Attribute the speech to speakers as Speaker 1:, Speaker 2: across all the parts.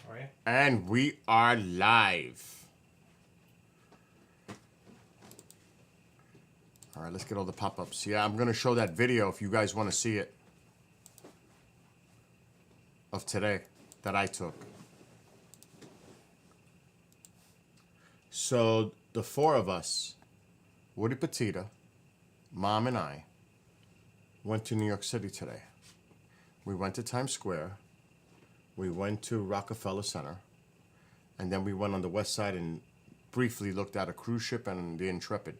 Speaker 1: Are you?
Speaker 2: And we are live. All right, let's get all the pop-ups. Yeah, I'm going to show that video if you guys want to see it. Of today that I took. So the four of us, Woody Petita, Mom and I, went to New York City today. We went to Times Square. We went to Rockefeller Center. And then we went on the west side and briefly looked at a cruise ship and the Intrepid.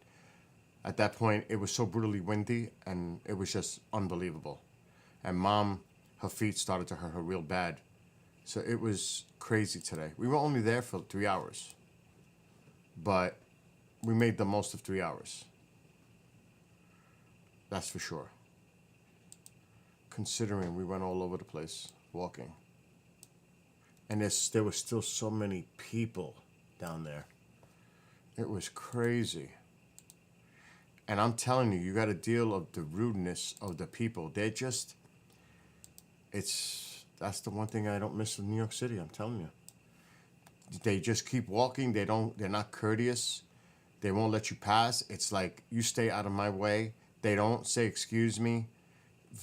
Speaker 2: At that point, it was so brutally windy and it was just unbelievable. And Mom, her feet started to hurt her real bad. So it was crazy today. We were only there for 3 hours. But we made the most of 3 hours. That's for sure. Considering we went all over the place walking. And there were still so many people down there. It was crazy. And I'm telling you, you got to deal with the rudeness of the people. They're just, that's the one thing I don't miss in New York City, I'm telling you. They just keep walking. They're not courteous. They won't let you pass. It's like, you stay out of my way. They don't say, excuse me.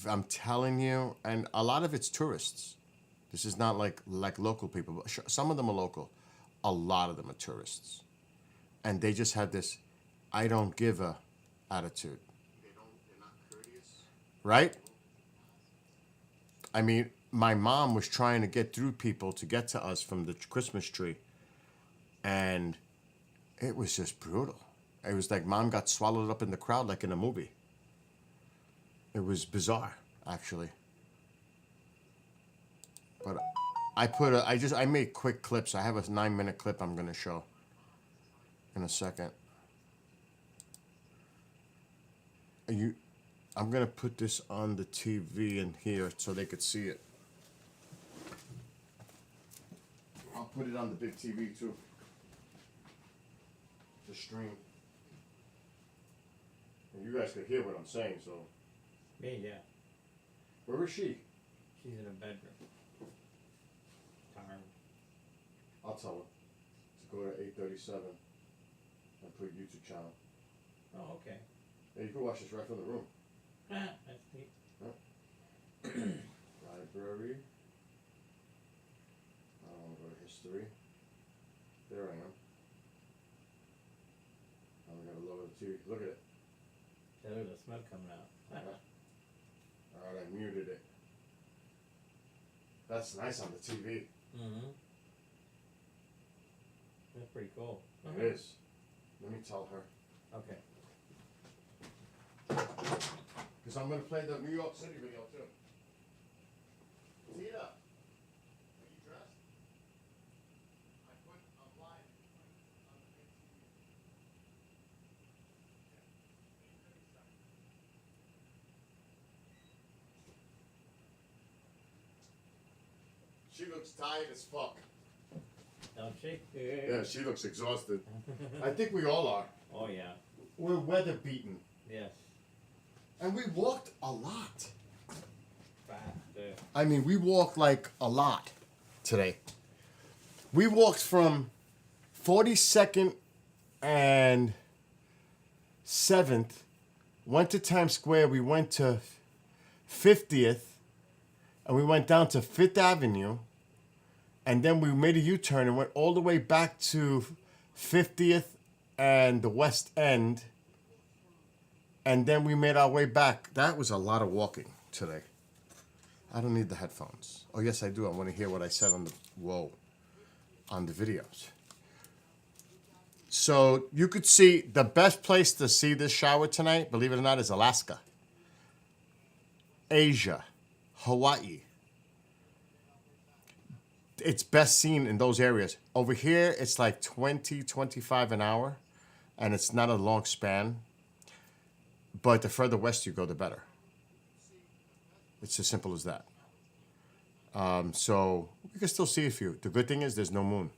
Speaker 2: I'm telling you, and a lot of it's tourists. This is not like local people. But some of them are local. A lot of them are tourists. And they just had this, I don't give a attitude. They're not courteous. Right? I mean, my mom was trying to get through people to get to us from the Christmas tree. And it was just brutal. It was like Mom got swallowed up in the crowd like in a movie. It was bizarre, actually. But I made quick clips. I have a 9-minute clip I'm going to show in a second. I'm going to put this on the TV in here so they could see it. I'll put it on the big TV too. The stream. And you guys can hear what I'm saying, so.
Speaker 1: Me, yeah.
Speaker 2: Where is she?
Speaker 1: She's in a bedroom. Tired.
Speaker 2: I'll tell her to go to 837 and put YouTube channel.
Speaker 1: Oh, okay.
Speaker 2: Yeah, you can watch this right from the room.
Speaker 1: That's neat.
Speaker 2: Library. I want to go to history. There I am. Now we gotta lower the TV. Look at it.
Speaker 1: There's the smoke coming out.
Speaker 2: Alright, I muted it. That's nice on the TV.
Speaker 1: Mm-hmm. That's pretty cool.
Speaker 2: It is. Let me tell her.
Speaker 1: Okay.
Speaker 2: Because I'm going to play the New York City video too. Tina, are you dressed? I put a live on the big TV. She looks tired as fuck.
Speaker 1: Don't she?
Speaker 2: Yeah, she looks exhausted. I think we all are.
Speaker 1: Oh, yeah.
Speaker 2: We're weather beaten.
Speaker 1: Yes.
Speaker 2: And we walked a lot.
Speaker 1: Fast, too.
Speaker 2: I mean, we walked like a lot today. We walked from 42nd and 7th, went to Times Square, we went to 50th, and we went down to 5th Avenue, and then we made a U-turn and went all the way back to 50th and the West End, and then we made our way back. That was a lot of walking today. I don't need the headphones. Oh, yes, I do. I want to hear what I said on the videos. So you could see the best place to see this shower tonight, believe it or not, is Alaska, Asia, Hawaii. It's best seen in those areas. Over here, it's like 20, 25 an hour, and it's not a long span. But the further west you go, the better. It's as simple as that. So you can still see a few. The good thing is there's no moon.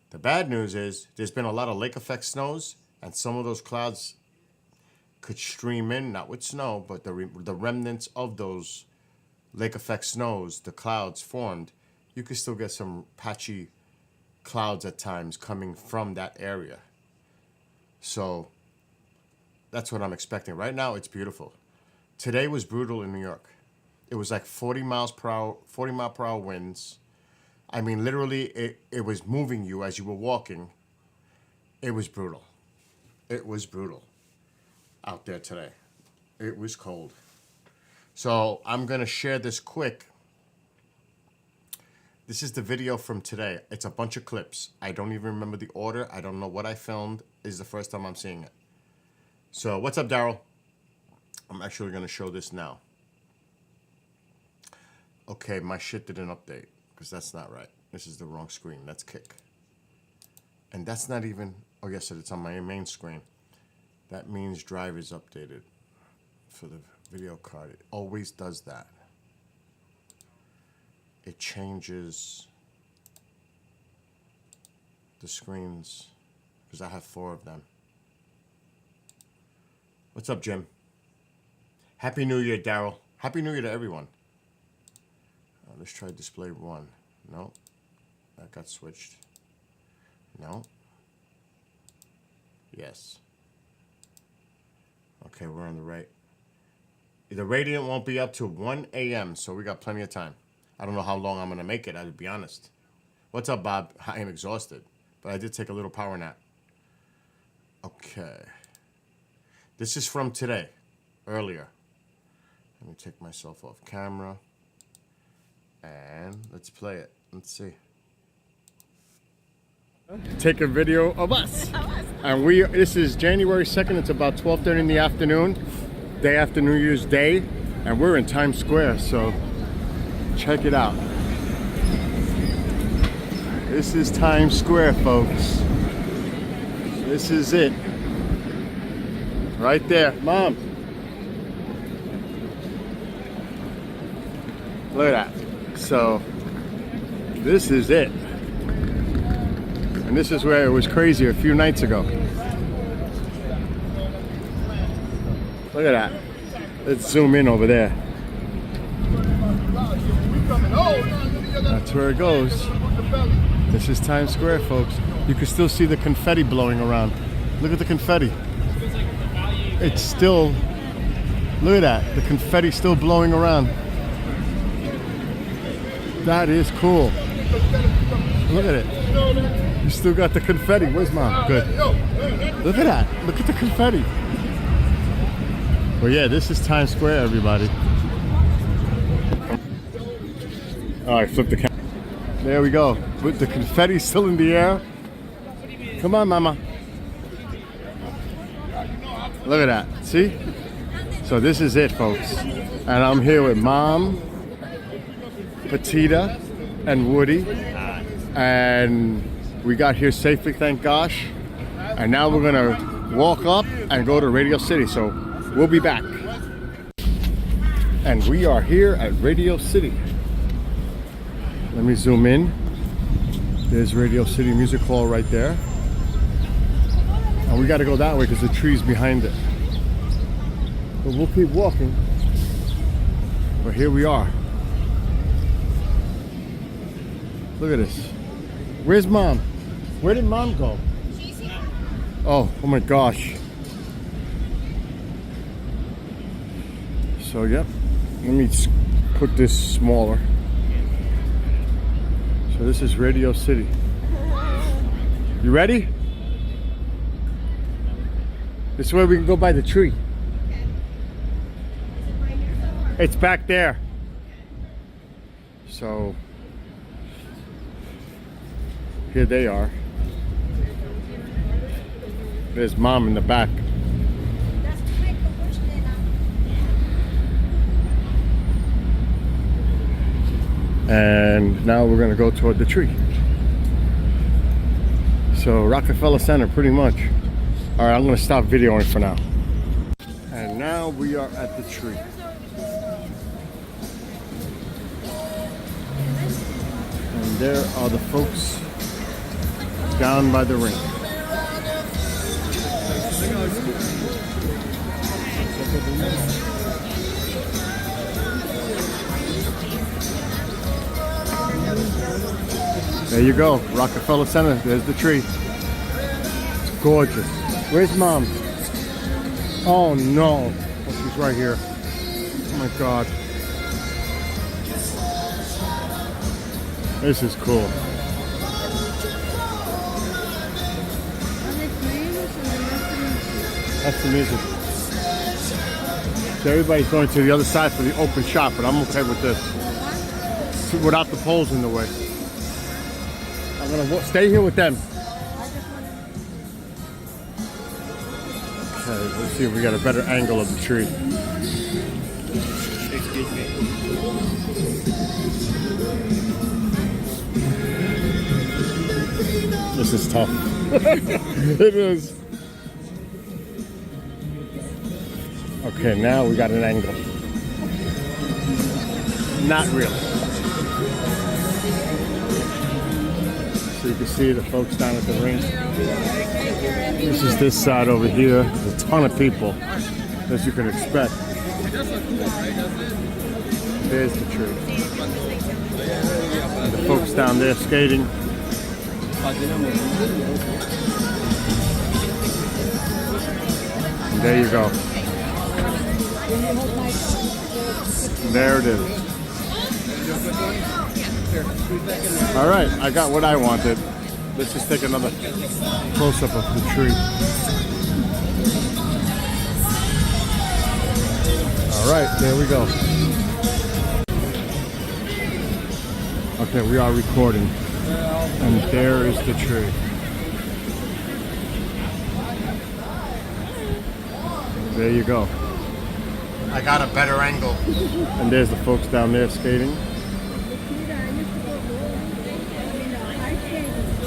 Speaker 2: The bad news is there's been a lot of lake effect snows, and some of those clouds could stream in, not with snow, but the remnants of those lake effect snows, the clouds formed, you could still get some patchy clouds at times coming from that area. So that's what I'm expecting. Right now, it's beautiful. Today was brutal in New York. It was like 40 mile per hour winds. I mean, literally, it was moving you as you were walking. It was brutal. It was brutal out there today. It was cold. So I'm going to share this quick. This is the video from today. It's a bunch of clips. I don't even remember the order. I don't know what I filmed. This is the first time I'm seeing it. So what's up, Daryl? I'm actually going to show this now. Okay, my shit didn't update because that's not right. This is the wrong screen. That's Kick. And that's not even... Oh, yes, it's on my main screen. That means Drive is updated for the video card. It always does that. It changes the screens because I have 4 of them. What's up, Jim? Happy New Year, Daryl. Happy New Year to everyone. Let's try display 1. No, that got switched. No. Yes. Okay, we're on the right. The Radiant won't be up till 1 a.m., so we got plenty of time. I don't know how long I'm going to make it, I'll be honest. What's up, Bob? I am exhausted, but I did take a little power nap. Okay. This is from today, earlier. Let me take myself off camera. And let's play it. Let's see. Take a video of us. And this is January 2nd. It's about 12:30 in the afternoon, day after New Year's Day. And we're in Times Square, so check it out. This is Times Square, folks. This is it. Right there. Mom. Look at that. So, this is it. And this is where it was crazy a few nights ago. Look at that. Let's zoom in over there. That's where it goes. This is Times Square, folks. You can still see the confetti blowing around. Look at the confetti. It's still, look at that. The confetti still blowing around. That is cool. Look at it. You still got the confetti. Where's Mom? Good. Look at that. Look at the confetti. Well, yeah, this is Times Square, everybody. All right, flip the camera. There we go. With the confetti still in the air. Come on, Mama. Look at that. See? So this is it, folks. And I'm here with Mom, Petita, and Woody, and we got here safely, thank gosh. And now we're gonna walk up and go to Radio City, so we'll be back. And we are here at Radio City. Let me zoom in. There's Radio City Music Hall right there. And we gotta go that way because the tree's behind it. But we'll keep walking. But here we are. Look at this. Where's Mom? Where did Mom go? She's here. Oh my gosh. So, yep. Let me put this smaller. So this is Radio City. You ready? This is where we can go by the tree. It's back there. So here they are. There's Mom in the back. And now we're gonna go toward the tree. So Rockefeller Center, pretty much. All right, I'm gonna stop videoing for now. And now we are at the tree. And there are the folks down by the ring. There you go, Rockefeller Center. There's the tree. It's gorgeous. Where's Mom? Oh no. Oh, she's right here. Oh my God. This is cool. That's the music. So everybody's going to the other side for the open shop, but I'm okay with this. Without the poles in the way. I'm gonna stay here with them. Okay, let's see if we got a better angle of the tree.
Speaker 1: Excuse me.
Speaker 2: This is tough. It is. Okay, now we got an angle. Not really. So you can see the folks down at the rink. This is this side over here. There's a ton of people, as you can expect. There's the tree. And the folks down there skating. And there you go. And there it is. All right, I got what I wanted. Let's just take another close-up of the tree. All right, there we go. Okay, we are recording. And there is the tree. There you go. I got a better angle. And there's the folks down there skating.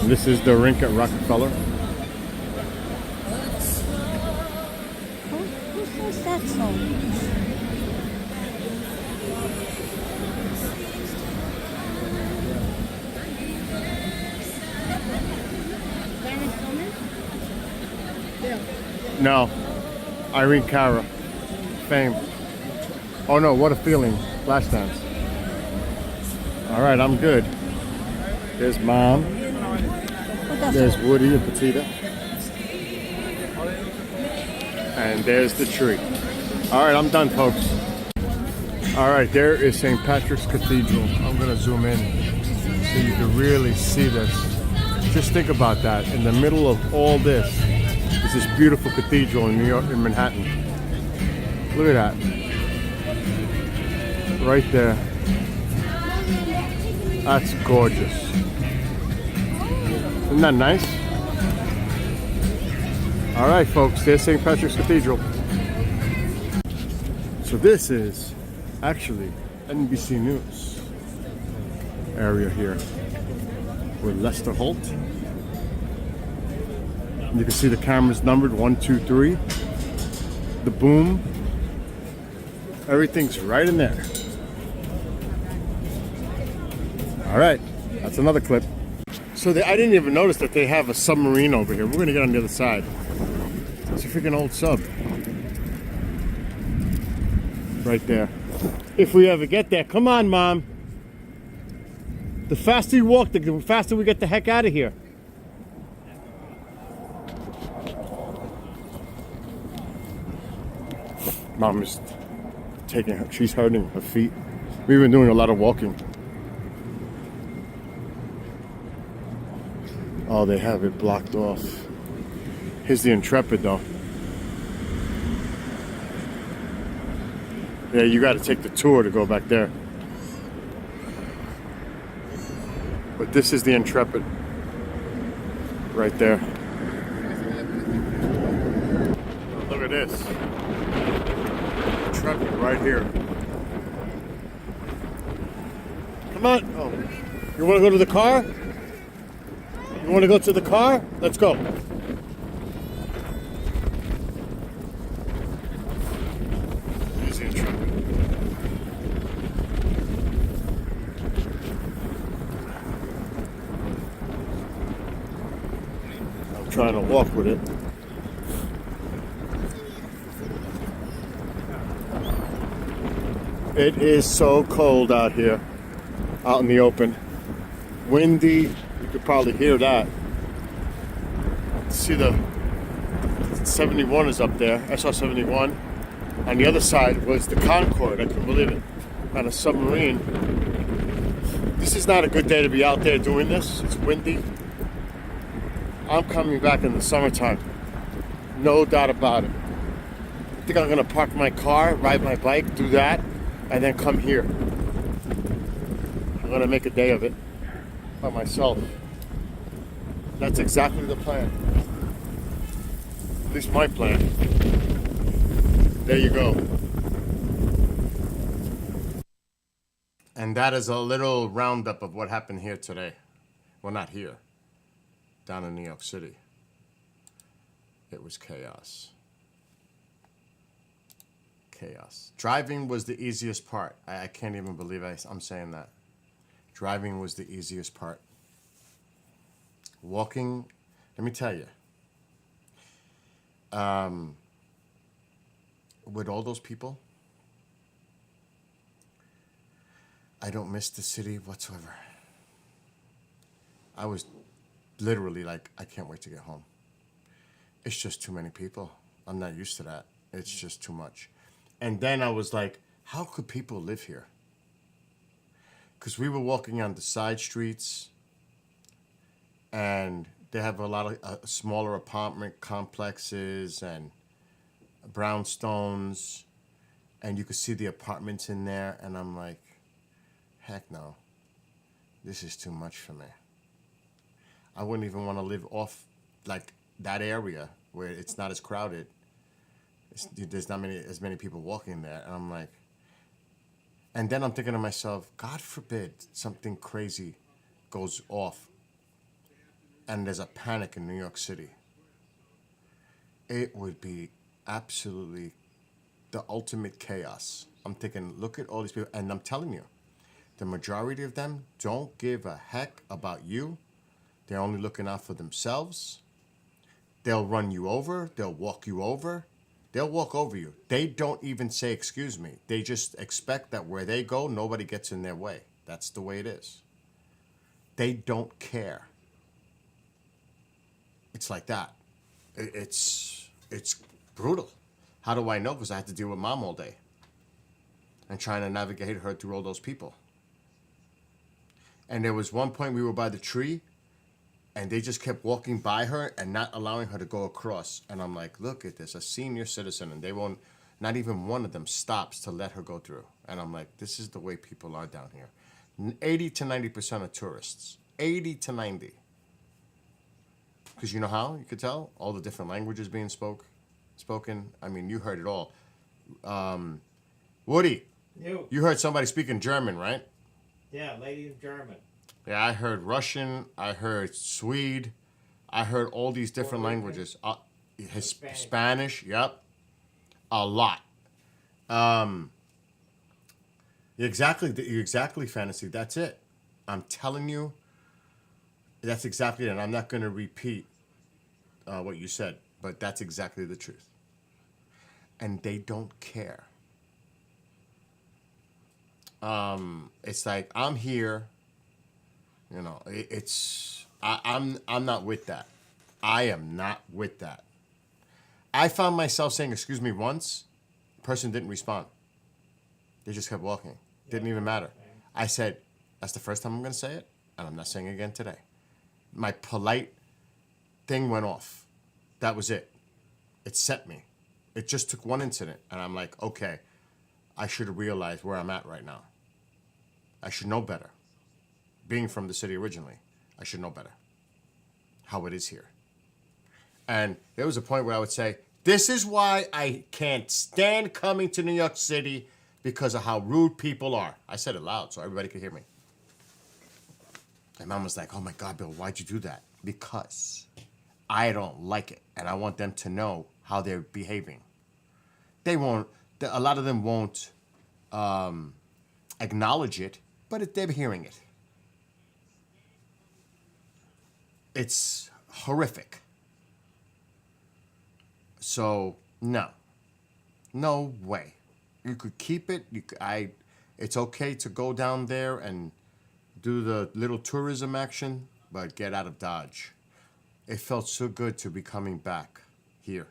Speaker 2: And this is the rink at Rockefeller.
Speaker 3: Who says that song?
Speaker 2: No. Irene Cara. Fame. Oh no, what a feeling. Last dance. All right, I'm good. There's Mom. There's Woody and Petita. And there's the tree. All right, I'm done, folks. All right, there is St. Patrick's Cathedral. I'm gonna zoom in so you can really see this. Just think about that. In the middle of all this is this beautiful cathedral in New York, in Manhattan. Look at that. Right there. That's gorgeous. Isn't that nice? All right, folks, there's St. Patrick's Cathedral. So this is actually NBC News area here with Lester Holt. And you can see the cameras numbered 1, 2, 3. The boom. Everything's right in there. All right, that's another clip. So I didn't even notice that they have a submarine over here. We're gonna get on the other side. It's a freaking old sub. Right there. If we ever get there. Come on, Mom. The faster you walk, the faster we get the heck out of here. Mom is taking her, she's hurting her feet. We've been doing a lot of walking. Oh, they have it blocked off. Here's the Intrepid though. Yeah, you got to take the tour to go back there. But this is the Intrepid. Right there. Look at this. Intrepid right here. Come on. Oh, you want to go to the car? You want to go to the car? Let's go. Here's the Intrepid. I'm trying to walk with it. It is so cold out here, out in the open. windy. You could probably hear that. See the 71 is up there, SR 71. On the other side was the Concorde. I couldn't believe it. On a submarine. This is not a good day to be out there doing this. It's windy. I'm coming back in the summertime. No doubt about it. I think I'm going to park my car, ride my bike, do that, and then come here. I'm going to make a day of it by myself. That's exactly the plan. At least my plan. There you go. And that is a little roundup of what happened here today. Well, not here. Down in New York City. It was chaos. Chaos. Driving was the easiest part. I can't even believe I'm saying that. Driving was the easiest part. Walking, let me tell you. With all those people, I don't miss the city whatsoever. I was literally like, I can't wait to get home. It's just too many people. I'm not used to that. It's just too much. And then I was like, how could people live here? Because we were walking on the side streets, and they have a lot of smaller apartment complexes and brownstones, and you could see the apartments in there, and I'm like, heck no, this is too much for me. I wouldn't even want to live off like that area where it's not as crowded. There's not as many people walking there, and I'm like, and then I'm thinking to myself, God forbid something crazy goes off and there's a panic in New York City. It would be absolutely the ultimate chaos. I'm thinking, look at all these people, and I'm telling you, the majority of them don't give a heck about you. They're only looking out for themselves. They'll run you over. They'll walk you over. They'll walk over you. They don't even say, excuse me. They just expect that where they go, nobody gets in their way. That's the way it is. They don't care. It's like that. It's brutal. How do I know? Because I had to deal with Mom all day and trying to navigate her through all those people. And there was one point we were by the tree, and they just kept walking by her and not allowing her to go across. And I'm like, look at this, a senior citizen, and they won't, not even one of them stops to let her go through. And I'm like, this is the way people are down here. 80 to 90% of tourists. 80 to 90. Because you know how? You could tell? All the different languages being spoken. I mean, you heard it all. Woody, you heard somebody speaking German, right?
Speaker 1: Yeah, lady in German.
Speaker 2: Yeah, I heard Russian. I heard Swede. I heard all these different languages. Spanish, yep. A lot. Exactly, Fantasy. That's it. I'm telling you, that's exactly it. And I'm not going to repeat what you said, but that's exactly the truth. And they don't care. It's like, I'm here. You know, I'm not with that. I am not with that. I found myself saying, excuse me, once. Person didn't respond. They just kept walking. Didn't even matter. I said, that's the first time I'm going to say it, and I'm not saying it again today. My polite thing went off. That was it. It set me. It just took one incident, and I'm like, okay, I should have realized where I'm at right now. I should know better. Being from the city originally, I should know better how it is here. And there was a point where I would say, this is why I can't stand coming to New York City, because of how rude people are. I said it loud so everybody could hear me. My mom was like, oh my God, Bill, why'd you do that? Because I don't like it, and I want them to know how they're behaving. They won't, a lot of them won't acknowledge it, but they're hearing it. It's horrific. So, no way. You could keep it. It's okay to go down there and do the little tourism action, but get out of Dodge. It felt so good to be coming back here.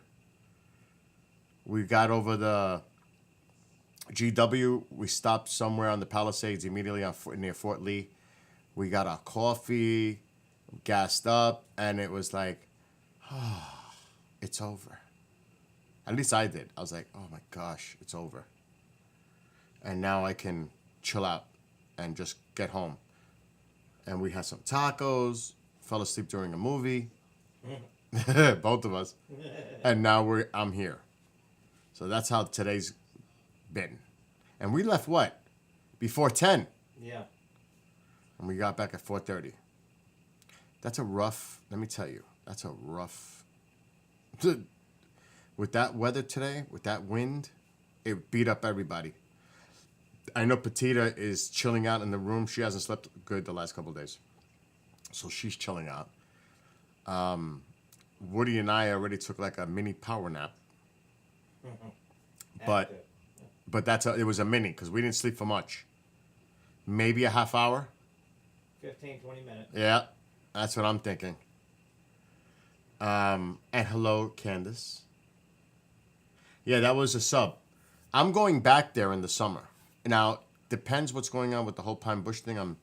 Speaker 2: We got over the GW. We stopped somewhere on the Palisades immediately near Fort Lee. We got our coffee, gassed up, and it was like, it's over. At least I did. I was like, oh my gosh, it's over. And now I can chill out and just get home. And we had some tacos, fell asleep during a movie. Both of us. And now I'm here. So that's how today's been. And we left what? Before 10.
Speaker 1: Yeah.
Speaker 2: And we got back at 4:30. That's a rough, let me tell you, that's a rough. With that weather today, with that wind, it beat up everybody. I know Petita is chilling out in the room. She hasn't slept good the last couple of days. So she's chilling out. Woody and I already took like a mini power nap. But it was a mini because we didn't sleep for much. Maybe a half hour.
Speaker 1: 15, 20 minutes.
Speaker 2: Yeah, that's what I'm thinking. And hello, Candace. Yeah, that was a sub. I'm going back there in the summer. Now, depends what's going on with the whole Pine Bush thing. I'm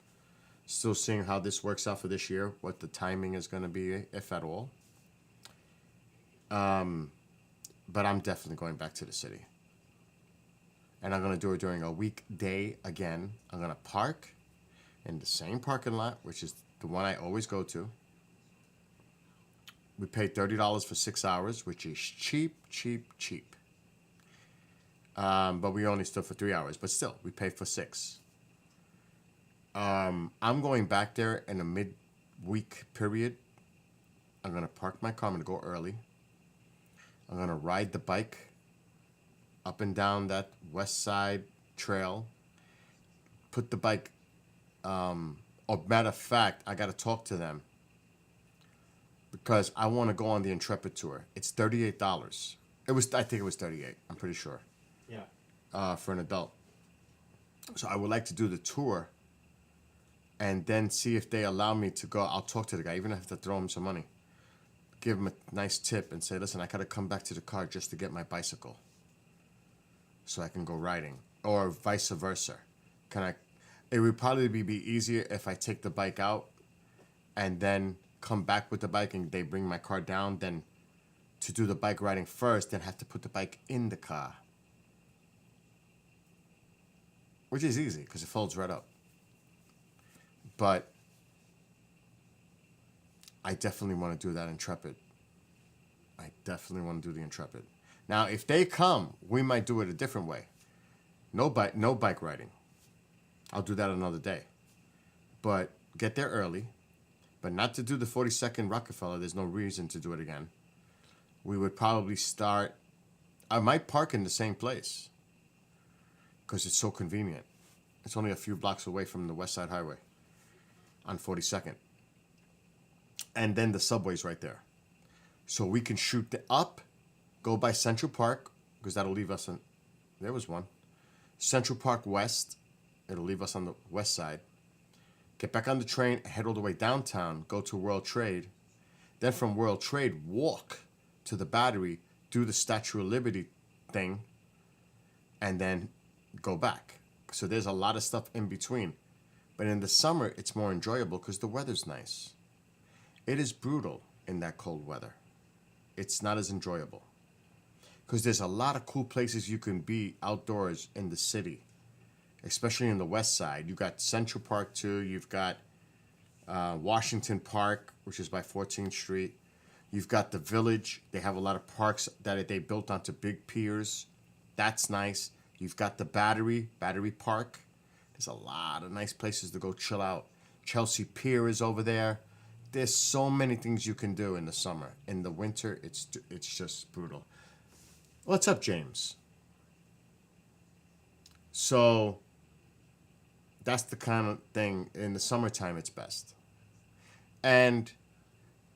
Speaker 2: still seeing how this works out for this year, what the timing is going to be, if at all. But I'm definitely going back to the city. And I'm going to do it during a weekday again. I'm going to park in the same parking lot, which is the one I always go to. We paid $30 for 6 hours, which is cheap. But we only stood for 3 hours. But still, we paid for 6. I'm going back there in a mid-week period. I'm going to park my car. I'm going to go early. I'm going to ride the bike up and down that west side trail. Put the bike... matter of fact, I got to talk to them. Because I want to go on the Intrepid tour. It's $38. I think it was $38. I'm pretty sure.
Speaker 1: Yeah.
Speaker 2: For an adult. So I would like to do the tour and then see if they allow me to go. I'll talk to the guy, even if I have to throw him some money. Give him a nice tip and say, listen, I got to come back to the car just to get my bicycle so I can go riding, or vice versa. It would probably be easier if I take the bike out and then come back with the bike and they bring my car down than to do the bike riding first, then have to put the bike in the car. Which is easy because it folds right up. But I definitely want to do that Intrepid. I definitely want to do the Intrepid. Now, if they come, we might do it a different way. No bike riding. I'll do that another day. But get there early. But not to do the 42nd Rockefeller. There's no reason to do it again. We would probably start... I might park in the same place. Because it's so convenient. It's only a few blocks away from the West Side Highway. On 42nd. And then the subway's right there. So we can shoot up, go by Central Park, because that'll leave us on... There was one. Central Park West. It'll leave us on the west side. Get back on the train, head all the way downtown, go to World Trade. Then from World Trade, walk to the Battery, do the Statue of Liberty thing, and then go back. So there's a lot of stuff in between. But in the summer, it's more enjoyable because the weather's nice. It is brutal in that cold weather. It's not as enjoyable. Because there's a lot of cool places you can be outdoors in the city. Especially in the west side. You've got Central Park too. You've got Washington Park, which is by 14th Street. You've got the Village. They have a lot of parks that they built onto big piers. That's nice. You've got the Battery Park. There's a lot of nice places to go chill out. Chelsea Pier is over there. There's so many things you can do in the summer. In the winter, it's just brutal. What's up, James? So that's the kind of thing. In the summertime, it's best. And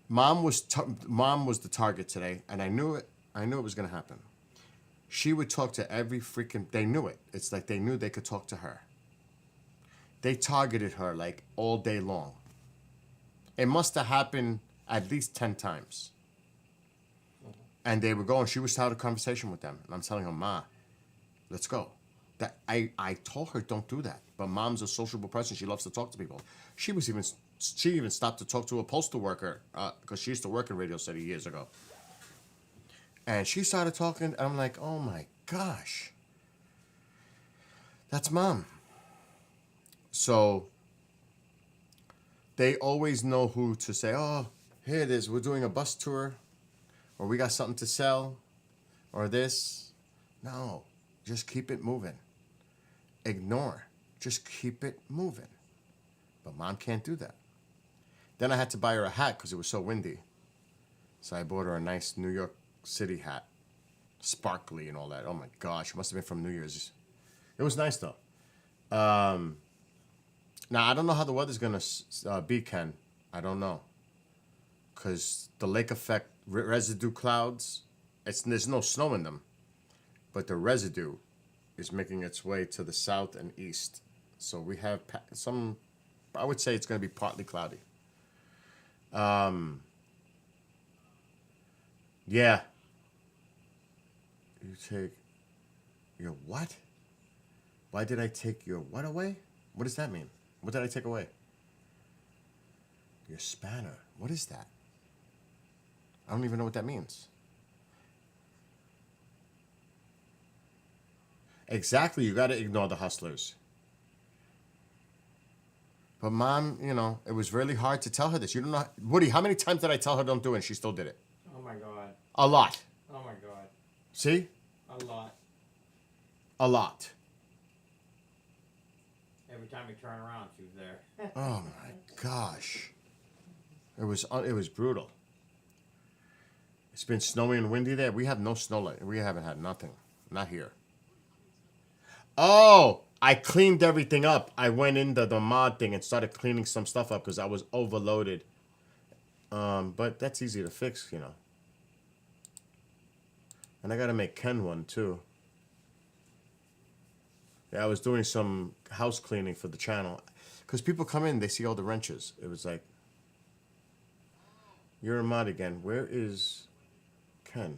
Speaker 2: mom was the target today, and I knew it. I knew it was going to happen. She would talk to every freaking... They knew it. It's like they knew they could talk to her. They targeted her like all day long. It must have happened at least 10 times. And they were going, she was having a conversation with them. And I'm telling her, Ma, let's go. That I told her don't do that. But Mom's a sociable person. She loves to talk to people. She even stopped to talk to a postal worker because she used to work in Radio City years ago. And she started talking, and I'm like, oh my gosh. That's Mom. So they always know who to say, oh, here it is. We're doing a bus tour, or we got something to sell, or this. No, just keep it moving. Ignore. Just keep it moving. But Mom can't do that. Then I had to buy her a hat because it was so windy. So I bought her a nice New York City hat. Sparkly and all that. Oh my gosh, it must have been from New Year's. It was nice though. Now, I don't know how the weather's going to be, Ken. I don't know. Because the lake effect residue clouds, there's no snow in them. But the residue is making its way to the south and east. So we have some, I would say it's going to be partly cloudy. Yeah. You take your what? Why did I take your what away? What does that mean? What did I take away? Your spanner. What is that? I don't even know what that means. Exactly. You got to ignore the hustlers. But Mom, it was really hard to tell her this. You don't know. Woody, how many times did I tell her don't do it and she still did it?
Speaker 1: Oh my God.
Speaker 2: A lot.
Speaker 1: Oh my God.
Speaker 2: See?
Speaker 1: A lot.
Speaker 2: A lot.
Speaker 1: Every time we turn around, she was there.
Speaker 2: Oh my gosh. It was brutal. It's been snowy and windy there. We have no snow. We haven't had nothing. Not here. Oh, I cleaned everything up. I went into the mod thing and started cleaning some stuff up because I was overloaded. But that's easy to fix, And I got to make Ken one too. Yeah, I was doing some house cleaning for the channel. Because people come in, they see all the wrenches. It was like, you're a mod again. Where is Ken?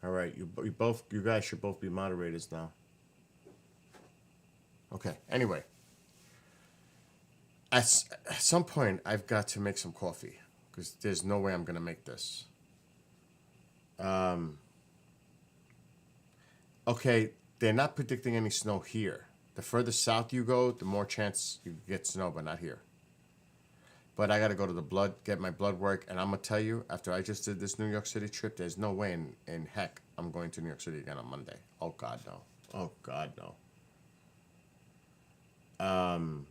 Speaker 2: All right, you guys should both be moderators now. Okay, anyway. At some point, I've got to make some coffee. Because there's no way I'm going to make this. Okay, they're not predicting any snow here. The further south you go, the more chance you get snow, but not here. But I got to go to the get my blood work, and I'm going to tell you, after I just did this New York City trip, there's no way in heck I'm going to New York City again on Monday. Oh, God, no. Oh, God, no.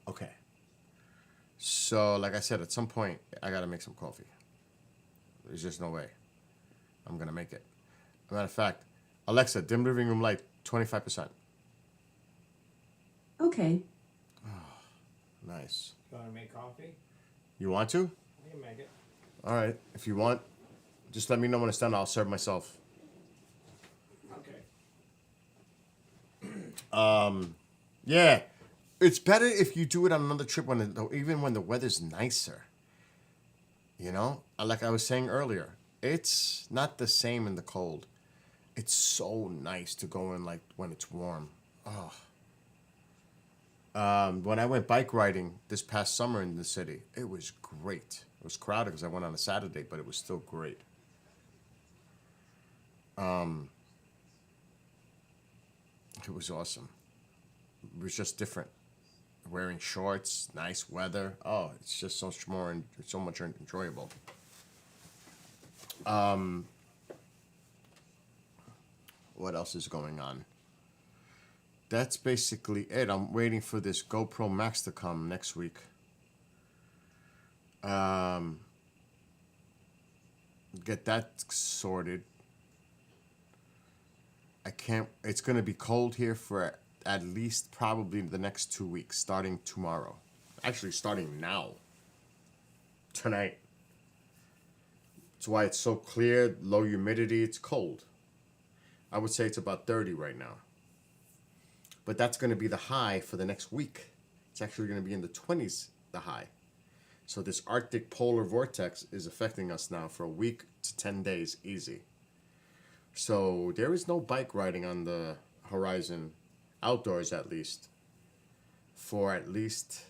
Speaker 2: Okay. So, like I said, at some point, I got to make some coffee. There's just no way I'm going to make it. As a matter of fact, Alexa, dim living room light, 25%.
Speaker 3: Okay.
Speaker 2: Oh, nice.
Speaker 1: You want to make coffee?
Speaker 2: You want to?
Speaker 1: I can make it.
Speaker 2: All right. If you want, just let me know when it's done. I'll serve myself.
Speaker 1: Okay.
Speaker 2: Yeah. It's better if you do it on another trip even when the weather's nicer. Like I was saying earlier, it's not the same in the cold. It's so nice to go in like when it's warm. Oh. When I went bike riding this past summer in the city, it was great. It was crowded because I went on a Saturday, but it was still great. It was awesome. It was just different. Wearing shorts, nice weather. Oh, it's just so much enjoyable. What else is going on? That's basically it. I'm waiting for this GoPro Max to come next week. Get that sorted. It's going to be cold here for at least probably the next 2 weeks, starting tomorrow. Actually, starting now. Tonight. That's why it's so clear, low humidity. It's cold. I would say it's about 30 right now. But that's going to be the high for the next week. It's actually going to be in the 20s, the high. So this Arctic polar vortex is affecting us now for a week to 10 days easy. So there is no bike riding on the horizon, outdoors at least, for at least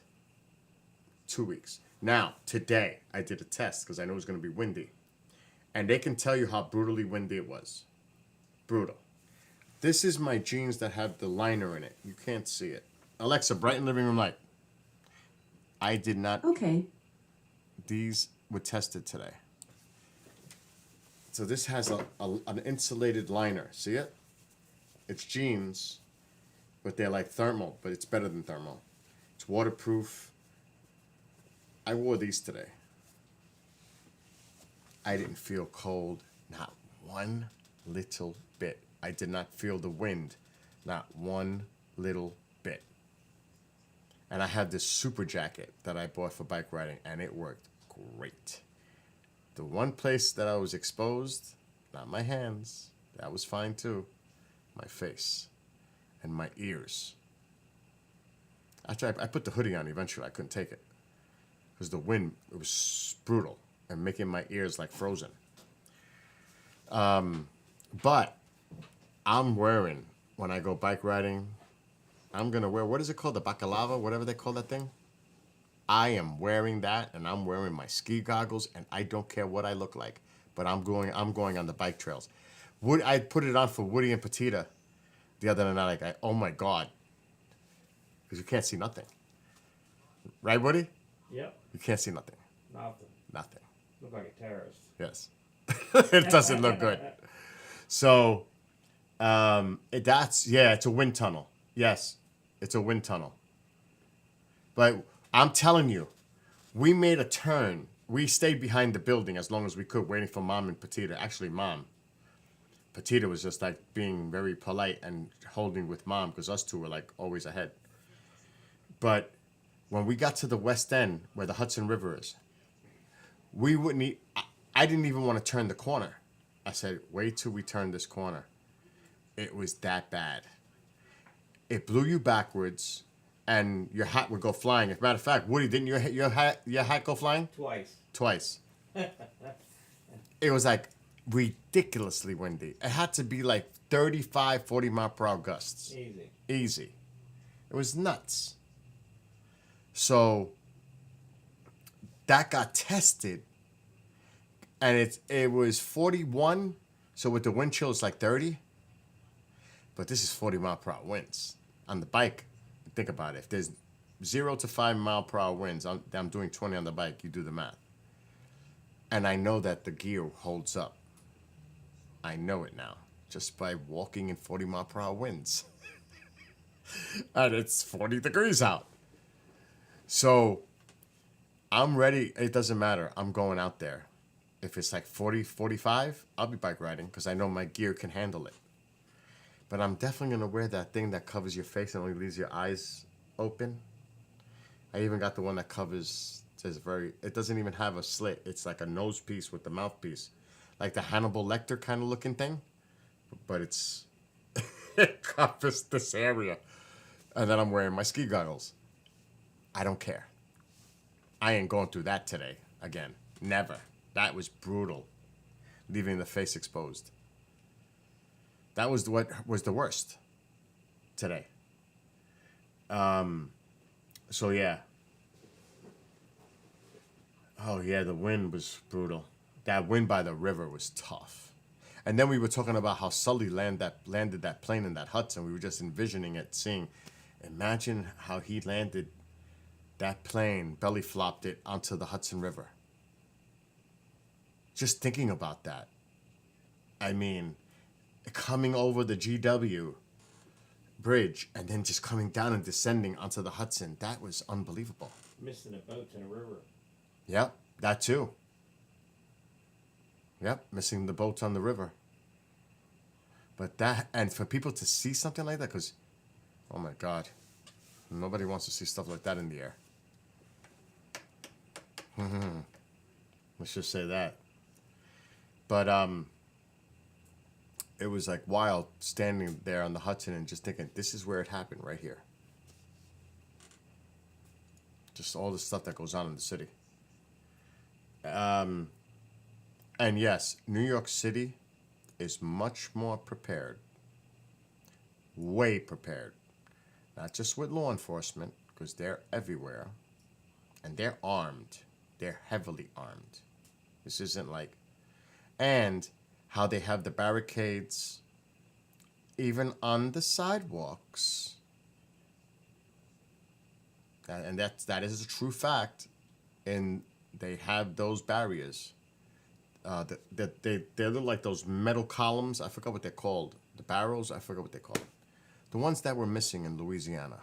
Speaker 2: 2 weeks. Now, today, I did a test because I know it was going to be windy. And they can tell you how brutally windy it was. Brutal. This is my jeans that have the liner in it. You can't see it. Alexa, brighten living room light. I did not.
Speaker 3: Okay.
Speaker 2: These were tested today. So this has an insulated liner. See it? It's jeans, but they're like thermal, but it's better than thermal. It's waterproof. I wore these today. I didn't feel cold, not one little bit. I did not feel the wind, not one little bit. And I had this super jacket that I bought for bike riding, and it worked great. The one place that I was exposed, not my hands, that was fine too, my face and my ears. I put the hoodie on eventually. I couldn't take it because the wind, it was brutal and making my ears like frozen. But I'm wearing, when I go bike riding, I'm going to wear, what is it called? The baklava, whatever they call that thing. I am wearing that, and I'm wearing my ski goggles, and I don't care what I look like, but I'm going on the bike trails. I put it on for Woody and Petita the other night. Oh my God. Because you can't see nothing. Right, Woody?
Speaker 1: Yep.
Speaker 2: You can't see nothing.
Speaker 1: Nothing.
Speaker 2: Nothing.
Speaker 1: Look like a terrorist.
Speaker 2: Yes. It doesn't look good. So, it's a wind tunnel. Yes, it's a wind tunnel. But I'm telling you, we made a turn. We stayed behind the building as long as we could, waiting for Mom and Petita. Actually, Mom. Petita was just like being very polite and holding with Mom because us two were like always ahead. But when we got to the west end where the Hudson River is, we wouldn't. I didn't even want to turn the corner. I said, wait till we turn this corner. It was that bad. It blew you backwards, and your hat would go flying. As a matter of fact, Woody, didn't your hat go flying? Twice. It was like ridiculously windy. It had to be like 35, 40 mile per hour gusts. Easy. It was nuts. So that got tested, and it was 41. So with the wind chill, it's like 30. But this is 40 mile per hour winds. On the bike, think about it. If there's 0 to 5 mile per hour winds, I'm doing 20 on the bike. You do the math. And I know that the gear holds up. I know it now, just by walking in 40 mile per hour winds. And it's 40 degrees out. So I'm ready. It doesn't matter. I'm going out there. If it's like 40, 45, I'll be bike riding because I know my gear can handle it. But I'm definitely going to wear that thing that covers your face and only leaves your eyes open. I even got the one that covers, it doesn't even have a slit. It's like a nose piece with the mouthpiece. Like the Hannibal Lecter kind of looking thing. But it covers this area. And then I'm wearing my ski goggles. I don't care. I ain't going through that today again. Never. That was brutal. Leaving the face exposed. That was what was the worst today. So yeah. Oh yeah, the wind was brutal. That wind by the river was tough. And then we were talking about how Sully landed that plane in that Hudson. We were just envisioning it, imagine how he landed that plane, belly flopped it onto the Hudson River. Just thinking about that. I mean, coming over the GW bridge and then just coming down and descending onto the Hudson, that was unbelievable.
Speaker 1: Missing a boat in a river.
Speaker 2: Yep, that too. Yep, missing the boats on the river. But and for people to see something like that, because, oh my God, nobody wants to see stuff like that in the air. Let's just say that. But it was like wild standing there on the Hudson and just thinking, this is where it happened, right here. Just all the stuff that goes on in the city. And yes, New York City is much more prepared. Way prepared. Not just with law enforcement, because they're everywhere. And they're armed. They're heavily armed. This isn't like... And how they have the barricades even on the sidewalks. And that is a true fact. And they have those barriers. They look like those metal columns. I forgot what they're called. The barrels, I forgot what they're called. The ones that were missing in Louisiana.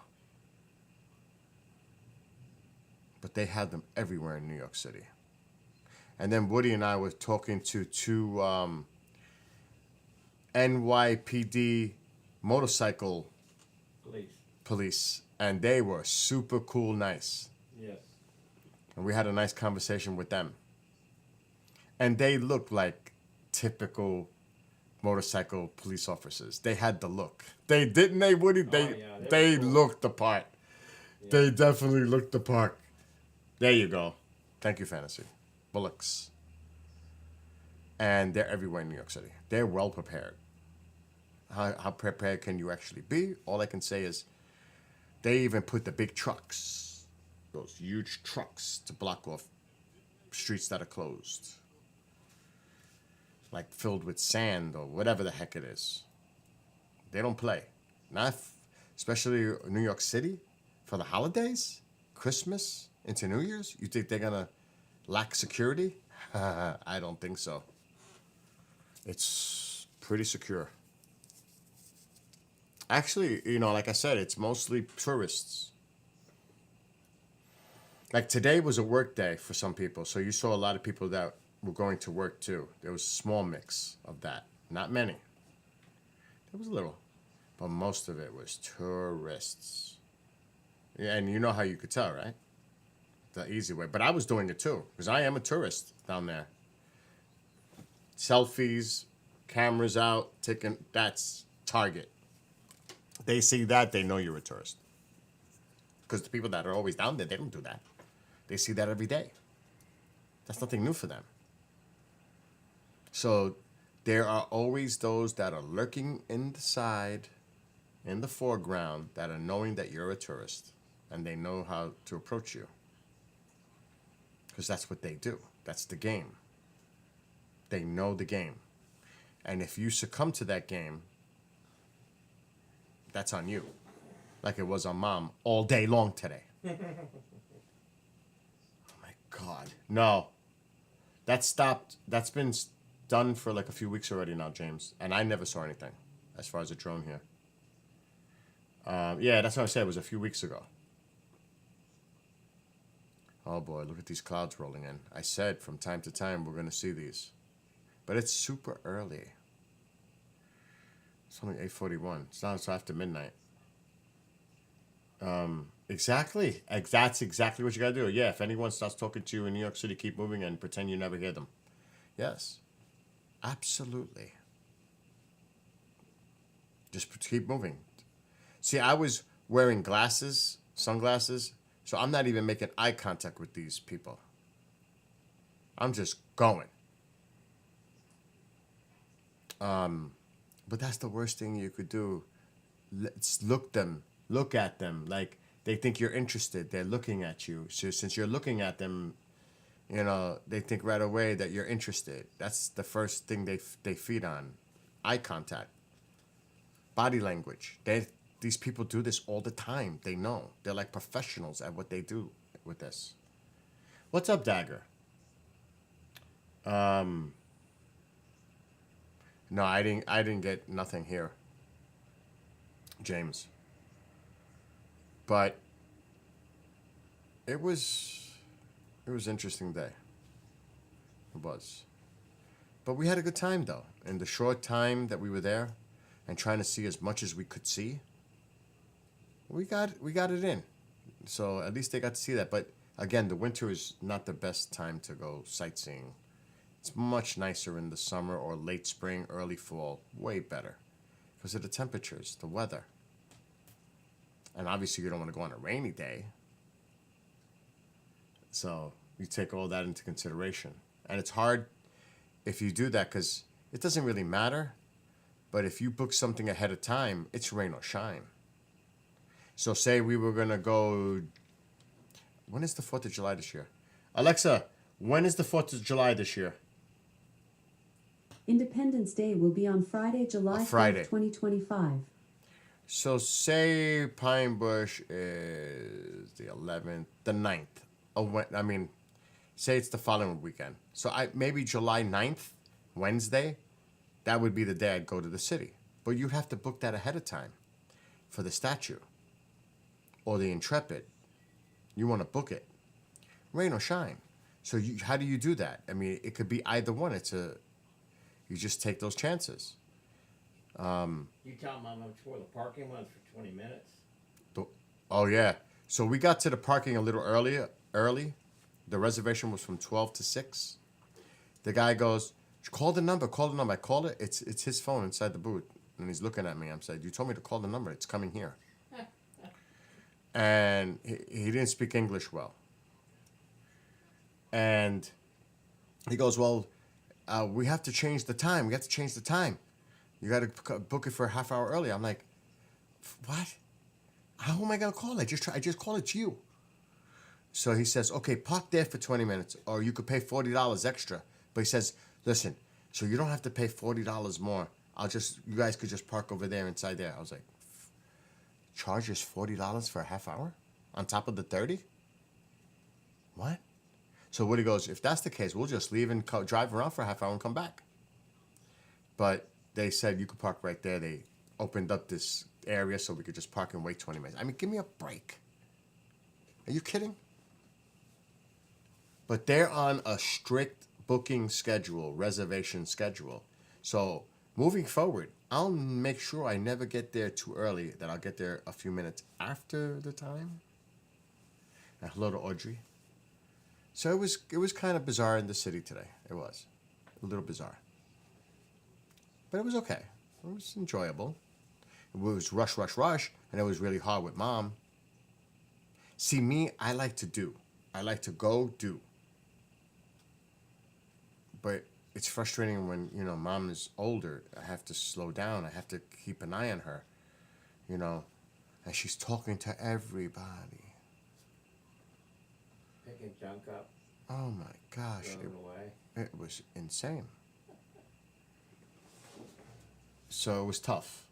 Speaker 2: But they had them everywhere in New York City. And then Woody and I were talking to two NYPD motorcycle police. And they were super cool, nice.
Speaker 1: Yes.
Speaker 2: And we had a nice conversation with them. And they looked like typical motorcycle police officers. They had the look. They didn't, they, Woody? They cool. Looked the part. Yeah. They definitely looked the part. There you go. Thank you, Fantasy. Bullocks. And they're everywhere in New York City. They're well prepared. How prepared can you actually be? All I can say is they even put the big trucks, those huge trucks, to block off streets that are closed. Like filled with sand or whatever the heck it is. They don't play. Not, especially New York City, for the holidays, Christmas, into New Year's. You think they're going to lack security? I don't think so. It's pretty secure. Actually, you know, like I said, it's mostly tourists. Like today was a work day for some people, so you saw a lot of people that were going to work too. There was a small mix of that. Not many. There was a little. But most of it was tourists. Yeah, and you know how you could tell, right? The easy way. But I was doing it too, because I am a tourist down there. Selfies, cameras out, taking, that's Target. They see that, they know you're a tourist. Because the people that are always down there, they don't do that. They see that every day. That's nothing new for them. So there are always those that are lurking in the side, in the foreground, that are knowing that you're a tourist. And they know how to approach you. Because that's what they do. That's the game. They know the game. And if you succumb to that game, that's on you. Like it was on Mom all day long today. Oh my God. No. That stopped. That's been done for like a few weeks already now, James. And I never saw anything as far as a drone here. Yeah, that's what I said. It was a few weeks ago. Oh boy, look at these clouds rolling in. I said from time to time we're going to see these. But it's super early. It's only 8:41. It's not until after midnight. Exactly. That's exactly what you got to do. Yeah, if anyone starts talking to you in New York City, keep moving and pretend you never hear them. Yes. Absolutely. Just keep moving. See, I was wearing glasses, sunglasses, so I'm not even making eye contact with these people. I'm just going. But that's the worst thing you could do. Let's look at them like they think you're interested. They're looking at you. So since you're looking at them, you know, they think right away that you're interested. That's the first thing they feed on. Eye contact. Body language. These people do this all the time. They know. They're like professionals at what they do with this. What's up, Dagger? No, I didn't get nothing here, James. But it was an interesting day. It was. But we had a good time though. In the short time that we were there and trying to see as much as we could see, we got it in. So at least they got to see that. But again, the winter is not the best time to go sightseeing. It's much nicer in the summer or late spring, early fall. Way better. Because of the temperatures, the weather. And obviously you don't want to go on a rainy day. So you take all that into consideration. And it's hard if you do that because it doesn't really matter. But if you book something ahead of time, it's rain or shine. So say we were going to go... When is the 4th of July this year? Alexa, when is the 4th of July this year?
Speaker 3: Independence Day will be on Friday, July 5th, 2025.
Speaker 2: So say Pine Bush is the 11th, the 9th. Say it's the following weekend. So maybe July 9th, Wednesday, that would be the day I'd go to the city. But you have to book that ahead of time for the statue or the Intrepid. You want to book it, rain or shine. So how do you do that? I mean, it could be either one. You just take those chances.
Speaker 1: You tell them how much for the parking was for 20 minutes?
Speaker 2: Oh, yeah. So we got to the parking a little early. The reservation was from 12 to 6. The guy goes, call the number. I call it. It's his phone inside the booth. And he's looking at me. I'm saying, you told me to call the number. It's coming here. And he didn't speak English well. And he goes, well, we have to change the time. You got to book it for a half hour early. I'm like, what? How am I going to call? I just called it to you. So he says, okay, park there for 20 minutes, or you could pay $40 extra. But he says, listen, so you don't have to pay $40 more. You guys could just park over there inside there. I was like, charge us $40 for a half hour on top of the 30? What? So Woody goes, if that's the case, we'll just leave and drive around for a half hour and come back. But they said you could park right there. They opened up this area so we could just park and wait 20 minutes. I mean, give me a break. Are you kidding? But they're on a strict booking schedule, reservation schedule. So moving forward, I'll make sure I never get there too early, that I'll get there a few minutes after the time. And hello to Audrey. So it was kind of bizarre in the city today. It was a little bizarre. But it was okay. It was enjoyable. It was rush, and it was really hard with Mom. See, me, I like to do. I like to go do. But it's frustrating when, Mom is older. I have to slow down. I have to keep an eye on her, and she's talking to everybody.
Speaker 1: Picking junk up.
Speaker 2: Oh, my gosh. It was insane. So it was tough.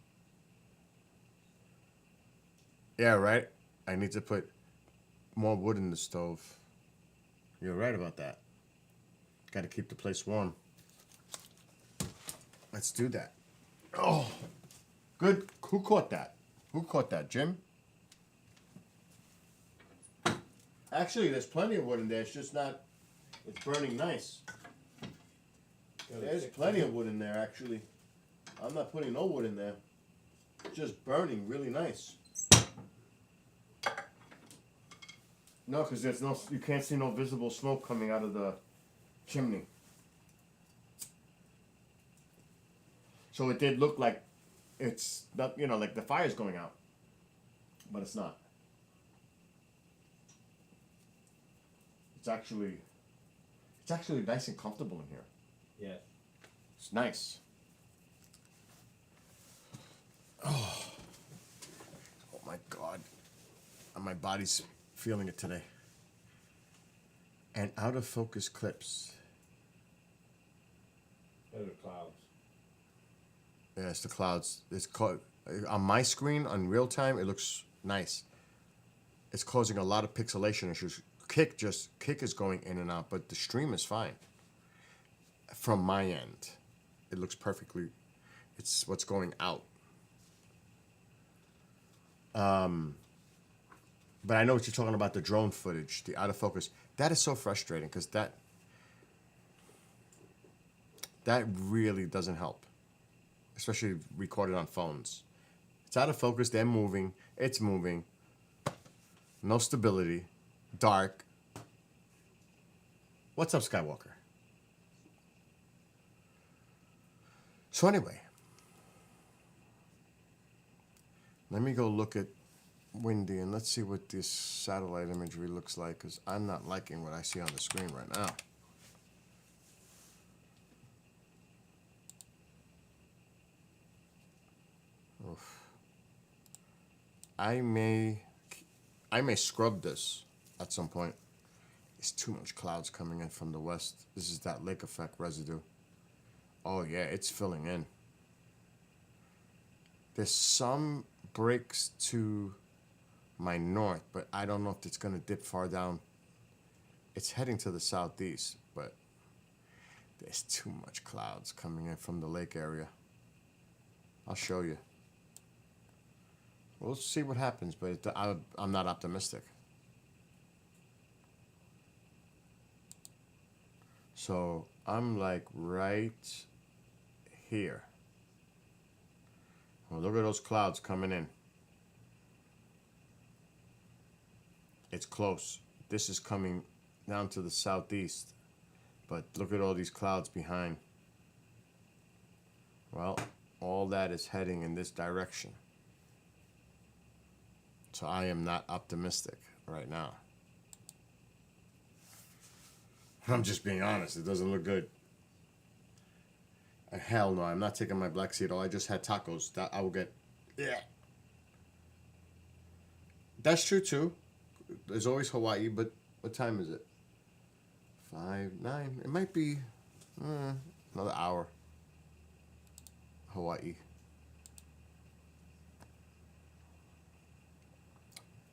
Speaker 2: Yeah, right? I need to put more wood in the stove. You're right about that. Got to keep the place warm. Let's do that. Oh, good. Who caught that? Jim? Actually, there's plenty of wood in there. It's just not... It's burning nice. There's plenty of wood in there, actually. I'm not putting no wood in there. It's just burning really nice. No, because you can't see no visible smoke coming out of the chimney. So it did look like it's not, like the fire's going out, but it's not. It's actually nice and comfortable in here.
Speaker 1: Yeah.
Speaker 2: It's nice. Oh my God. And my body's feeling it today. And out of focus clips.
Speaker 1: Those are clouds.
Speaker 2: Yeah, it's the clouds. It's called, on my screen, on real time, it looks nice. It's causing a lot of pixelation issues. Kick is going in and out, but the stream is fine. From my end, it looks perfectly. It's what's going out. But I know what you're talking about, the drone footage, the out of focus. That is so frustrating because that really doesn't help, especially recorded on phones. It's out of focus, they're moving, it's moving, no stability, dark. What's up, Skywalker? So anyway, let me go look at Windy and let's see what this satellite imagery looks like, because I'm not liking what I see on the screen right now. Oof. I may scrub this at some point. There's too much clouds coming in from the west. This is that lake effect residue. Oh yeah, it's filling in. There's some breaks to my north, but I don't know if it's gonna dip far down. It's heading to the southeast, but there's too much clouds coming in from the lake area. I'll show you. We'll see what happens, but I'm not optimistic. So I'm like right here. Well, look at those clouds coming in. It's close. This is coming down to the southeast. But look at all these clouds behind. Well, all that is heading in this direction. So I am not optimistic right now. I'm just being honest. It doesn't look good. Hell no, I'm not taking my black sea at all. I just had tacos. That I will get. Yeah. That's true too. There's always Hawaii, but what time is it? 5, 9. It might be another hour. Hawaii.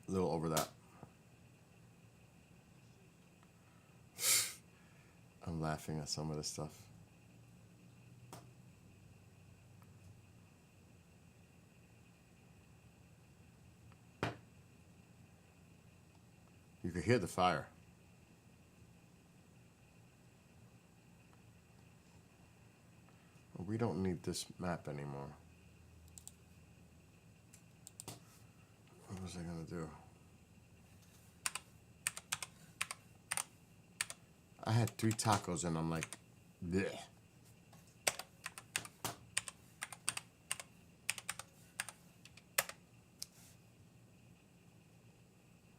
Speaker 2: A little over that. I'm laughing at some of this stuff. You could hear the fire. We don't need this map anymore. What was I gonna do? I had 3 tacos and I'm like, bleh.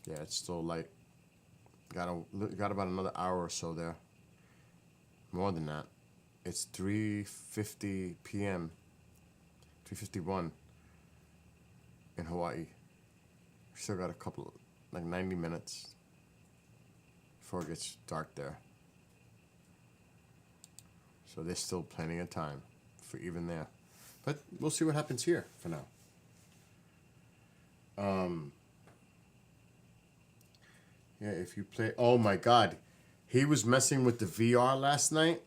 Speaker 2: Yeah, it's still light. Got about another hour or so there. More than that. It's 3:50 p.m. 3:51 in Hawaii. We still got a couple, like 90 minutes before it gets dark there. So there's still plenty of time for even there. But we'll see what happens here for now. Yeah, if you play... Oh my God. He was messing with the VR last night.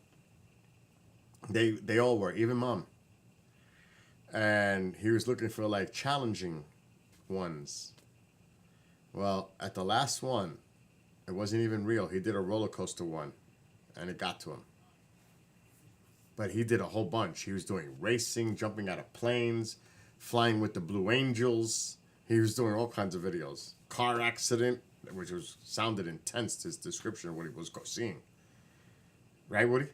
Speaker 2: They all were, even Mom. And he was looking for like challenging ones. Well, at the last one, it wasn't even real. He did a roller coaster one, and it got to him. But he did a whole bunch. He was doing racing, jumping out of planes, flying with the Blue Angels. He was doing all kinds of videos. Car accident, which sounded intense, his description of what he was seeing. Right, Woody?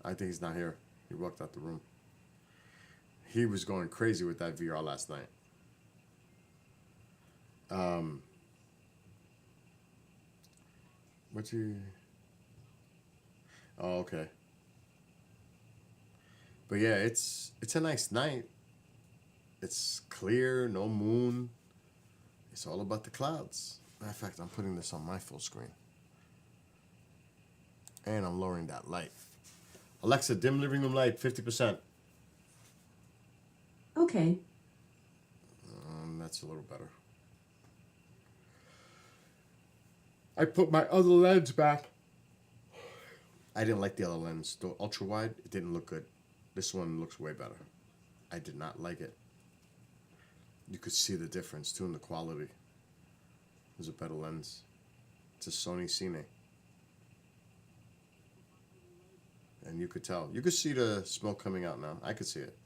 Speaker 2: I think he's not here. He walked out the room. He was going crazy with that VR last night. What's he... Oh, okay. But yeah, it's a nice night. It's clear, no moon. It's all about the clouds. Matter of fact, I'm putting this on my full screen. And I'm lowering that light. Alexa, dim living room light, 50%.
Speaker 3: Okay.
Speaker 2: That's a little better. I put my other lens back. I didn't like the other lens. The ultra wide, it didn't look good. This one looks way better. I did not like it. You could see the difference too in the quality. There's a better lens. It's a Sony Cine. And you could tell. You could see the smoke coming out now. I could see it.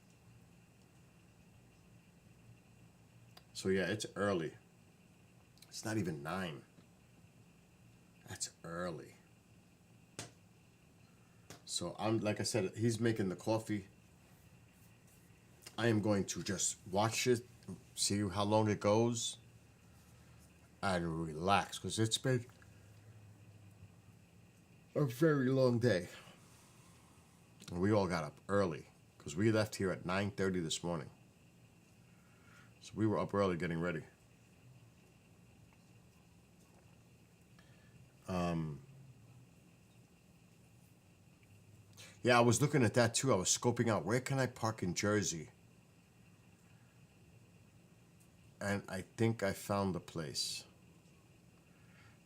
Speaker 2: So yeah, it's early. It's not even 9. That's early. So I'm, like I said, he's making the coffee. I am going to just watch it, see how long it goes, and relax, because it's been a very long day. And we all got up early, because we left here at 9:30 this morning. So we were up early getting ready. Yeah, I was looking at that too. I was scoping out where can I park in Jersey. And I think I found the place.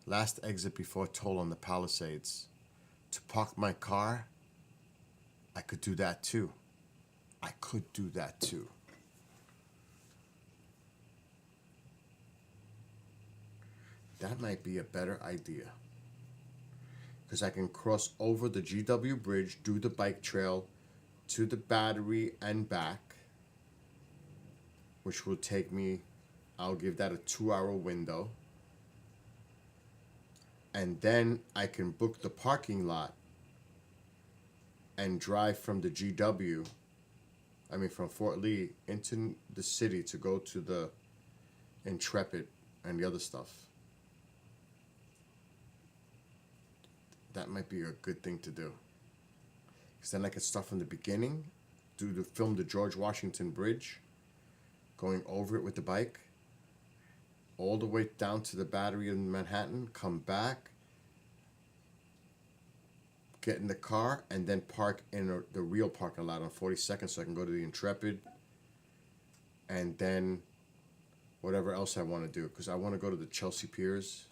Speaker 2: Last exit before toll on the Palisades. To park my car, I could do that too. That might be a better idea. Because I can cross over the GW Bridge, do the bike trail to the Battery and back, which will take me, I'll give that a 2-hour window. And then I can book the parking lot and drive from the from Fort Lee into the city to go to the Intrepid and the other stuff. That might be a good thing to do. Because then I could start from the beginning, film the George Washington Bridge, going over it with the bike, all the way down to the Battery in Manhattan, come back, get in the car, and then park in the real parking lot on 42nd so I can go to the Intrepid, and then whatever else I want to do. Because I want to go to the Chelsea Piers.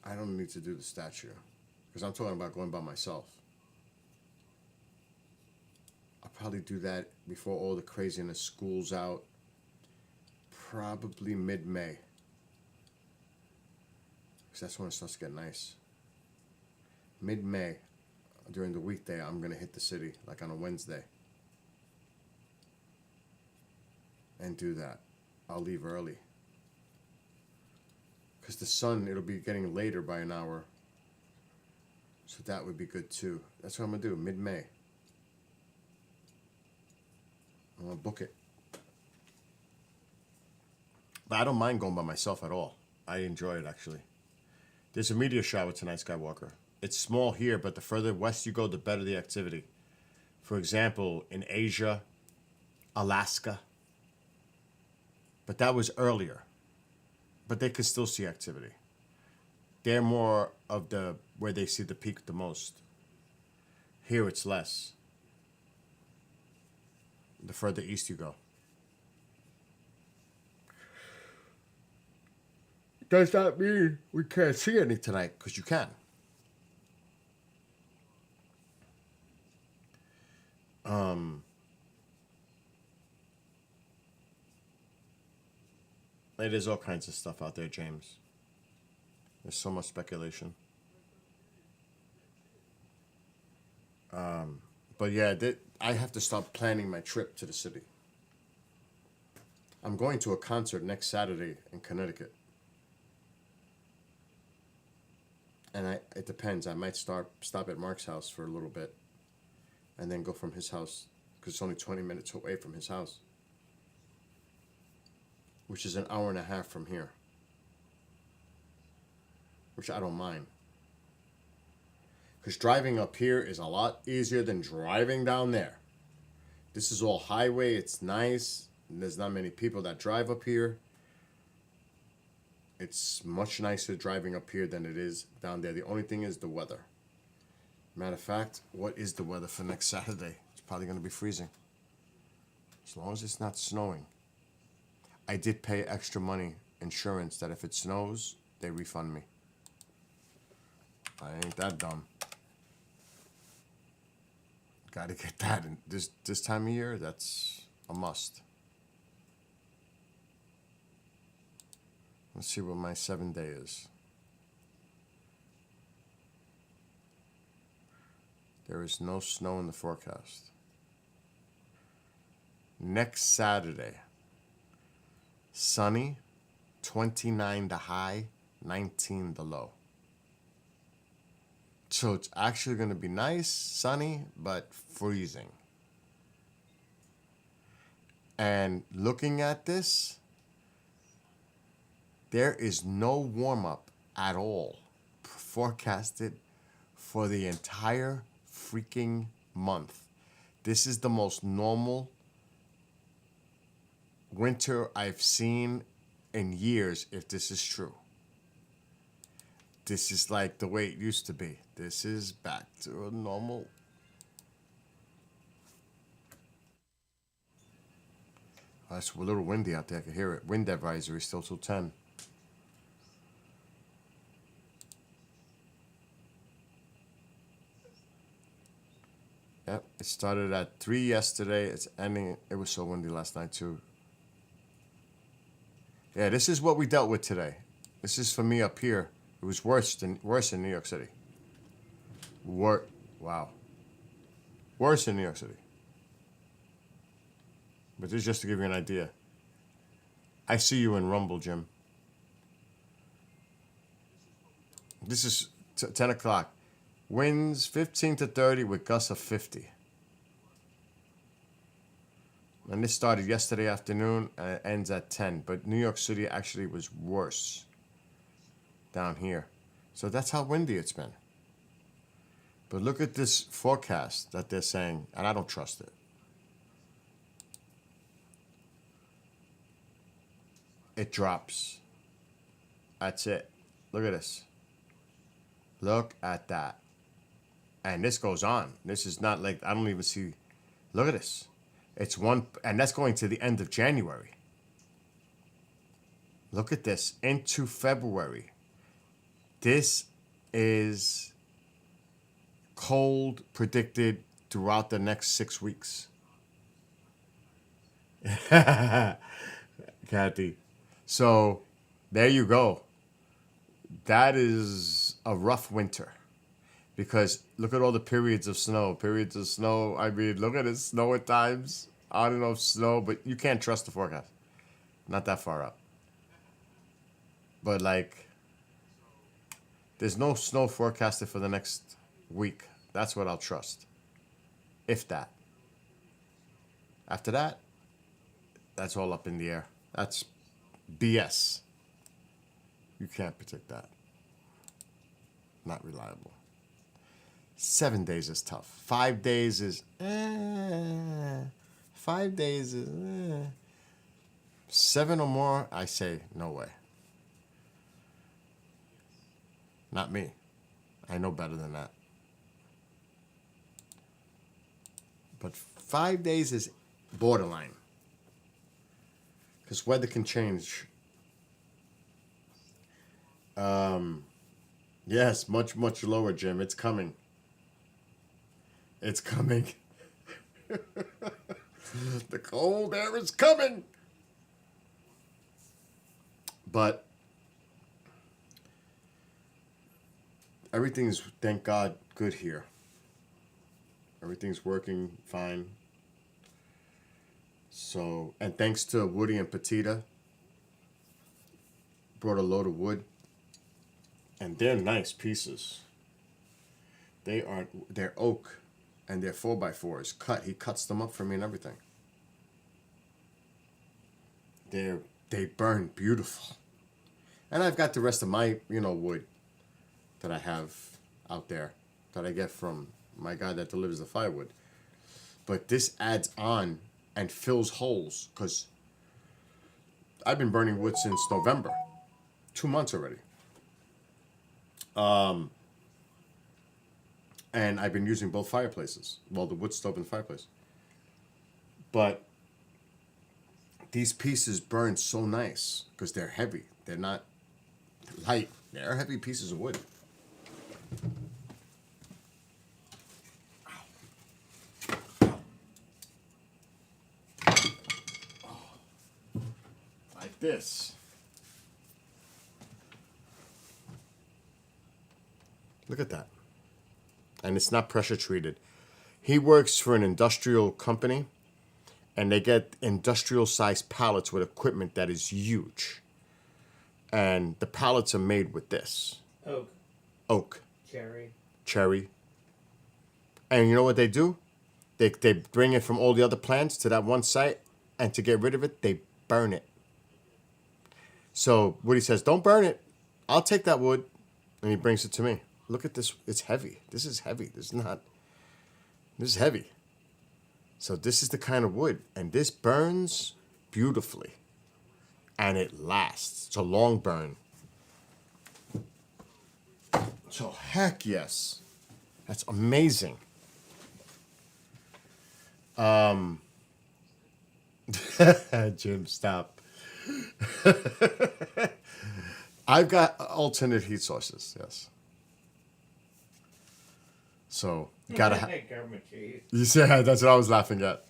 Speaker 2: I don't need to do the statue, because I'm talking about going by myself. I'll probably do that before all the craziness school's out, probably mid-May, because that's when it starts to get nice. Mid-May, during the weekday, I'm going to hit the city, like on a Wednesday, and do that. I'll leave early. Because the sun, it'll be getting later by an hour. So that would be good too. That's what I'm going to do, mid-May. I'm going to book it. But I don't mind going by myself at all. I enjoy it, actually. There's a meteor shower tonight, Skywalker. It's small here, but the further west you go, the better the activity. For example, in Asia, Alaska. But that was earlier. But they could still see activity. They're more of where they see the peak the most. Here it's less. The further east you go. Does that mean we can't see any tonight? Because you can. There's all kinds of stuff out there, James. There's so much speculation. But yeah, I have to start planning my trip to the city. I'm going to a concert next Saturday in Connecticut. And it depends. I might stop at Mark's house for a little bit, and then go from his house, because it's only 20 minutes away from his house, which is an hour and a half from here, which I don't mind. Because driving up here is a lot easier than driving down there. This is all highway. It's nice. And there's not many people that drive up here. It's much nicer driving up here than it is down there. The only thing is the weather. Matter of fact, what is the weather for next Saturday? It's probably going to be freezing. As long as it's not snowing. I did pay extra money, insurance, that if it snows, they refund me. I ain't that dumb. Gotta get that. And this time of year, that's a must. Let's see what my 7-day is. There is no snow in the forecast. Next Saturday, sunny, 29 the high, 19 the low. So it's actually going to be nice, sunny, but freezing. And looking at this, there is no warm up at all forecasted for the entire freaking month. This is the most normal winter I've seen in years, if this is true. This is like the way it used to be. This is back to a normal. Oh, it's a little windy out there. I can hear it. Wind advisory still till 10. Yep, it started at 3 yesterday. It's ending. It was so windy last night too. Yeah, this is what we dealt with today. This is for me up here. It was worse in New York City. Wow. Worse in New York City. But this is just to give you an idea. I see you in Rumble, Jim. This is 10 o'clock. Winds 15 to 30 with gusts of 50. And this started yesterday afternoon and it ends at 10. But New York City actually was worse down here. So that's how windy it's been. But look at this forecast that they're saying, and I don't trust it. It drops. That's it. Look at this. Look at that. And this goes on. This is not like, I don't even see. Look at this. It's one, and that's going to the end of January. Look at this. Into February. This is cold predicted throughout the next 6 weeks. Kathy. So there you go. That is a rough winter. Because look at all the periods of snow. Periods of snow. I mean, look at it. Snow at times. I don't know if snow, but you can't trust the forecast. Not that far up. But like, there's no snow forecasted for the next week. That's what I'll trust. If that. After that, that's all up in the air. That's BS. You can't predict that. Not reliable. 7 days is tough. 5 days is 5 days is 7 or more, I say no way. Not me. I know better than that. But 5 days is borderline. Because weather can change. Yes, much, much lower, Jim. It's coming. It's coming. The cold air is coming. But everything's, thank God, good here. Everything's working fine. So, and thanks to Woody and Petita, brought a load of wood. And they're nice pieces. They're oak, and they're 4x4s cut. He cuts them up for me and everything. They burn beautiful. And I've got the rest of my, wood that I have out there that I get from my guy that delivers the firewood. But this adds on and fills holes because I've been burning wood since November. 2 months already. And I've been using both fireplaces. Well, the wood stove and the fireplace. But these pieces burn so nice because they're heavy. They're not light. They're heavy pieces of wood. Like this. Look at that. And it's not pressure treated. He works for an industrial company, and they get industrial sized pallets with equipment that is huge. And the pallets are made with this.
Speaker 1: Oak.
Speaker 2: Oak.
Speaker 1: Cherry.
Speaker 2: cherry. And you know what they do? They bring it from all the other plants to that one site, and to get rid of it, they burn it. So Woody says, "Don't burn it. I'll take that wood," and he brings it to me. Look at this. It's heavy. This is heavy. This is not. This is heavy. So this is the kind of wood, and this burns beautifully, and it lasts. It's a long burn. So heck yes, that's amazing. Jim, stop. I've got alternate heat sources. Yes. So you gotta have.
Speaker 1: Government cheese.
Speaker 2: You see, that's what I was laughing at.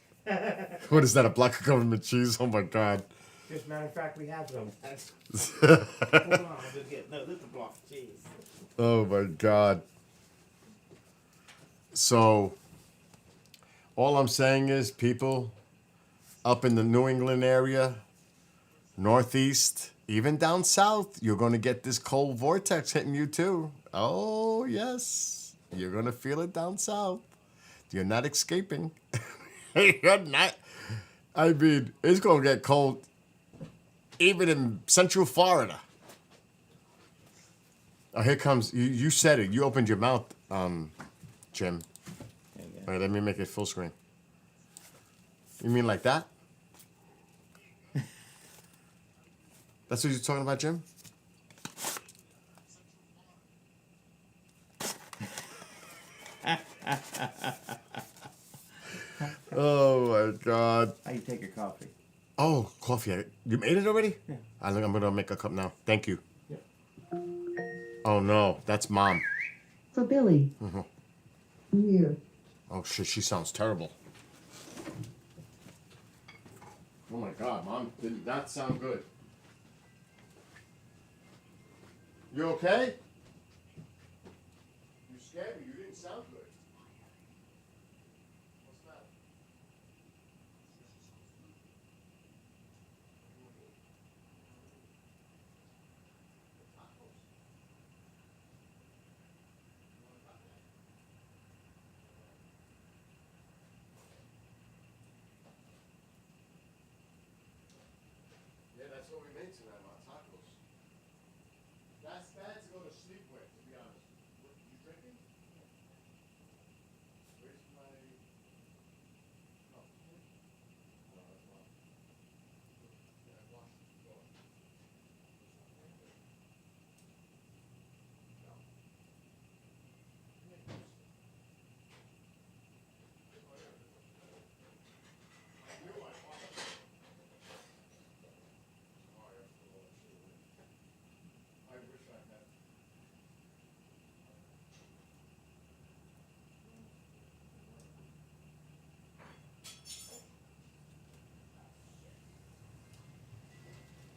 Speaker 2: What is that? A block of government cheese? Oh my god.
Speaker 1: Just matter of fact, we have some. Hold on, I'll just get no. This is a block of cheese.
Speaker 2: Oh my god. So all I'm saying is, people up in the New England area, Northeast, even down south, you're going to get this cold vortex hitting you too. Oh, yes. You're going to feel it down south. You're not escaping. You're not. I mean, it's going to get cold even in Central Florida. Oh, here comes, you said it. You opened your mouth, Jim. All right, let me make it full screen. You mean like that? That's what you're talking about, Jim? Oh my god.
Speaker 1: How you take your coffee?
Speaker 2: Oh, coffee. You made it already? Yeah. I'm going to make a cup now. Thank you.
Speaker 1: Yeah.
Speaker 2: Oh no, that's Mom.
Speaker 3: For Billy. Weird.
Speaker 2: Oh shit, she sounds terrible. Oh my god, Mom, did not sound good. You okay? You scared me, you didn't sound good. What's that? Yeah, that's what we made tonight, my tacos. That's bad to go to sleep with, to be honest. What, you drinking? Where's my... Oh, no, that's not. Yeah, I washed the door. No. I knew I washed it. Oh, I have to go to I wish I had.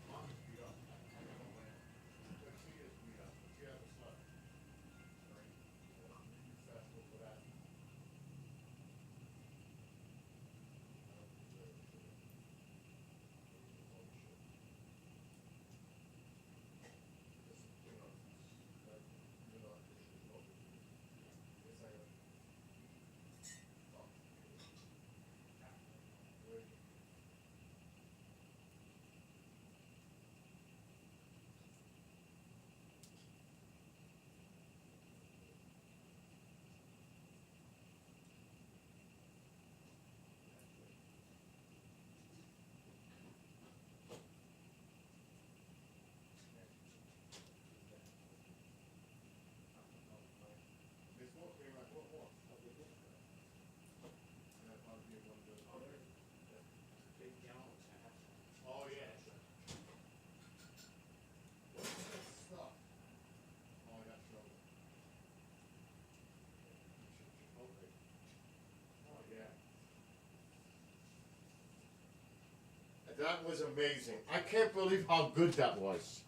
Speaker 2: Mom's beat up. But she is beat up. But she has a son. Right? Huge festival for that. Oh yeah. What's this stuff? Oh, I got trouble. Okay. Oh yeah. That was amazing. I can't believe how good that was.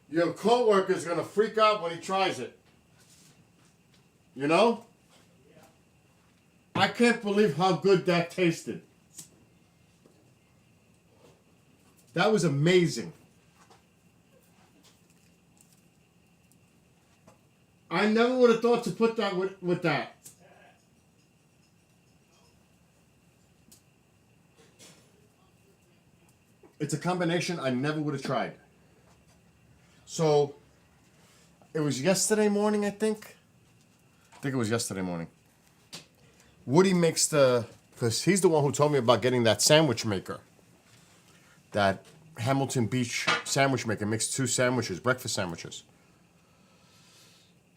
Speaker 2: Your coworker's gonna freak out when he tries it. You know? I can't believe how good that tasted. That was amazing. I never would have thought to put that with that. It's a combination I never would have tried. So, it was yesterday morning, I think. I think it was yesterday morning. Woody makes because he's the one who told me about getting that sandwich maker. That Hamilton Beach sandwich maker makes 2 sandwiches, breakfast sandwiches.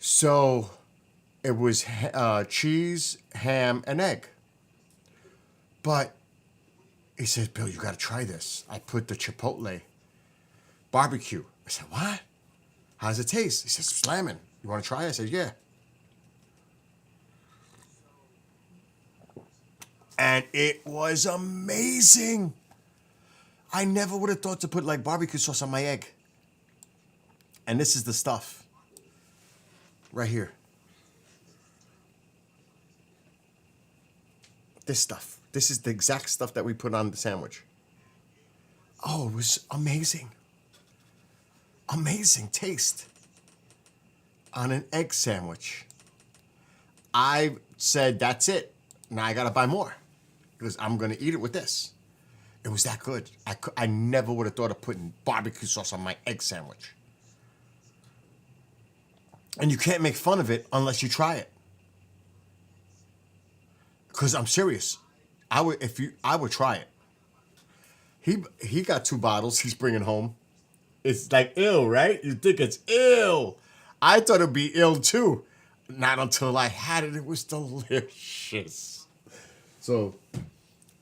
Speaker 2: So, it was cheese, ham, and egg. But he says, Bill, you got to try this. I put the chipotle barbecue. I said, what? How does it taste? He says, slamming. You want to try it? I said, yeah. And it was amazing. I never would have thought to put like barbecue sauce on my egg. And this is the stuff. Right here. This stuff. This is the exact stuff that we put on the sandwich. Oh, it was amazing. Amazing taste on an egg sandwich. I said, that's it. Now I got to buy more because I'm going to eat it with this. It was that good. I never would have thought of putting barbecue sauce on my egg sandwich. And you can't make fun of it unless you try it. Because I'm serious. I would try it. He got 2 bottles he's bringing home. It's like ill, right? You think it's ill. I thought it'd be ill too. Not until I had it. It was delicious. So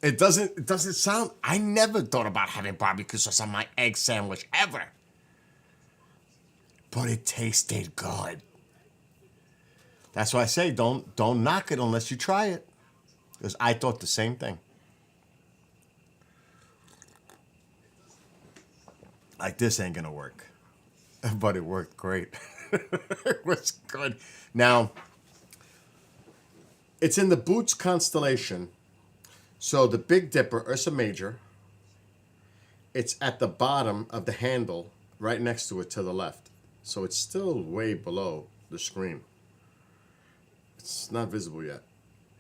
Speaker 2: it doesn't sound. I never thought about having barbecue sauce on my egg sandwich ever. But it tasted good. That's why I say don't knock it unless you try it. Because I thought the same thing. Like, this ain't gonna work. But it worked great. It was good. Now, it's in the Boots constellation. So the Big Dipper, Ursa Major, it's at the bottom of the handle, right next to it to the left. So it's still way below the screen. It's not visible yet.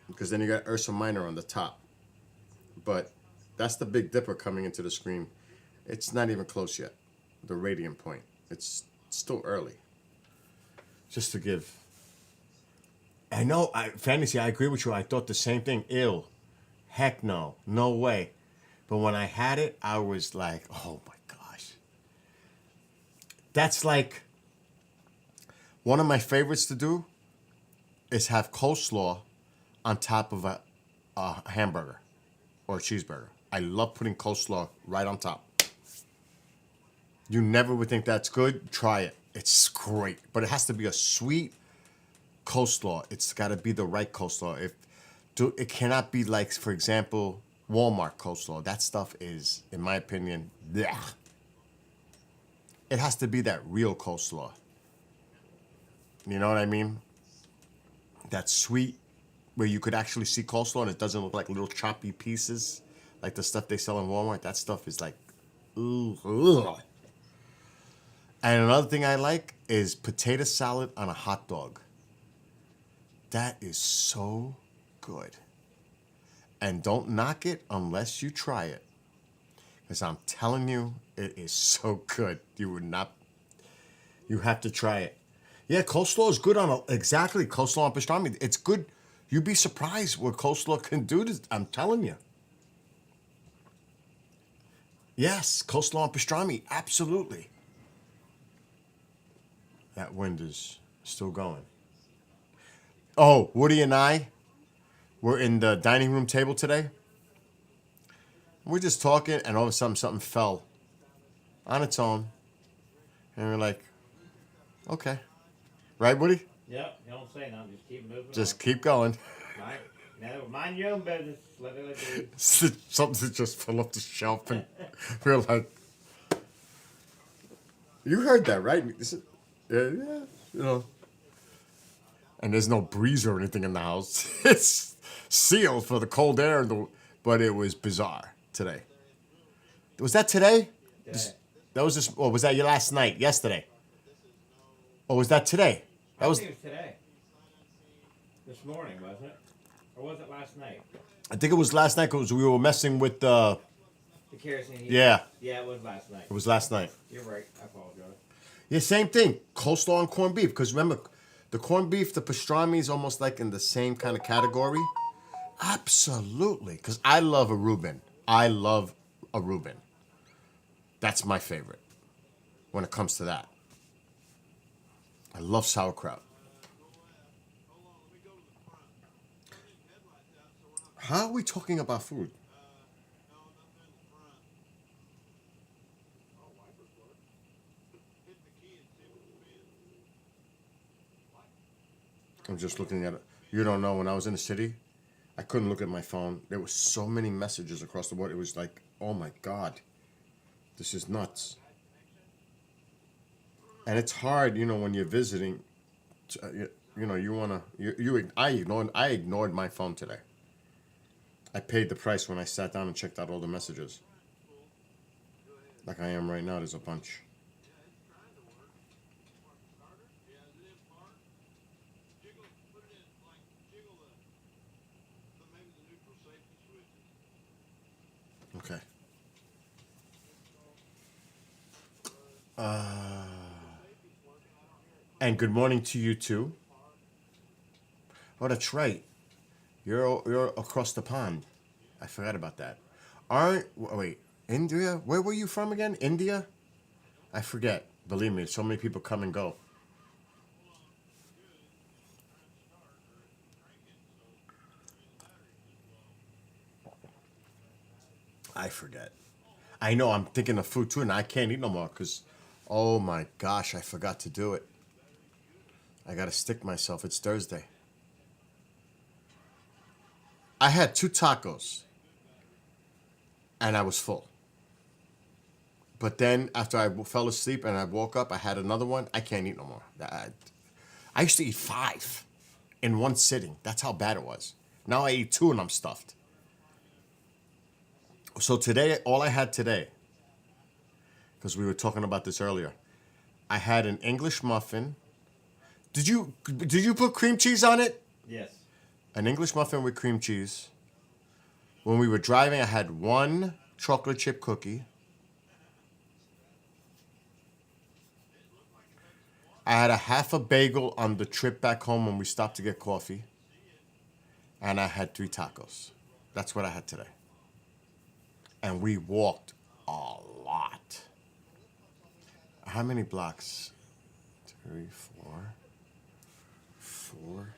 Speaker 2: Because then you got Ursa Minor on the top. But that's the Big Dipper coming into the screen. It's not even close yet. The radiant point. It's still early. Just to give. I know, Fantasy, I agree with you. I thought the same thing. Ill. Heck no. No way. But when I had it, I was like, oh my gosh. That's like, one of my favorites to do is have coleslaw on top of a hamburger or a cheeseburger. I love putting coleslaw right on top. You never would think that's good. Try it. It's great. But it has to be a sweet coleslaw. It's got to be the right coleslaw. It cannot be like, for example, Walmart coleslaw. That stuff is, in my opinion, blech. It has to be that real coleslaw. You know what I mean? That sweet, where you could actually see coleslaw and it doesn't look like little choppy pieces, like the stuff they sell in Walmart. That stuff is like, ooh, ugh. And another thing I like is potato salad on a hot dog. That is so good. And don't knock it unless you try it. Because I'm telling you, it is so good. You have to try it. Yeah, coleslaw is good on exactly, coleslaw on pastrami. It's good. You'd be surprised what coleslaw can do to, I'm telling you. Yes, coleslaw on pastrami, absolutely. That wind is still going. Oh, Woody and I were in the dining room table today. We're just talking, and all of a sudden something fell on its own. And we're like, okay. Right, Woody?
Speaker 1: Yep, you don't say nothing. Just keep moving
Speaker 2: Just
Speaker 1: on.
Speaker 2: keep going.
Speaker 1: Right. Now, mind your own business. Let it be.
Speaker 2: Something just fell off the shelf, and we're like, you heard that, right? Yeah, you know. And there's no breeze or anything in the house. It's sealed for the cold air, but it was bizarre today. Was that today?
Speaker 1: Yeah.
Speaker 2: That was just, or was that your last night? Yesterday? Or was that today? That was.
Speaker 1: I think it was today. This morning, wasn't it? Or was it last night?
Speaker 2: I think it was last night because we were messing with the.
Speaker 1: The kerosene heat?
Speaker 2: Yeah.
Speaker 1: Yeah, it was last night.
Speaker 2: It was last night.
Speaker 1: You're right. I apologize.
Speaker 2: Yeah, same thing. Coleslaw and corned beef. Because remember, the corned beef, the pastrami is almost like in the same kind of category. Absolutely. Because I love a Reuben. I love a Reuben. That's my favorite when it comes to that. I love sauerkraut. How are we talking about food? I'm just looking at it. You don't know, when I was in the city, I couldn't look at my phone. There were so many messages across the board. It was like, oh my God, this is nuts. And it's hard, when you're visiting. You wanna. I ignored my phone today. I paid the price when I sat down and checked out all the messages. Like I am right now. There's a bunch. Okay. And good morning to you too. Oh, that's right. You're across the pond. I forgot about that. Wait, India? Where were you from again? India? I forget. Believe me, so many people come and go. I forget. I know, I'm thinking of food too, and I can't eat no more because, oh my gosh, I forgot to do it. I gotta stick myself. It's Thursday. I had 2 tacos, and I was full. But then after I fell asleep and I woke up, I had another one. I can't eat no more. I used to eat 5 in one sitting. That's how bad it was. Now I eat 2 and I'm stuffed. So today, all I had today, because we were talking about this earlier, I had an English muffin. Did you put cream cheese on it?
Speaker 1: Yes.
Speaker 2: An English muffin with cream cheese. When we were driving, I had 1 chocolate chip cookie. I had a half a bagel on the trip back home when we stopped to get coffee. And I had 3 tacos. That's what I had today. And we walked a lot. How many blocks? 3, 4,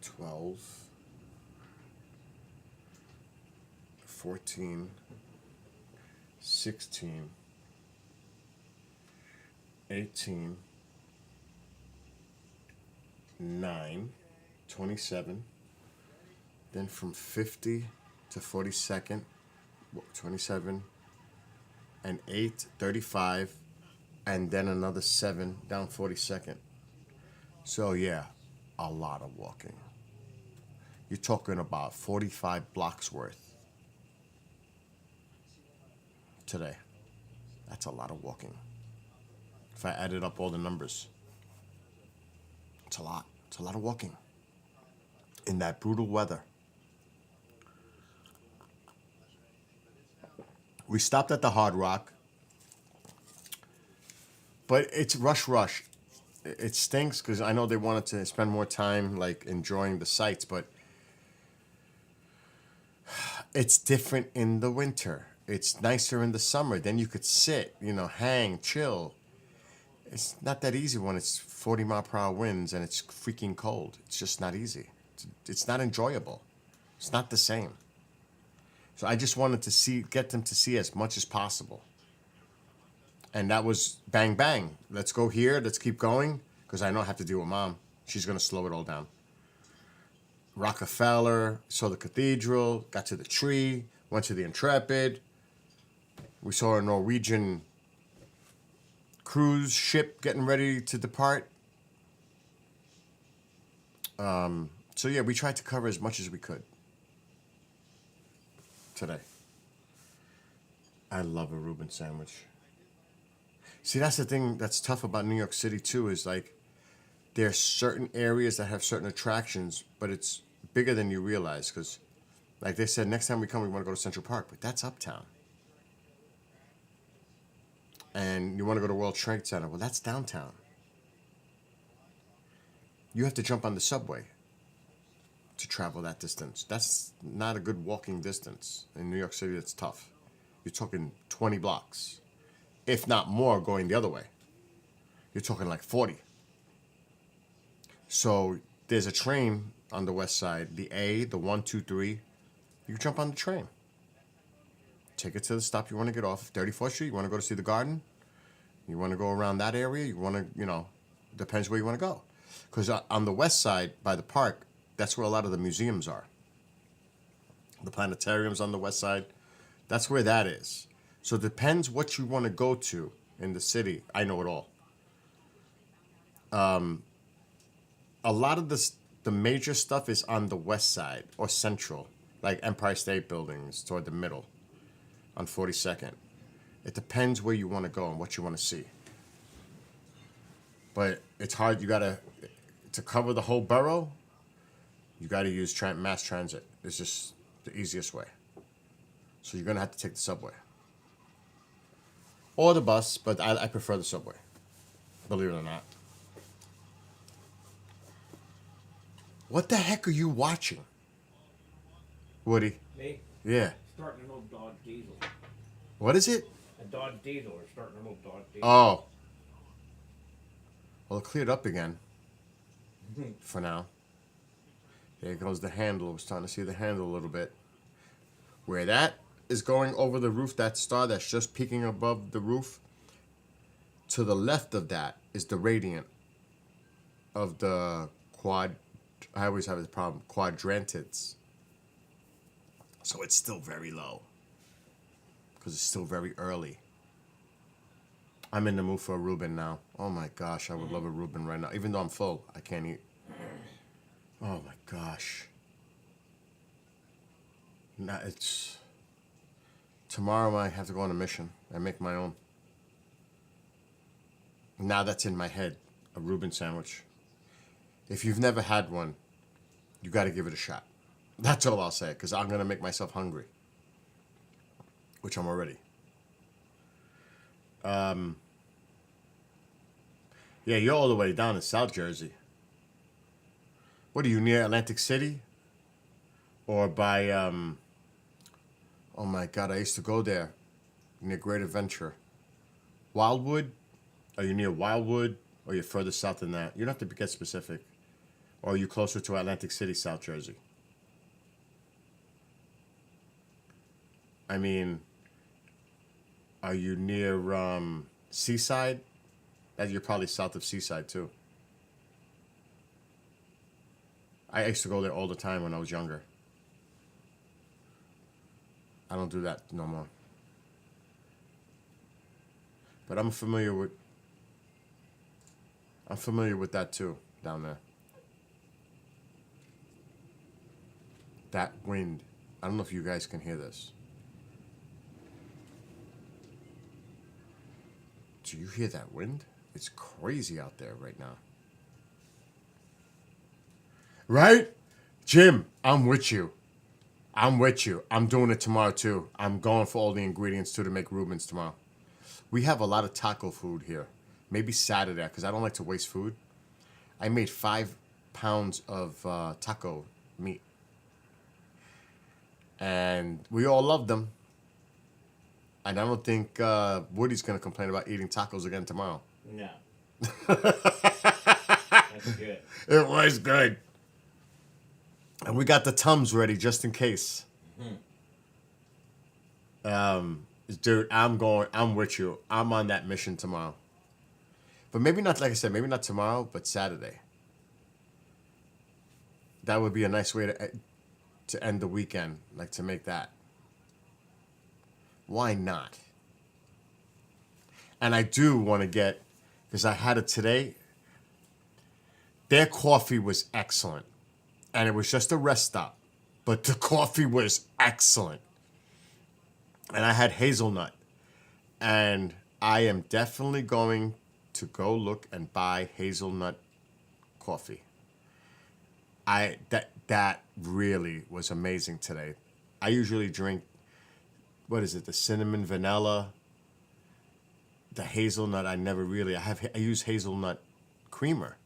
Speaker 2: 12, 14, 16, 18, 9, 27, then from 50 to 42nd, 27, and 8, 35, and then another 7 down 42nd. So yeah, a lot of walking. You're talking about 45 blocks worth today. That's a lot of walking. If I added up all the numbers, it's a lot. It's a lot of walking in that brutal weather. We stopped at the Hard Rock, but it's rush. It stinks because I know they wanted to spend more time like enjoying the sights, but it's different in the winter. It's nicer in the summer. Then you could sit, hang, chill. It's not that easy when it's 40-mile-per-hour winds and it's freaking cold. It's just not easy. It's not enjoyable. It's not the same. So I just wanted to get them to see as much as possible. And that was bang, bang. Let's go here. Let's keep going. Because I know I have to deal with Mom. She's going to slow it all down. Rockefeller, saw the cathedral, got to the tree, went to the Intrepid. We saw a Norwegian cruise ship getting ready to depart. So yeah, we tried to cover as much as we could today. I love a Reuben sandwich. See, that's the thing that's tough about New York City too. Is like there's certain areas that have certain attractions, but it's bigger than you realize. Because, like they said, next time we come, we want to go to Central Park, but that's uptown. And you want to go to World Trade Center, well, that's downtown. You have to jump on the subway to travel that distance. That's not a good walking distance. In New York City, it's tough. You're talking 20 blocks, if not more, going the other way. You're talking like 40. So there's a train on the west side, the A, the 123. You jump on the train. Take it to the stop you want to get off. 34th Street, you want to go to see the garden? You want to go around that area? You want to, depends where you want to go. Because on the west side, by the park, that's where a lot of the museums are. The planetarium's on the west side. That's where that is. So it depends what you want to go to in the city. I know it all. A lot of the major stuff is on the west side or central, like Empire State Buildings toward the middle on 42nd. It depends where you want to go and what you want to see. But it's hard. To cover the whole borough, you got to use mass transit. It's just the easiest way. So you're going to have to take the subway. Or the bus, but I prefer the subway. Believe it or not. What the heck are you watching? Woody?
Speaker 1: Me?
Speaker 2: Yeah.
Speaker 1: Starting an old Dodge Diesel.
Speaker 2: What is it?
Speaker 1: A Dodge Diesel. We're starting an old Dodge Diesel.
Speaker 2: Oh. Well, it cleared up again. For now. There goes the handle. I was starting to see the handle a little bit. Where that is going over the roof, that star that's just peeking above the roof, to the left of that is the radiant of the I always have this problem, Quadrantids. So it's still very low. Because it's still very early. I'm in the mood for a Reuben now. Oh my gosh, I would love a Reuben right now. Even though I'm full, I can't eat. Oh my gosh. Nah, tomorrow I have to go on a mission and make my own. Now that's in my head, a Reuben sandwich. If you've never had one, you got to give it a shot. That's all I'll say, because I'm going to make myself hungry. Which I'm already. Yeah, you're all the way down in South Jersey. What are you, near Atlantic City? Or by, oh my God, I used to go there. Near Great Adventure. Wildwood? Are you near Wildwood? Or you're further south than that? You don't have to get specific. Or are you closer to Atlantic City, South Jersey? I mean, are you near Seaside? You're probably south of Seaside, too. I used to go there all the time when I was younger. I don't do that no more. But I'm familiar with that, too, down there. That wind. I don't know if you guys can hear this. Do you hear that wind? It's crazy out there right now. Right? Jim, I'm with you. I'm doing it tomorrow, too. I'm going for all the ingredients, too, to make Reubens tomorrow. We have a lot of taco food here. Maybe Saturday, because I don't like to waste food. I made 5 pounds of taco meat. And we all love them. And I don't think Woody's going to complain about eating tacos again tomorrow.
Speaker 1: No. That's good.
Speaker 2: It was good. And we got the Tums ready just in case. Dude, I'm with you. I'm on that mission tomorrow. But maybe not, like I said, maybe not tomorrow, but Saturday. That would be a nice way to end the weekend, like to make that. Why not? And I do want to get, because I had it today, their coffee was excellent. And it was just a rest stop. But the coffee was excellent. And I had hazelnut. And I am definitely going to go look and buy hazelnut coffee. That really was amazing today. I usually drink, what is it, the cinnamon vanilla, the hazelnut. I use hazelnut creamer,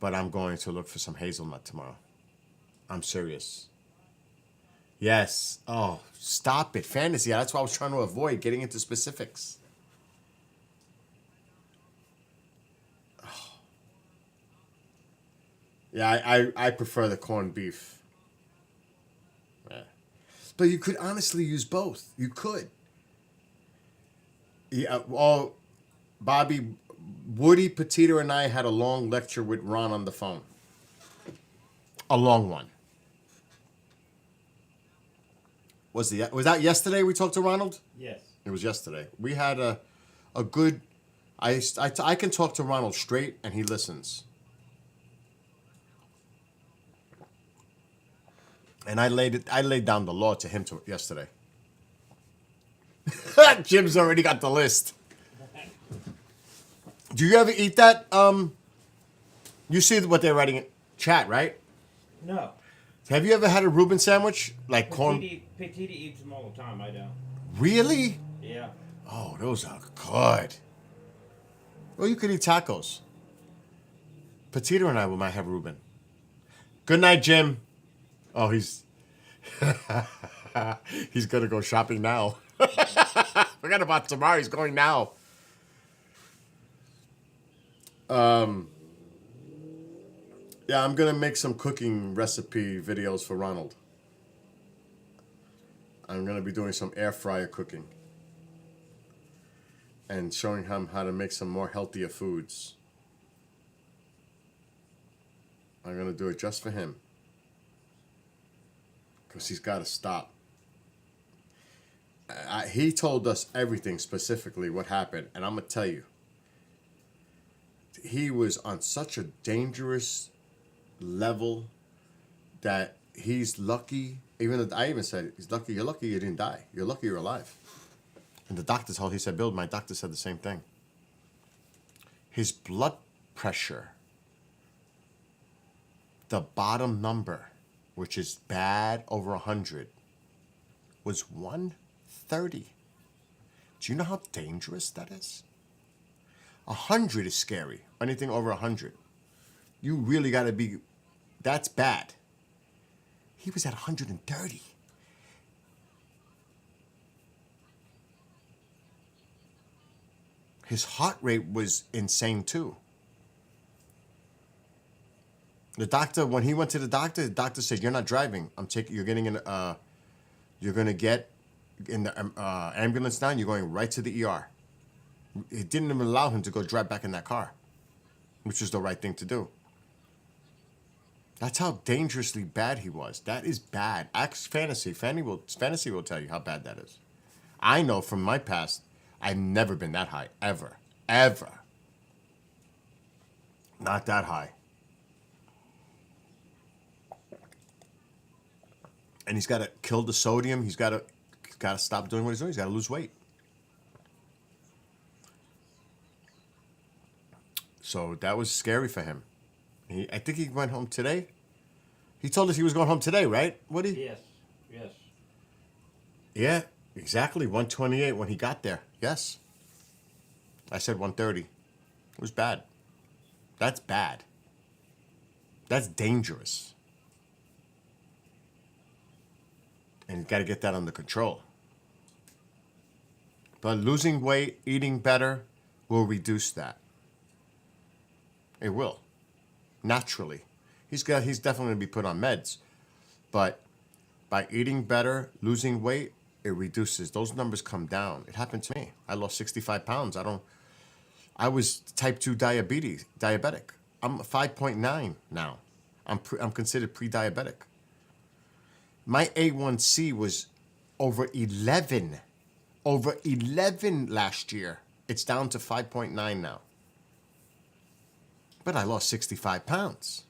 Speaker 2: but I'm going to look for some hazelnut tomorrow. I'm serious. Yes. Oh, stop it. Fantasy. That's why I was trying to avoid getting into specifics. Yeah, I prefer the corned beef. Yeah. But you could honestly use both. You could. Yeah, well, Bobby, Woody, Petita, and I had a long lecture with Ron on the phone. A long one. Was that yesterday we talked to Ronald?
Speaker 1: Yes.
Speaker 2: It was yesterday. We had a good... I can talk to Ronald straight, and he listens. And I laid down the law to him yesterday. Jim's already got the list. Do you ever eat that? You see what they're writing in chat, right?
Speaker 1: No.
Speaker 2: Have you ever had a Reuben sandwich? Like corn?
Speaker 1: Petita eats them all the time. I don't.
Speaker 2: Really?
Speaker 1: Yeah.
Speaker 2: Oh, those are good. Well, you could eat tacos. Petita and I might have Reuben. Good night, Jim. Oh, he's gonna go shopping now. Forget about tomorrow. He's going now. Yeah, I'm gonna make some cooking recipe videos for Ronald. I'm gonna be doing some air fryer cooking and showing him how to make some more healthier foods. I'm gonna do it just for him because he's got to stop. He told us everything specifically what happened, and I'm gonna tell you, he was on such a dangerous level that he's lucky. I even said, he's lucky. You're lucky you didn't die. You're lucky you're alive. And the doctor he said, Bill, my doctor said the same thing. His blood pressure, the bottom number, which is bad over 100, was 130. Do you know how dangerous that is? 100 is scary. Anything over 100. You really got to be, that's bad. He was at 130. His heart rate was insane too. The doctor, when he went to the doctor said, "You're not driving. You're getting in. You're gonna get in the ambulance now. And you're going right to the ER." It didn't even allow him to go drive back in that car, which was the right thing to do. That's how dangerously bad he was. That is bad. Ask Fantasy. Fantasy will tell you how bad that is. I know from my past, I've never been that high. Ever. Ever. Not that high. And he's got to kill the sodium. He's got to stop doing what he's doing. He's got to lose weight. So that was scary for him. I think he went home today. He told us he was going home today, right, Woody?
Speaker 1: Yes. Yes.
Speaker 2: Yeah, exactly. 128 when he got there. Yes. I said 130. It was bad. That's bad. That's dangerous. And you got to get that under control. But losing weight, eating better will reduce that. It will. Naturally. He's definitely going to be put on meds. But by eating better, losing weight, it reduces. Those numbers come down. It happened to me. I lost 65 pounds. I was type 2 diabetic. I'm 5.9 now. I'm considered pre-diabetic. My A1C was over 11. Over 11 last year. It's down to 5.9 now. But I lost 65 pounds.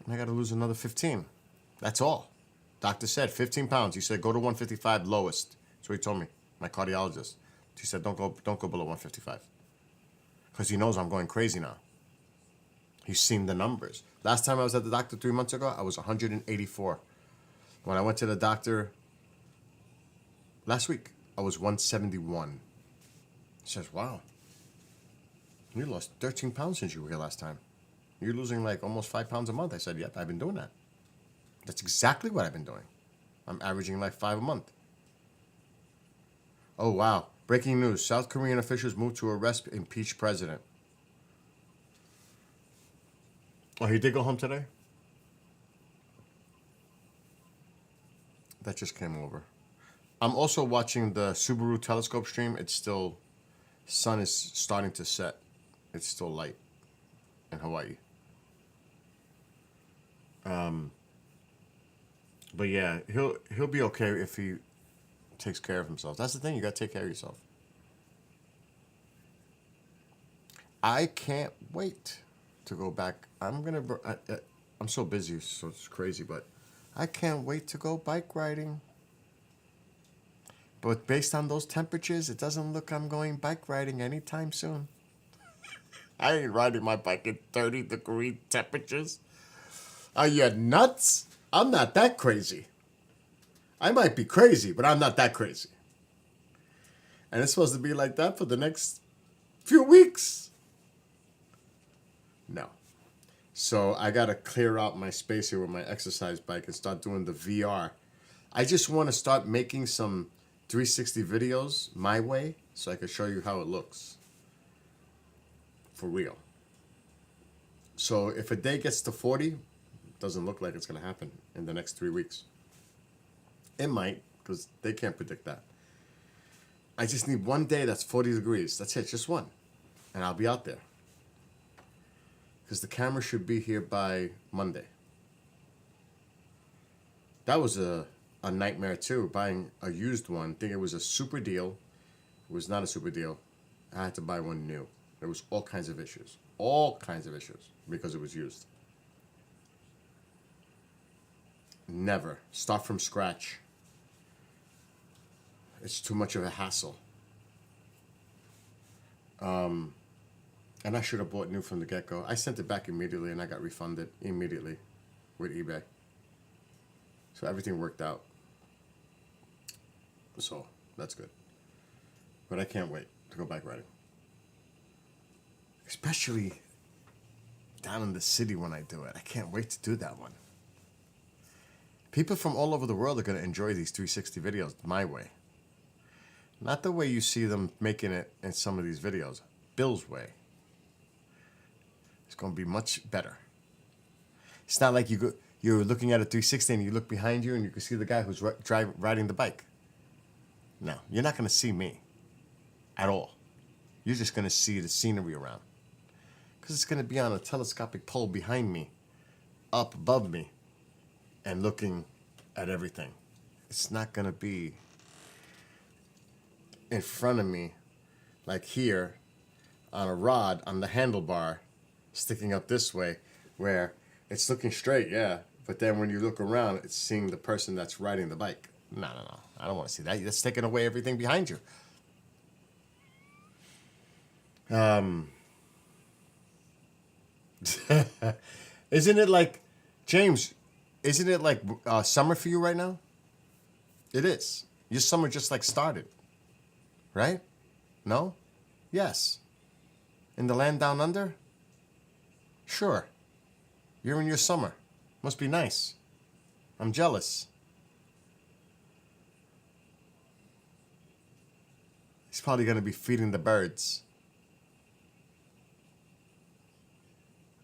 Speaker 2: And I got to lose another 15. That's all. Doctor said 15 pounds. He said go to 155 lowest. So he told me, my cardiologist. He said, don't go below 155. Because he knows I'm going crazy now. He's seen the numbers. Last time I was at the doctor 3 months ago, I was 184. When I went to the doctor last week, I was 171. He says, wow, you lost 13 pounds since you were here last time. You're losing like almost 5 pounds a month. I said, yep, I've been doing that. That's exactly what I've been doing. I'm averaging like 5 a month. Oh, wow. Breaking news. South Korean officials move to arrest impeached president. Oh, he did go home today? That just came over. I'm also watching the Subaru telescope stream. It's still, sun is starting to set. It's still light in Hawaii. But yeah, he'll be okay if he takes care of himself. That's the thing. You got to take care of yourself. I can't wait to go back. I'm so busy, so it's crazy, but I can't wait to go bike riding. But based on those temperatures, it doesn't look I'm going bike riding anytime soon. I ain't riding my bike in 30-degree temperatures. Are you nuts? I'm not that crazy. I might be crazy, but I'm not that crazy. And it's supposed to be like that for the next few weeks. No. So I got to clear out my space here with my exercise bike and start doing the VR. I just want to start making some 360 videos my way so I can show you how it looks. For real. So if a day gets to 40, it doesn't look like it's going to happen in the next 3 weeks. It might, because they can't predict that. I just need one day that's 40 degrees. That's it, just one. And I'll be out there. Because the camera should be here by Monday. That was a nightmare too, buying a used one. I think it was a super deal. It was not a super deal. I had to buy one new. There was all kinds of issues. All kinds of issues because it was used. Never. Start from scratch. It's too much of a hassle. And I should have bought new from the get-go. I sent it back immediately and I got refunded immediately with eBay. So everything worked out. So that's good. But I can't wait to go bike riding. Especially down in the city when I do it. I can't wait to do that one. People from all over the world are going to enjoy these 360 videos my way. Not the way you see them making it in some of these videos. Bill's way. It's going to be much better. It's not like you're looking at a 360 and you look behind you and you can see the guy who's riding the bike. No, you're not going to see me at all. You're just going to see the scenery around. Because it's going to be on a telescopic pole behind me, up above me, and looking at everything. It's not going to be in front of me, like here, on a rod, on the handlebar, sticking up this way, where it's looking straight, yeah. But then when you look around, it's seeing the person that's riding the bike. No. I don't want to see that. That's taking away everything behind you. Isn't it like, James, isn't it like summer for you right now? It is. Your summer just like started. Right? No? Yes. In the land down under? Sure. You're in your summer. Must be nice. I'm jealous. He's probably going to be feeding the birds.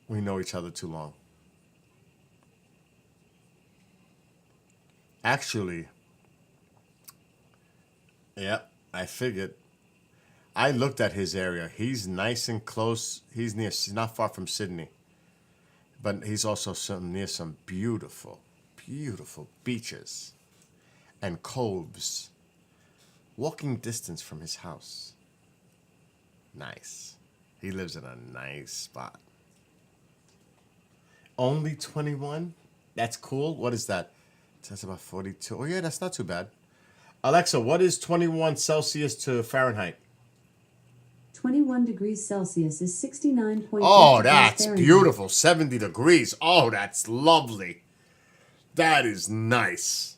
Speaker 2: We know each other too long. Actually, yeah, I figured. I looked at his area. He's nice and close. He's not far from Sydney. But he's also near some beautiful, beautiful beaches and coves. Walking distance from his house. Nice. He lives in a nice spot. Only 21? That's cool. What is that? That's about 42. Oh, yeah, that's not too bad. Alexa, what is 21 Celsius to Fahrenheit?
Speaker 3: 21 degrees Celsius is 69.8
Speaker 2: Oh,
Speaker 3: degrees
Speaker 2: that's
Speaker 3: Fahrenheit.
Speaker 2: beautiful. 70 degrees. Oh, that's lovely. That is nice.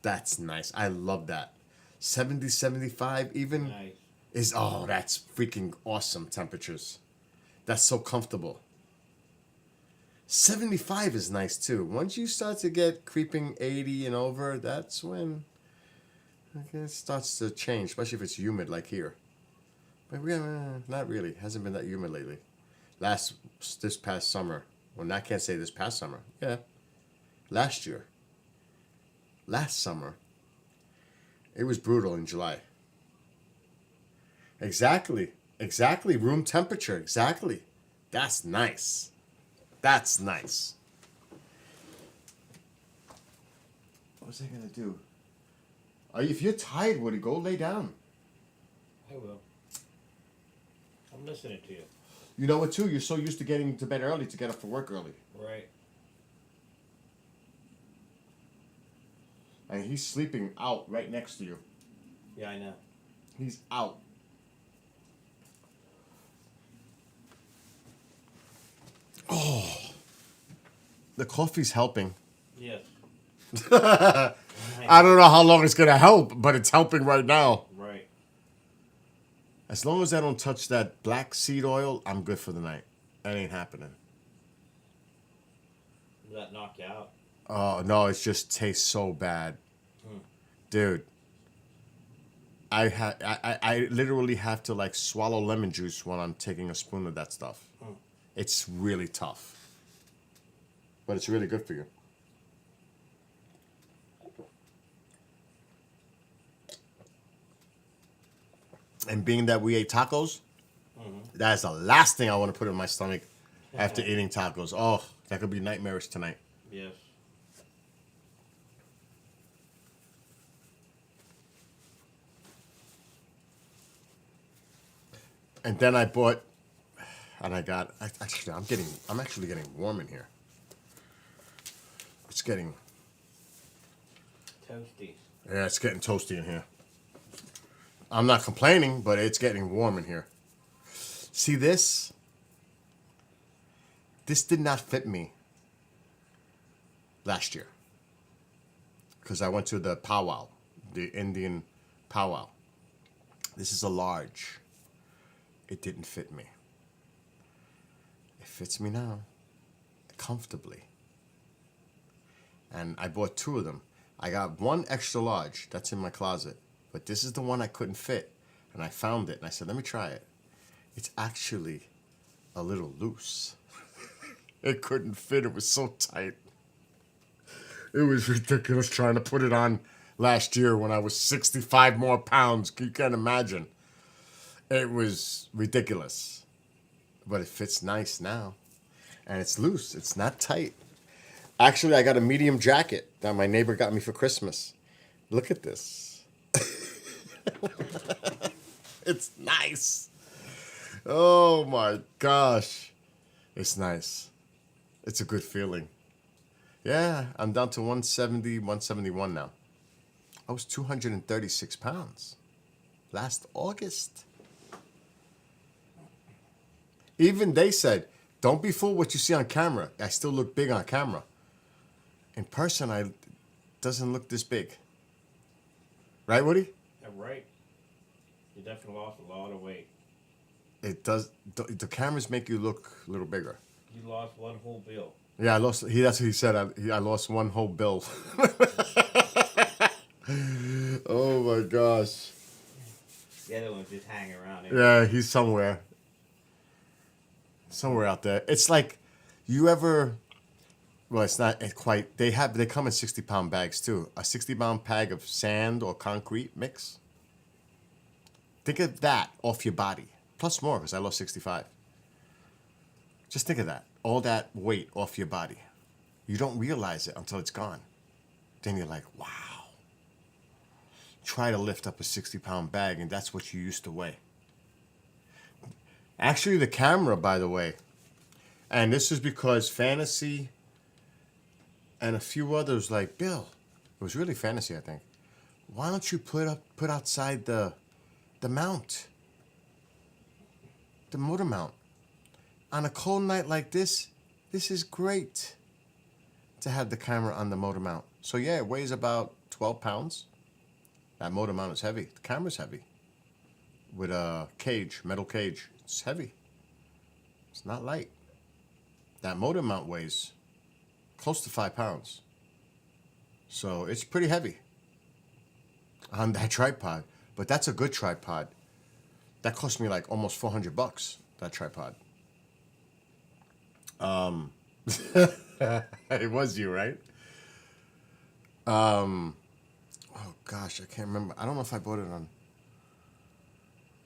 Speaker 2: That's nice. I love that. 70, 75 even
Speaker 1: Nice.
Speaker 2: is, oh, that's freaking awesome temperatures. That's so comfortable. 75 is nice too. Once you start to get creeping 80 and over, that's when it starts to change, especially if it's humid like here. But not really. Hasn't been that humid lately. This past summer. Well, I can't say this past summer. Yeah. Last year. Last summer. It was brutal in July. Exactly. Exactly. Room temperature. Exactly. That's nice. That's nice. What was I going to do? If you're tired, Woody, go lay down.
Speaker 1: I will. I'm listening to you.
Speaker 2: You know what, too? You're so used to getting to bed early to get up for work early.
Speaker 1: Right.
Speaker 2: And he's sleeping out right next to you.
Speaker 1: Yeah, I know.
Speaker 2: He's out. Oh. The coffee's helping.
Speaker 1: Yes.
Speaker 2: I don't know how long it's going to help, but it's helping right now.
Speaker 1: Right.
Speaker 2: As long as I don't touch that black seed oil, I'm good for the night. That ain't happening.
Speaker 1: Does that knock you out?
Speaker 2: Oh, no, it just tastes so bad. Dude. I literally have to like swallow lemon juice when I'm taking a spoon of that stuff. It's really tough. But it's really good for you. And being that we ate tacos, that's the last thing I want to put in my stomach after eating tacos. Oh, that could be nightmarish tonight.
Speaker 1: Yes.
Speaker 2: And then I bought, and I got. I'm actually getting warm in here. It's getting.
Speaker 1: Toasty.
Speaker 2: Yeah, it's getting toasty in here. I'm not complaining, but it's getting warm in here. See this? This did not fit me last year. Because I went to the powwow, the Indian powwow. This is a large. It didn't fit me. It fits me now, comfortably. And I bought two of them. I got one extra large, that's in my closet. But this is the one I couldn't fit. And I found it, and I said, let me try it. It's actually a little loose. It couldn't fit, it was so tight. It was ridiculous trying to put it on last year when I was 65 more pounds. You can't imagine. It was ridiculous. But it fits nice now. And it's loose. It's not tight. Actually, I got a medium jacket that my neighbor got me for Christmas. Look at this. It's nice. Oh my gosh. It's nice. It's a good feeling. Yeah, I'm down to 170, 171 now. I was 236 pounds last August. Even they said, don't be fooled what you see on camera. I still look big on camera. In person, I doesn't look this big. Right, Woody?
Speaker 1: Yeah, right. You definitely lost a lot of weight.
Speaker 2: It does. The cameras make you look a little bigger.
Speaker 1: You lost one whole bill.
Speaker 2: Yeah, I lost. That's what he said. I lost one whole bill. Oh my gosh.
Speaker 1: The other one's just hanging around.
Speaker 2: Yeah, he's somewhere. Somewhere out there. It's like, you ever? Well, it's not quite. They come in 60-pound bags too. A 60-pound bag of sand or concrete mix. Think of that off your body. Plus more, because I lost 65. Just think of that. All that weight off your body. You don't realize it until it's gone. Then you're like, wow. Try to lift up a 60-pound bag, and that's what you used to weigh. Actually, the camera, by the way, and this is because Fantasy and a few others like Bill, it was really Fantasy, I think, Why don't you put outside the mount, the motor mount? On a cold night like this is great to have the camera on the motor mount. So yeah, it weighs about 12 pounds. That motor mount is heavy. The camera's heavy. With a cage, metal cage. It's heavy. It's not light. That motor mount weighs close to 5 pounds. So it's pretty heavy on that tripod. But that's a good tripod. That cost me like almost $400, that tripod. It was you, right? Oh gosh, I can't remember. I don't know if I bought it on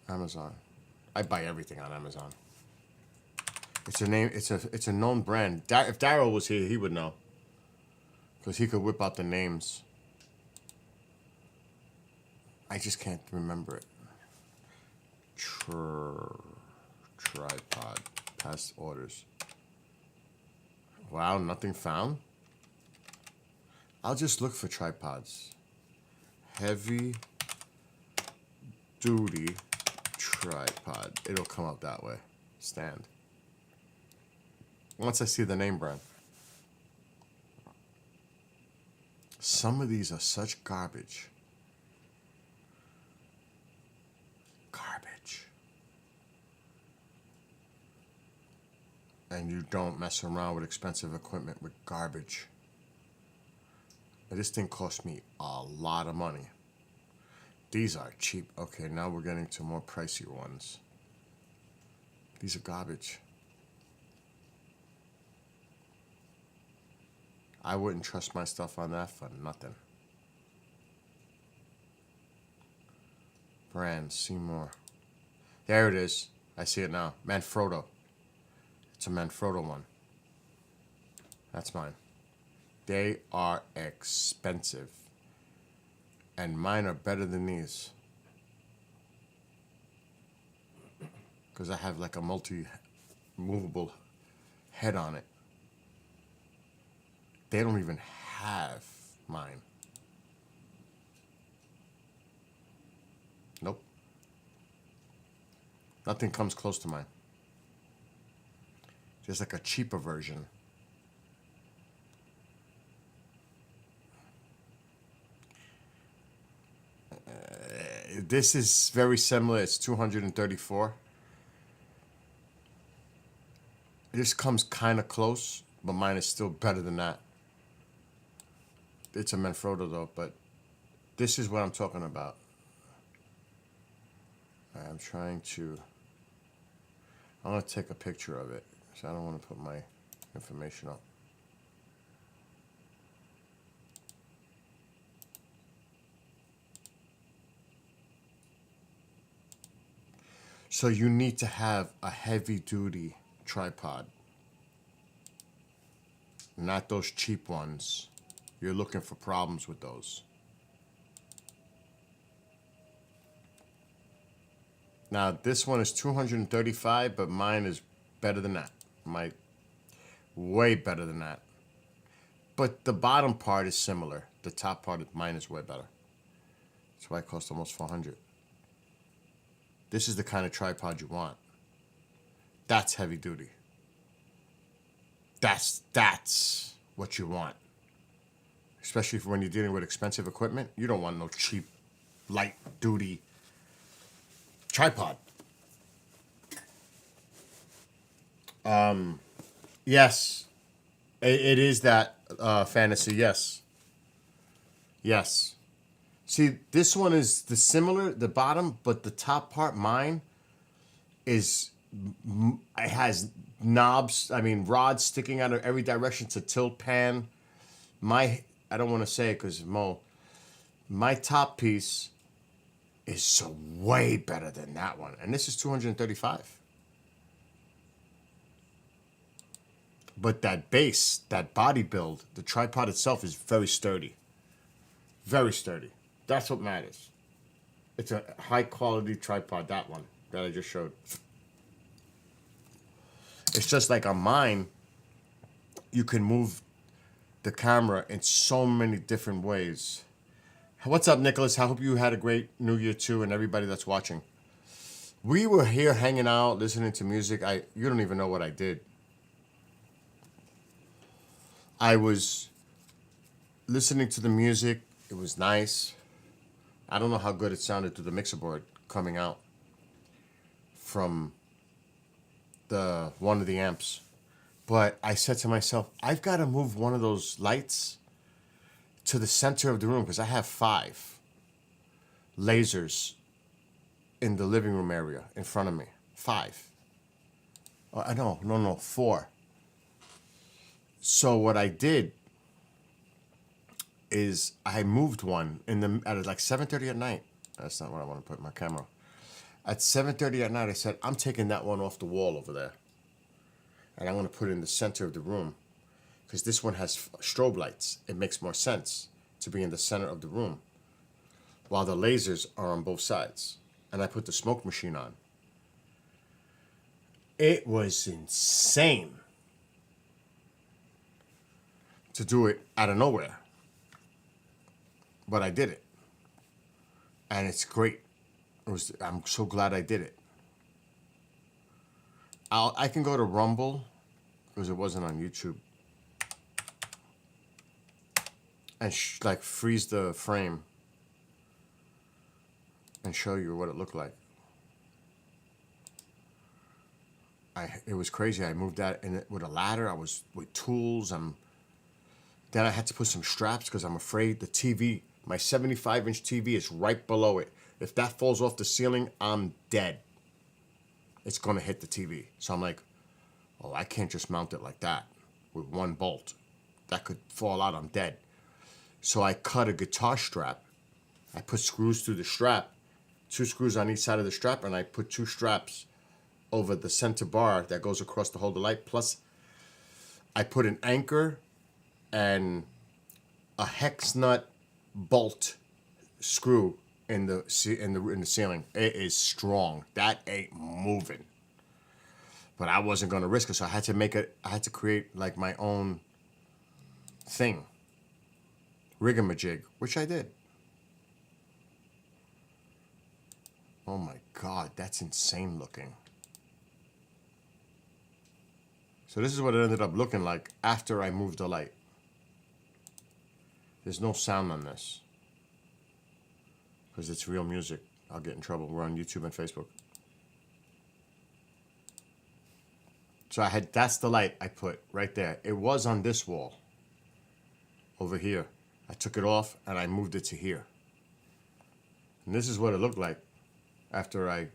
Speaker 2: Amazon. I buy everything on Amazon. It's a name. It's a known brand. If Daryl was here, he would know, because he could whip out the names. I just can't remember it. Tripod. Past orders. Wow, nothing found? I'll just look for tripods. Heavy duty tripod. It'll come up that way. Stand. Once I see the name brand. Some of these are such garbage. Garbage. And you don't mess around with expensive equipment with garbage. This thing cost me a lot of money. These are cheap. Okay, now we're getting to more pricey ones. These are garbage. I wouldn't trust my stuff on that for nothing. Brand, Seymour. There it is. I see it now. Manfrotto. It's a Manfrotto one. That's mine. They are expensive. And mine are better than these. Because I have like a multi-movable head on it. They don't even have mine. Nope. Nothing comes close to mine. Just like a cheaper version. This is very similar. It's 234. This comes kind of close, but mine is still better than that. It's a Manfrotto though, but this is what I'm talking about. I'm going to take a picture of it, so I don't want to put my information up. So you need to have a heavy duty tripod, not those cheap ones. You're looking for problems with those. Now this one is 235, but mine is better than that. Way better than that. But the bottom part is similar. The top part of mine is way better. That's why it costs almost 400. This is the kind of tripod you want. That's heavy duty. That's what you want. Especially for when you're dealing with expensive equipment. You don't want no cheap, light duty tripod. Yes. It is that fantasy, yes. Yes. See, this one is the bottom, but the top part, mine, it has knobs, rods sticking out of every direction to tilt pan. I don't want to say it because my top piece is so way better than that one. And this is 235. But that base, that body build, the tripod itself is very sturdy. Very sturdy. That's what matters. It's a high quality tripod, that one that I just showed. It's just like on mine, you can move the camera in so many different ways. What's up, Nicholas? I hope you had a great New Year too, and everybody that's watching. We were here hanging out, listening to music. You don't even know what I did. I was listening to the music. It was nice. I don't know how good it sounded through the mixer board coming out from one of the amps. But I said to myself, I've got to move one of those lights to the center of the room because I have 5 lasers in the living room area in front of me. 5. No, 4. So what I did is I moved one at like 7:30 at night. That's not what I want to put my camera. At 7:30 at night, I said, I'm taking that one off the wall over there. And I'm going to put it in the center of the room. Because this one has strobe lights. It makes more sense to be in the center of the room. While the lasers are on both sides. And I put the smoke machine on. It was insane to do it out of nowhere. But I did it. And it's great. I'm so glad I did it. I can go to Rumble, because it wasn't on YouTube, and like freeze the frame and show you what it looked like. It was crazy. I moved that with a ladder. I was with tools. Then I had to put some straps because I'm afraid the TV, my 75-inch TV is right below it. If that falls off the ceiling, I'm dead. It's going to hit the TV. So I'm like, oh, I can't just mount it like that with one bolt. That could fall out, I'm dead. So I cut a guitar strap. I put screws through the strap, 2 screws on each side of the strap, and I put 2 straps over the center bar that goes across to hold the light. Plus, I put an anchor and a hex nut bolt screw in the ceiling. It is strong. That ain't moving. But I wasn't going to risk it, so I had to create like my own thing. Rigamajig, which I did. Oh my God, that's insane looking. So this is what it ended up looking like after I moved the light. There's no sound on this. Because it's real music. I'll get in trouble. We're on YouTube and Facebook. So that's the light I put right there. It was on this wall. Over here. I took it off and I moved it to here. And this is what it looked like after I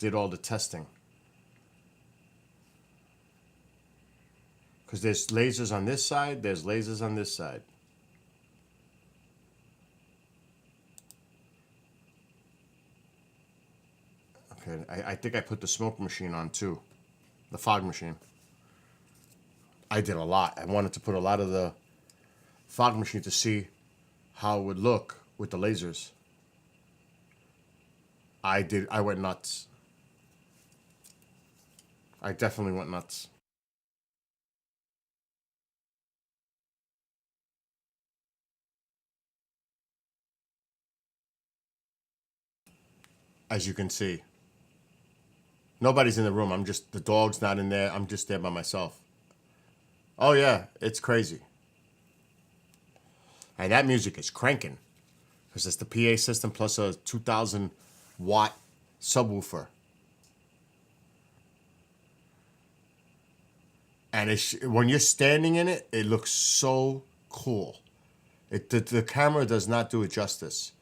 Speaker 2: did all the testing. Because there's lasers on this side, there's lasers on this side. Okay, I think I put the smoke machine on too. The fog machine. I did a lot. I wanted to put a lot of the fog machine to see how it would look with the lasers. I went nuts. I definitely went nuts. As you can see. Nobody's in the room. The dog's not in there. I'm just there by myself. Oh yeah, it's crazy. And that music is cranking. Because it's the PA system plus a 2,000 watt subwoofer. And when you're standing in it, it looks so cool. The camera does not do it justice.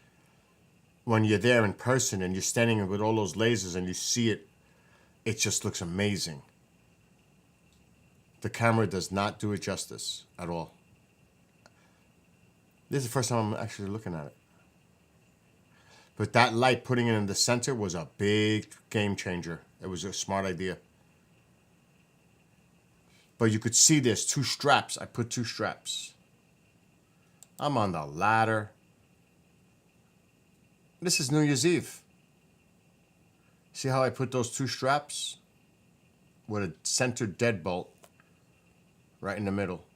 Speaker 2: When you're there in person and you're standing with all those lasers and you see it, it just looks amazing. The camera does not do it justice at all. This is the first time I'm actually looking at it. But that light, putting it in the center, was a big game changer. It was a smart idea. But you could see there's 2 straps. I put 2 straps. I'm on the ladder. This is New Year's Eve. See how I put those 2 straps? With a center deadbolt right in the middle.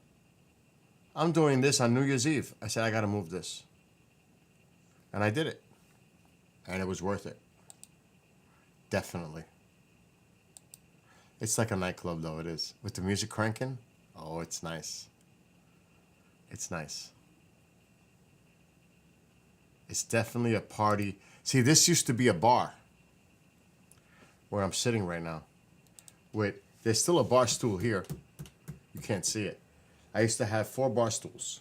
Speaker 2: I'm doing this on New Year's Eve. I said, I gotta move this. And I did it. And it was worth it. Definitely. It's like a nightclub, though, it is. With the music cranking, oh, it's nice. It's nice. It's definitely a party. See, this used to be a bar where I'm sitting right now. There's still a bar stool here. You can't see it. I used to have 4 bar stools.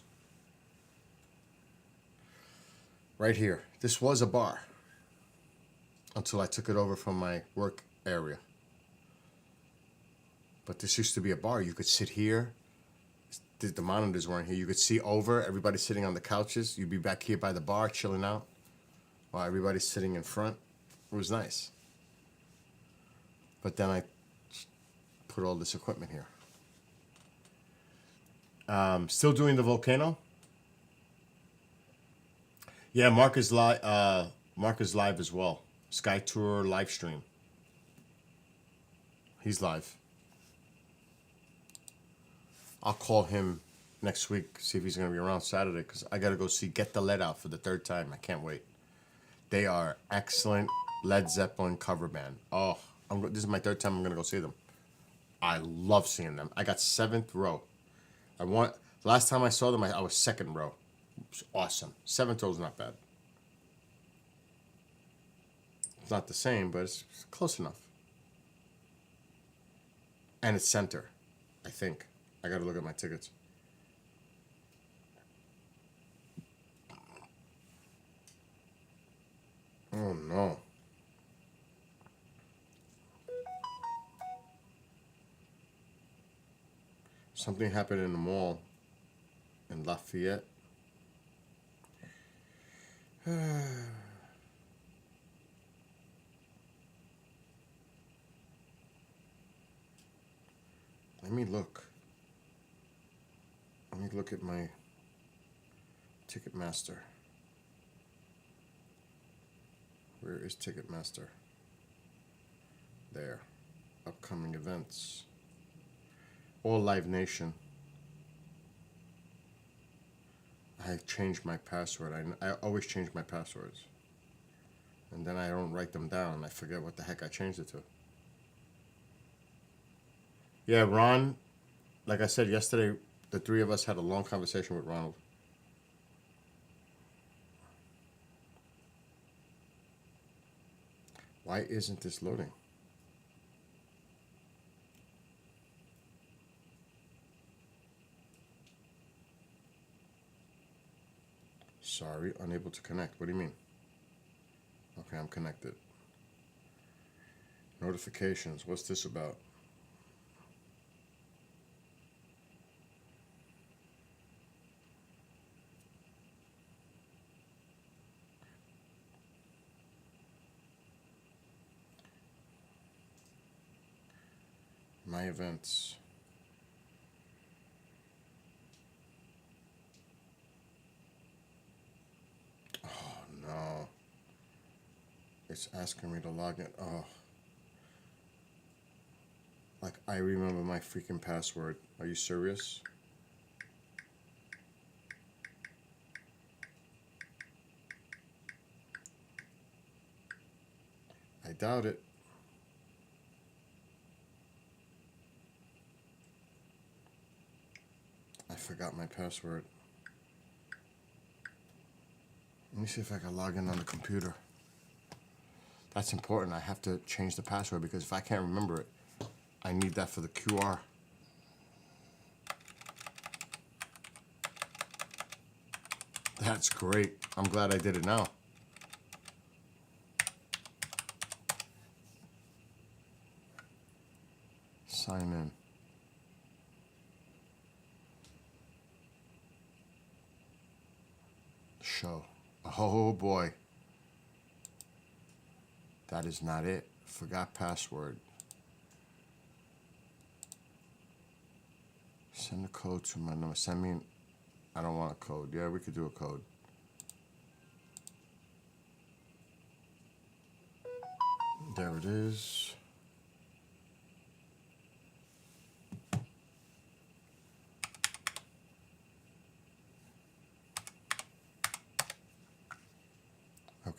Speaker 2: Right here. This was a bar until I took it over from my work area. But this used to be a bar. You could sit here. The monitors weren't here. You could see over. Everybody sitting on the couches. You'd be back here by the bar chilling out while everybody's sitting in front. It was nice. But then I put all this equipment here. Still doing the volcano. Yeah, Mark is live. Mark is live as well. Sky Tour live stream. He's live. I'll call him next week, see if he's going to be around Saturday, because I got to go see Get the Lead Out for the 3rd time. I can't wait. They are excellent Led Zeppelin cover band. Oh, this is my 3rd time I'm going to go see them. I love seeing them. I got 7th row. Last time I saw them, I was 2nd row. It was awesome. 7th row is not bad. It's not the same, but it's close enough. And it's center, I think. I gotta look at my tickets. Oh no. Something happened in the mall in Lafayette. Let me look. Let me look at my Ticketmaster. Where is Ticketmaster? There. Upcoming events. All Live Nation. I changed my password. I always change my passwords. And then I don't write them down. I forget what the heck I changed it to. Yeah, Ron, like I said yesterday, the 3 of us had a long conversation with Ronald. Why isn't this loading? Sorry, unable to connect. What do you mean? Okay, I'm connected. Notifications. What's this about? My events. Oh no. It's asking me to log in. Oh. Like, I remember my freaking password. Are you serious? I doubt it. I forgot my password. Let me see if I can log in on the computer. That's important. I have to change the password because if I can't remember it, I need that for the QR. That's great. I'm glad I did it now. Sign in. Show. Oh boy. That is not it. Forgot password. Send a code to my number. Send me I don't want a code. Yeah, we could do a code. There it is.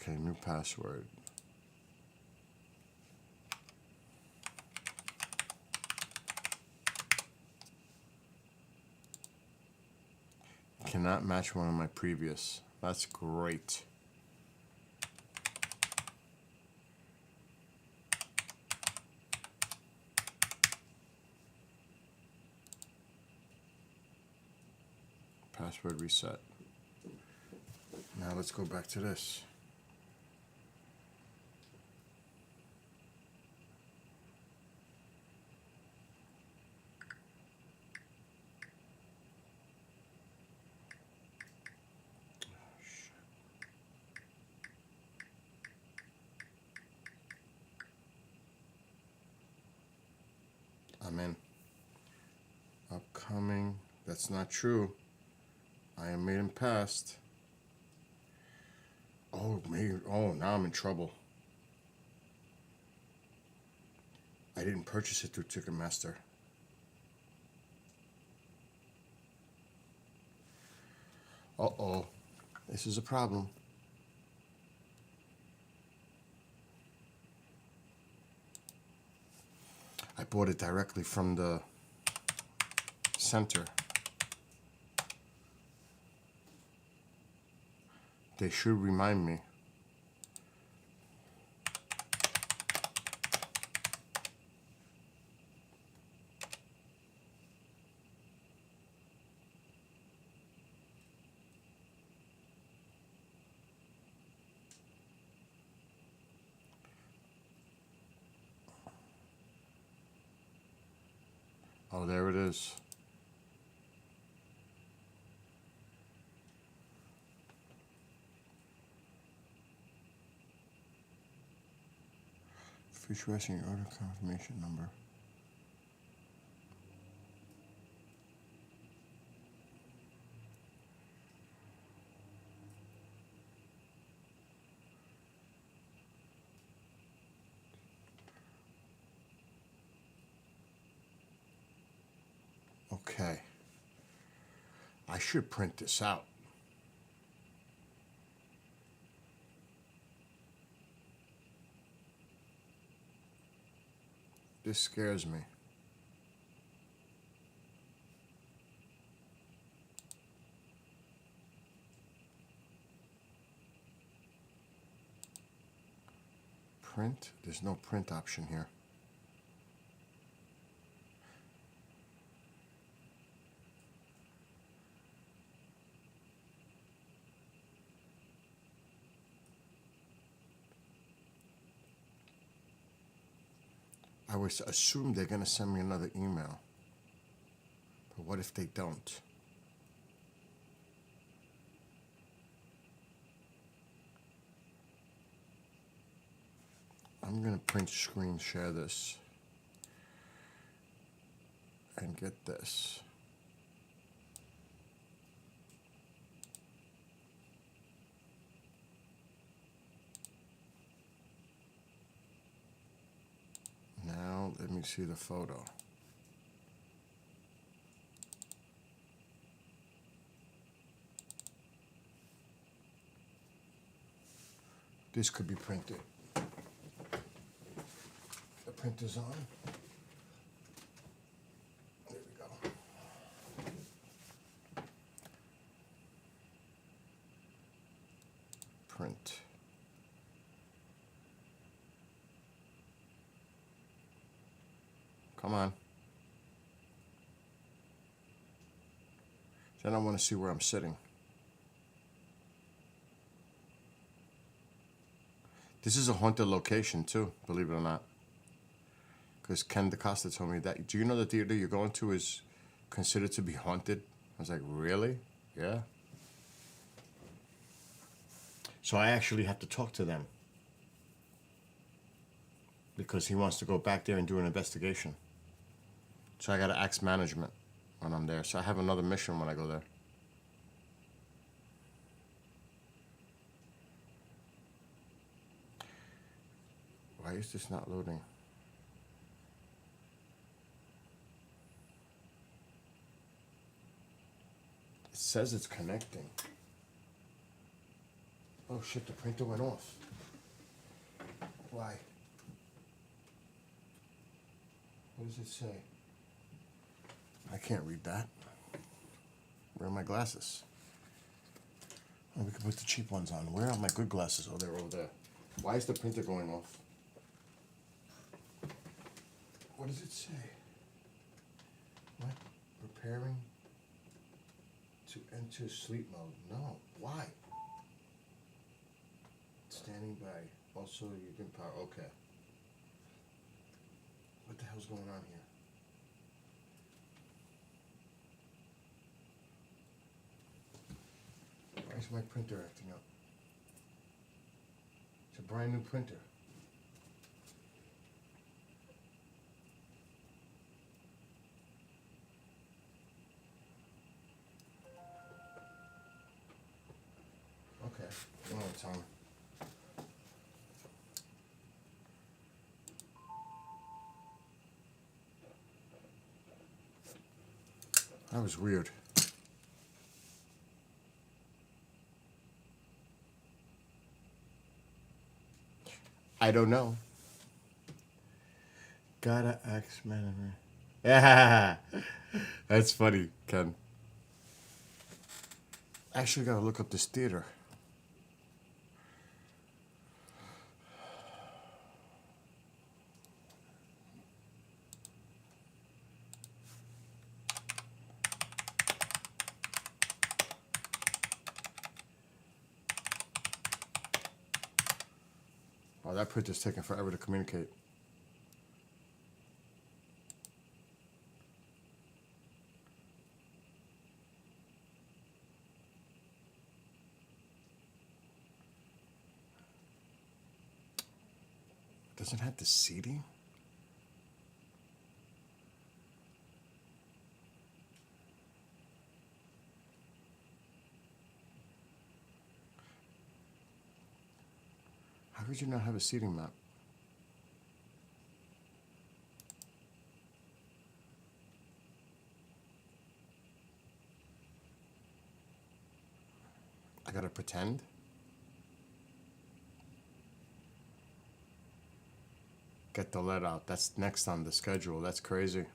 Speaker 2: Okay, new password. Cannot match one of my previous. That's great. Password reset. Now let's go back to this. I'm in. Upcoming. That's not true. I am made in past. Oh, me. Oh, now I'm in trouble. I didn't purchase it through Ticketmaster. Uh-oh. This is a problem. I bought it directly from the center. They should remind me. Oh, there it is. Future Wrestling order confirmation number. Okay. I should print this out. This scares me. Print? There's no print option here. I would assume they're going to send me another email. But what if they don't? I'm going to print screen share this and get this. Now let me see the photo. This could be printed. The printer's on. There we go. Print. Come on. Then I want to see where I'm sitting. This is a haunted location too, believe it or not. Because Ken DaCosta told me that. Do you know the theater you're going to is considered to be haunted? I was like, really? Yeah. So I actually have to talk to them. Because he wants to go back there and do an investigation. So I got to ask management when I'm there. So I have another mission when I go there. Why is this not loading? It says it's connecting. Oh. Oh shit, the printer went off. Why? What does it say? I can't read that. Where are my glasses? Oh, we can put the cheap ones on. Where are my good glasses? Oh, they're over there. Why is the printer going off? What does it say? What? Preparing to enter sleep mode. No. Why? Standing by. Also, you can power. Okay. What the hell's going on here? Why is my printer acting up? It's a brand new printer. Okay, one more time. That was weird. I don't know. Gotta ask man. Yeah, that's funny, Ken. Actually, gotta look up this theater. Oh, that printer's taking forever to communicate. Doesn't it have the seating? How could you not have a seating map? I gotta pretend? Get the let out. That's next on the schedule. That's crazy.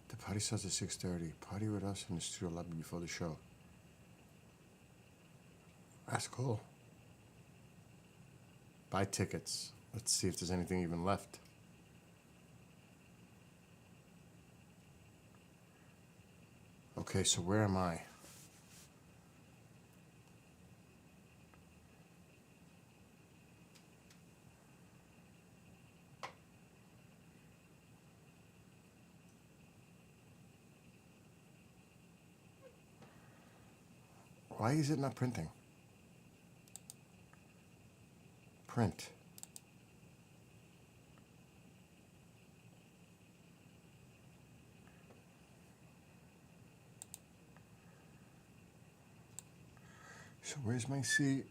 Speaker 2: The party starts at 6:30. Party with us in the studio lobby before the show. That's cool. Buy tickets. Let's see if there's anything even left. Okay, so where am I? Why is it not printing? Print. So where's my seat?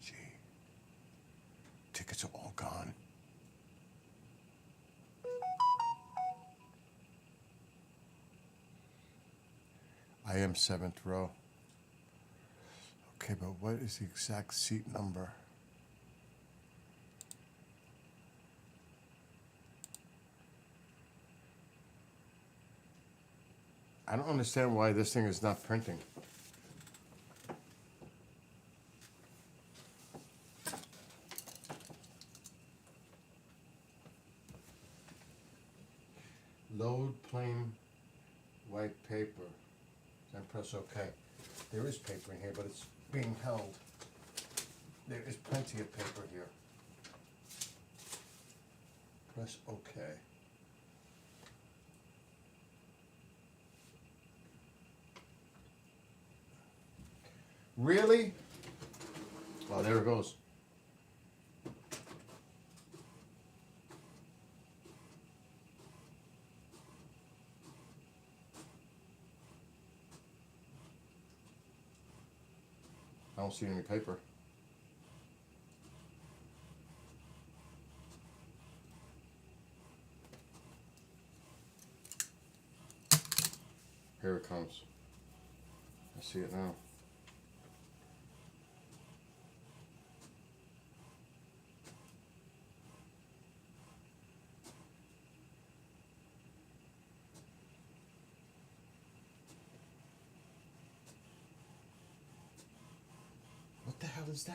Speaker 2: G. Tickets are all gone. I am 7th row. Okay, but what is the exact seat number? I don't understand why this thing is not printing. Load plain white paper. Then press OK. There is paper in here, but it's being held. There is plenty of paper here. Press OK. Really? Oh, there it goes. don't see any paper. Here it comes. I see it now. What the hell is that?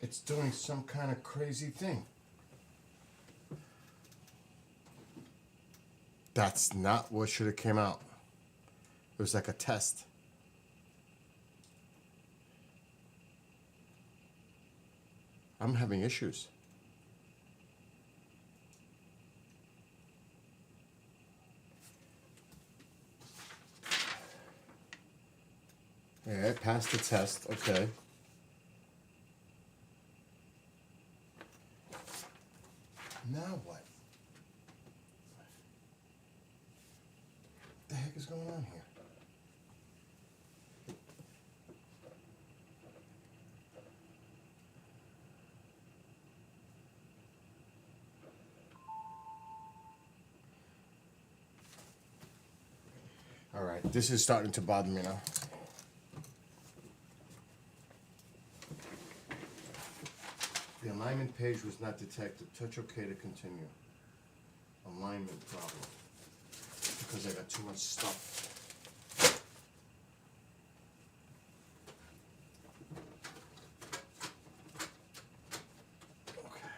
Speaker 2: It's doing some kind of crazy thing. That's not what should have came out. It was like a test. I'm having issues. Yeah, I passed the test. Okay. Now what? What the heck is going on here? All right, this is starting to bother me now. The alignment page was not detected. Touch OK to continue. Alignment problem. Because I got too much stuff. Okay.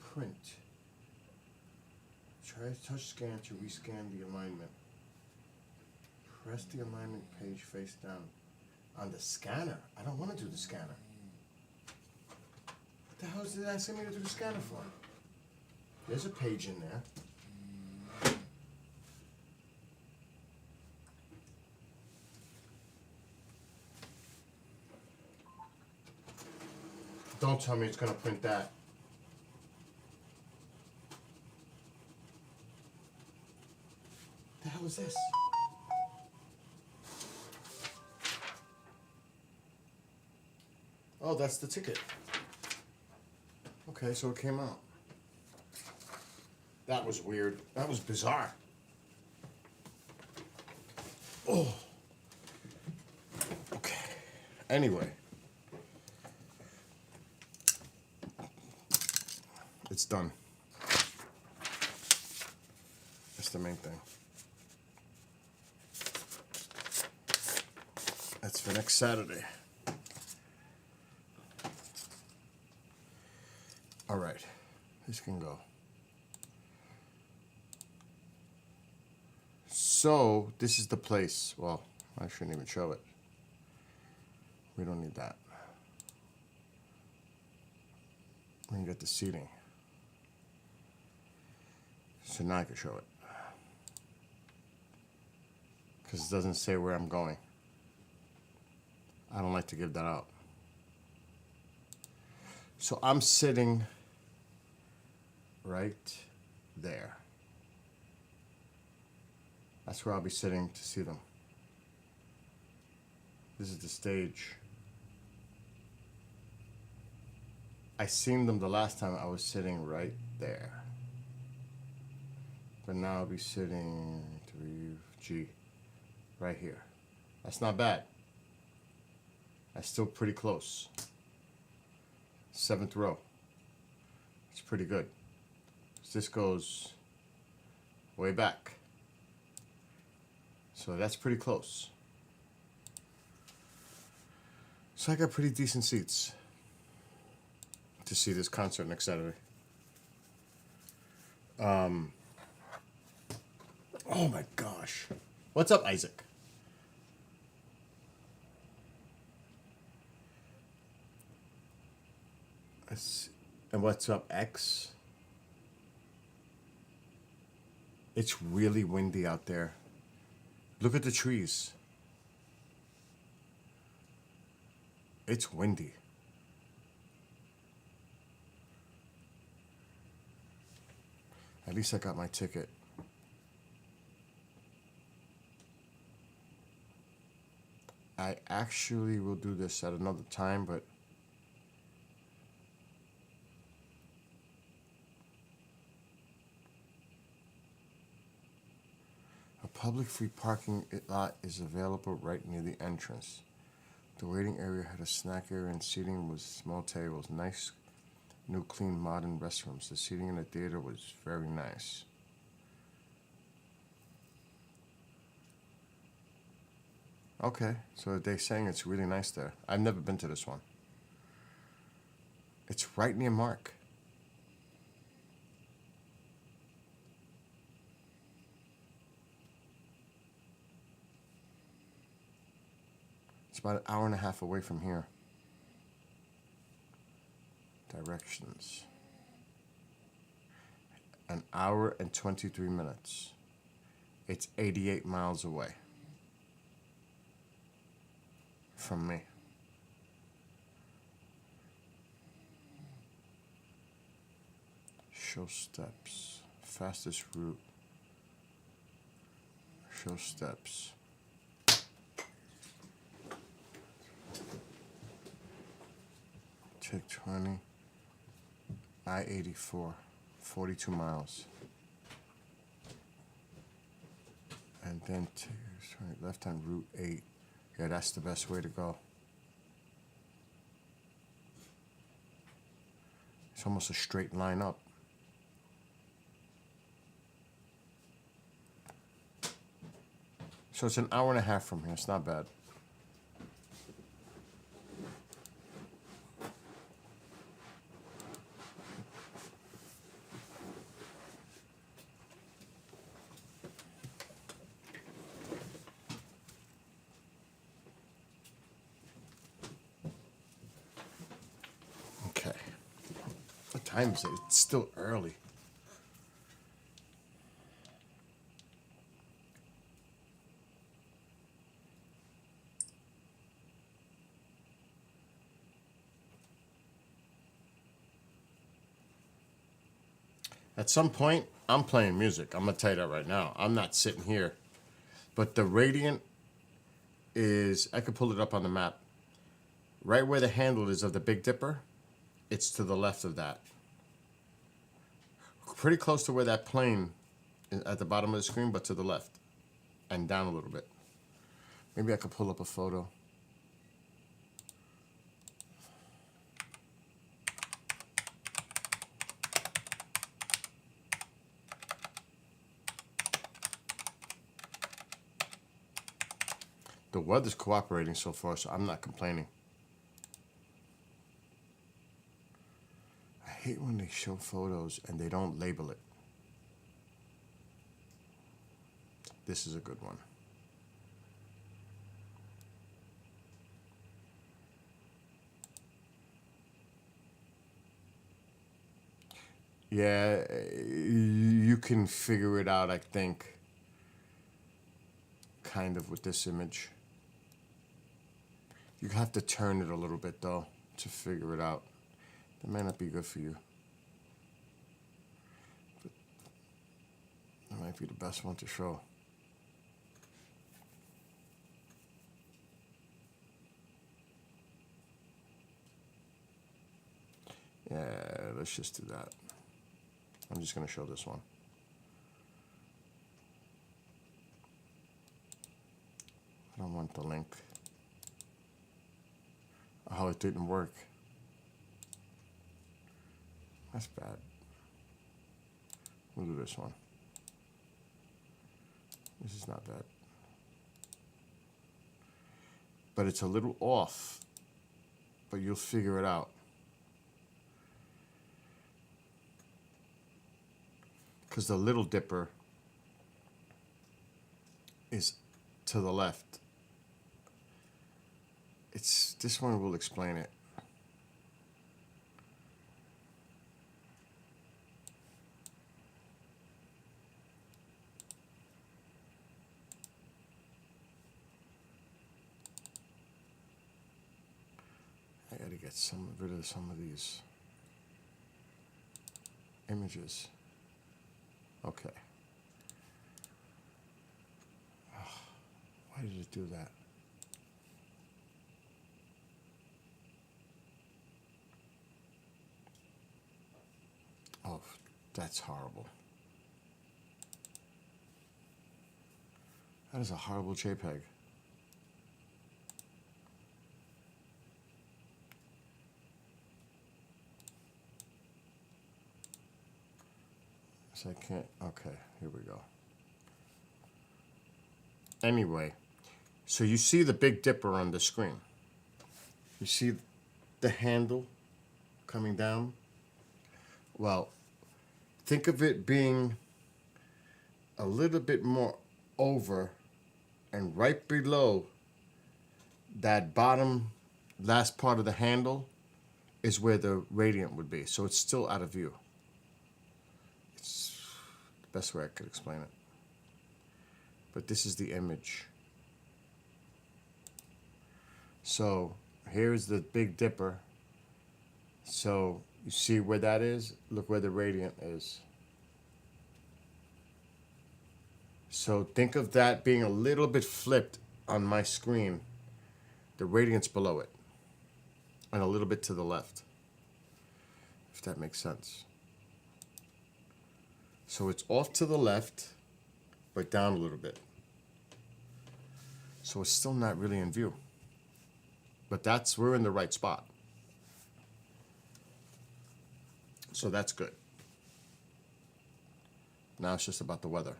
Speaker 2: Print. Try a touch scan to rescan the alignment. Press the alignment page face down. On the scanner? I don't want to do the scanner. What the hell is it asking me to do the scanner for? There's a page in there. Don't tell me it's going to print that. What the hell is this? Oh, that's the ticket. Okay, so it came out. That was weird. That was bizarre. Oh. Okay. Anyway. It's done. That's the main thing. That's for next Saturday. All right, this can go. So this is the place. Well, I shouldn't even show it. We don't need that. We can get the seating. So now I can show it. Because it doesn't say where I'm going. I don't like to give that out. So I'm sitting right there. That's where I'll be sitting to see them. This is the stage. I seen them the last time. I was sitting right there. But now I'll be sitting 3G right here. That's not bad. That's still pretty close. 7th row. It's pretty good. This goes way back. So that's pretty close. So I got pretty decent seats to see this concert next Saturday. Oh my gosh. What's up, Isaac? And what's up, X? It's really windy out there. Look at the trees. It's windy. At least I got my ticket. I actually will do this at another time, but a public free parking lot is available right near the entrance. The waiting area had a snack area and seating with small tables. Nice, new, clean, modern restrooms. The seating in the theater was very nice. Okay, so they're saying it's really nice there. I've never been to this one. It's right near Mark. It's about an hour and a half away from here. Directions. An hour and 23 minutes. It's 88 miles away from me. Show steps. Fastest route. Show steps. Take 20. I-84. 42 miles. And then take left on Route 8. Yeah, that's the best way to go. It's almost a straight line up. So it's an hour and a half from here. It's not bad. Okay. What time is it? It's still early. At some point, I'm playing music. I'm going to tell you that right now. I'm not sitting here. But the Radiant is, I could pull it up on the map. Right where the handle is of the Big Dipper, it's to the left of that. Pretty close to where that plane is at the bottom of the screen, but to the left. And down a little bit. Maybe I could pull up a photo. The weather's cooperating so far, so I'm not complaining. I hate when they show photos and they don't label it. This is a good one. Yeah, you can figure it out, I think, kind of with this image. You have to turn it a little bit, though, to figure it out. That might not be good for you. But that might be the best one to show. Yeah, let's just do that. I'm just going to show this one. I don't want the link. Oh, it didn't work. That's bad. We'll do this one. This is not bad. But it's a little off. But you'll figure it out. Because the Little Dipper is to the left. This one will explain it. get rid of some of these images. Okay. Why did it do that? Oh, that's horrible. That is a horrible JPEG. So I can't, okay, here we go. Anyway, so you see the Big Dipper on the screen. You see the handle coming down? Well, think of it being a little bit more over and right below that bottom last part of the handle is where the radiant would be. So it's still out of view. It's the best way I could explain it. But this is the image. So here's the Big Dipper. So you see where that is? Look where the radiant is. So think of that being a little bit flipped on my screen. The radiant's below it. And a little bit to the left. If that makes sense. So it's off to the left, but down a little bit. So it's still not really in view. But we're in the right spot. So that's good. Now it's just about the weather.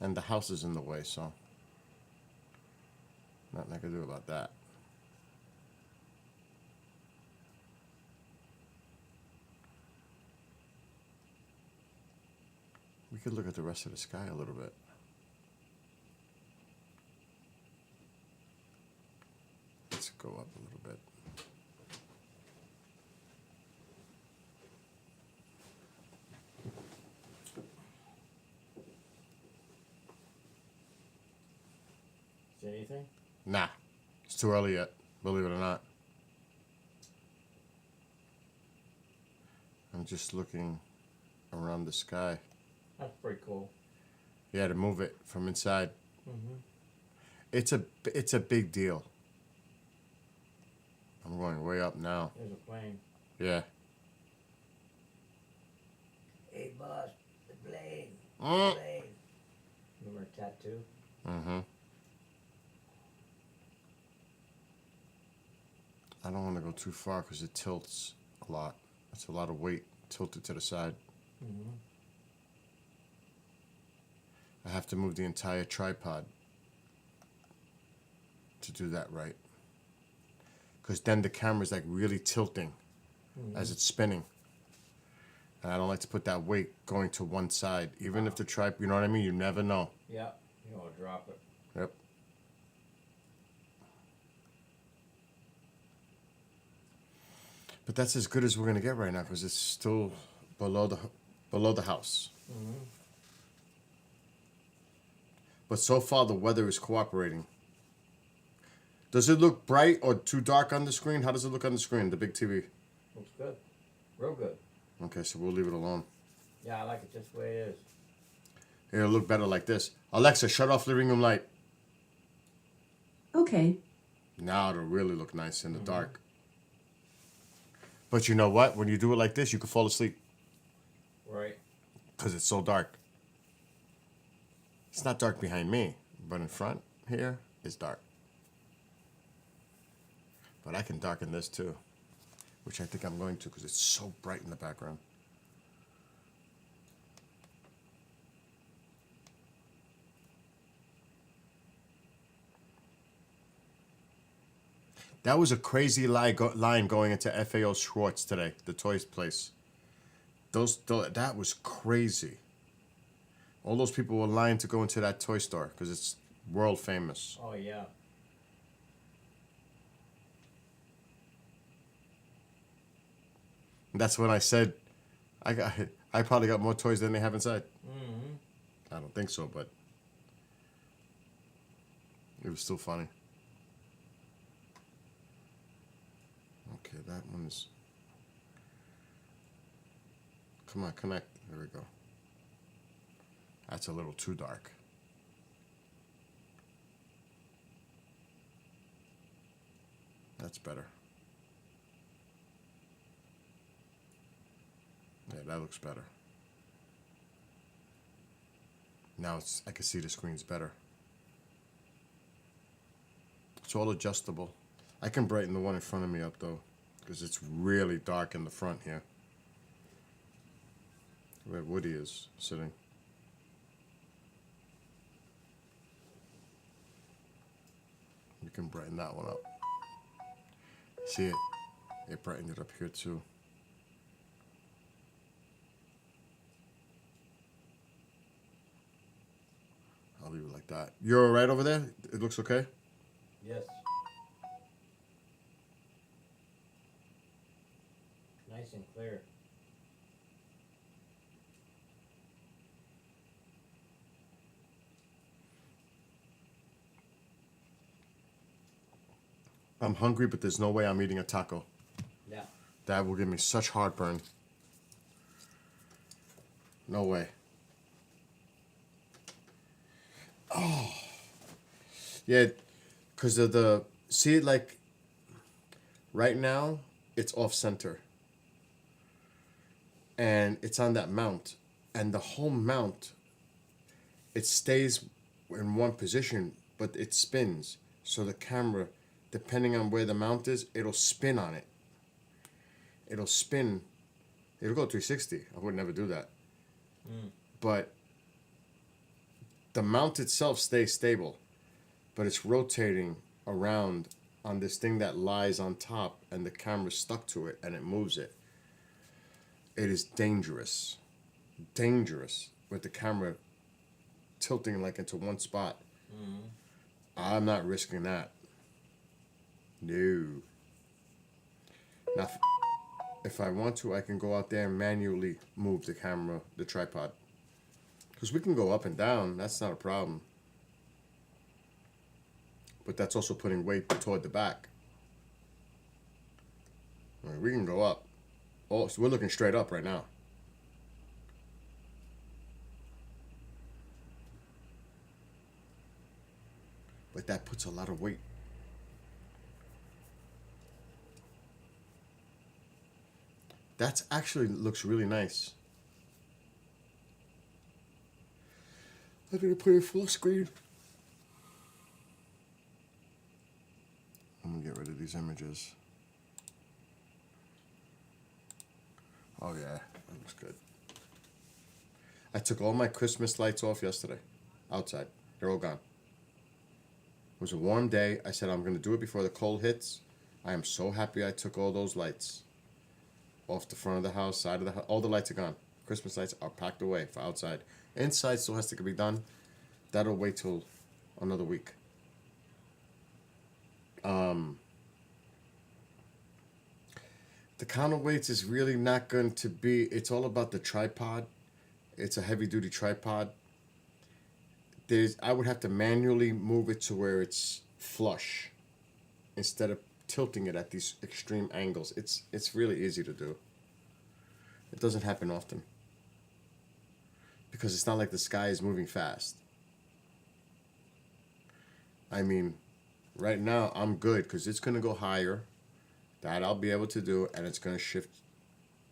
Speaker 2: And the house is in the way, so nothing I can do about that. We could look at the rest of the sky a little bit. Let's go up a little bit.
Speaker 1: See anything?
Speaker 2: Nah, it's too early yet, believe it or not. I'm just looking around the sky.
Speaker 1: That's pretty cool.
Speaker 2: Yeah, to move it from inside.
Speaker 1: Mm-hmm.
Speaker 2: It's a big deal. I'm going way up now.
Speaker 1: There's a plane.
Speaker 2: Yeah.
Speaker 1: Hey, boss, the plane.
Speaker 2: Mm.
Speaker 1: Plane. Remember a tattoo?
Speaker 2: Mm-hmm. I don't want to go too far because it tilts a lot. That's a lot of weight tilted to the side.
Speaker 1: Mm-hmm.
Speaker 2: I have to move the entire tripod to do that right. Because then the camera's like really tilting as it's spinning. And I don't like to put that weight going to one side. Even if the tripod, you know what I mean? You never know.
Speaker 1: Yeah, you want to drop it.
Speaker 2: Yep. But that's as good as we're going to get right now because it's still below the house.
Speaker 1: Mm-hmm.
Speaker 2: But so far, the weather is cooperating. Does it look bright or too dark on the screen? How does it look on the screen, the big TV?
Speaker 1: Looks good. Real good.
Speaker 2: Okay, so we'll leave it alone.
Speaker 1: Yeah, I like it just the way it is.
Speaker 2: It'll look better like this. Alexa, shut off living room light.
Speaker 3: Okay.
Speaker 2: Now it'll really look nice in the dark. But you know what? When you do it like this, you can fall asleep.
Speaker 1: Right.
Speaker 2: Because it's so dark. It's not dark behind me, but in front here, it's dark. But I can darken this too, which I think I'm going to because it's so bright in the background. That was a crazy line going into FAO Schwartz today, the toys place. That was crazy. All those people were lying to go into that toy store because it's world famous.
Speaker 1: Oh, yeah.
Speaker 2: And that's when I said, I probably got more toys than they have inside.
Speaker 1: Mm-hmm.
Speaker 2: I don't think so, but it was still funny. that one is... Come on, connect. There we go. That's a little too dark. That's better. Yeah, that looks better. Now I can see the screen's better. It's all adjustable. I can brighten the one in front of me up though, because it's really dark in the front here. Where Woody is sitting. You can brighten that one up. See it? It brightened it up here too. I'll leave it like that. You're all right over there? It looks okay?
Speaker 1: Yes. Nice and clear.
Speaker 2: I'm hungry, but there's no way I'm eating a taco.
Speaker 1: Yeah.
Speaker 2: That will give me such heartburn. No way. Oh. Yeah, because of the... See, like, right now, it's off-center. And it's on that mount. And the whole mount, it stays in one position, but it spins. So the camera, depending on where the mount is, it'll spin on it. It'll spin. It'll go 360. I would never do that. But the mount itself stays stable, but it's rotating around on this thing that lies on top, and the camera's stuck to it, and it moves it. It is dangerous. Dangerous with the camera tilting like into one spot. I'm not risking that. No. Now, if I want to, I can go out there and manually move the camera, the tripod. Because we can go up and down. That's not a problem. But that's also putting weight toward the back. I mean, we can go up. Oh, so we're looking straight up right now. But that puts a lot of weight. That's actually looks really nice. I'm gonna put it full screen. I'm gonna get rid of these images. Oh yeah, that looks good. I took all my Christmas lights off yesterday, outside. They're all gone. It was a warm day. I said I'm gonna do it before the cold hits. I am so happy I took all those lights off the front of the house, side of the house. All the lights are gone. Christmas lights are packed away for outside. Inside still has to be done. That'll wait till another week. The counterweights is really not going to be... It's all about the tripod. It's a heavy-duty tripod. I would have to manually move it to where it's flush instead of tilting it at these extreme angles. It's really easy to do. It doesn't happen often because it's not like the sky is moving fast. I mean, right now I'm good because it's going to go higher. That I'll be able to do, and it's going to shift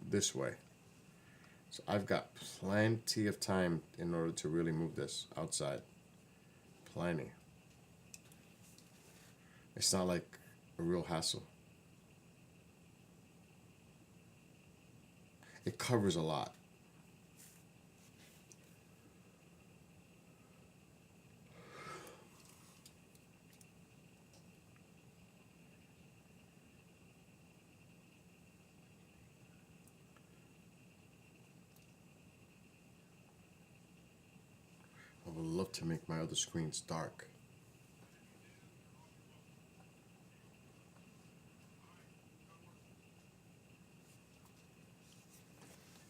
Speaker 2: this way. So I've got plenty of time in order to really move this outside. Plenty. It's not like a real hassle. It covers a lot. I would love to make my other screens dark.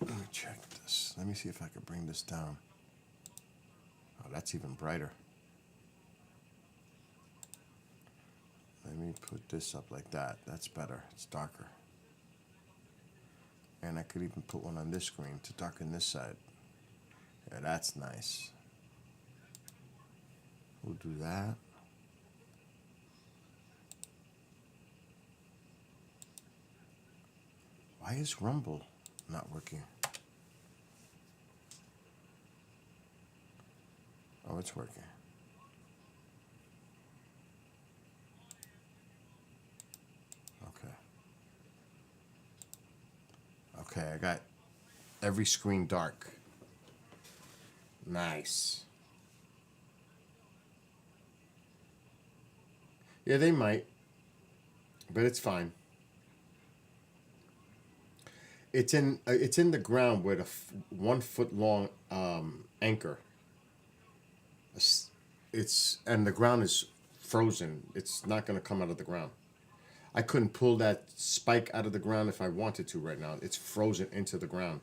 Speaker 2: Let me check this. Let me see if I can bring this down. Oh, that's even brighter. Let me put this up like that. That's better. It's darker. And I could even put one on this screen to darken this side. Yeah, that's nice. We'll do that. Why is Rumble not working? Oh, it's working. Okay. Okay, I got every screen dark. Nice. Yeah, they might, but it's fine. It's in the ground with a 1 foot long anchor. It's and the ground is frozen. It's not going to come out of the ground. I couldn't pull that spike out of the ground if I wanted to right now. It's frozen into the ground.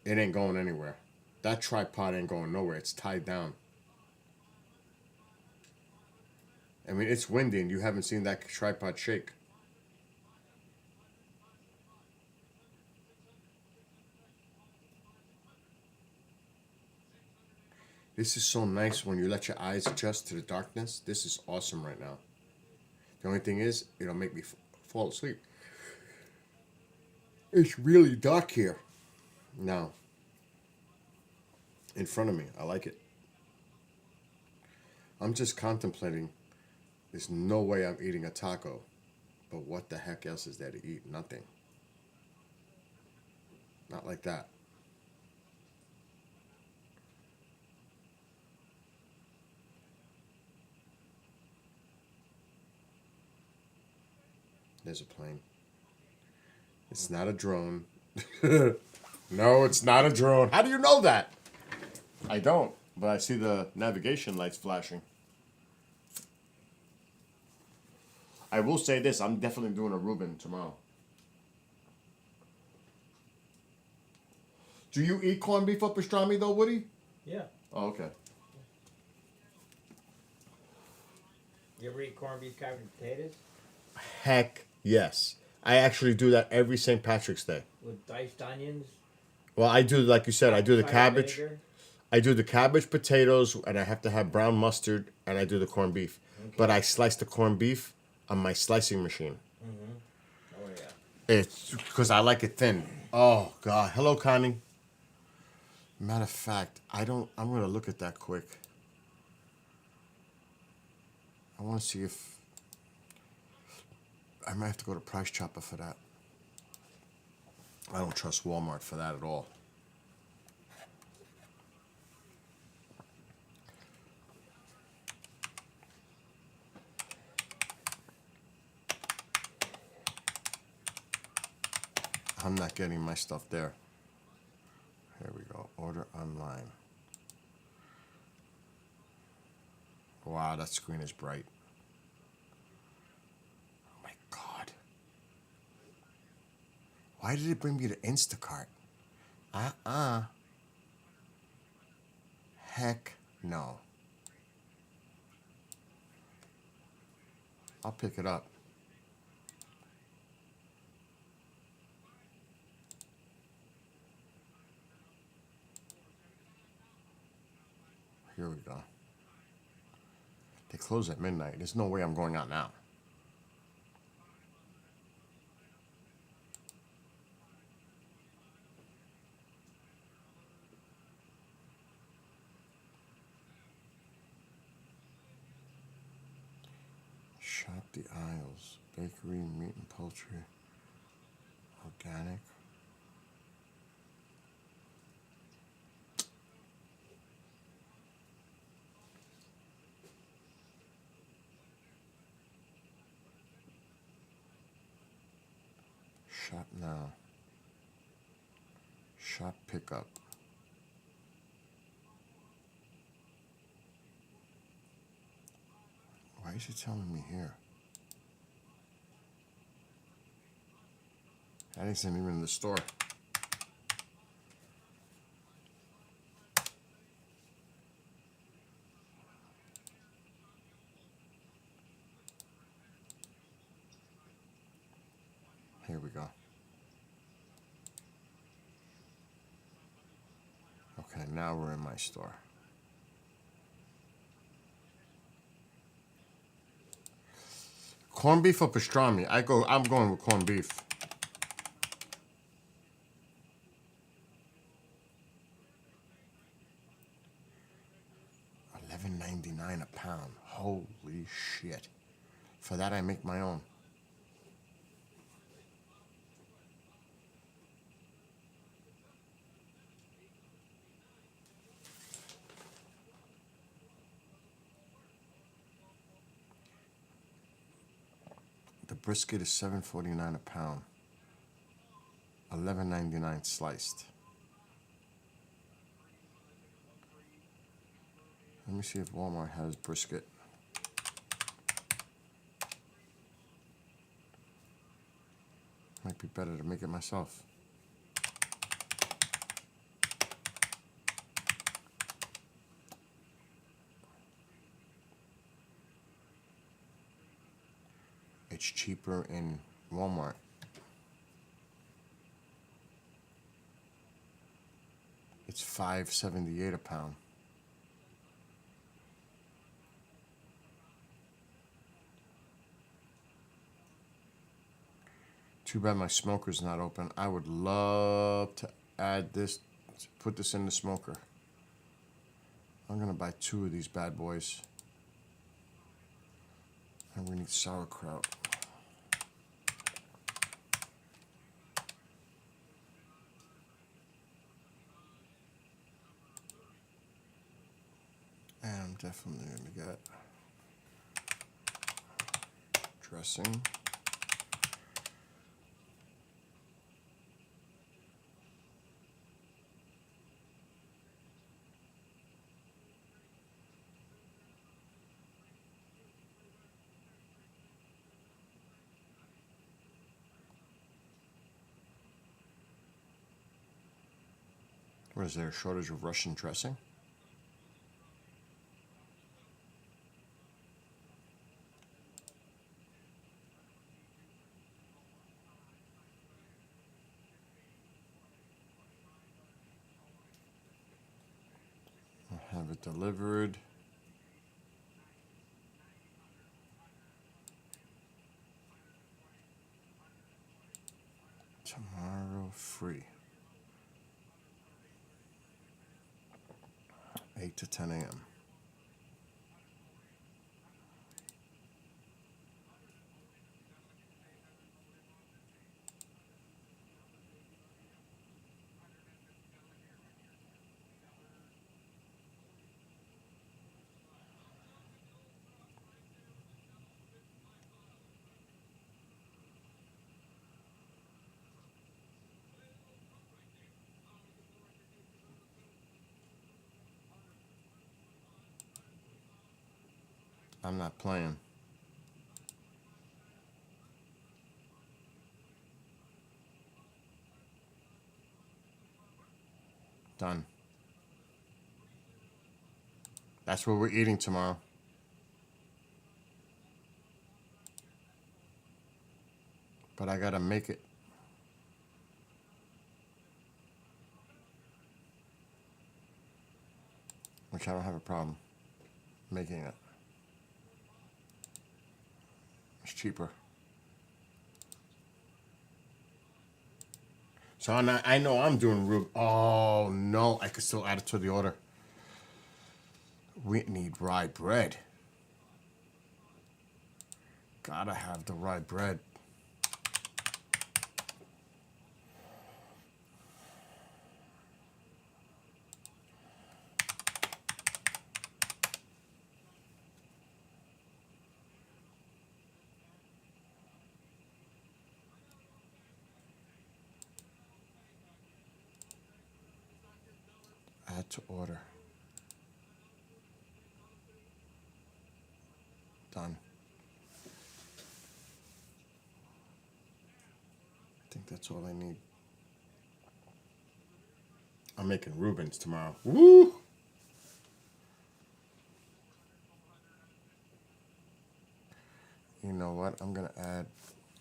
Speaker 2: It ain't going anywhere. That tripod ain't going nowhere. It's tied down. I mean, it's windy and you haven't seen that tripod shake. This is so nice when you let your eyes adjust to the darkness. This is awesome right now. The only thing is, it'll make me fall asleep. It's really dark here now. In front of me. I like it. I'm just contemplating. There's no way I'm eating a taco. But what the heck else is there to eat? Nothing. Not like that. There's a plane. It's not a drone. No, it's not a drone. How do you know that? I don't, but I see the navigation lights flashing. I will say this, I'm definitely doing a Reuben tomorrow. Do you eat corned beef or pastrami though, Woody?
Speaker 1: Yeah.
Speaker 2: Oh, okay.
Speaker 1: You ever eat corned beef covered in potatoes?
Speaker 2: Heck yes. I actually do that every St. Patrick's Day.
Speaker 1: With diced onions?
Speaker 2: Well, I do, like you said, I do the
Speaker 1: cider
Speaker 2: cabbage.
Speaker 1: vinegar?
Speaker 2: I do the cabbage, potatoes, and I have to have brown mustard, and I do the corned beef.
Speaker 1: Okay.
Speaker 2: But I slice the corned beef on my slicing machine.
Speaker 1: Mm-hmm. Oh, yeah.
Speaker 2: It's because I like it thin. Oh, God. Hello, Connie. Matter of fact, I'm going to look at that quick. I want to see if I might have to go to Price Chopper for that. I don't trust Walmart for that at all. I'm not getting my stuff there. Here we go. Order online. Wow, that screen is bright. Oh my God. Why did it bring me to Instacart? Heck no. I'll pick it up. Here we go. They close at midnight. There's no way I'm going out now. Shop the aisles. Bakery, meat and poultry. Organic. Shop now. Shop pickup. Why is it telling me here? That isn't even in the store. Here we go. Okay, now we're in my store. Corned beef or pastrami? I'm going with corned beef. $11.99 a pound. Holy shit. For that I make my own. The brisket is $7.49 a pound. $11.99 sliced. Let me see if Walmart has brisket. Might be better to make it myself. It's cheaper in Walmart. It's $5.78 a pound. Too bad my smoker's not open. I would love to add this, put this in the smoker. I'm gonna buy 2 of these bad boys. And we need sauerkraut. And I'm definitely gonna get dressing. What is there, a shortage of Russian dressing? I'll have it delivered. Tomorrow free. 8 to 10 a.m. I'm not playing. Done. That's what we're eating tomorrow. But I gotta make it. Which I don't have a problem making it. It's cheaper. So I know I'm doing Rube. Oh no, I could still add it to the order. We need rye bread. Gotta have the rye bread. Add to order. Done. I think that's all I need. I'm making Reubens tomorrow. Woo! You know what? I'm gonna add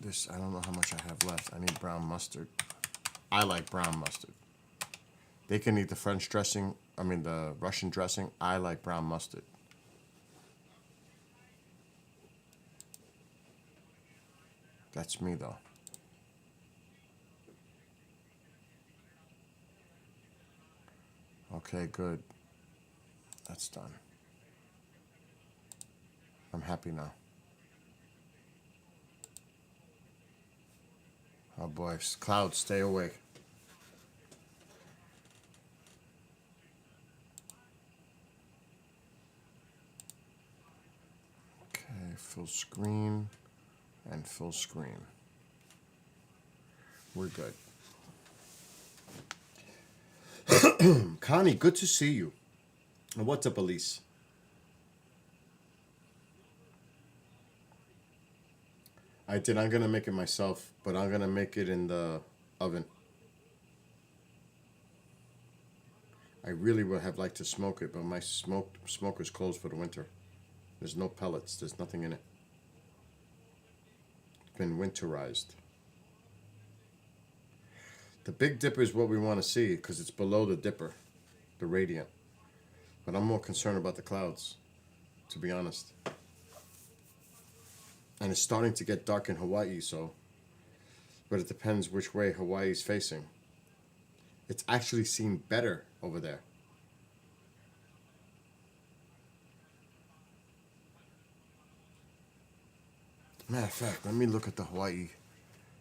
Speaker 2: this. I don't know how much I have left. I need brown mustard. I like brown mustard. They can eat the French dressing, the Russian dressing. I like brown mustard. That's me, though. Okay, good. That's done. I'm happy now. Oh boy, clouds, stay away. Okay, full screen and full screen. We're good. Connie, good to see you. And what's up, Elise? I did. I'm gonna make it myself, but I'm gonna make it in the oven. I really would have liked to smoke it, but my smoker's closed for the winter. There's no pellets. There's nothing in it. It's been winterized. The Big Dipper is what we want to see because it's below the Dipper, the radiant. But I'm more concerned about the clouds, to be honest. And it's starting to get dark in Hawaii, so. But it depends which way Hawaii's facing. It's actually seen better over there. Matter of fact, let me look at the Hawaii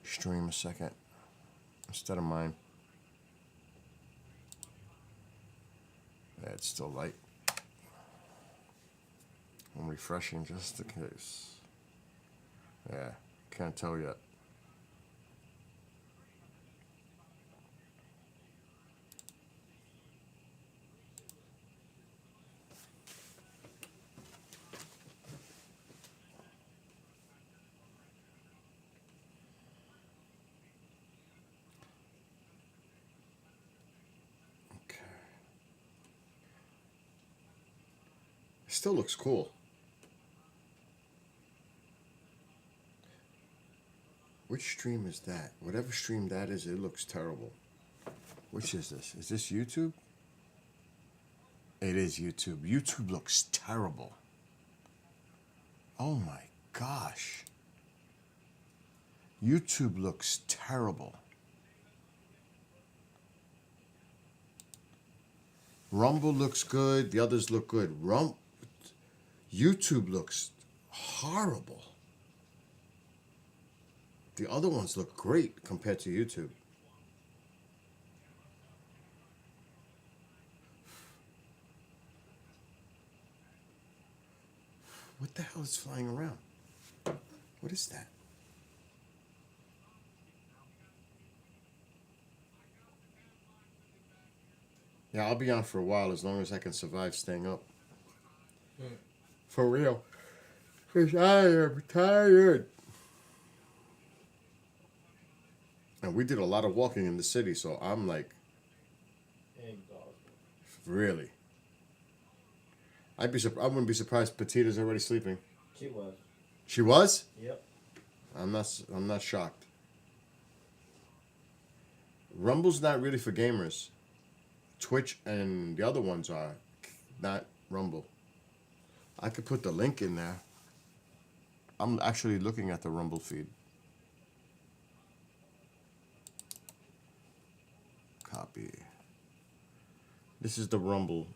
Speaker 2: stream a second instead of mine. Yeah, it's still light. I'm refreshing just in case. Yeah, can't tell yet. Okay. Still looks cool. Which stream is that? Whatever stream that is, it looks terrible. Which is this? Is this YouTube? It is YouTube. YouTube looks terrible. Oh my gosh. YouTube looks terrible. Rumble looks good. The others look good. YouTube looks horrible. The other ones look great compared to YouTube. What the hell is flying around? What is that? Yeah, I'll be on for a while as long as I can survive staying up. For real. Because I am tired. And we did a lot of walking in the city, so I'm like, really. I wouldn't be surprised Petita's already sleeping.
Speaker 1: She was.
Speaker 2: She was?
Speaker 1: Yep.
Speaker 2: I'm not shocked. Rumble's not really for gamers. Twitch and the other ones are not Rumble. I could put the link in there. I'm actually looking at the Rumble feed. Copy. This is the Rumble.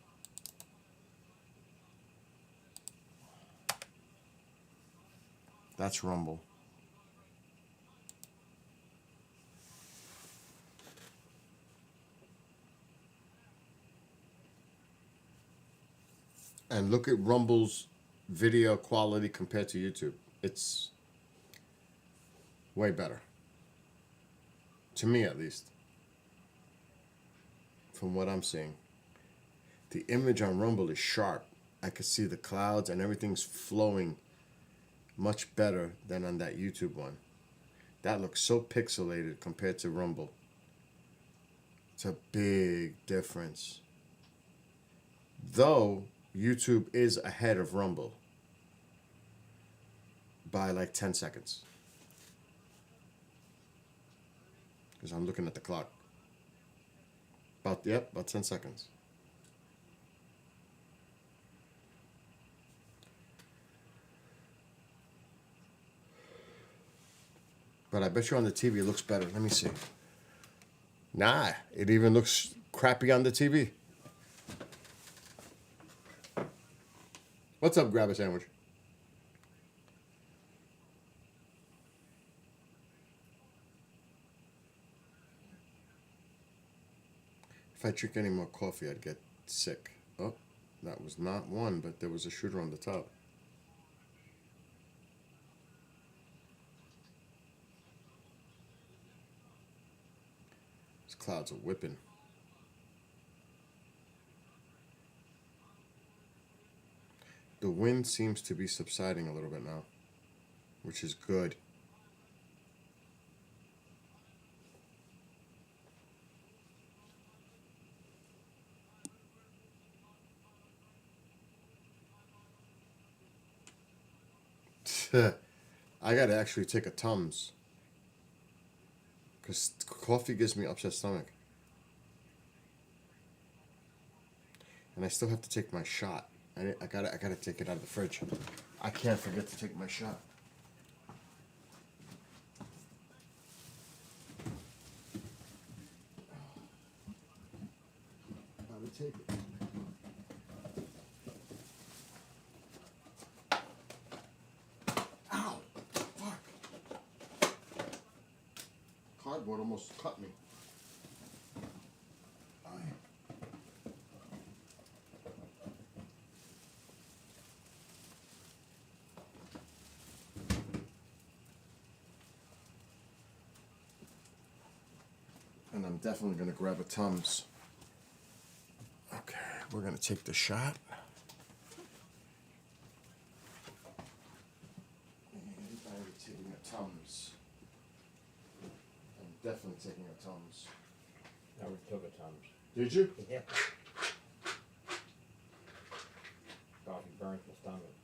Speaker 2: That's Rumble. And look at Rumble's video quality compared to YouTube. It's way better. To me, at least. From what I'm seeing. The image on Rumble is sharp. I could see the clouds and everything's flowing much better than on that YouTube one. That looks so pixelated compared to Rumble. It's a big difference. Though YouTube is ahead of Rumble by like 10 seconds. Because I'm looking at the clock. About 10 seconds. But I bet you on the TV it looks better. Let me see. Nah, it even looks crappy on the TV. What's up, grab a sandwich? If I drink any more coffee, I'd get sick. Oh, that was not one, but there was a shooter on the top. These clouds are whipping. The wind seems to be subsiding a little bit now, which is good. I gotta actually take a Tums, because coffee gives me upset stomach. And I still have to take my shot. I gotta take it out of the fridge. I can't forget to take my shot. Gotta take it. Ow! Fuck! Cardboard almost cut me. And I'm definitely going to grab a Tums. Okay, we're going to take the shot. And I'm taking a Tums. I'm definitely taking a Tums.
Speaker 1: I already took a Tums.
Speaker 2: Did you?
Speaker 1: Yeah. Coffee burns my stomach.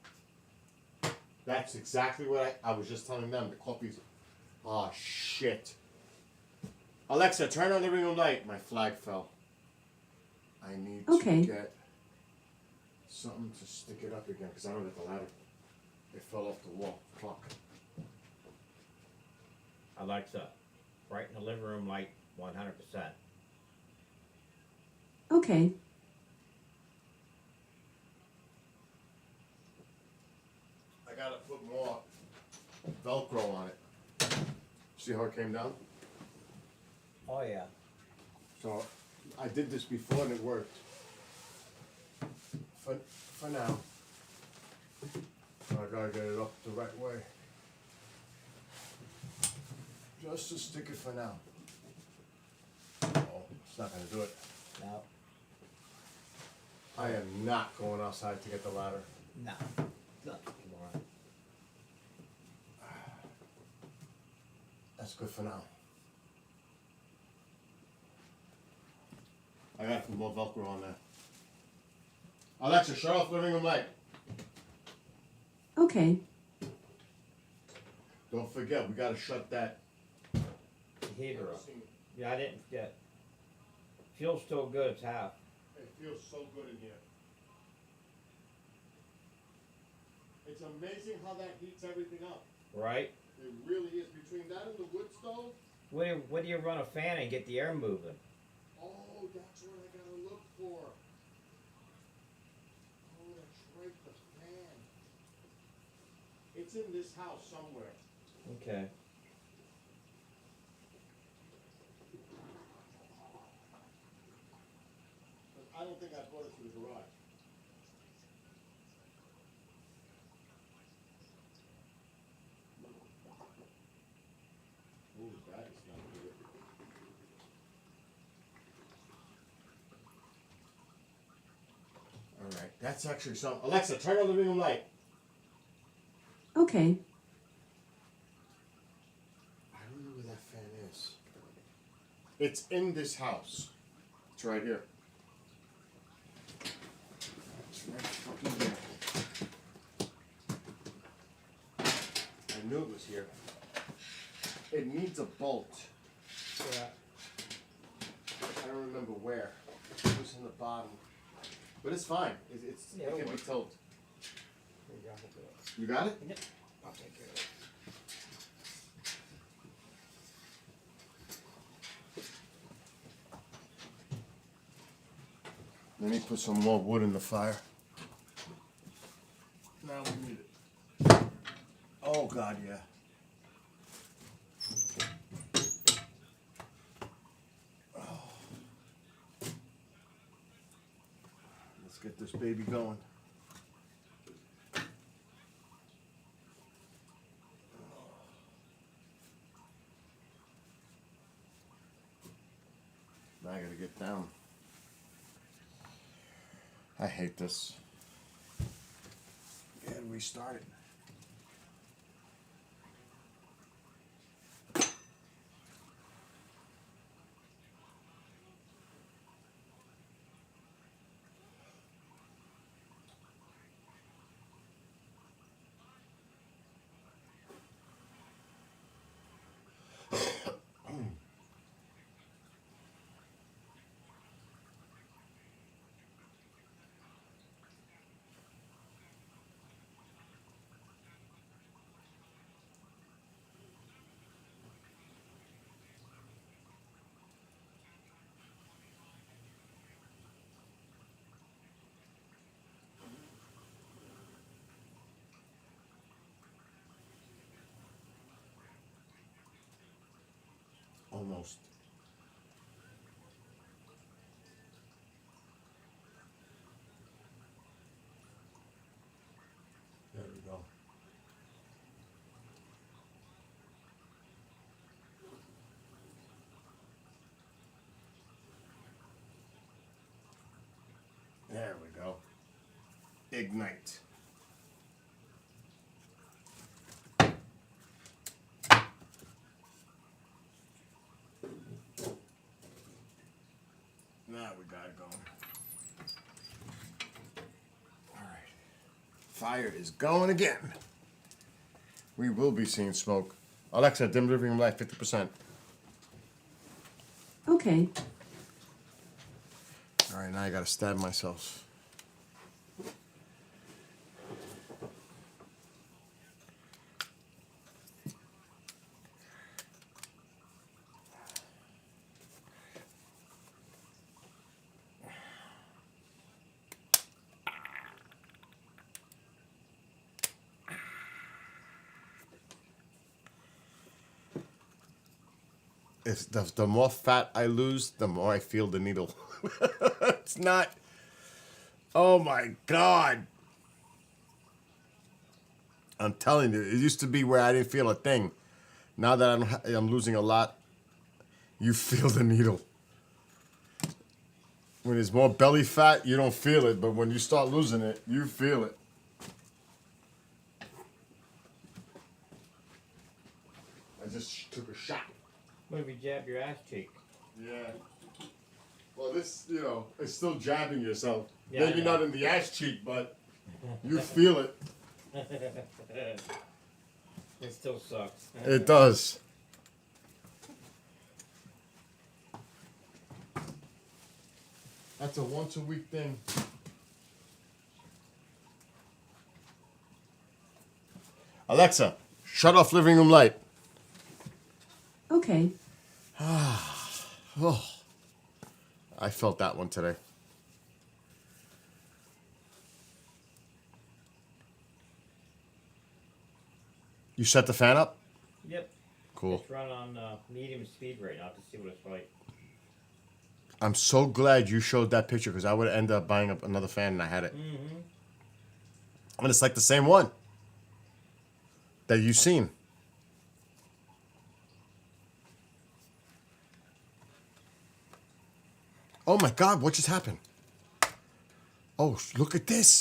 Speaker 2: That's exactly what I was just telling them. The coffee's... Oh, shit. Alexa, turn on the ring of light. My flag fell. I need to get something to stick it up again because I don't have the ladder. It fell off the wall. Clock.
Speaker 1: Alexa, brighten the living room light 100%.
Speaker 3: Okay.
Speaker 2: I gotta put more Velcro on it. See how it came down?
Speaker 1: Oh yeah.
Speaker 2: So I did this before and it worked. For now. I gotta get it up the right way. Just to stick it for now. Oh, it's not gonna do it.
Speaker 1: No.
Speaker 2: I am not going outside to get the ladder.
Speaker 1: No. No.
Speaker 2: That's good for now. I gotta put more Velcro on there. Alexa, shut off living room light.
Speaker 3: Okay.
Speaker 2: Don't forget, we gotta shut that
Speaker 1: Heater up. Yeah, I didn't forget. Feels still good, it's half.
Speaker 2: It feels so good in here. It's amazing how that heats everything up.
Speaker 1: Right?
Speaker 2: It really is. Between that and the wood stove.
Speaker 1: What do you run a fan and get the air moving?
Speaker 2: Oh, that's what I gotta look for. Oh, that's right, the fan. It's in this house somewhere.
Speaker 1: Okay.
Speaker 2: But I don't think I brought it to the garage. Ooh, that is not good. All right, that's actually something. Alexa, turn on the living room light.
Speaker 3: Okay.
Speaker 2: I don't know where that fan is. It's in this house. It's right here. It's right fucking here. I knew it was here. It needs a bolt.
Speaker 1: Yeah.
Speaker 2: I don't remember where. It was in the bottom. But it's fine.
Speaker 1: Yeah,
Speaker 2: it can
Speaker 1: it'll
Speaker 2: be
Speaker 1: work.
Speaker 2: towed.
Speaker 1: There you go, we'll do it.
Speaker 2: You got it?
Speaker 1: Yep, I'll take care of it.
Speaker 2: Let me put some more wood in the fire. Now we need it. Oh God, yeah. Oh. Let's get this baby going. Now I gotta get down. I hate this. Yeah, restart it. Almost. There we go. There we go. Ignite. Now we got it going. All right. Fire is going again. We will be seeing smoke. Alexa, dim living room light 50%.
Speaker 3: Okay.
Speaker 2: All right, now I gotta stab myself. It's the more fat I lose, the more I feel the needle. It's not. Oh my God. I'm telling you, it used to be where I didn't feel a thing. Now that I'm losing a lot, you feel the needle. When there's more belly fat, you don't feel it, but when you start losing it, you feel it. I just took a shot.
Speaker 1: What if you jab your ass cheek?
Speaker 2: Yeah. Well, this, it's still jabbing yourself.
Speaker 1: Yeah,
Speaker 2: Maybe
Speaker 1: I know.
Speaker 2: not in the ass cheek, but you feel it.
Speaker 1: It still sucks.
Speaker 2: It does. That's a once a week thing. Alexa, shut off living room light.
Speaker 3: Okay.
Speaker 2: Oh, I felt that one today. You set the fan up?
Speaker 1: Yep.
Speaker 2: Cool.
Speaker 1: It's run on medium speed right now to see what it's like.
Speaker 2: I'm so glad you showed that picture because I would end up buying up another fan and I had it.
Speaker 1: Mm-hmm.
Speaker 2: And it's like the same one that you've seen. Oh my God, what just happened? Oh, look at this.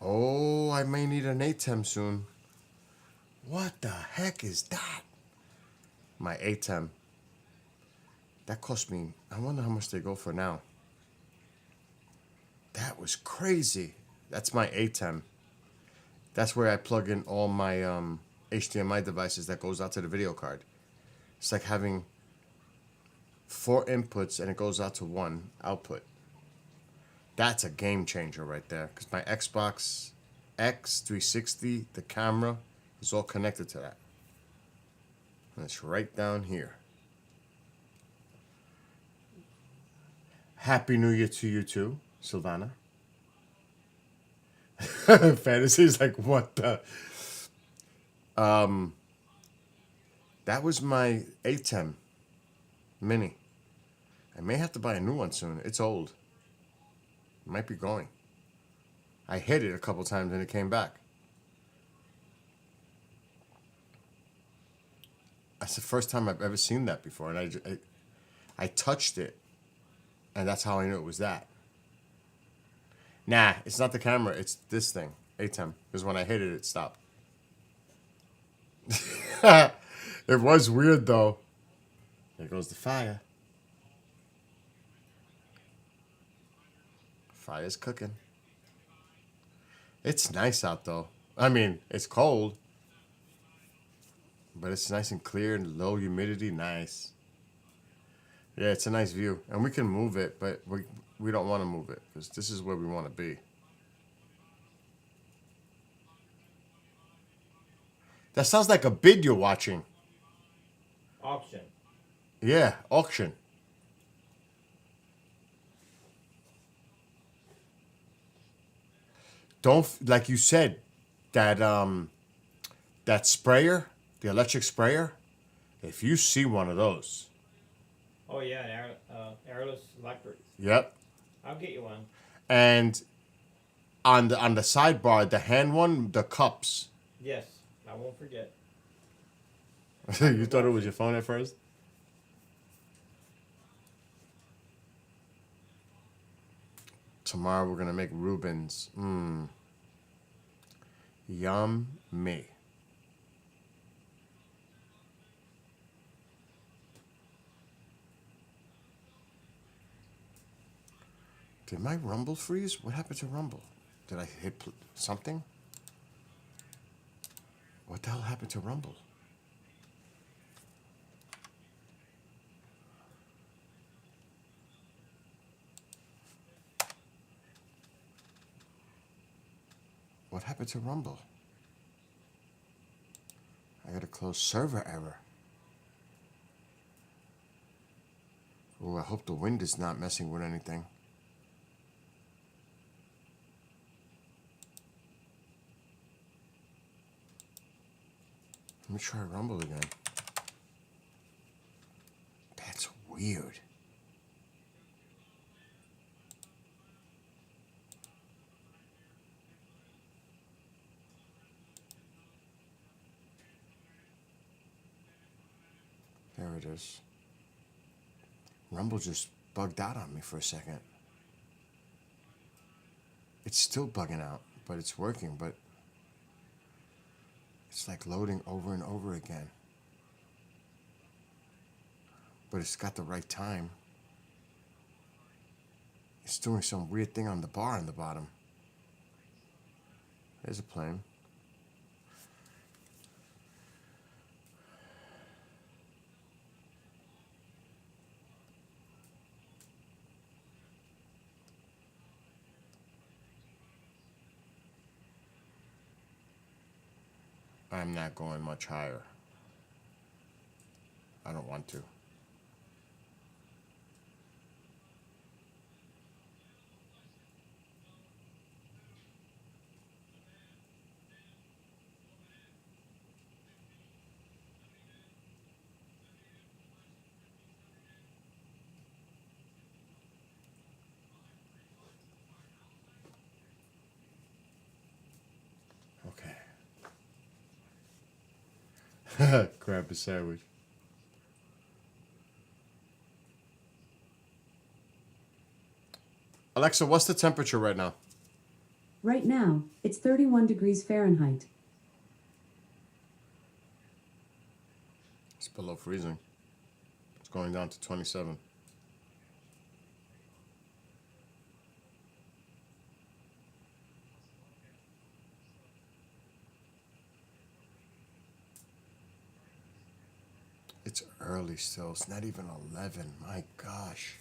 Speaker 2: Oh, I may need an ATEM soon. What the heck is that? My ATEM. That cost me, I wonder how much they go for now. That was crazy. That's my ATEM. That's where I plug in all my HDMI devices that goes out to the video card. It's like having 4 inputs and it goes out to 1 output. That's a game changer right there. Because my Xbox X 360, the camera, is all connected to that. And it's right down here. Happy New Year to you too, Silvana. Fantasy's like, what the? That was my ATEM Mini. I may have to buy a new one soon. It's old. It might be going. I hit it a couple times and it came back. That's the first time I've ever seen that before. And I touched it. And that's how I knew it was that. Nah, it's not the camera. It's this thing. ATEM. Because when I hit it, it stopped. It was weird, though. There goes the fire. Fire's cooking. It's nice out, though. I mean, it's cold. But it's nice and clear and low humidity. Nice. Yeah, it's a nice view. And we can move it, but we don't want to move it. Because this is where we want to be. That sounds like a bid you're watching.
Speaker 1: Auction.
Speaker 2: Yeah, auction. Don't, like you said, that sprayer, the electric sprayer, if you see one of those.
Speaker 1: Oh yeah, airless electric.
Speaker 2: Yep.
Speaker 1: I'll get you one.
Speaker 2: And on the sidebar, the hand one, the cups.
Speaker 1: Yes, I won't forget.
Speaker 2: You thought it was your phone at first? Tomorrow we're gonna make Reubens. Yummy. Did my Rumble freeze? What happened to Rumble? Did I hit something? What the hell happened to Rumble? What happened to Rumble? I gotta close server error. Oh, I hope the wind is not messing with anything. Let me try Rumble again. That's weird. There it is. Rumble just bugged out on me for a second. It's still bugging out, but it's working, but it's like loading over and over again. But it's got the right time. It's doing some weird thing on the bar on the bottom. There's a plane. I'm not going much higher. I don't want to. Okay. Grab a sandwich. Alexa, what's the temperature right now?
Speaker 3: Right now, it's 31 degrees Fahrenheit.
Speaker 2: It's below freezing. It's going down to 27. It's early still. It's not even 11. My gosh.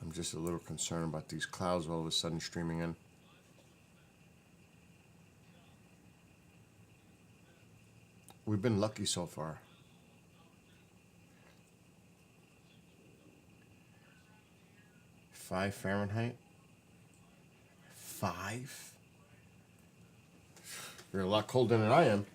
Speaker 2: I'm just a little concerned about these clouds all of a sudden streaming in. We've been lucky so far. Five Fahrenheit? 5? You're a lot colder than I am.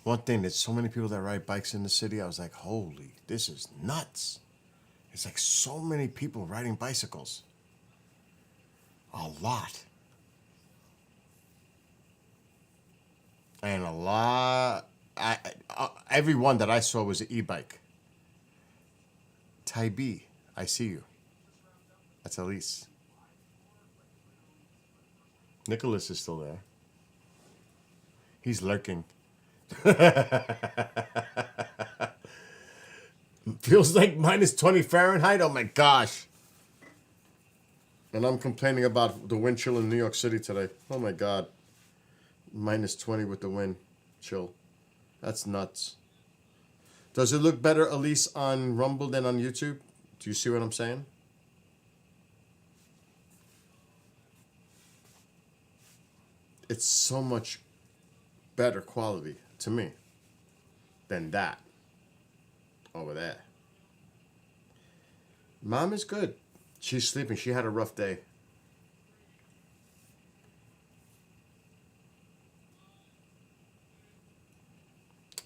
Speaker 2: One thing, there's so many people that ride bikes in the city. I was like, holy, this is nuts. It's like so many people riding bicycles. A lot. And a lot. Every one that I saw was an e-bike. Ty B, I see you. That's Elise. Nicholas is still there. He's lurking. Feels like minus 20 Fahrenheit. Oh my gosh. And I'm complaining about the wind chill in New York City today. Oh my god. Minus 20 with the wind chill. That's nuts. Does it look better, Elise, on Rumble than on YouTube? Do you see what I'm saying? It's so much better quality to me than that over there. Mom is good. She's sleeping. She had a rough day.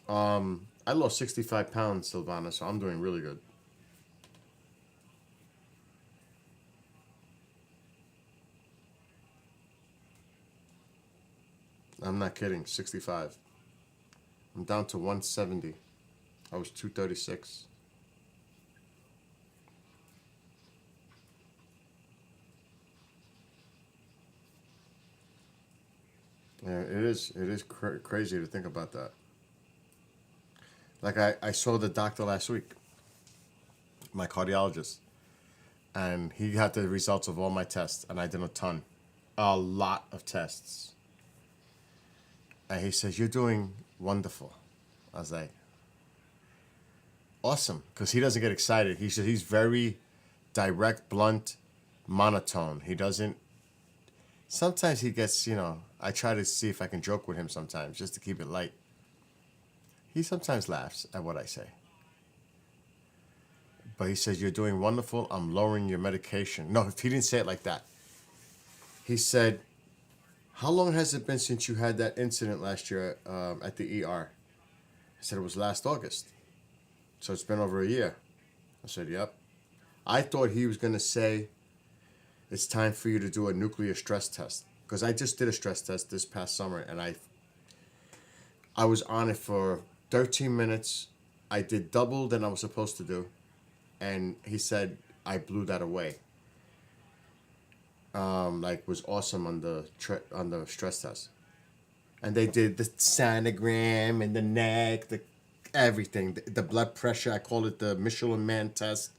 Speaker 2: I lost 65 pounds, Silvana, so I'm doing really good. I'm not kidding. 65. I'm down to 170. I was 236. Yeah, it is. It is crazy to think about that. Like I saw the doctor last week, my cardiologist, and he had the results of all my tests, and I did a lot of tests. And he says, "You're doing wonderful." I was like, "Awesome," because he doesn't get excited. He's very direct, blunt, monotone. He doesn't. Sometimes he gets, I try to see if I can joke with him sometimes, just to keep it light. He sometimes laughs at what I say. But he says, "You're doing wonderful. I'm lowering your medication." No, he didn't say it like that. He said, "How long has it been since you had that incident last year at the ER?" I said, "It was last August." So it's been over a year. I said, "Yep." I thought he was going to say, "It's time for you to do a nuclear stress test." Because I just did a stress test this past summer, and I was on it for 13 minutes. I did double than I was supposed to do. And he said I blew that away. Was awesome on the stress test. And they did the sonogram and the neck, everything. The blood pressure, I call it the Michelin Man test.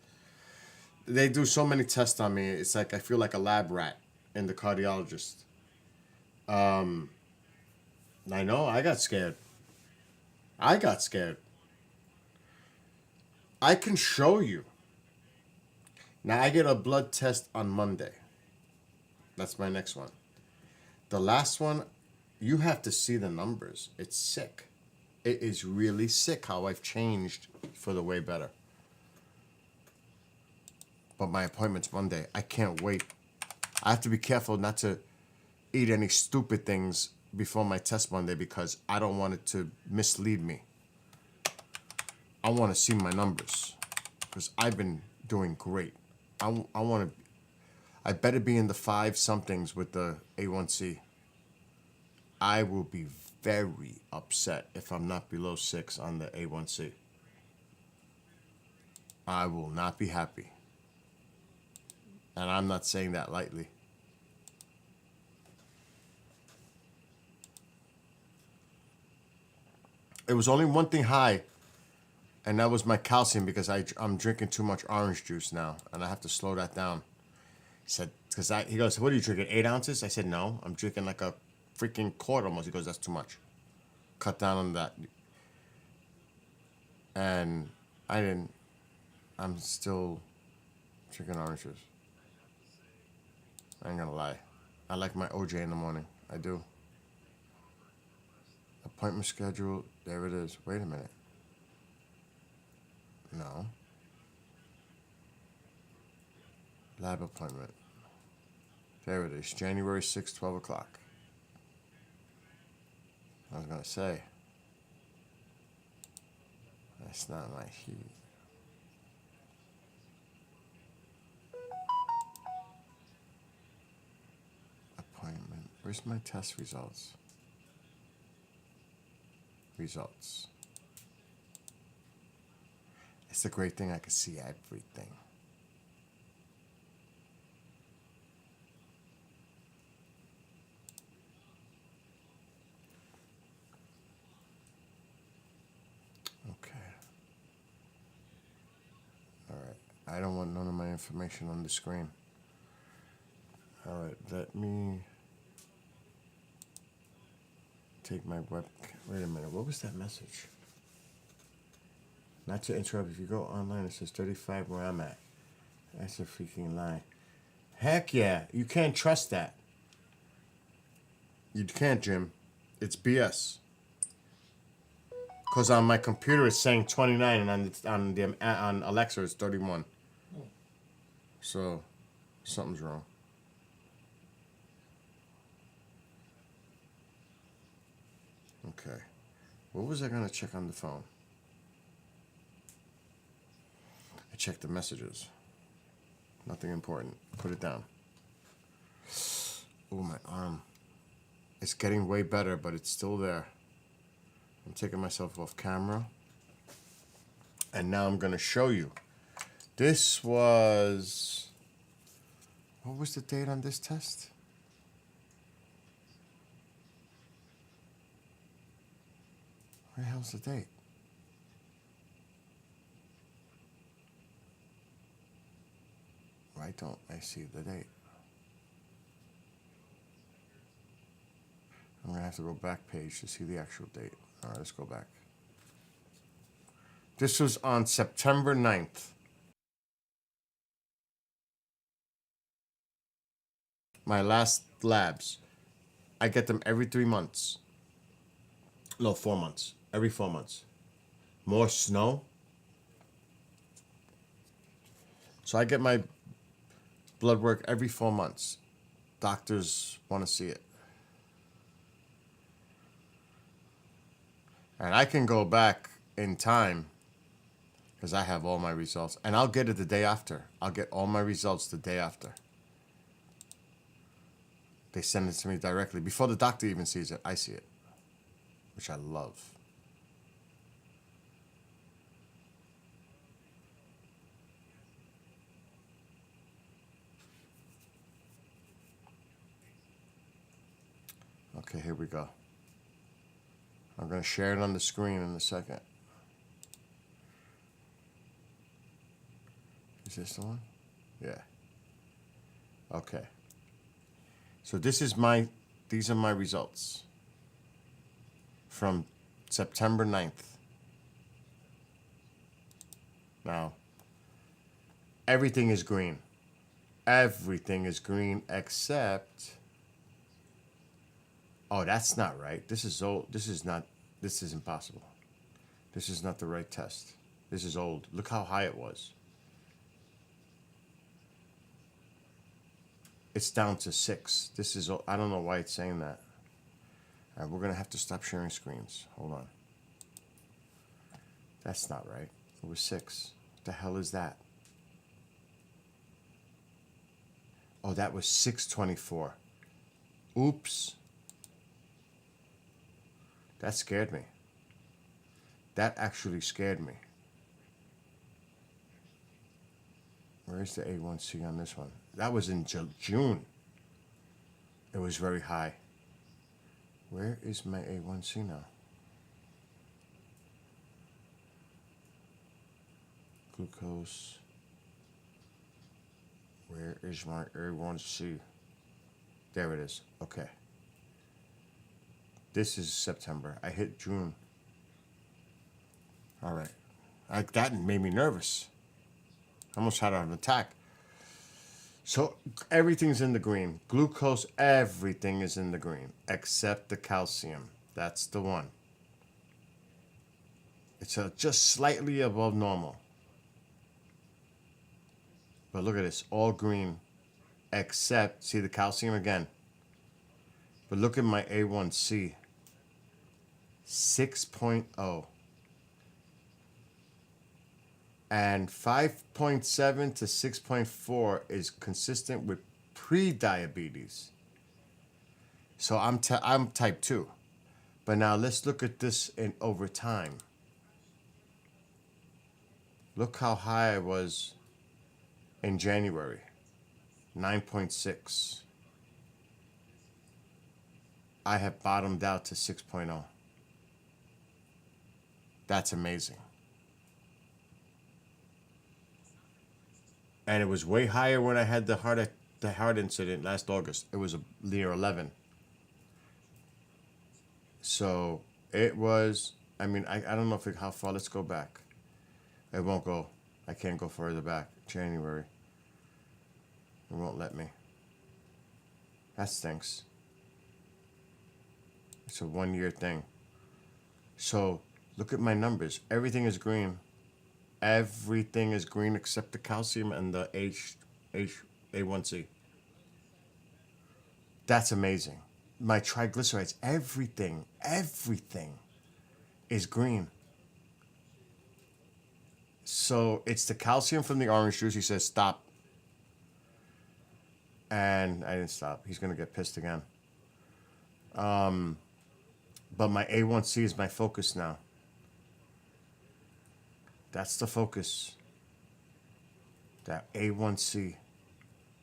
Speaker 2: They do so many tests on me. It's like I feel like a lab rat in the cardiologist. I know, I got scared. I can show you. Now, I get a blood test on Monday. That's my next one. The last one, you have to see the numbers. It's sick. It is really sick how I've changed for the way better. But my appointment's Monday. I can't wait. I have to be careful not to eat any stupid things before my test Monday because I don't want it to mislead me. I want to see my numbers because I've been doing great. I want to. I better be in the 5 somethings with the A1C. I will be very upset if I'm not below 6 on the A1C. I will not be happy. And I'm not saying that lightly. It was only one thing high, and that was my calcium because I'm drinking too much orange juice now, and I have to slow that down. He said, he goes, what are you drinking, 8 ounces? I said, no, I'm drinking like a freaking quart almost. He goes, that's too much. Cut down on that. And I'm still drinking orange juice. I ain't gonna lie. I like my OJ in the morning. I do. Appointment schedule. There it is. Wait a minute. No. Lab appointment. There it is. January 6th, 12 o'clock. I was gonna say. That's not my heat. Appointment. Where's my test results? Results. It's a great thing I can see everything. Okay. All right. I don't want none of my information on the screen. All right. Let me take my webcam. Wait a minute. What was that message? Not to interrupt. If you go online, it says 35 where I'm at. That's a freaking lie. Heck yeah. You can't trust that. You can't, Jim. It's BS. Because on my computer it's saying 29 and on Alexa it's 31. So something's wrong. Okay. What was I going to check on the phone? I checked the messages. Nothing important. Put it down. Oh, my arm. It's getting way better, but it's still there. I'm taking myself off camera. And now I'm going to show you. This was... What was the date on this test? Where the hell's the date? Why don't I see the date? I'm going to have to go back page to see the actual date. All right, let's go back. This was on September 9th. My last labs. I get them every 3 months. No, 4 months. Every 4 months. More snow. So I get my blood work every 4 months. Doctors want to see it. And I can go back in time because I have all my results. And I'll get it the day after. I'll get all my results the day after. They send it to me directly. Before the doctor even sees it, I see it. Which I love. Okay, here we go. I'm going to share it on the screen in a second. Is this the one? Yeah. Okay. So these are my results from September 9th. Now, everything is green. Everything is green except... Oh, that's not right. This is old. This is impossible. This is not the right test. This is old. Look how high it was. It's down to 6. This is, I don't know why it's saying that. All right, we're going to have to stop sharing screens. Hold on. That's not right. It was 6. What the hell is that? Oh, that was 624. Oops. That scared me. That actually scared me. Where's the A1C on this one? That was in June. It was very high. Where is my A1C now? Glucose. Where is my A1C? There it is. Okay. This is September. I hit June. All right. That made me nervous. I almost had an attack. So everything's in the green. Glucose, everything is in the green except the calcium. That's the one. It's just slightly above normal. But look at this, all green except, see the calcium again. But look at my A1C, 6.0. And 5.7 to 6.4 is consistent with pre-diabetes. So I'm type 2. But now let's look at this in over time. Look how high I was in January, 9.6. I have bottomed out to 6.0. That's amazing. And it was way higher when I had the heart incident last August. It was near 11. So it was, I mean, I don't know how far, let's go back. It won't go, I can't go further back. January. It won't let me. That stinks. It's a 1-year thing. So look at my numbers. Everything is green. Everything is green except the calcium and the A1C. That's amazing. My triglycerides, everything is green. So it's the calcium from the orange juice. He says, stop. And I didn't stop. He's going to get pissed again. But my A1C is my focus now. That's the focus. That A1C.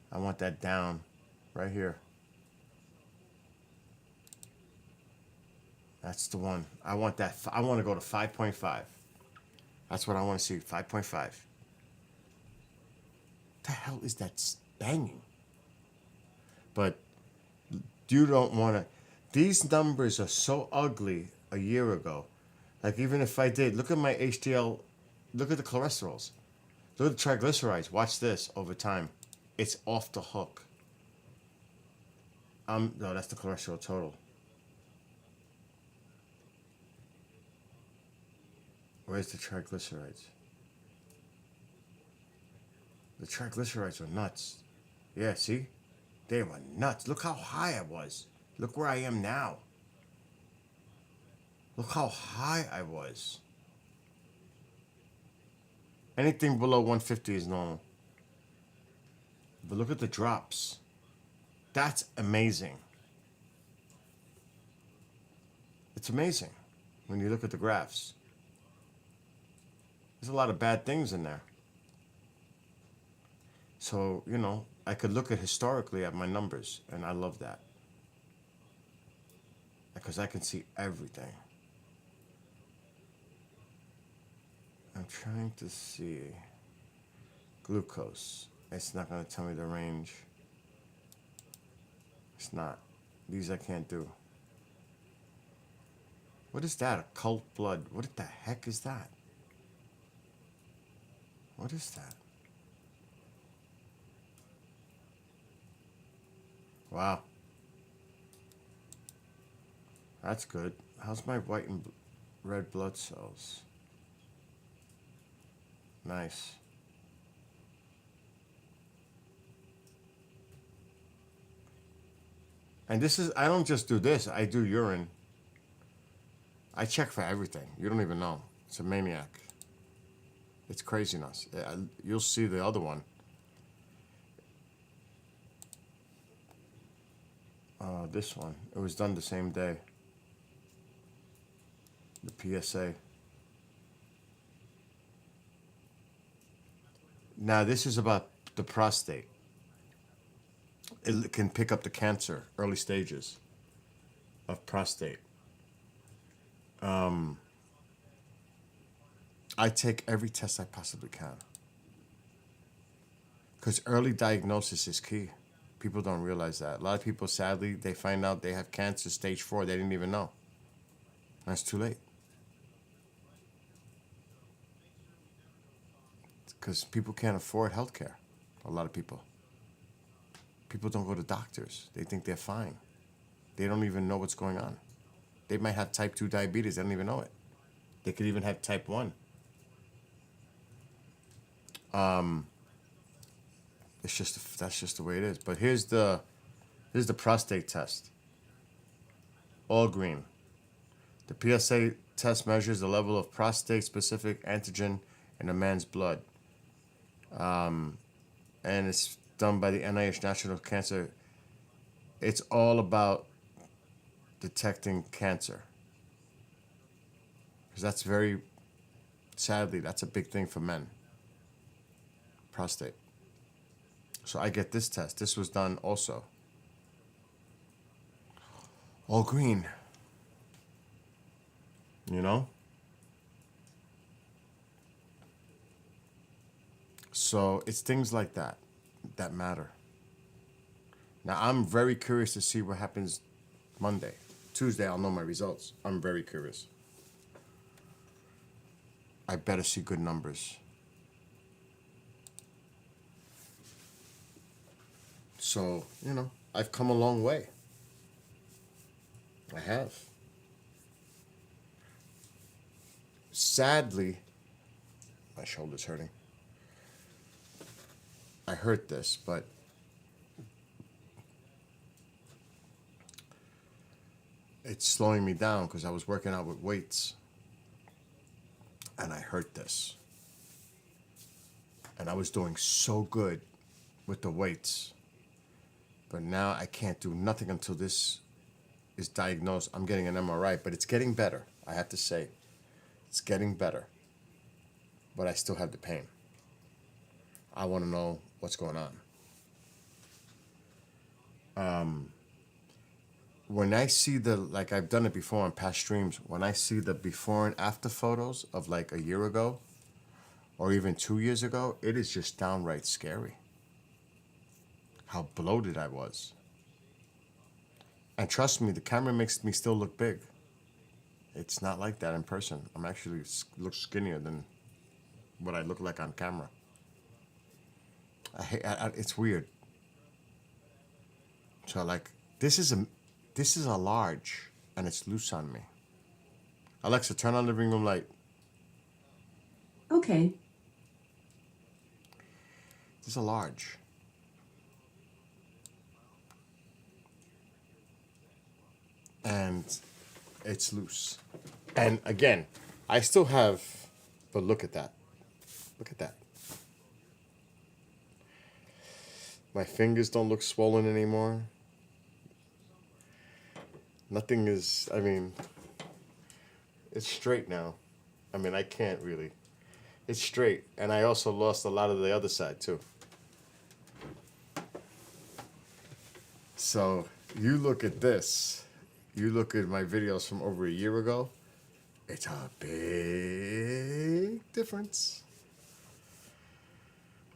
Speaker 2: I want that down right here. That's the one. I want that. I want to go to 5.5. That's what I want to see. 5.5. The hell is that banging? But you don't want to. These numbers are so ugly a year ago. Like even if I did, look at my HDL, look at the cholesterols. Look at the triglycerides. Watch this over time. It's off the hook. No, that's the cholesterol total. Where's the triglycerides? The triglycerides were nuts. Yeah, see? They were nuts. Look how high I was. Look where I am now. Look how high I was. Anything below 150 is normal. But look at the drops. That's amazing. It's amazing when you look at the graphs. There's a lot of bad things in there. So, you know, I could look at historically at my numbers, and I love that. Because I can see everything. I'm trying to see glucose. It's not going to tell me the range. It's not. These I can't do. What is that? A cult blood. What the heck is that? What is that? Wow. That's good. How's my white and red blood cells? Nice. And this is, I don't just do this, I do urine. I check for everything. You don't even know. It's a maniac. It's craziness. You'll see the other one. This one. It was done the same day. The PSA. Now this is about the prostate. It can pick up the cancer, early stages of prostate. I take every test I possibly can. Because early diagnosis is key. People don't realize that. A lot of people, sadly, they find out they have cancer stage 4. They didn't even know. That's too late. Because people can't afford healthcare. A lot of people. People don't go to doctors. They think they're fine. They don't even know what's going on. They might have type 2 diabetes. They don't even know it. They could even have type 1. That's just the way it is. But here's the prostate test. All green. The PSA test measures the level of prostate-specific antigen in a man's blood. And it's done by the NIH National Cancer. It's all about detecting cancer. Because that's sadly, that's a big thing for men. Prostate. So I get this test. This was done also. All green. You know? So it's things like that that matter. Now I'm very curious to see what happens Monday. Tuesday I'll know my results. I'm very curious. I better see good numbers. So, I've come a long way. I have. Sadly, my shoulder's hurting. I hurt this, but it's slowing me down because I was working out with weights. And I hurt this. And I was doing so good with the weights. But now I can't do nothing until this is diagnosed. I'm getting an MRI, but it's getting better. I have to say, it's getting better. But I still have the pain. I want to know what's going on. When I see like I've done it before on past streams, when I see the before and after photos of like a year ago or even 2 years ago, it is just downright scary. How bloated I was. And trust me, the camera makes me still look big. It's not like that in person. I'm actually look skinnier than what I look like on camera. It's weird. So like, this is a large, and it's loose on me. Alexa, turn on the living room light.
Speaker 3: Okay.
Speaker 2: This is a large. And it's loose. And again, I still have, but look at that. Look at that. My fingers don't look swollen anymore. Nothing is, it's straight now. I can't really. It's straight. And I also lost a lot of the other side too. So you look at this. You look at my videos from over a year ago. It's a big difference.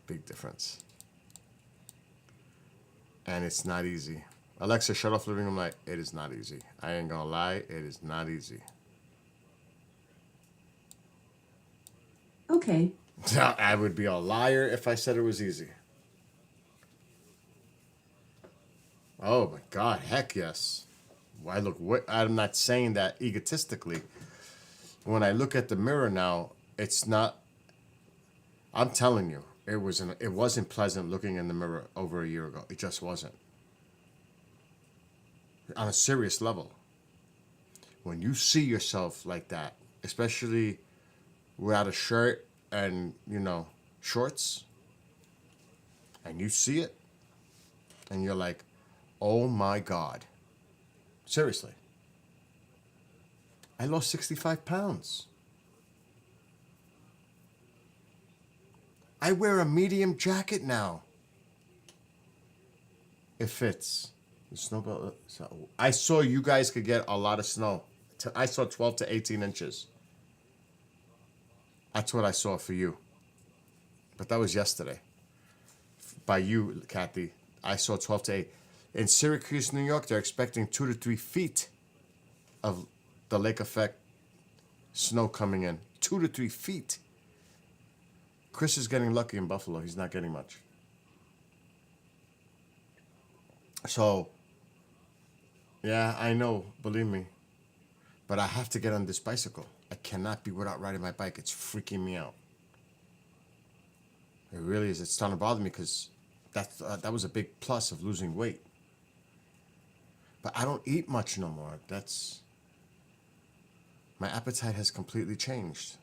Speaker 2: Big difference. And it's not easy. Alexa, shut off the living room light. It is not easy. I ain't gonna lie, it is not easy.
Speaker 3: Okay.
Speaker 2: I would be a liar if I said it was easy. Oh my God, heck yes. I'm not saying that egotistically. When I look at the mirror now, it's not. I'm telling you, it wasn't pleasant looking in the mirror over a year ago. It just wasn't. On a serious level. When you see yourself like that, especially without a shirt and, shorts, and you see it, and you're like, oh my God. Seriously. I lost 65 pounds. I wear a medium jacket now. It fits. The snow belt. I saw you guys could get a lot of snow. I saw 12 to 18 inches. That's what I saw for you. But that was yesterday. By you, Kathy, I saw 12 to 8. In Syracuse, New York, they're expecting 2 to 3 feet of the lake effect snow coming in. 2 to 3 feet. Chris is getting lucky in Buffalo. He's not getting much. So, yeah, I know, believe me. But I have to get on this bicycle. I cannot be without riding my bike. It's freaking me out. It really is. It's starting to bother me because that was a big plus of losing weight. But I don't eat much no more. My appetite has completely changed.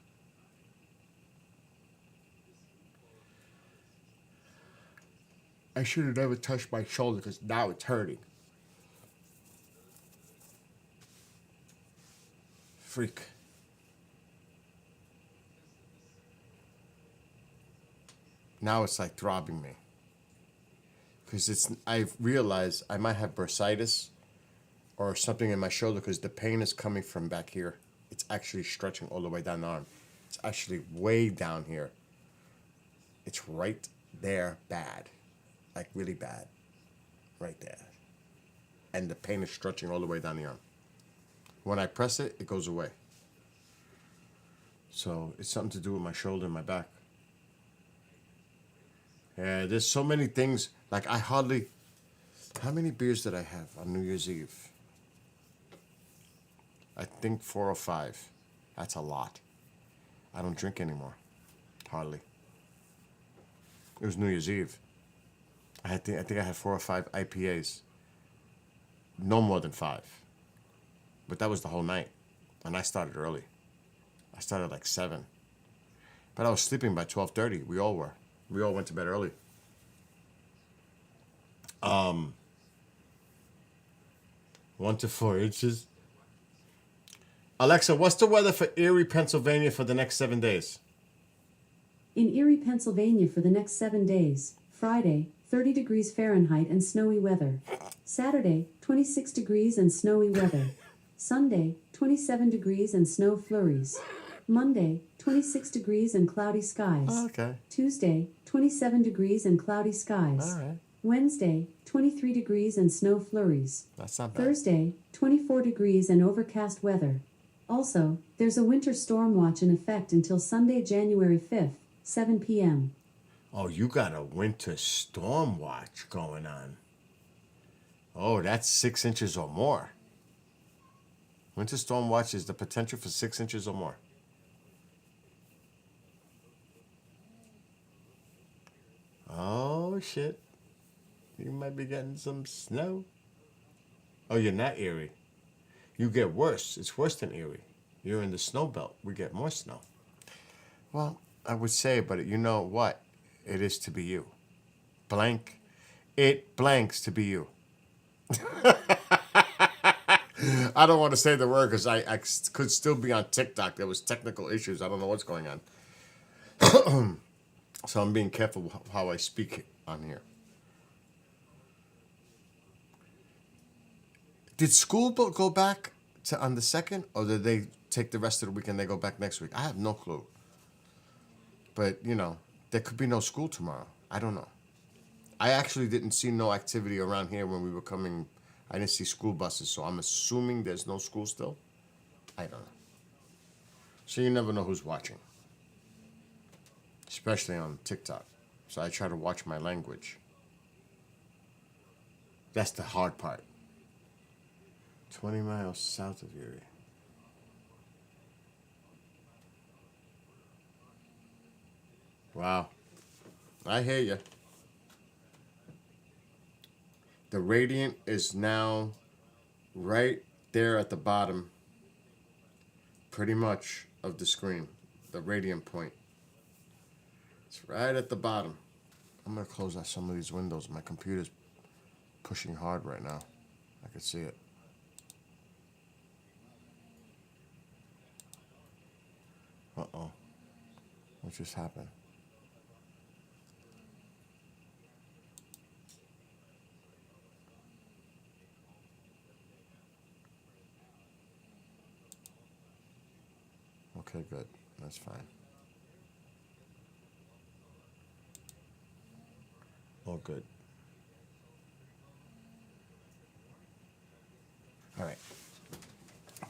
Speaker 2: I should have never touched my shoulder because now it's hurting. Freak. Now it's like throbbing me. Because I've realized I might have bursitis or something in my shoulder because the pain is coming from back here. It's actually stretching all the way down the arm. It's actually way down here. It's right there bad. Like really bad. Right there. And the pain is stretching all the way down the arm. When I press it, it goes away. So it's something to do with my shoulder and my back. Yeah, there's so many things. Like how many beers did I have on New Year's Eve? I think 4 or 5. That's a lot. I don't drink anymore. Hardly. It was New Year's Eve. I think I had 4 or 5 IPAs. No more than 5. But that was the whole night. And I started early. I started like 7. But I was sleeping by 12:30. We all were. We all went to bed early. 1 to 4 inches. Alexa, what's the weather for Erie, Pennsylvania for the next 7 days?
Speaker 3: In Erie, Pennsylvania for the next 7 days, Friday, 30 degrees Fahrenheit and snowy weather. Saturday, 26 degrees and snowy weather. Sunday, 27 degrees and snow flurries. Monday, 26 degrees and cloudy skies.
Speaker 2: Okay.
Speaker 3: Tuesday, 27 degrees and cloudy skies.
Speaker 2: All right.
Speaker 3: Wednesday, 23 degrees and snow flurries.
Speaker 2: That's not bad.
Speaker 3: Thursday, 24 degrees and overcast weather. Also, there's a winter storm watch in effect until Sunday, January 5th, 7 p.m.
Speaker 2: Oh, you got a winter storm watch going on. Oh, that's 6 inches or more. Winter storm watch is the potential for 6 inches or more. Oh, shit. You might be getting some snow. Oh, you're not Erie. You get worse. It's worse than Erie. You're in the snow belt. We get more snow. Well, I would say, but you know what? It is to be you. Blank. It blanks to be you. I don't want to say the word because I could still be on TikTok. There was technical issues. I don't know what's going on. So I'm being careful how I speak on here. Did school go back on the 2nd, or did they take the rest of the week and they go back next week? I have no clue. But, there could be no school tomorrow. I don't know. I actually didn't see no activity around here when we were coming. I didn't see school buses, so I'm assuming there's no school still. I don't know. So you never know who's watching. Especially on TikTok. So I try to watch my language. That's the hard part. 20 miles south of Erie. Wow. I hear you. The radiant is now right there at the bottom, pretty much, of the screen. The radiant point. It's right at the bottom. I'm gonna close out some of these windows. My computer's pushing hard right now. I can see it. Uh-oh. What just happened? Okay, good. That's fine. All good. All right.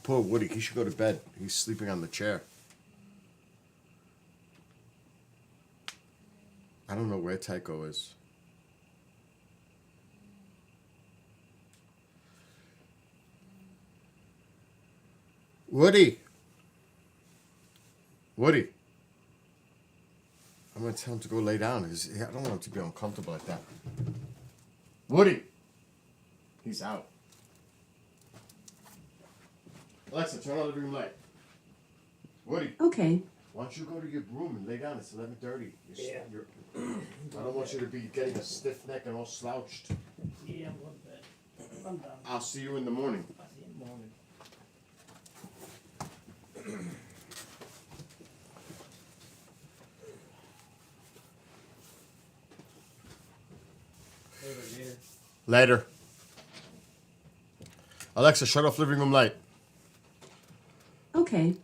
Speaker 2: Poor Woody. He should go to bed. He's sleeping on the chair. I don't know where Tycho is. Woody. Woody. I'm going to tell him to go lay down. I don't want him to be uncomfortable like that. Woody. He's out. Alexa, turn on the room light. Woody.
Speaker 3: Okay.
Speaker 2: Why don't you go to your room and lay down? It's 11:30.
Speaker 1: Yeah.
Speaker 2: I don't want you to be getting a stiff neck and all slouched.
Speaker 1: Yeah, I'm going to bed. I'm done.
Speaker 2: I'll see you in the morning.
Speaker 1: I'll see you in the morning. Later, dear.
Speaker 2: Later. Alexa, shut off living room light.
Speaker 3: Okay.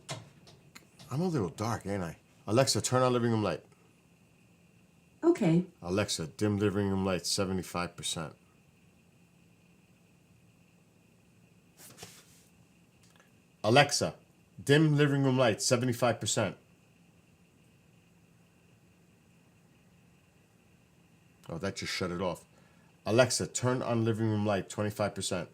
Speaker 2: I'm a little dark, ain't I? Alexa, turn on living room light.
Speaker 3: Okay.
Speaker 2: Alexa, dim living room light 75%. Alexa, dim living room light 75%. Oh, that just shut it off. Alexa, turn on living room light 25%.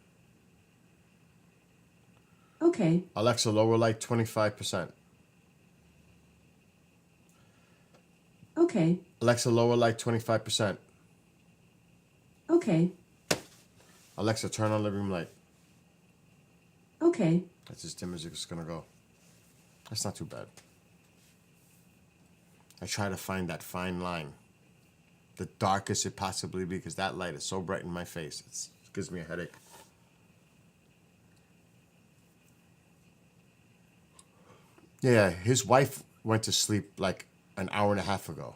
Speaker 3: Okay.
Speaker 2: Alexa, lower light 25%.
Speaker 3: Okay.
Speaker 2: Alexa, lower light 25%.
Speaker 3: Okay.
Speaker 2: Alexa, turn on living room light.
Speaker 3: Okay.
Speaker 2: That's as dim as it's gonna go. That's not too bad. I try to find that fine line. The darkest it possibly be, because that light is so bright in my face. It gives me a headache. Yeah, his wife went to sleep like an hour and a half ago.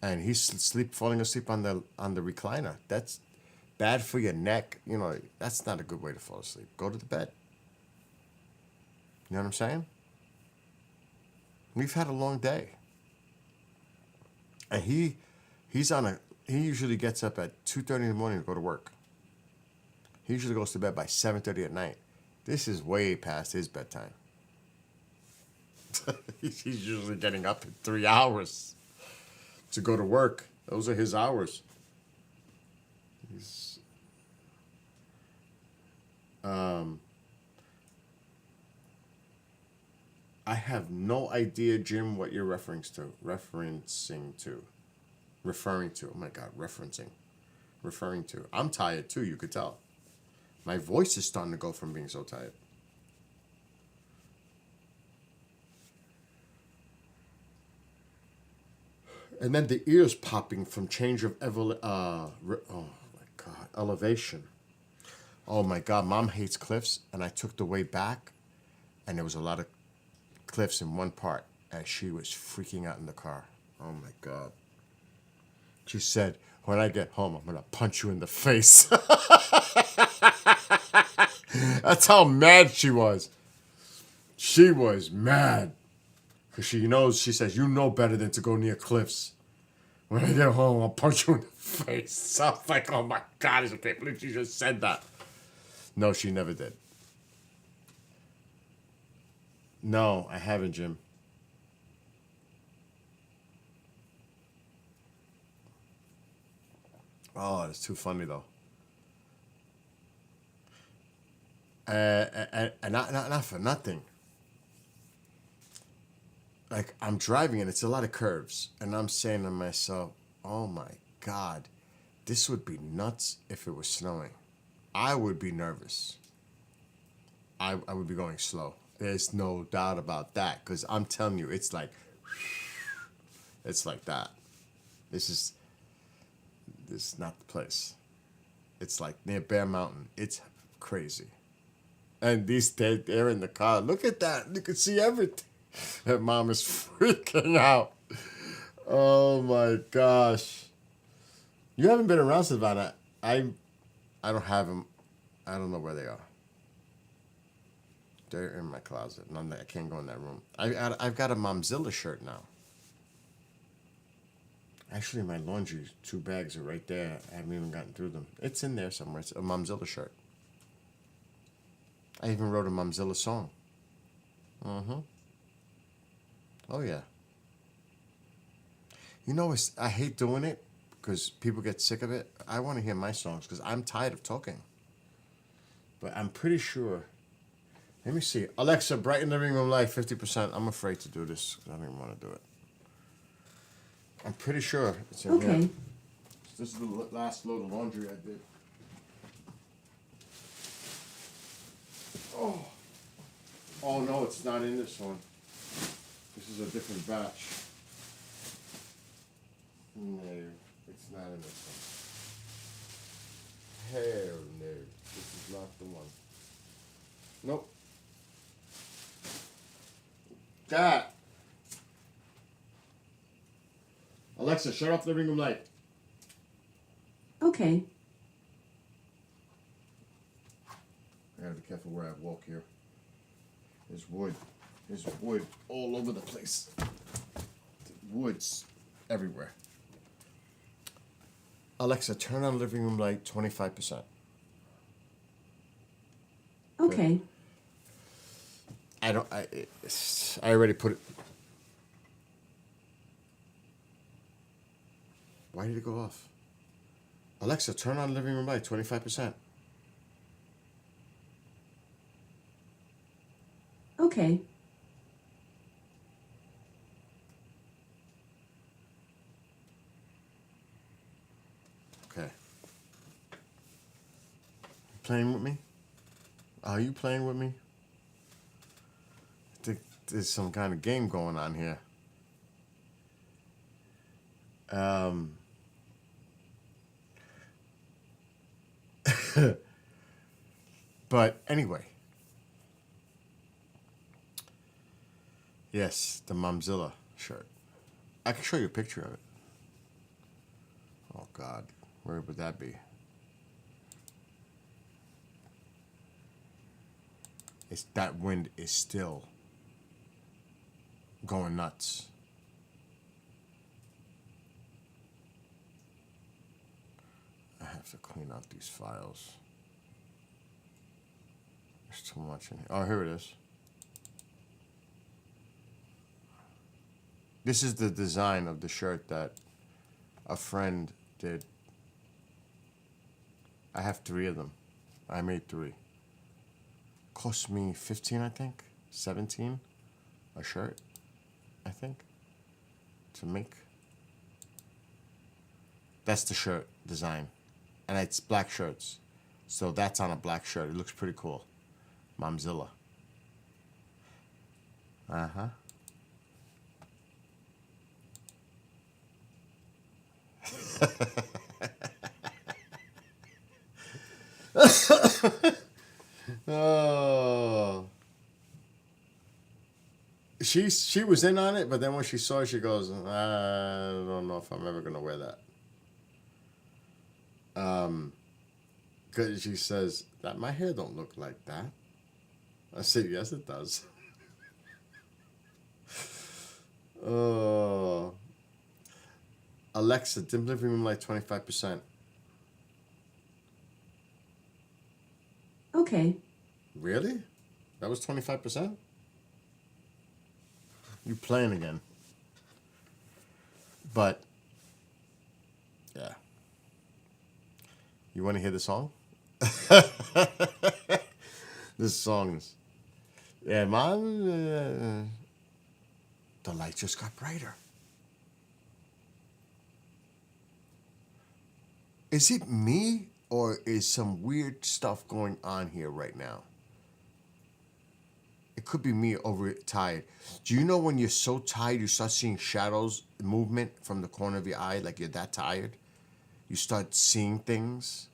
Speaker 2: And he's falling asleep on the recliner. That's bad for your neck. You know, that's not a good way to fall asleep. Go to the bed. You know what I'm saying? We've had a long day. And he usually gets up at 2:30 in the morning to go to work. He usually goes to bed by 7:30 at night. This is way past his bedtime. He's usually getting up in 3 hours to go to work. Those are his hours. I have no idea, Jim, what you're referencing to. Oh my God, referring to. I'm tired too, you could tell. My voice is starting to go from being so tired. And then the ears popping from change of elevation. Oh my God, Mom hates cliffs, and I took the way back, and there was a lot of cliffs in one part, and she was freaking out in the car. Oh my God. She said, when I get home, I'm going to punch you in the face. That's how mad she was. She was mad. Because she says, you know better than to go near cliffs. When I get home, I'll punch you in the face. So I'm like, oh my God, I can't believe she just said that. No, she never did. No, I haven't, Jim. Oh, it's too funny, though. And not for nothing. Like, I'm driving and it's a lot of curves. And I'm saying to myself, oh my God, this would be nuts if it was snowing. I would be nervous. I would be going slow. There's no doubt about that. Because I'm telling you, it's like, It's like that. This is not the place. It's like near Bear Mountain. It's crazy. And they're in the car. Look at that. You can see everything. That mom is freaking out. Oh my gosh. You haven't been around, Savannah. I don't have them. I don't know where they are. They're in my closet. I can't go in that room. I've got a Momzilla shirt now. Actually, my laundry, 2 bags are right there. I haven't even gotten through them. It's in there somewhere. It's a Momzilla shirt. I even wrote a Momzilla song. Mm-hmm. Oh, yeah. You know, I hate doing it because people get sick of it. I want to hear my songs because I'm tired of talking. But I'm pretty sure. Let me see. Alexa, brighten the living room light 50%. I'm afraid to do this. I don't even want to do it. I'm pretty sure it's in here.
Speaker 3: Okay.
Speaker 2: This is the last load of laundry I did. Oh. Oh, no, it's not in this one. This is a different batch. No, it's not in this one. Hell no. This is not the one. Nope. That. Alexa, shut off the living room light.
Speaker 3: Okay.
Speaker 2: I gotta be careful where I walk here. There's wood. There's wood all over the place. Woods everywhere. Alexa, turn on living room light 25%.
Speaker 3: Okay.
Speaker 2: I already put it. Why did it go off? Alexa, turn on living room light 25%.
Speaker 3: Okay.
Speaker 2: Okay. Playing with me? Are you playing with me? I think there's some kind of game going on here. But anyway. Yes, the Momzilla shirt. I can show you a picture of it. Oh, God. Where would that be? That wind is still going nuts. I have to clean out these files. There's too much in here. Oh, here it is. This is the design of the shirt that a friend did. I have 3 of them. I made 3. Cost me 15, I think. 17 a shirt, I think, to make. That's the shirt design. And it's black shirts. So that's on a black shirt. It looks pretty cool. Momzilla. Uh-huh. Oh. She was in on it, but then when she saw it, she goes, I don't know if I'm ever gonna wear that. Cause she says that my hair don't look like that. I said, yes, it does. Oh. Alexa, dim living room light 25%.
Speaker 3: Okay.
Speaker 2: Really? That was 25%? You playing again. But, yeah. You want to hear the song? This song is... Yeah, man. The light just got brighter. Is it me, or is some weird stuff going on here right now? It could be me overtired. Do you know when you're so tired, you start seeing shadows, movement from the corner of your eye, like you're that tired? You start seeing things.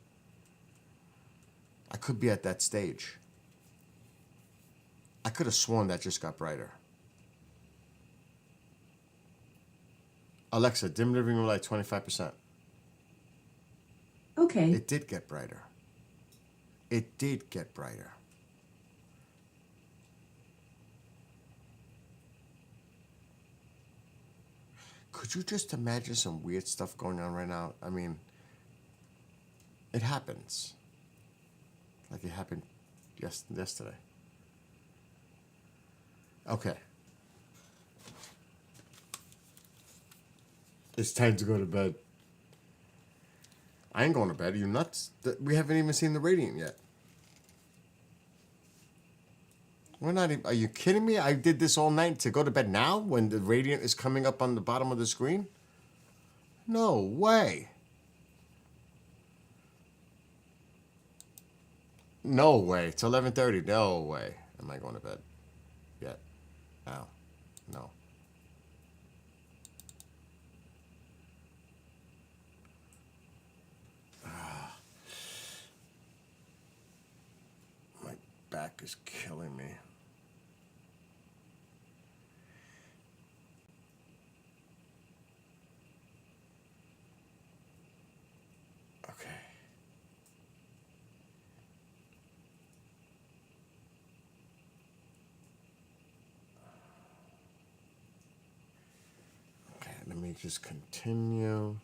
Speaker 2: I could be at that stage. I could have sworn that just got brighter. Alexa, dim living room light 25%.
Speaker 3: Okay.
Speaker 2: It did get brighter. It did get brighter. Could you just imagine some weird stuff going on right now? I mean, it happens. Like it happened yesterday. Okay. It's time to go to bed. I ain't going to bed. Are you nuts? We haven't even seen the radiant yet. We're not even, are you kidding me? I did this all night to go to bed now when the radiant is coming up on the bottom of the screen? No way. No way. It's 11:30. No way. Am I going to bed yet? Now. No. My back is killing me. Let me just continue.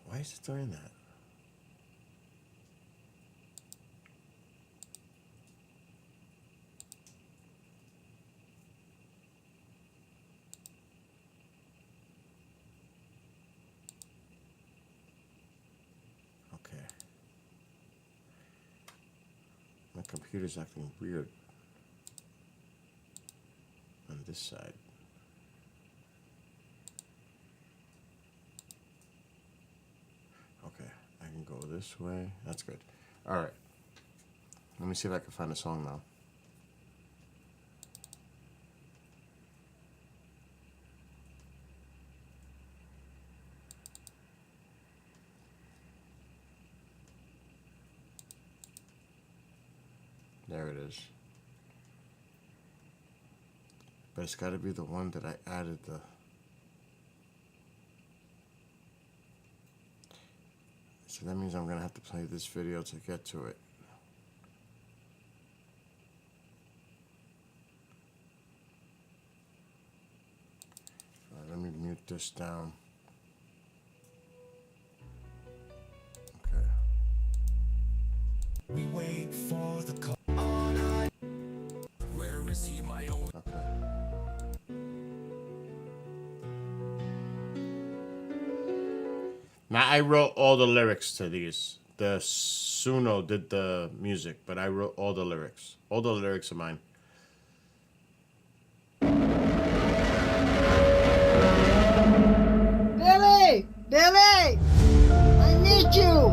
Speaker 2: Why is it doing that? My computer's acting weird on this side. Okay, I can go this way. That's good. All right. Let me see if I can find a song now. There it is. But it's got to be the one that I added the... So that means I'm going to have to play this video to get to it. All right, let me mute this down. Okay.
Speaker 4: We wait for the call. Where is he, my own?
Speaker 2: Okay. Now I wrote all the lyrics to these. The Suno did the music, but I wrote all the lyrics. All the lyrics are mine.
Speaker 5: Billy! Billy! I need you!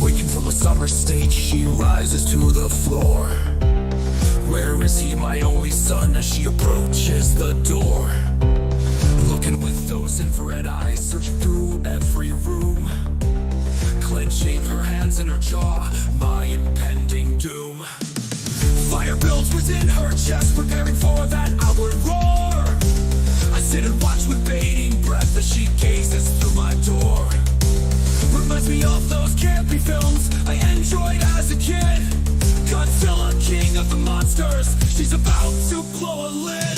Speaker 4: Waking from a summer state, she rises to the floor. Where is he, my only son, as she approaches the door? Looking with those infrared eyes, searching through every room, clenching her hands in her jaw, my impending doom. Fire builds within her chest, preparing for that outward roar. I sit and watch with bating breath as she gazes through my door. Reminds me of those campy films I enjoyed as a kid. Godzilla, king of the monsters, she's about to blow a lid.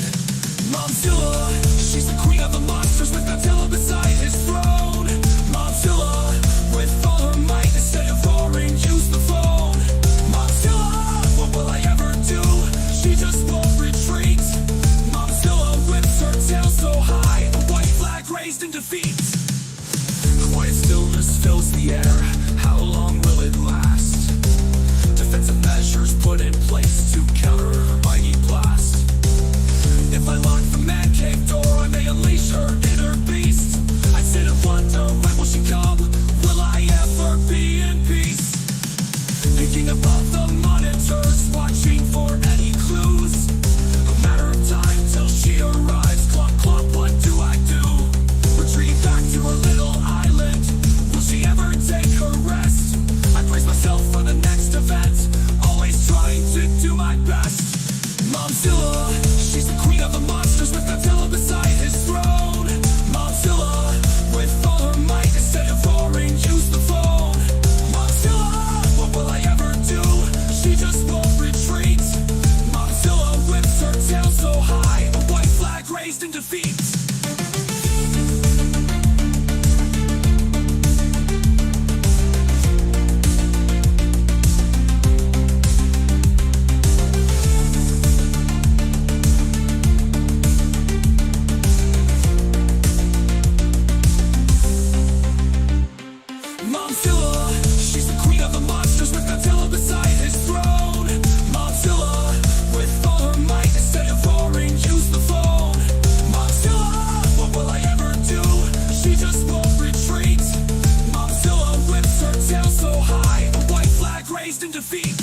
Speaker 4: Momzilla, she's the queen of the monsters with Godzilla beside his throne. Momzilla, with all her might, instead of roaring, use the phone. Momzilla, what will I ever do? fills the air. How long will it last? Defensive measures put in place to counter her mighty blast. If I lock the man cave door, I may unleash her inner beast. I sit and wonder, when will she come? Will I ever be in peace? Thinking above the monitors, watching for any clues. A matter of time till she arrives. Clop, clop, what do I do? Retreat back to her little island. Will she ever take her rest? I brace myself for the next event, always trying to do my best. Momzilla, she's the queen of the monsters with Godzilla beside his throne. Momzilla, with all her might, instead of roaring, use the phone. Momzilla, what will I ever do? She just won't retreat. Momzilla whips her tail so high, a white flag raised in defeat. Momzilla, she's the queen of the monsters with Godzilla beside his throne. Momzilla, with all her might, instead of roaring, use the phone. Momzilla, what will I ever do? She just won't retreat. Momzilla whips her tail so high, a white flag raised in defeat.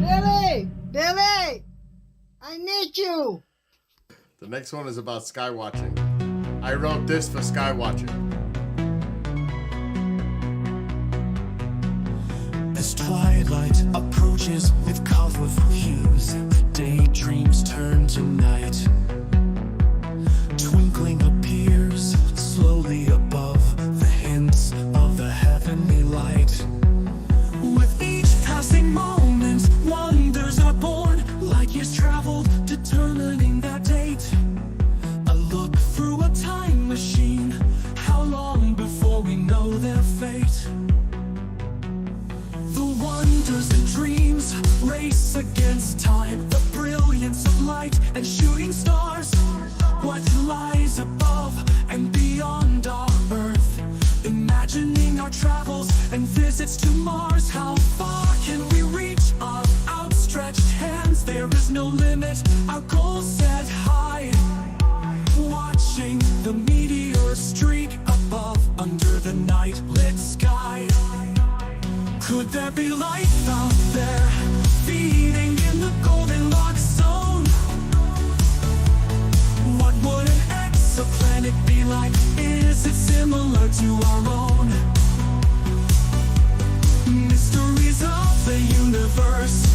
Speaker 5: Billy! Billy! I need you!
Speaker 2: The next one is about sky watching. I wrote this for sky watching.
Speaker 4: As twilight approaches with colorful hues, daydreams turn to night. Twinkling appears slowly above the hints of the heavenly light. With each passing moment, wonders are born, like years traveled, determining that date. A look through a time machine, how long before we know their fate? The wonders and dreams race against time, the brilliance of light and shooting stars. What lies above and beyond our Earth? Imagining our travels and visits to Mars. How far can we reach our outstretched hands? There is no limit, our goals set high. Watching the meteor streak above under the night-lit sky. Could there be life out there, feeding in the Goldilocks zone? What would an exoplanet be like? Is it similar to our own? Mysteries of the universe,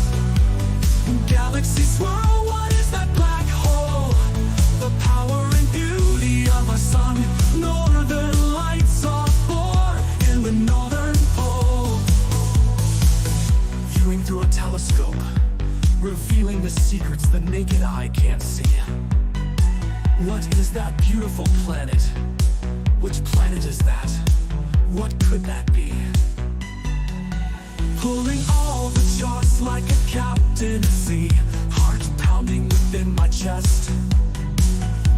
Speaker 4: galaxies swirl, what is that black hole? The power and beauty of our sun, northern lights are born in the northern pole. Viewing through a telescope, revealing the secrets the naked eye can't see. What is that beautiful planet? Which planet is that? What could that be? Pulling all the charts like a captain at sea, heart pounding within my chest.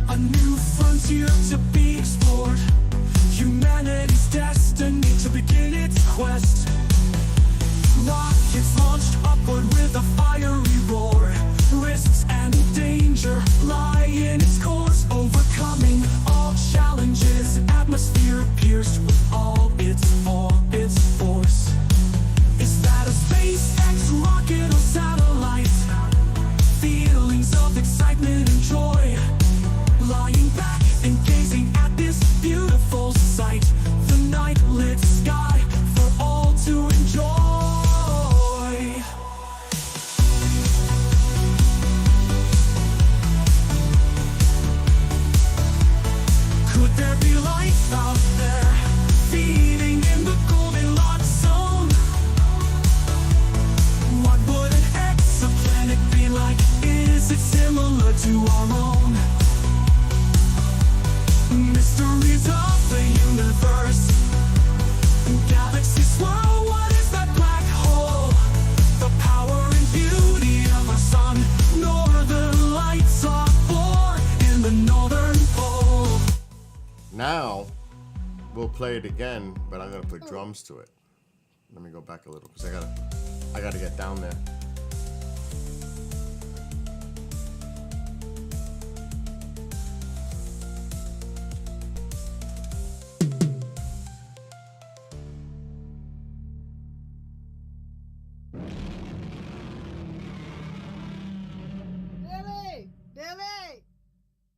Speaker 4: A new frontier to be explored, humanity's destiny to begin its quest. Rockets launched upward with a fiery roar, risks and danger lie in its course, overcoming all challenges, atmosphere pierced with all its force. Is that a SpaceX rocket or satellite? Feelings of excitement and joy, lying back and gazing at this beautiful sight, the night-lit sky for all to enjoy. Mysteries of the universe. Galaxies swirl, what is that black hole? The power and beauty of our sun. Northern lights are born in the northern pole.
Speaker 2: Now, we'll play it again, but I'm gonna put drums to it. Let me go back a little, because I gotta get down there.
Speaker 5: Billy! Billy!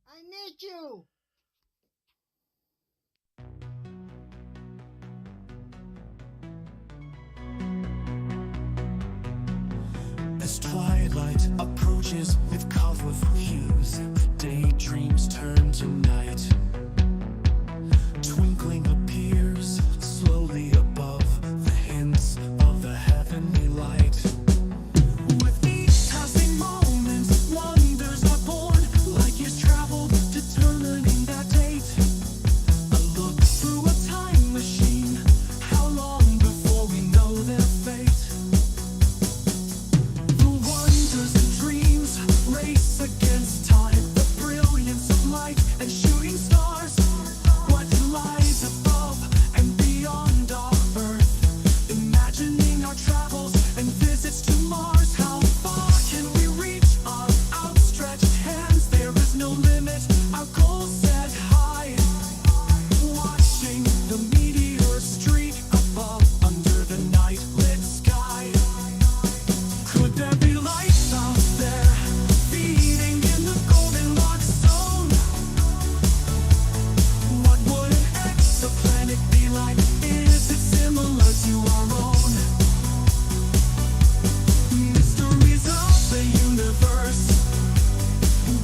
Speaker 5: I need you!
Speaker 4: As twilight approaches with colorful hues, daydreams turn to night. Twinkling appears slowly above the hints of the heavenly light. With each passing moment, wonders are born, like years traveled, determining that date. A look through a time machine, how long before we know their fate? The wonders and dreams race against time, the brilliance of light and shooting stars. What lies above and beyond our Earth? Imagining our travels and visits to Mars. How far can we reach our outstretched hands? There is no limit, our goals set high. Watching the meteor streak above under the night-lit sky. Could there be life out there, feeding in the Goldilocks zone? What would an exoplanet be like? Is it similar to our own? Mysteries of the universe.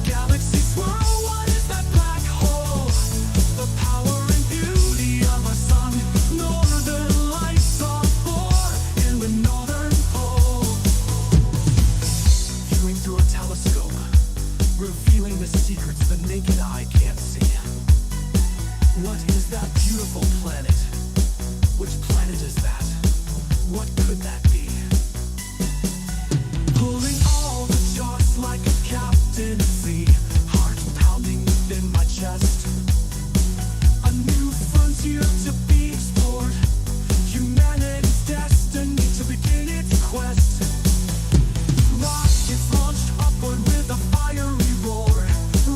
Speaker 4: Galaxies swirl, what is that black hole? The power and beauty of our sun. Northern lights are born in the northern pole. Viewing through a telescope, revealing the secrets the naked eye can't see. What is that beautiful planet? Which planet is that? What could that be? Pulling all the charts like a captain at sea. Heart pounding within my chest. A new frontier to be explored. Humanity's destiny to begin its quest. Rockets launched upward with a fiery roar.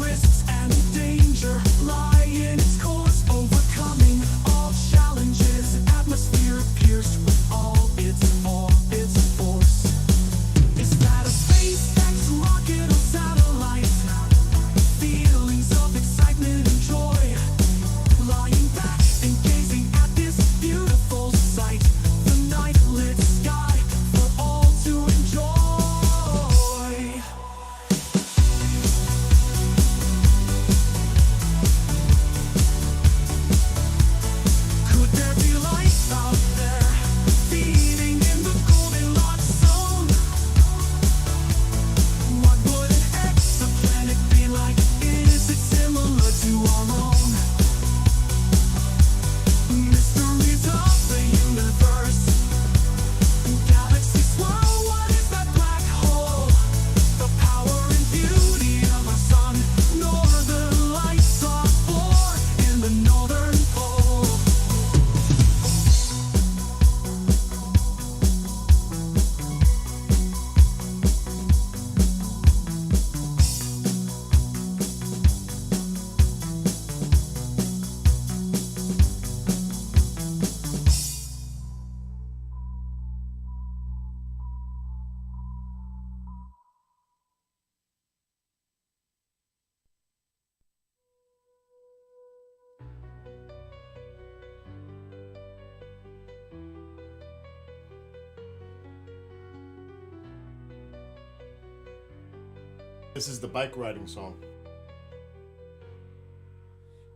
Speaker 4: Risks and danger lie in its course. Overcoming all challenges. Atmosphere pierced with all its force. Is that a SpaceX rocket or satellite? Feelings of excitement and joy. Lying back and gazing at this beautiful sight. The night-lit sky for all to enjoy. Could there be life out there, feeding in the Goldilocks zone? What would an exoplanet be like? Is it similar to our own? Mysteries of the universe. Galaxies swirl, what is that black hole? The power and beauty of our sun. Northern lights are born in the northern pole.
Speaker 2: This is the bike riding song.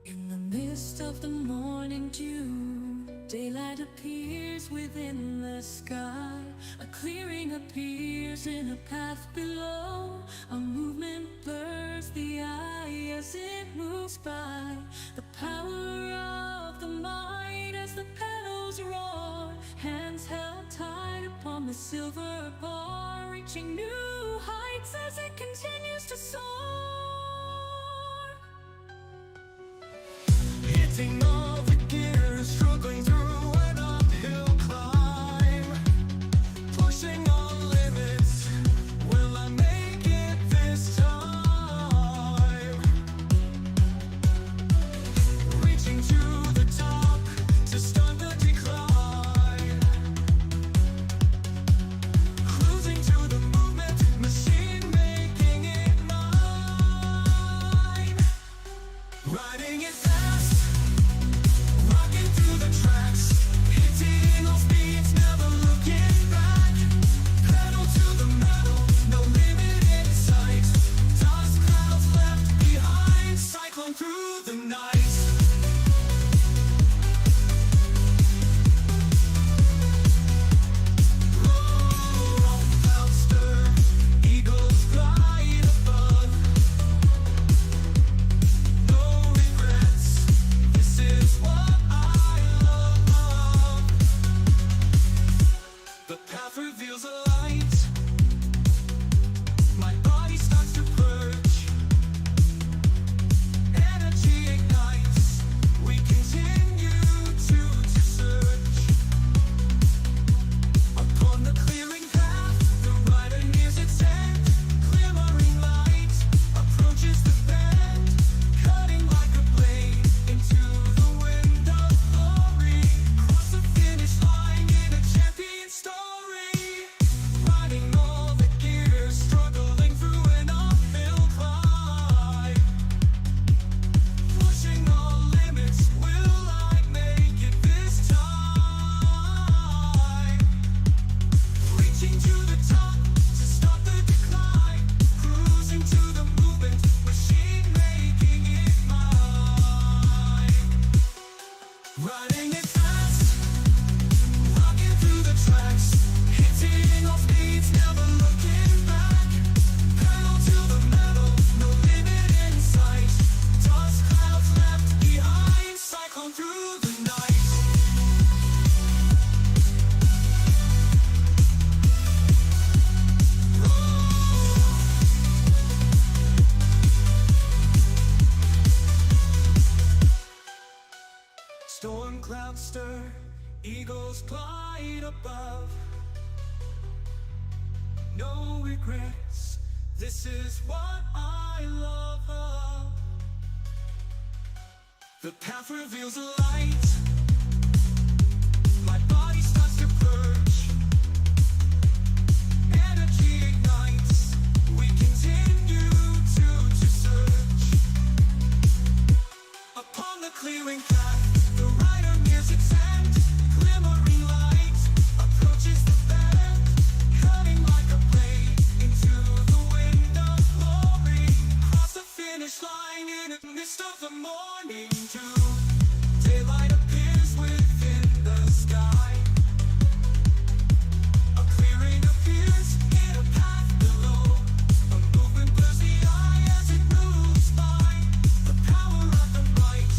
Speaker 4: In the mist of the morning dew, Daylight appears within the sky. A clearing appears in a path below. A movement blurs the eye as it moves by. The power of the mind as the petals roar. Hands held tight upon the silver bar, reaching new heights as it continues to soar. Hitting all the gears, struggling through an uphill climb. Pushing all limits, will I make it this time? Reaching to the top to start the decline. Cruising to the movement, machine making it mine. Riding it fast, rocking through the tracks, hitting all speeds, never looking back. Pedal to the metal, no limit in sight. Dust clouds left behind, cyclone through the night. Roll, clouds stir, eagles glide above. No regrets, this is what I love. The path reveals a light. My body starts to purge. Energy ignites. We continue to search. Upon the clearing path, the rider nears its end. Glimmering light approaches the bend, cutting like a blade into the wind of glory. Cross the finish line in a champion story. Riding all the gears, struggling through an uphill climb. Pushing all limits, will I make it this time? Reaching to the top to stop the decline. Cruising to the movement, machine making it mine. Riding it fast, rocking through the tracks, hitting all speeds, never looking back. Pedal to the metal, no limit in sight. Dust clouds left behind, cyclone through the night. Storm clouds stir, eagles glide above. No regrets, this is what I love. The path reveals a light. My body starts to purge. Energy ignites. We continue to search. Upon the clearing path, the rider nears its end. Glimmering light approaches the bend, cutting like a blade into the wind of glory. Cross the finish line in a mist of the morning dew. Daylight appears within the sky. A clearing appears in a path below. A movement blurs the eye as it moves by. The power of the right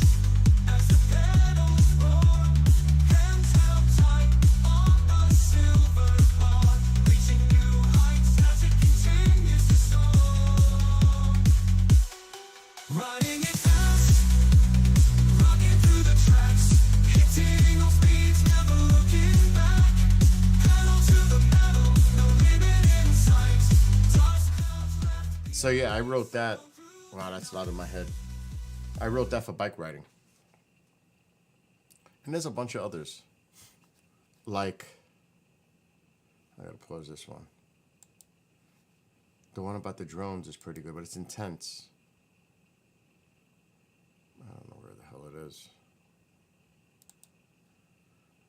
Speaker 4: as the petals roar. Hands held tight on a silver bar, reaching new heights as it continues to soar. Riding it fast, rocking through the tracks, hitting all speeds, never looking back. Pedal to the metal, no limit in sight. Dust clouds left.
Speaker 2: So yeah, I wrote that. Wow, that's loud in my head. I wrote that for bike riding. And there's a bunch of others. Like, I gotta pause this one. The one about the drones is pretty good, but it's intense. I don't know where the hell it is.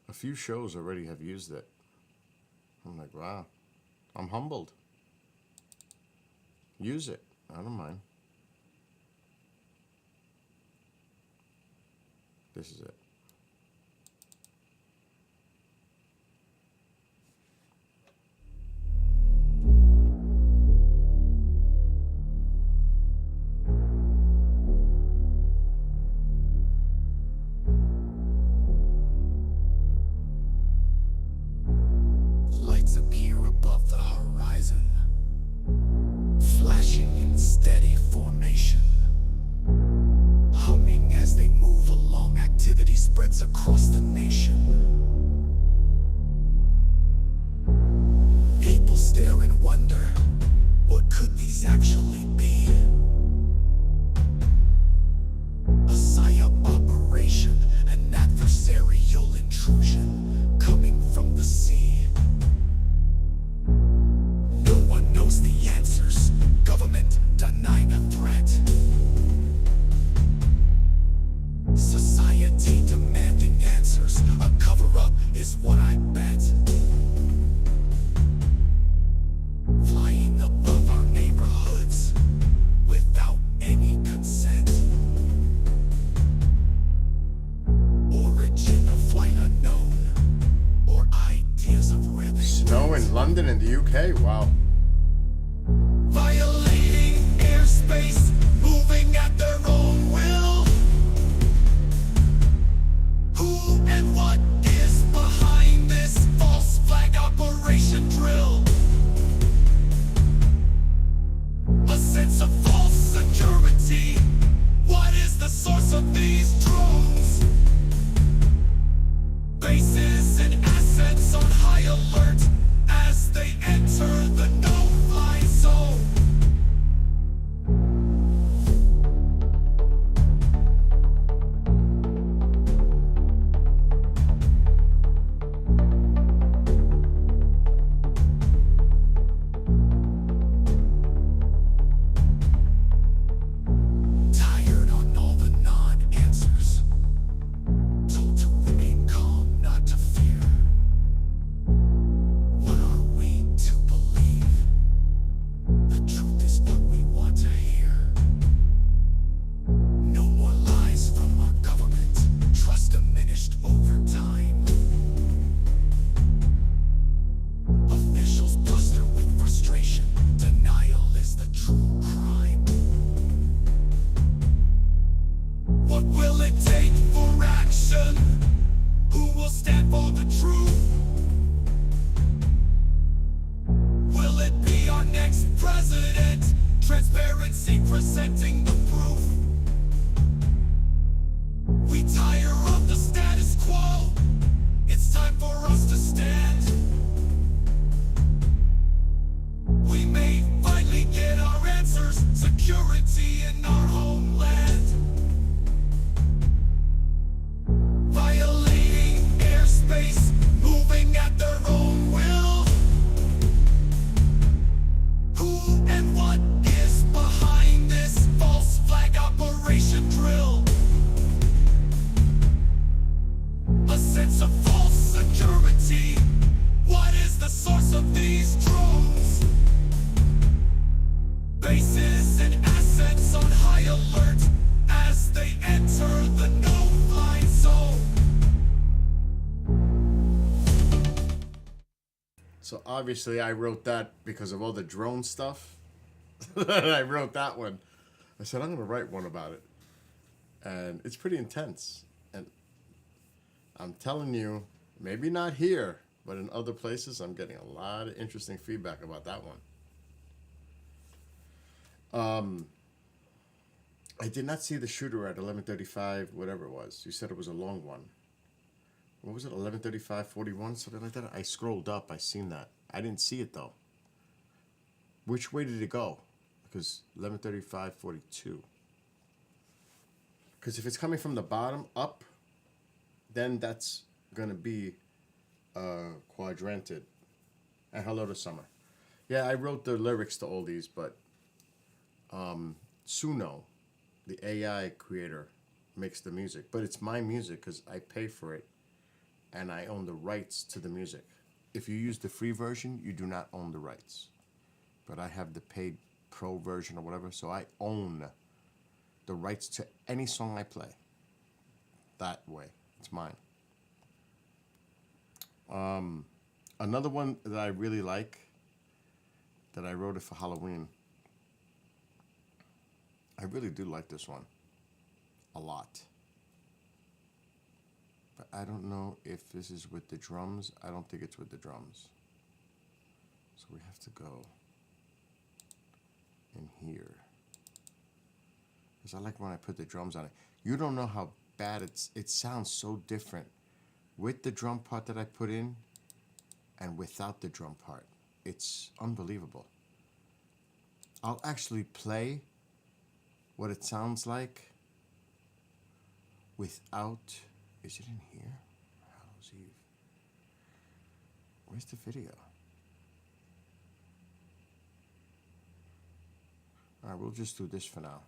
Speaker 2: A few shows already have used it. I'm like, wow. I'm humbled. Use it. I don't mind. This is it. London in the UK. Wow.
Speaker 4: Violating airspace, moving at their own will. Who and what is behind this false flag operation drill? A sense of false security. What is the source of these drones? Bases and assets on high alert as they enter the no-fly zone. Tired on all the non-answers. Told to remain calm, not to fear. What are we to believe? The truth is what we want to hear. No more lies from our government. Trust diminished over time. Officials bluster with frustration. Denial is the true crime. What will it take for action? Who will stand for the truth? Will it be our next president? Transparency presenting the proof. We tire of the status quo. It's time for us to stand. We may finally get our answers. Security in our homeland. Violating airspace, moving at their own will. Who and what is behind this false flag operation drill? A sense of false security. What is the source of these drones? Bases and assets on high alert as they enter the no-fly zone.
Speaker 2: So obviously I wrote that because of all the drone stuff. I wrote that one. I said, I'm going to write one about it. And it's pretty intense. And I'm telling you, maybe not here, but in other places, I'm getting a lot of interesting feedback about that one. I did not see the shooter at 11:35, whatever it was. You said it was a long one. What was it, 11:35:41, something like that? I scrolled up, I seen that. I didn't see it though. Which way did it go? Because 11:35:42. Because if it's coming from the bottom up, then that's gonna be Quadrantid. And hello to Summer. Yeah, I wrote the lyrics to all these, but Suno, the AI creator, makes the music. But it's my music because I pay for it and I own the rights to the music. If you use the free version, you do not own the rights. But I have the paid pro version or whatever, so I own the rights to any song I play. That way, it's mine. Another one that I really like, that I wrote it for Halloween. I really do like this one a lot. But I don't know if this is with the drums. I don't think it's with the drums. So we have to go in here. Because I like when I put the drums on it. You don't know how bad it sounds so different with the drum part that I put in and without the drum part. It's unbelievable. I'll actually play what it sounds like without... Is it in here? Hallows Eve. Where's the video? Alright, we'll just do this for now.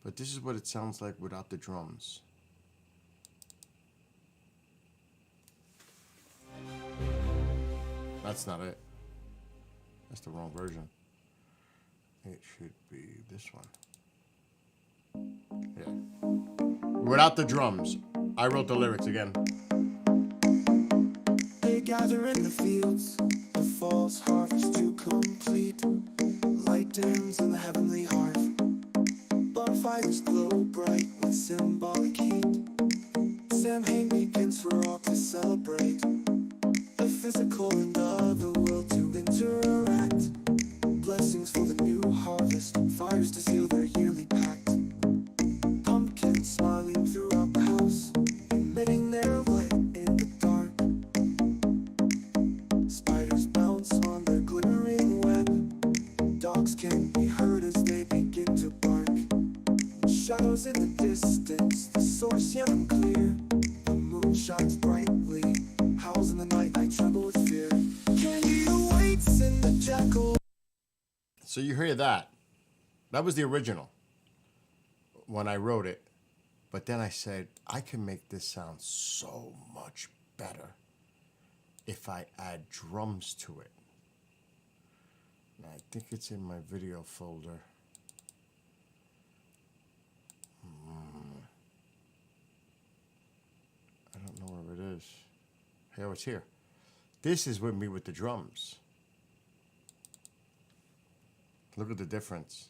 Speaker 2: But this is what it sounds like without the drums. That's not it. That's the wrong version. It should be this one. Yeah. Without the drums. I wrote the lyrics again.
Speaker 4: gather in the fields, the fall's harvest to complete. Light dims in the heavenly hearth, bonfires glow bright with symbolic heat. Samhain begins for all to celebrate, the physical and other world to interact. Blessings for the new harvest, fires to seal their yearly pact. Pumpkins smiling throughout the house, emitting their light in the dark. Spiders bounce on their glittering web, dogs can be heard as they begin to bark. Shadows in the distance, the source yet unclear. The moon shines brightly, howls in the night, I tremble with fear. Can you wait in the jackal?
Speaker 2: So you hear that. That was the original when I wrote it. But then I said, I can make this sound so much better if I add drums to it. And I think it's in my video folder. I don't know where it is. Hey, oh, it's here. This is with me with the drums. Look at the difference.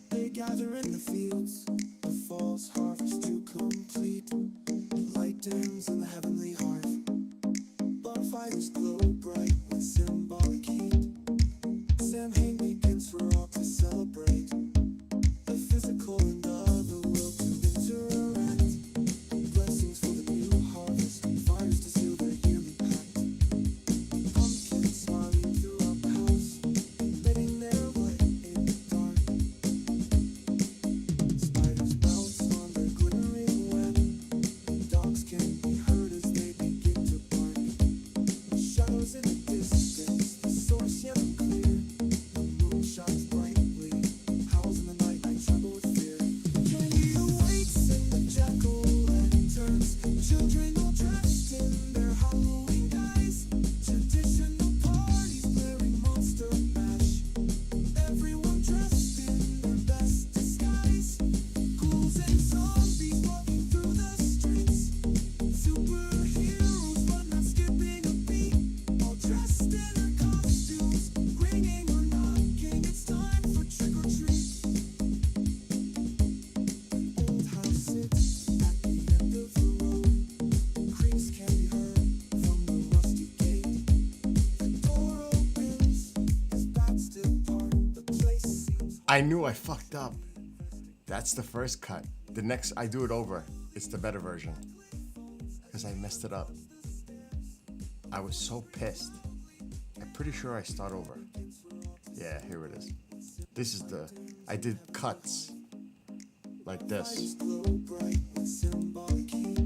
Speaker 4: They gather in the fields, the fall's harvest to complete. Light dims in the heavenly hearth, bonfires glow bright with symbolic heat. Samhain begins for all to celebrate, the physical and other world to interact. Blessings for the new harvest, fires to seal their yearly pact. Pumpkins smiling throughout the house, emitting their light in the dark. Spiders bounce on their glittering web, dogs can be heard as they begin to bark. Shadows in the distance, the source yet unclear. The moon shines brightly, howls in the night, I tremble with fear. Can you wait in the jack-o'-lanterns? Children all dressed in their Halloween guise. Traditional parties blaring monster mash. Everyone dressed in their best disguise. Ghouls and zombies walking through the streets. Superheroes but not skipping a beat. All dressed in their costumes, ringing or knocking. It's time for trick or treat. An old house sits at the end of the road. Creaks can be heard from the rusty gate. The door opens, his bats depart. The place seems
Speaker 2: I knew I fucked up. That's the first cut. The next, I do it over. It's the better version. Because I messed it up. I was so pissed. I'm pretty sure I start over. Yeah, here it is. This is the, I did cuts. Like this.
Speaker 4: glow bright with symbolic heat.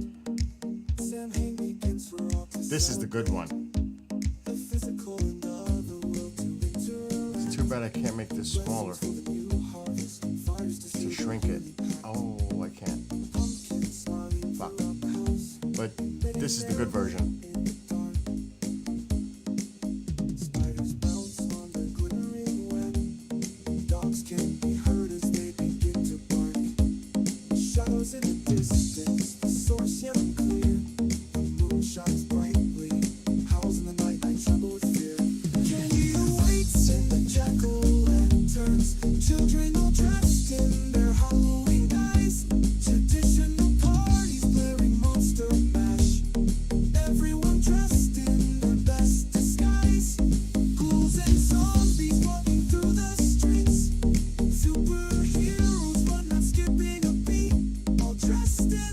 Speaker 4: Samhain begins for all to
Speaker 2: This is the good one.
Speaker 4: the physical and other world to interact.
Speaker 2: It's too bad I can't make this smaller
Speaker 4: For the new harvest, fires to
Speaker 2: to
Speaker 4: seal
Speaker 2: shrink it. Oh, I can't.
Speaker 4: pumpkins smiling
Speaker 2: Fuck.
Speaker 4: throughout the house.
Speaker 2: But this is the good version.
Speaker 4: In the dark, spiders bounce on their glittering web. Dogs can be heard as they begin to bark. Shadows in the distance, the source yet unclear. The moon shines brightly, howls in the night, I tremble with fear. Can you wait in the jack-o'-lanterns? Children all dressed in their Halloween guise. Traditional parties blaring monster mash. Everyone dressed in their best disguise. Ghouls and zombies walking through the streets. Superheroes but not skipping a beat. All dressed in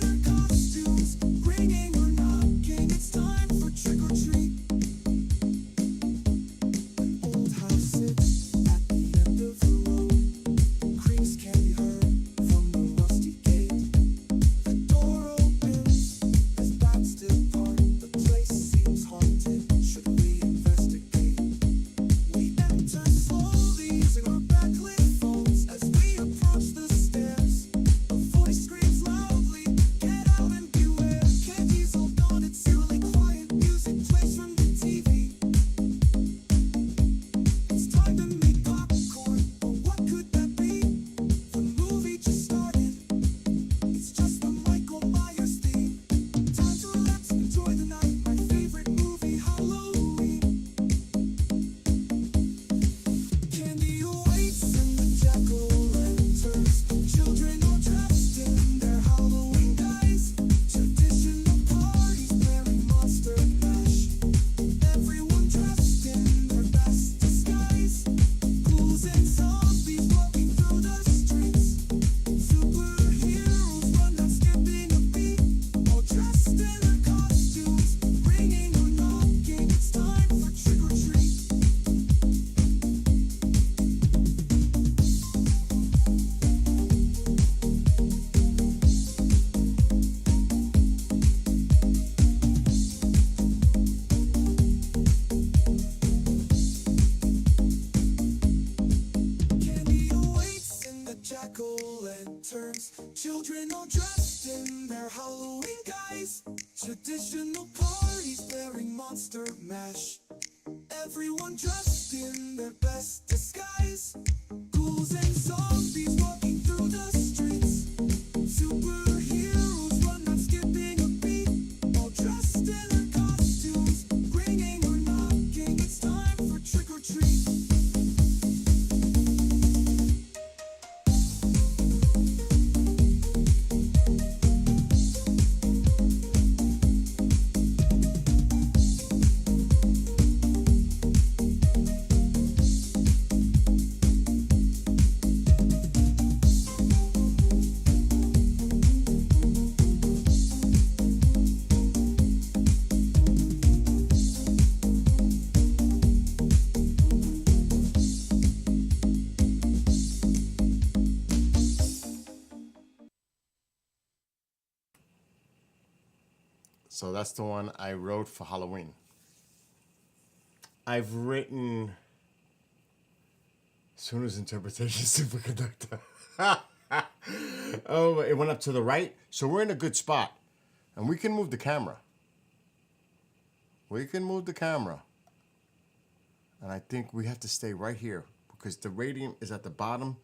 Speaker 4: all dressed in their Halloween guise. Traditional parties bearing monster mash. Everyone dressed in their best disguise. Ghouls and zombies walking through the streets. Superheroes run not skipping a beat. All dressed in their costumes, ringing or knocking. It's time for trick or treat.
Speaker 2: So that's the one I wrote for Halloween. I've written Sooners Interpretation Superconductor. Oh, it went up to the right. So we're in a good spot. And we can move the camera. We can move the camera. And I think we have to stay right here because the radiant is at the bottom,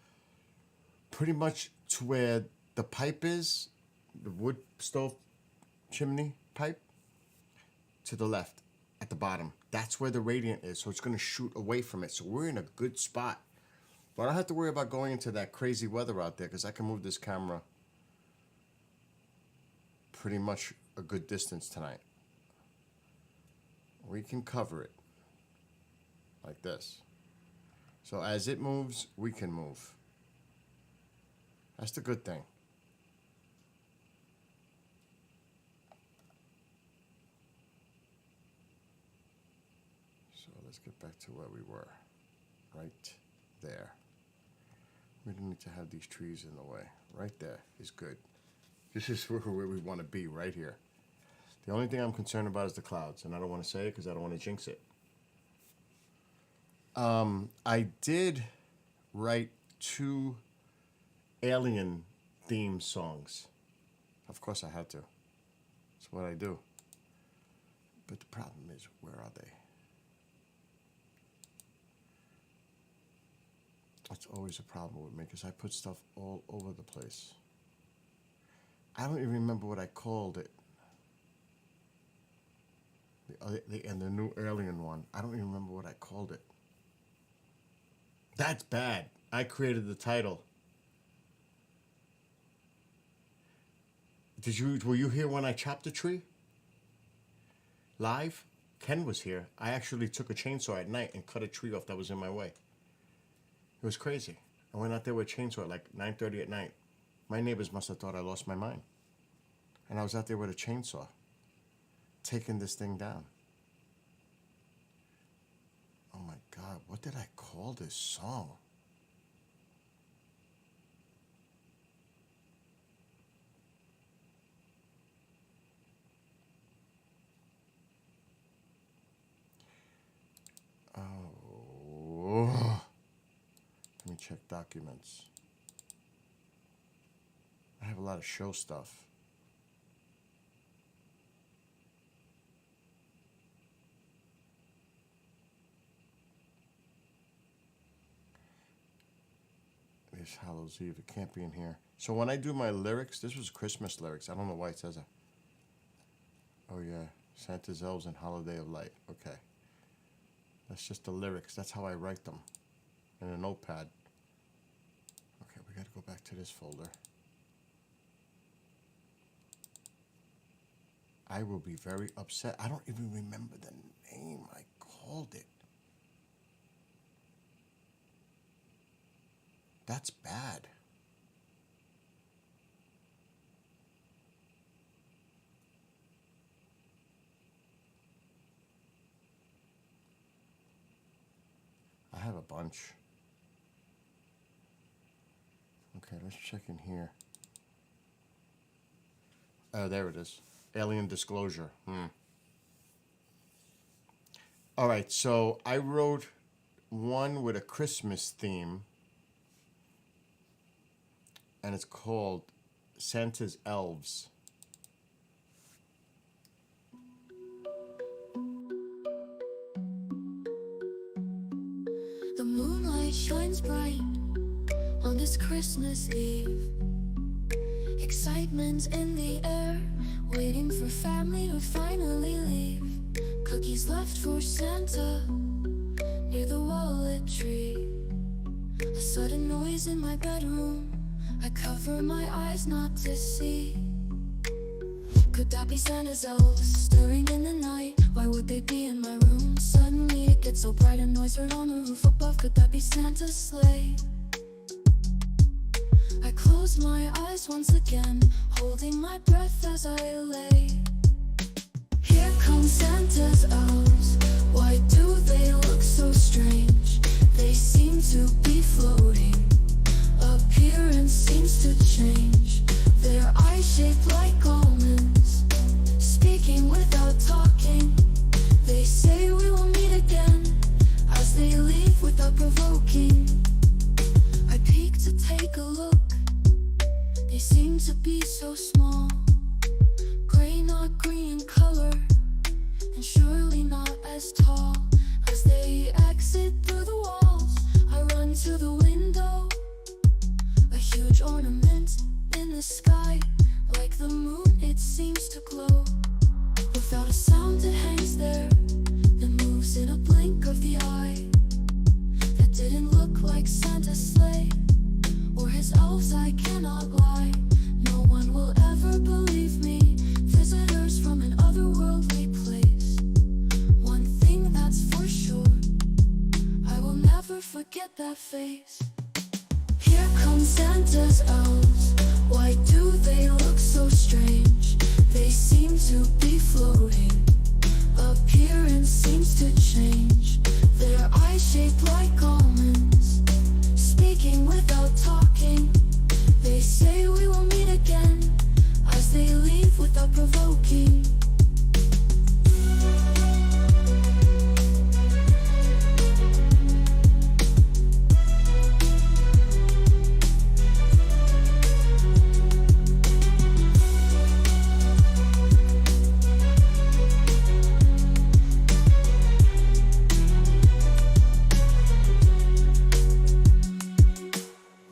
Speaker 2: pretty much to where the pipe is, the wood stove chimney pipe, to the left at the bottom. That's where the radiant is, so it's going to shoot away from it. So we're in a good spot. But I don't have to worry about going into that crazy weather out there because I can move this camera pretty much a good distance tonight. We can cover it like this. So as it moves, we can move. That's the good thing. So let's get back to where we were. Right there. We don't need to have these trees in the way. Right there is good. This is where we want to be, right here. The only thing I'm concerned about is the clouds, and I don't want to say it because I don't want to jinx it. I did write 2 alien theme songs. Of course I had to. That's what I do. But the problem is, where are they? That's always a problem with me because I put stuff all over the place. I don't even remember what I called it. And the new alien one. I don't even remember what I called it. That's bad. I created the title. Were you here when I chopped the tree? Live? Ken was here. I actually took a chainsaw at night and cut a tree off that was in my way. It was crazy. I went out there with a chainsaw at like 9:30 at night. My neighbors must have thought I lost my mind. And I was out there with a chainsaw, taking this thing down. Oh my God, what did I call this song? Oh, let me check documents. I have a lot of show stuff. It's Hallows Eve. It can't be in here. So when I do my lyrics, this was Christmas lyrics. I don't know why it says that. Oh yeah, Santa's Elves and Holiday of Light. Okay. That's just the lyrics. That's how I write them in a notepad. Okay, we got to go back to this folder. I will be very upset. I don't even remember the name I called it. That's bad. I have a bunch. Okay, let's check in here. Oh, there it is. Alien Disclosure. All right, so I wrote one with a Christmas theme, and it's called Santa's Elves.
Speaker 6: The moonlight shines bright on this Christmas Eve. Excitement in the air, waiting for family to finally leave. Cookies left for Santa near the wallet tree. A sudden noise in my bedroom, I cover my eyes not to see. Could that be Santa's elves stirring in the night? Why would they be in my room? Suddenly it gets so bright, a noise heard on the roof above. Could that be Santa's sleigh? I close my eyes once again, holding my breath as I lay. Here come Santa's elves. Why do they look so strange? They seem to be floating. Appearance seems to change. Their eyes shaped like almonds, speaking without talking. They say we will meet again as they leave without provoking. I peek to take a look. They seem to be so small, gray, not green in color, and surely not as tall. As they exit through the walls, I run to the window. A huge ornament in the sky, like the moon it seems to glow. Without a sound it hangs there, then moves in a blink of the eye. That didn't look like Santa's sleigh or his elves, I cannot lie. No one will ever believe me, visitors from an otherworldly place. One thing that's for sure, I will never forget that face. Here come Santa's elves. Why do they look so strange? They seem to be floating. Appearance seems to change. Their eyes shaped like almonds, speaking without talking. They say we will meet again as they leave without provoking.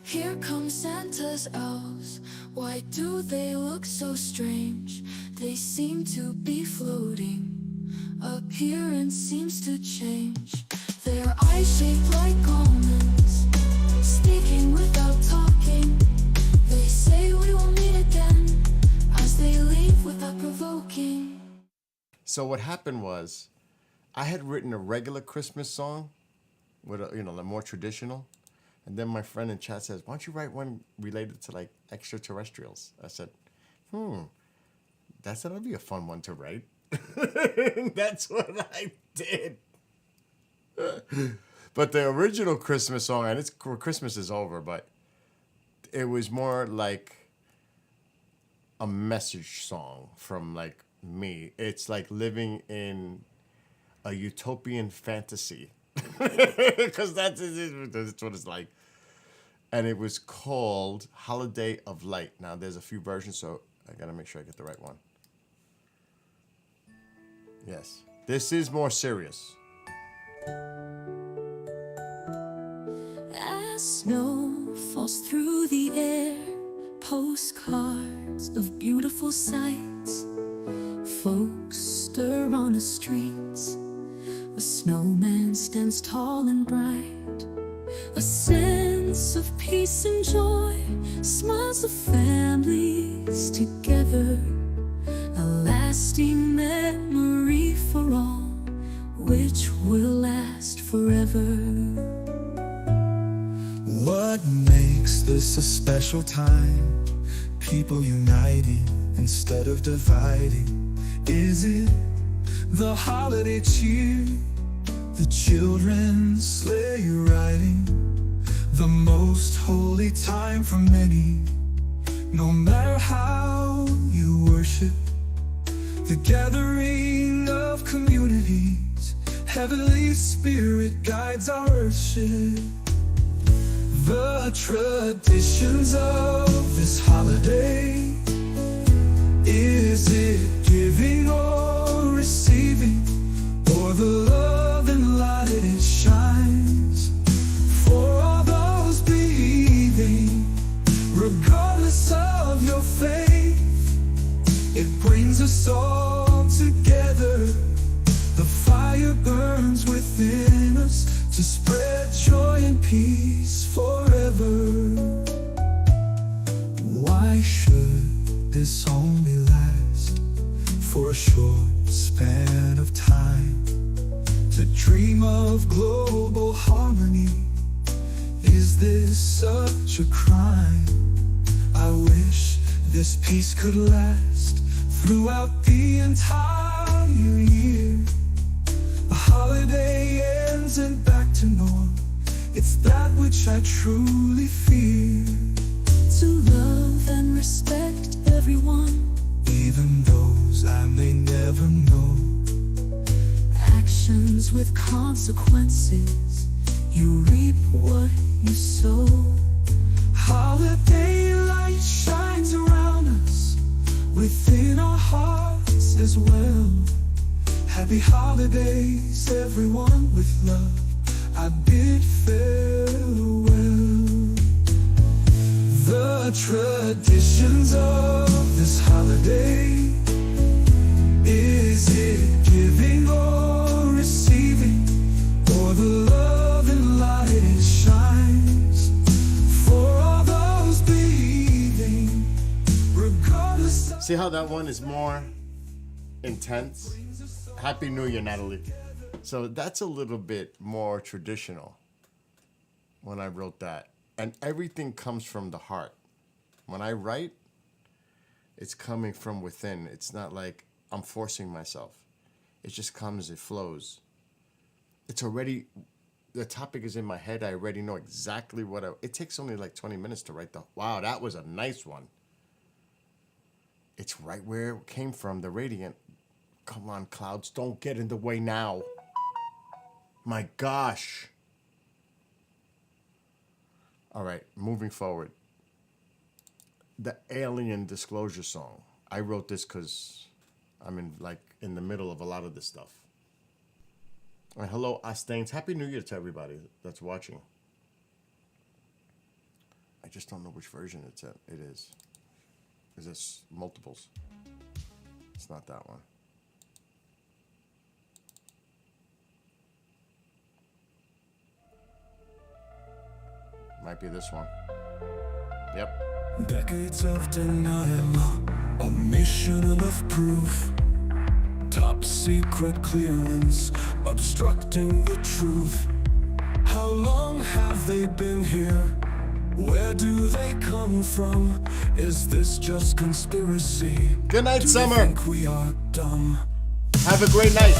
Speaker 6: Here come Santa's elves. Why do they look so strange? They seem to be floating. Appearance seems to change. Their eyes shaped like almonds, speaking without talking. They say we will meet again as they leave without provoking.
Speaker 2: So what happened was, I had written a regular Christmas song, with a, the more traditional, and then my friend in chat says, "Why don't you write one related to like extraterrestrials?" I said, that'd be a fun one to write." That's what I did. But the original Christmas song, and Christmas is over, but it was more like a message song from like me. It's like living in a utopian fantasy. Because that's what it's like. And it was called Holiday of Light. Now, there's a few versions, so I got to make sure I get the right one. Yes. This is more serious.
Speaker 6: As snow falls through the air, postcards of beautiful sights. Folks stir on the streets. A snowman stands tall and bright. A sense of peace and joy, smiles of families together. A lasting memory for all, which will last forever.
Speaker 4: What makes this a special time? People uniting instead of dividing. Is it the holiday cheer? The children's sleigh riding? The most holy time for many. No matter how you worship, the gathering of communities. Heavenly Spirit guides our worship. The traditions of this holiday, is it giving or receiving, or the love and light it shines for all those believing? Regardless of your faith, it brings us all together. The fire burns within us to spread joy and peace forever. Why should this only last for a short span of time? To dream of global harmony, is this such a crime? I wish this peace could last throughout the entire year. The holiday ends and back to norm, it's that which I truly fear.
Speaker 6: To love and respect everyone,
Speaker 4: Even those I may never know.
Speaker 6: actions with consequences, you reap what you sow.
Speaker 4: Holiday light shines around us, within our hearts as well. Happy holidays, everyone, with love I bid farewell. The traditions of this holiday, is it giving or receiving, or the love and light it shines for all those believing, regardless of...
Speaker 2: See how that one is more intense? Happy New Year, Natalie. So that's a little bit more traditional when I wrote that. And everything comes from the heart. When I write, it's coming from within. It's not like I'm forcing myself. It just comes, it flows. It's already, the topic is in my head. I already know exactly what it takes only like 20 minutes to write wow, that was a nice one. It's right where it came from, the radiant. Come on, clouds, don't get in the way now. My gosh. All right, moving forward. The Alien Disclosure song. I wrote this because I'm in the middle of a lot of this stuff. All right, hello, Astains. Happy New Year to everybody that's watching. I just don't know which version it is. Is this multiples? It's not that one. Might be this one. Yep.
Speaker 4: Decades of denial, a mission of proof. Top secret clearance, obstructing the truth. How long have they been here? Where do they come from? Is this just conspiracy?
Speaker 2: Good night,
Speaker 4: Do
Speaker 2: Summer.
Speaker 4: they think we are dumb?
Speaker 2: Have a great night.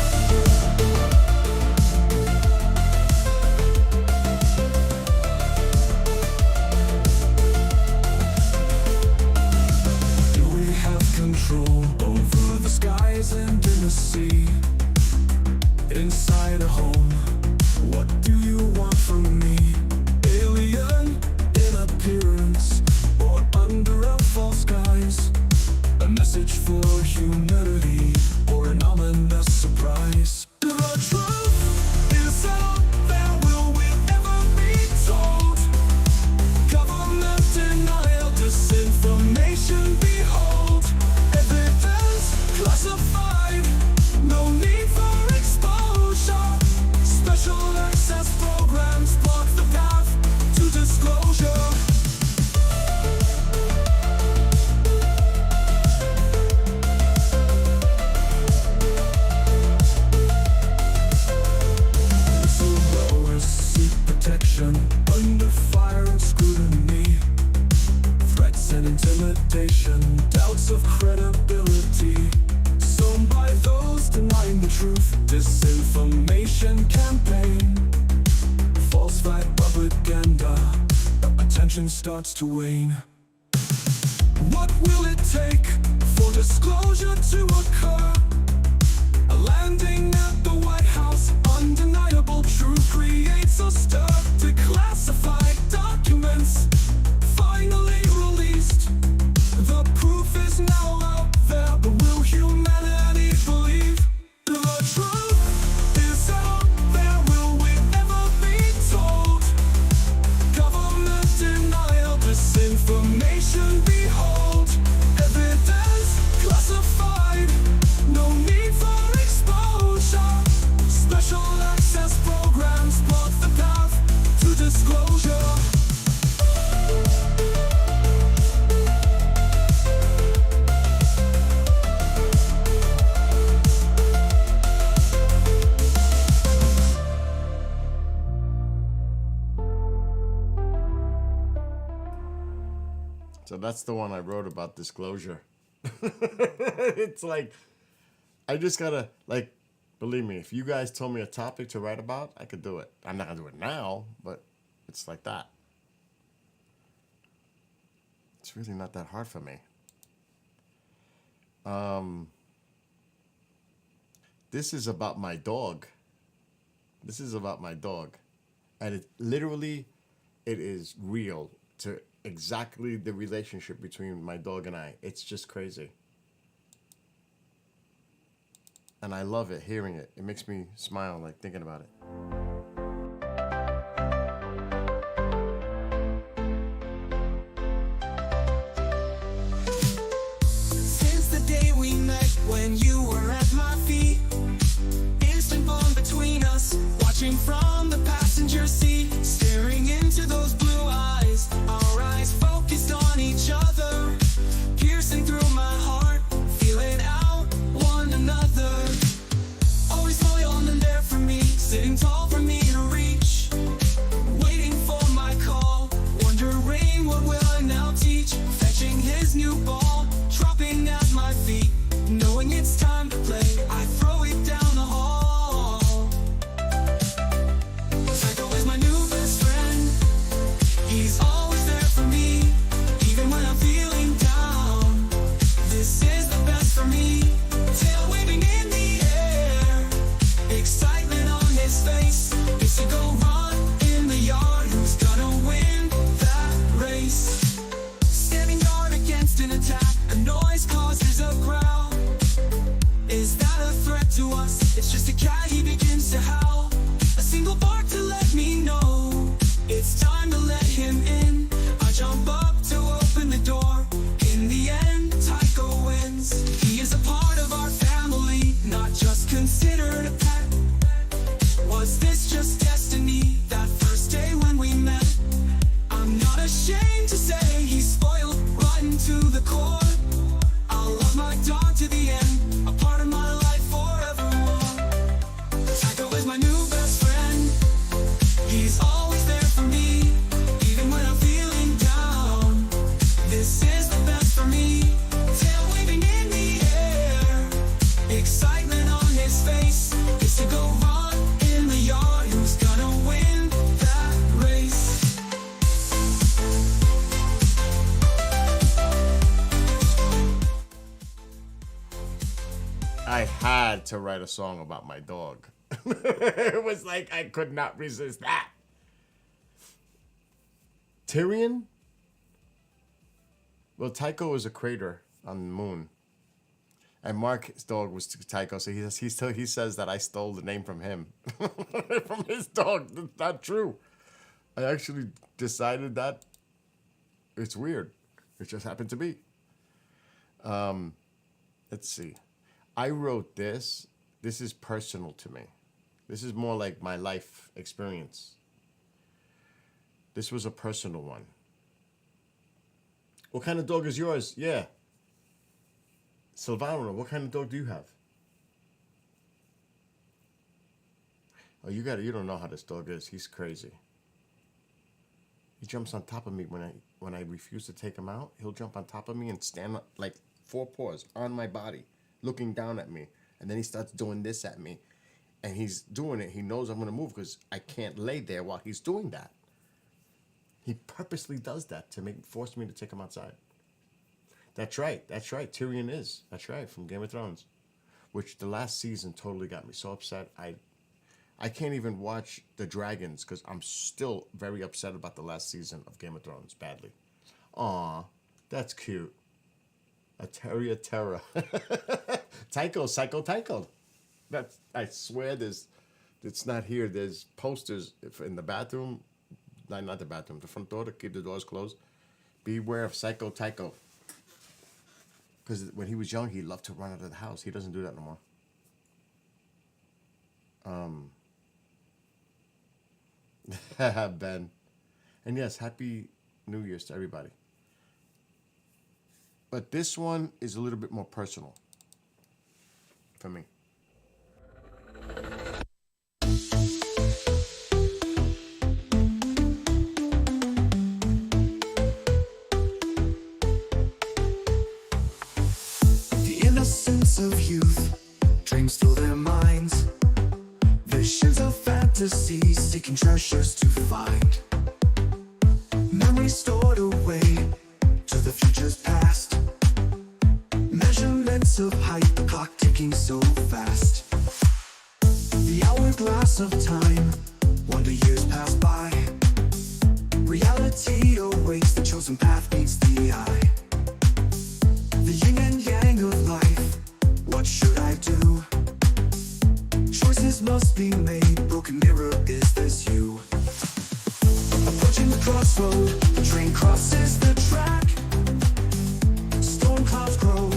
Speaker 4: Control over the skies and in the sea. Inside a home, what do you want from me? Alien in appearance, or under a false guise? A message for humanity, or an ominous surprise? The truth is out there, will we ever be told? Government denial, disinformation, behold. Classified, no need for exposure. Special access programs block the path to disclosure. Whistleblowers seek protection under fire and scrutiny. Threats and intimidation, doubts of credibility. Sown by those denying the truth, disinformation campaign, falsified propaganda, attention starts to wane. What will it take for disclosure to occur? A landing at the White House, undeniable truth creates a stir. Declassified documents
Speaker 2: that's the one I wrote about disclosure. It's like, I just gotta, like, believe me, if you guys told me a topic to write about, I could do it. I'm not gonna do it now, but it's like that. It's really not that hard for me. This is about my dog. This is about my dog. And it literally, it is real to exactly the relationship between my dog and I. It's just crazy. And I love it, hearing it. It makes me smile, like, thinking about it.
Speaker 4: Since the day we met, when you were at my feet, instant bond between us, watching from the passenger seat, staring into those blue eyes, our eyes focused on each other, piercing through my heart, feeling out one another. Always loyal and there for me, sitting tall for me to reach, waiting for my call, wondering what will I now teach, fetching his new ball, dropping at my feet, knowing it's time to play, I throw it down the hall. Psycho is my new best friend, he's always there for me, even when I'm feeling down. This is the best for me, tail waving in the air, excitement on his face, it's to go run in the yard, who's gonna win that race? Standing guard against an attack, a noise causes a growl. Is that a threat to us? It's just a cat, he begins to howl. A single bark to let me know it's time to let him in. I jump up to open the door. In the end, Tycho wins. He is a part of our family, not just considered a pet. Was this just destiny? That first day when we met, I'm not ashamed to say he's spoiled, rotten to the core. I'll love my dog to the end, a part of my life forevermore. Tycho is my new best friend, he's always there for me, even when I'm feeling down. This is the best for me, tail waving in the air, excitement on his face, it's to go run in the yard, who's gonna win that race?
Speaker 2: I had to write a song about my dog. It was like I could not resist that. Tyrion? Well, Tycho is a crater on the moon. And Mark's dog was Tycho, so he says that I stole the name from him. From his dog. That's not true. I actually decided that it's weird. It just happened to be. Let's see. I wrote this. This is personal to me. This is more like my life experience. This was a personal one. What kind of dog is yours? Yeah. Silvano, what kind of dog do you have? Oh, you don't know how this dog is. He's crazy. He jumps on top of me when I refuse to take him out. He'll jump on top of me and stand like 4 paws on my body, looking down at me. And then he starts doing this at me. And he's doing it. He knows I'm going to move because I can't lay there while he's doing that. He purposely does that to force me to take him outside. That's right. That's right. Tyrion is. That's right. From Game of Thrones. Which the last season totally got me so upset. I can't even watch the dragons because I'm still very upset about the last season of Game of Thrones. Badly. Aw. That's cute. A Terra Terra. Tycho, Psycho Tycho. That's, I swear it's not here. There's posters in the bathroom. Not the bathroom. The front door to keep the doors closed. Beware of Psycho Tycho. Because when he was young, he loved to run out of the house. He doesn't do that no more. Ben. And yes, Happy New Year's to everybody. But this one is a little bit more personal for me.
Speaker 4: innocence of youth, dreams fill their minds. Visions of fantasy, seeking treasures to find. Memories stored away to the future's past. Measurements of height, the clock ticking so fast. The hourglass of time, wonder years pass by. Reality awaits, the chosen path meets the eye. The yin and yang of life, what should I do? Choices must be made, broken mirror, is this you? Approaching the crossroad, the train crosses the track. Storm clouds grow,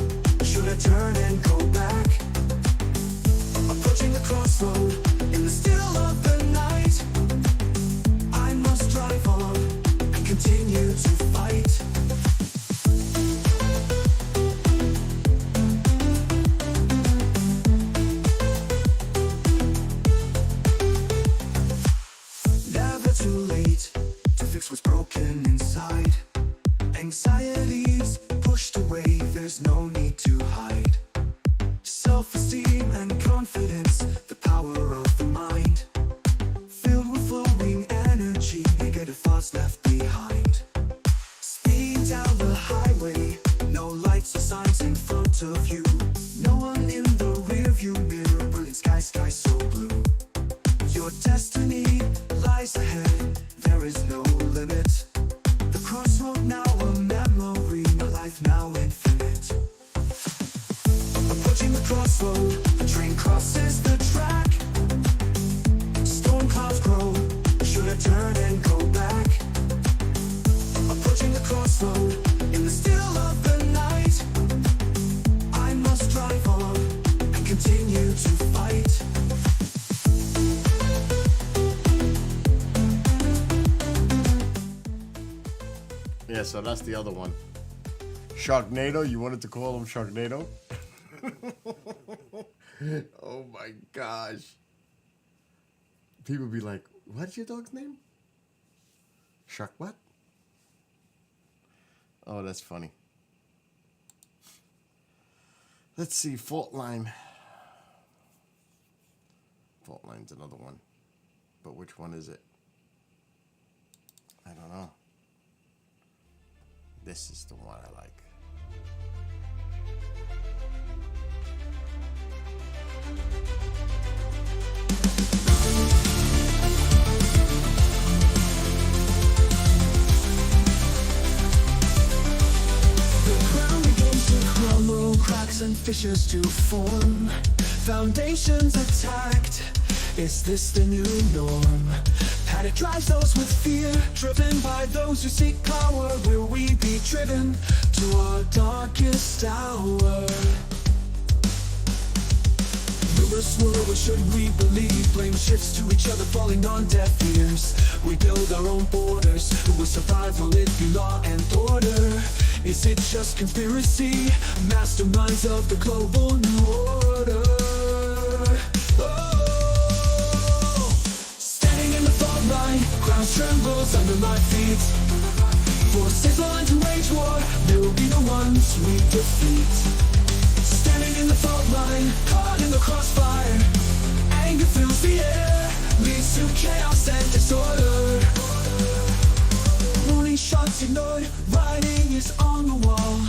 Speaker 4: should I turn and go back? Approaching the crossroad, in the still of the night, I must drive on and continue to fight. Never too late to fix what's broken inside. Anxieties pushed away, there's no need to hide. Self-esteem and confidence, the power of the mind. Filled with flowing energy, negative thoughts left behind. Speed down the highway, no lights or signs in front of you. No one in the rearview mirror, brilliant sky, sky so blue. Your destiny lies ahead, there is no limit. The crossroad now a memory, my life now infinite. Approaching the crossroad, the train crosses the track. Storm clouds grow, should I turn and go back? Approaching the crossroad, in the still of the night, I must drive on and continue to fight.
Speaker 2: Yeah, so that's the other one. Sharknado, you wanted to call him Sharknado? Oh my gosh. People be like, what's your dog's name? Shark what? Oh, that's funny. Let's see, Fault Line. Fault Line's another one. But which one is it? I don't know. This is the one I like.
Speaker 4: The ground begins to crumble, cracks and fissures to form. Foundations attacked. Is this the new norm? Panic drives those with fear, driven by those who seek power. Will we be driven to our darkest hour? Rumors swirl, what should we believe? Blame shifts to each other, falling on deaf ears. We build our own borders. Who will survive? Will it be law and order? Is it just conspiracy? Masterminds of the global new order. Ground trembles under my feet. Forces line to wage war, they will be the ones we defeat. Standing in the fault line, caught in the crossfire. Anger fills the air, leads to chaos and disorder. Warning shots ignored, writing is on the wall.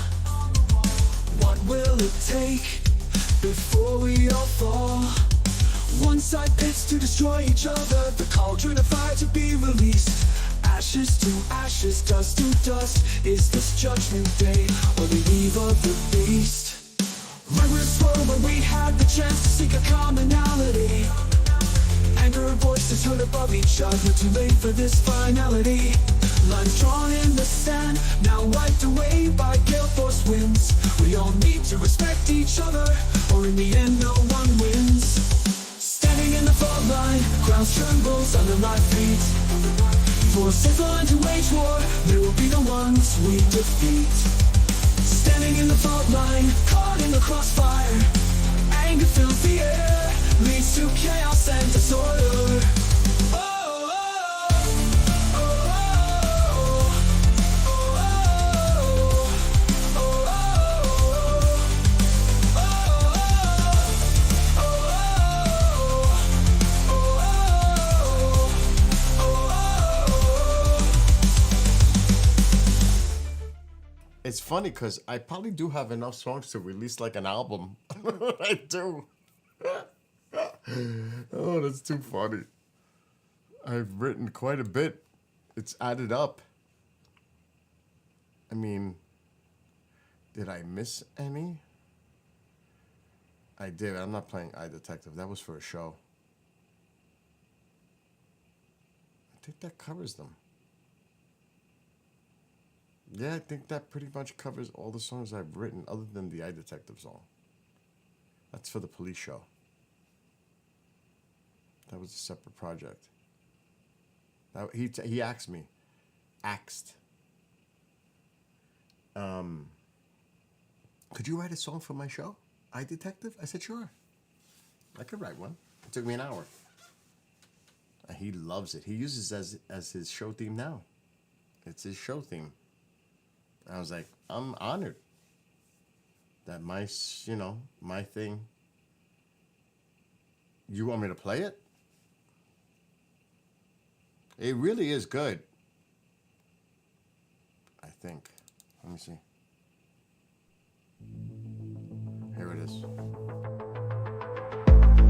Speaker 4: What will it take before we all fall? One side pits to destroy each other, the cauldron of fire to be released. Ashes to ashes, dust to dust. Is this judgment day or the eve of the beast? Rumors swirl when we had the chance to seek a commonality. Anger voices heard above each other, too late for this finality. Lines drawn in the sand, now wiped away by gale force winds. We all need to respect each other, or in the end no one wins. Standing in the fault line, ground trembles under my feet. Forces line to wage war, they will be the ones we defeat. Standing in the fault line, caught in the crossfire. Anger fills the air, leads to chaos and disorder.
Speaker 2: funny because I probably do have enough songs to release like an album. I do. Oh, that's too funny. I've written quite a bit. It's added up. I mean, did I miss any? I did. I'm not playing I Detective. That was for a show. I think that covers them. Yeah, I think that pretty much covers all the songs I've written other than the I Detective song. That's for the police show. That was a separate project. That, he asked me. Could you write a song for my show? I Detective? I said, sure. I could write one. It took me an hour. And he loves it. He uses it as his show theme now. It's his show theme. I was like, I'm honored that my thing, you want me to play it? It really is good. I think. Let me see. Here it is.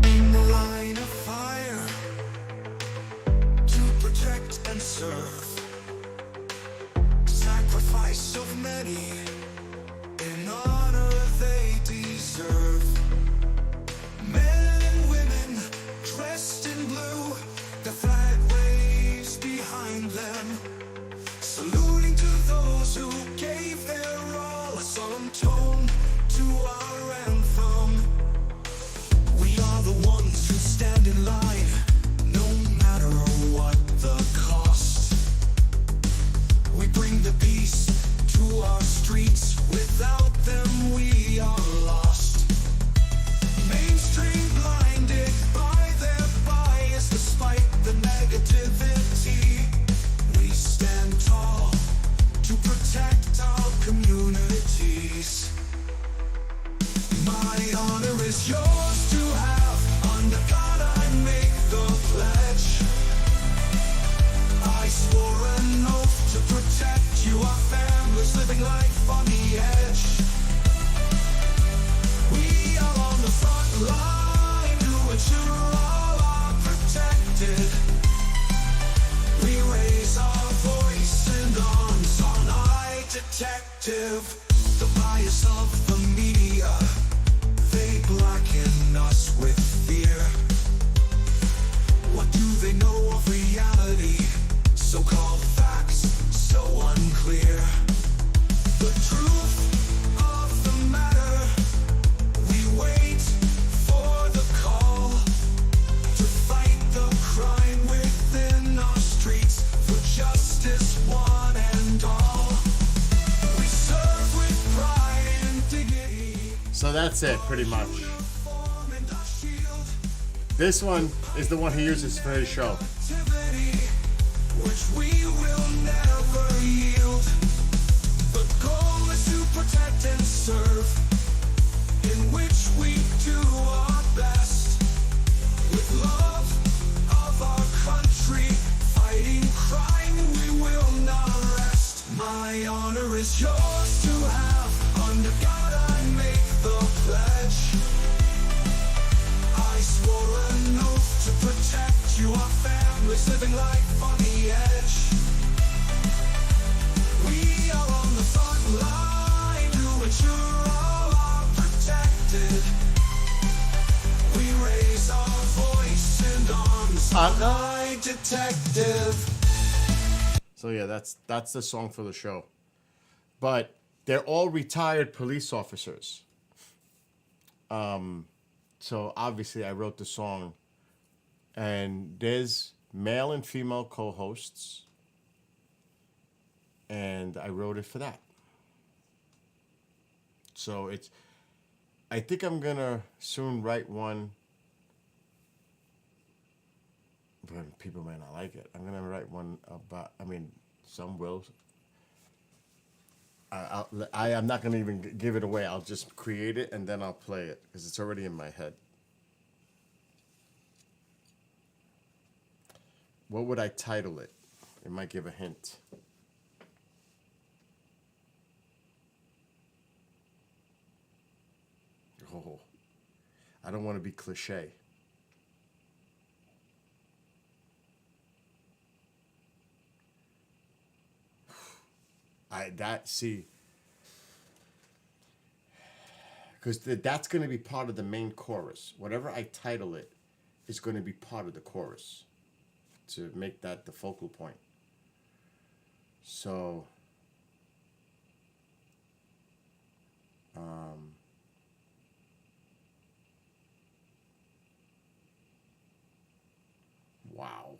Speaker 4: In the line of fire to protect and serve. Sacrifice of many in honor they deserve. Men and women dressed in blue, the flag waves behind them, saluting to those who gave their all, a solemn tone to our anthem. We are the ones who stand in line, no matter what the cost. We bring the peace to our streets, without them we are lost. Mainstream blinded by their bias, despite the negativity. We stand tall to protect our communities. My honor is yours to have. Under God I make the pledge. I swore an oath to protect you, our families living life on the edge. We are on the front line to ensure all are protected. We raise our voice and arms on I Detective. The bias of the media, they blacken us with fear. What do they know of reality? So-called facts, so unclear. The truth of the matter, we wait for the call to fight the crime within our streets, for justice one and all. We serve with pride and dignity.
Speaker 2: So that's it, pretty much. This one is the one he uses for his show.
Speaker 4: Which we will never yield. The goal is to protect and serve, in which we do our best. With love of our country, fighting crime, we will not rest. My honor is yours to have. Under God I make the pledge. I swore an oath to protect you, our families living life on the edge. We are on the front line to ensure all are protected. We raise our voice and arms on I Detective.
Speaker 2: So yeah, that's the song for the show. But they're all retired police officers. So obviously I wrote the song, and there's male and female co-hosts, and I wrote it for that. So I think I'm gonna soon write one, but people may not like it. I'm gonna write one about, some will. I'm not gonna even give it away. I'll just create it and then I'll play it because it's already in my head. What would I title it? It might give a hint. Oh, I don't want to be cliche. Because that's going to be part of the main chorus. Whatever I title it is going to be part of the chorus to make that the focal point. So, wow.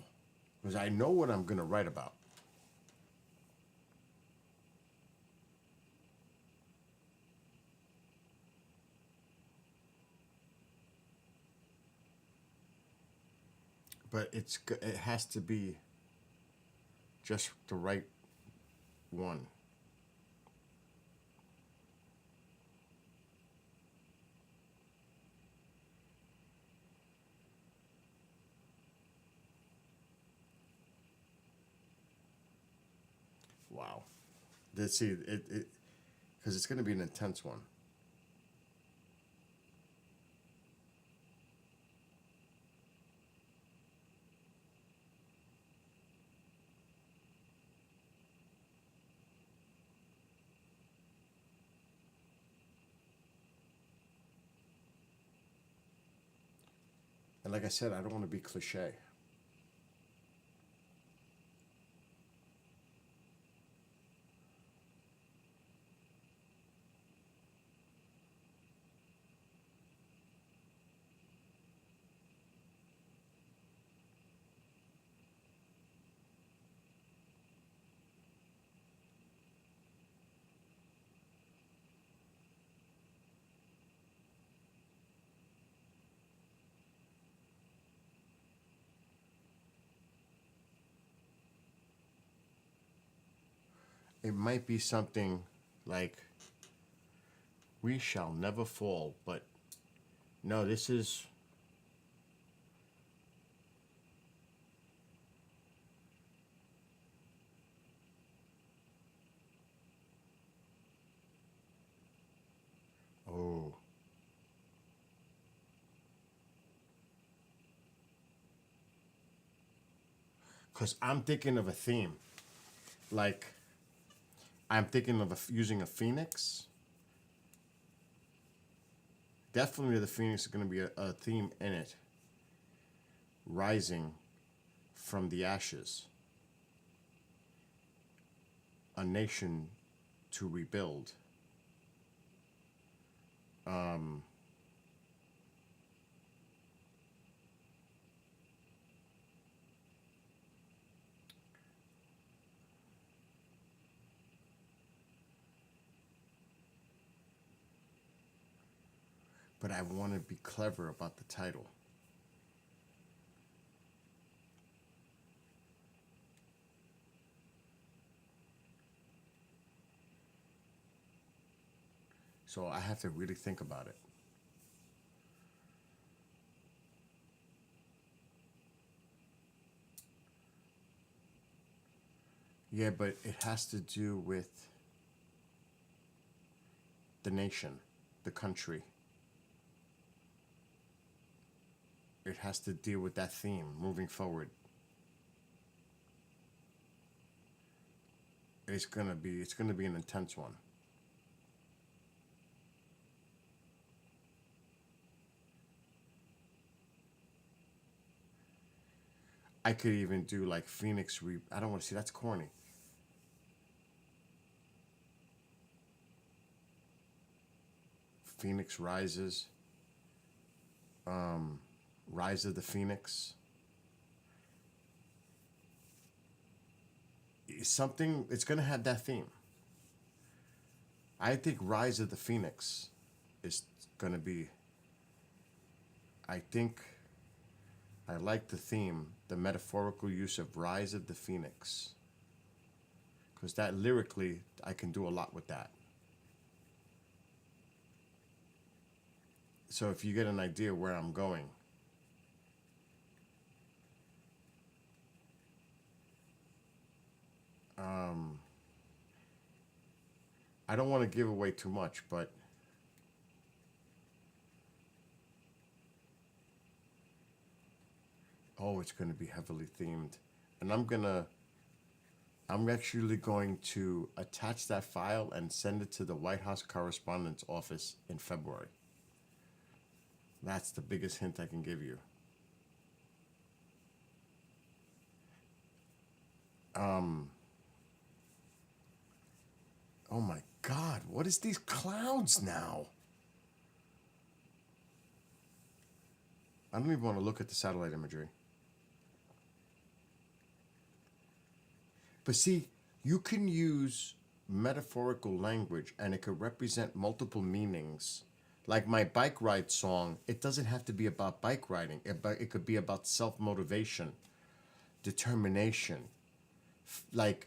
Speaker 2: Because I know what I'm going to write about. But it has to be just the right one. Wow. Let's see, because it's going to be an intense one. And like I said, I don't want to be cliche. It might be something like "We shall never fall," but no, this is. Oh. Because I'm thinking of a theme. Like, I'm thinking of using a phoenix. Definitely the phoenix is going to be a theme in it. Rising from the ashes. A nation to rebuild. But I want to be clever about the title. So I have to really think about it. Yeah, but it has to do with the nation, the country. It has to deal with that theme moving forward. It's gonna be an intense one. I could even do like I don't want to see, that's corny. Phoenix rises. Rise of the Phoenix. It's gonna have that theme. I think Rise of the Phoenix is gonna be. I think I like the theme, the metaphorical use of Rise of the Phoenix. Because that lyrically, I can do a lot with that. So if you get an idea where I'm going, I don't want to give away too much, but Oh, it's going to be heavily themed. And I'm actually going to attach that file and send it to the White House Correspondent's Office in February. That's the biggest hint I can give you. Oh my God, what is these clouds now? I don't even want to look at the satellite imagery. But see, you can use metaphorical language and it could represent multiple meanings. Like my bike ride song, it doesn't have to be about bike riding. It could be about self-motivation, determination, like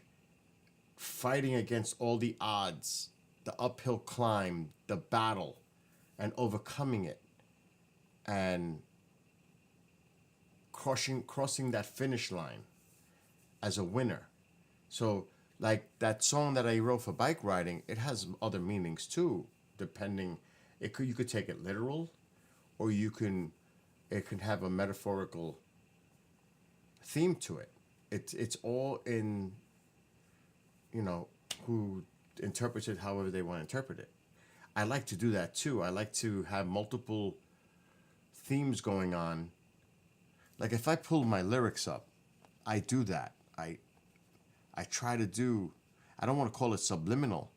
Speaker 2: fighting against all the odds, the uphill climb, the battle, and overcoming it, and crossing that finish line as a winner. So, like that song that I wrote for bike riding, it has other meanings too, depending. You could take it literal, or it can have a metaphorical theme to it. It's all in, who interprets it however they want to interpret it. I like to do that too. I like to have multiple themes going on. Like if I pull my lyrics up, I do that. I try to do, I don't want to call it subliminal.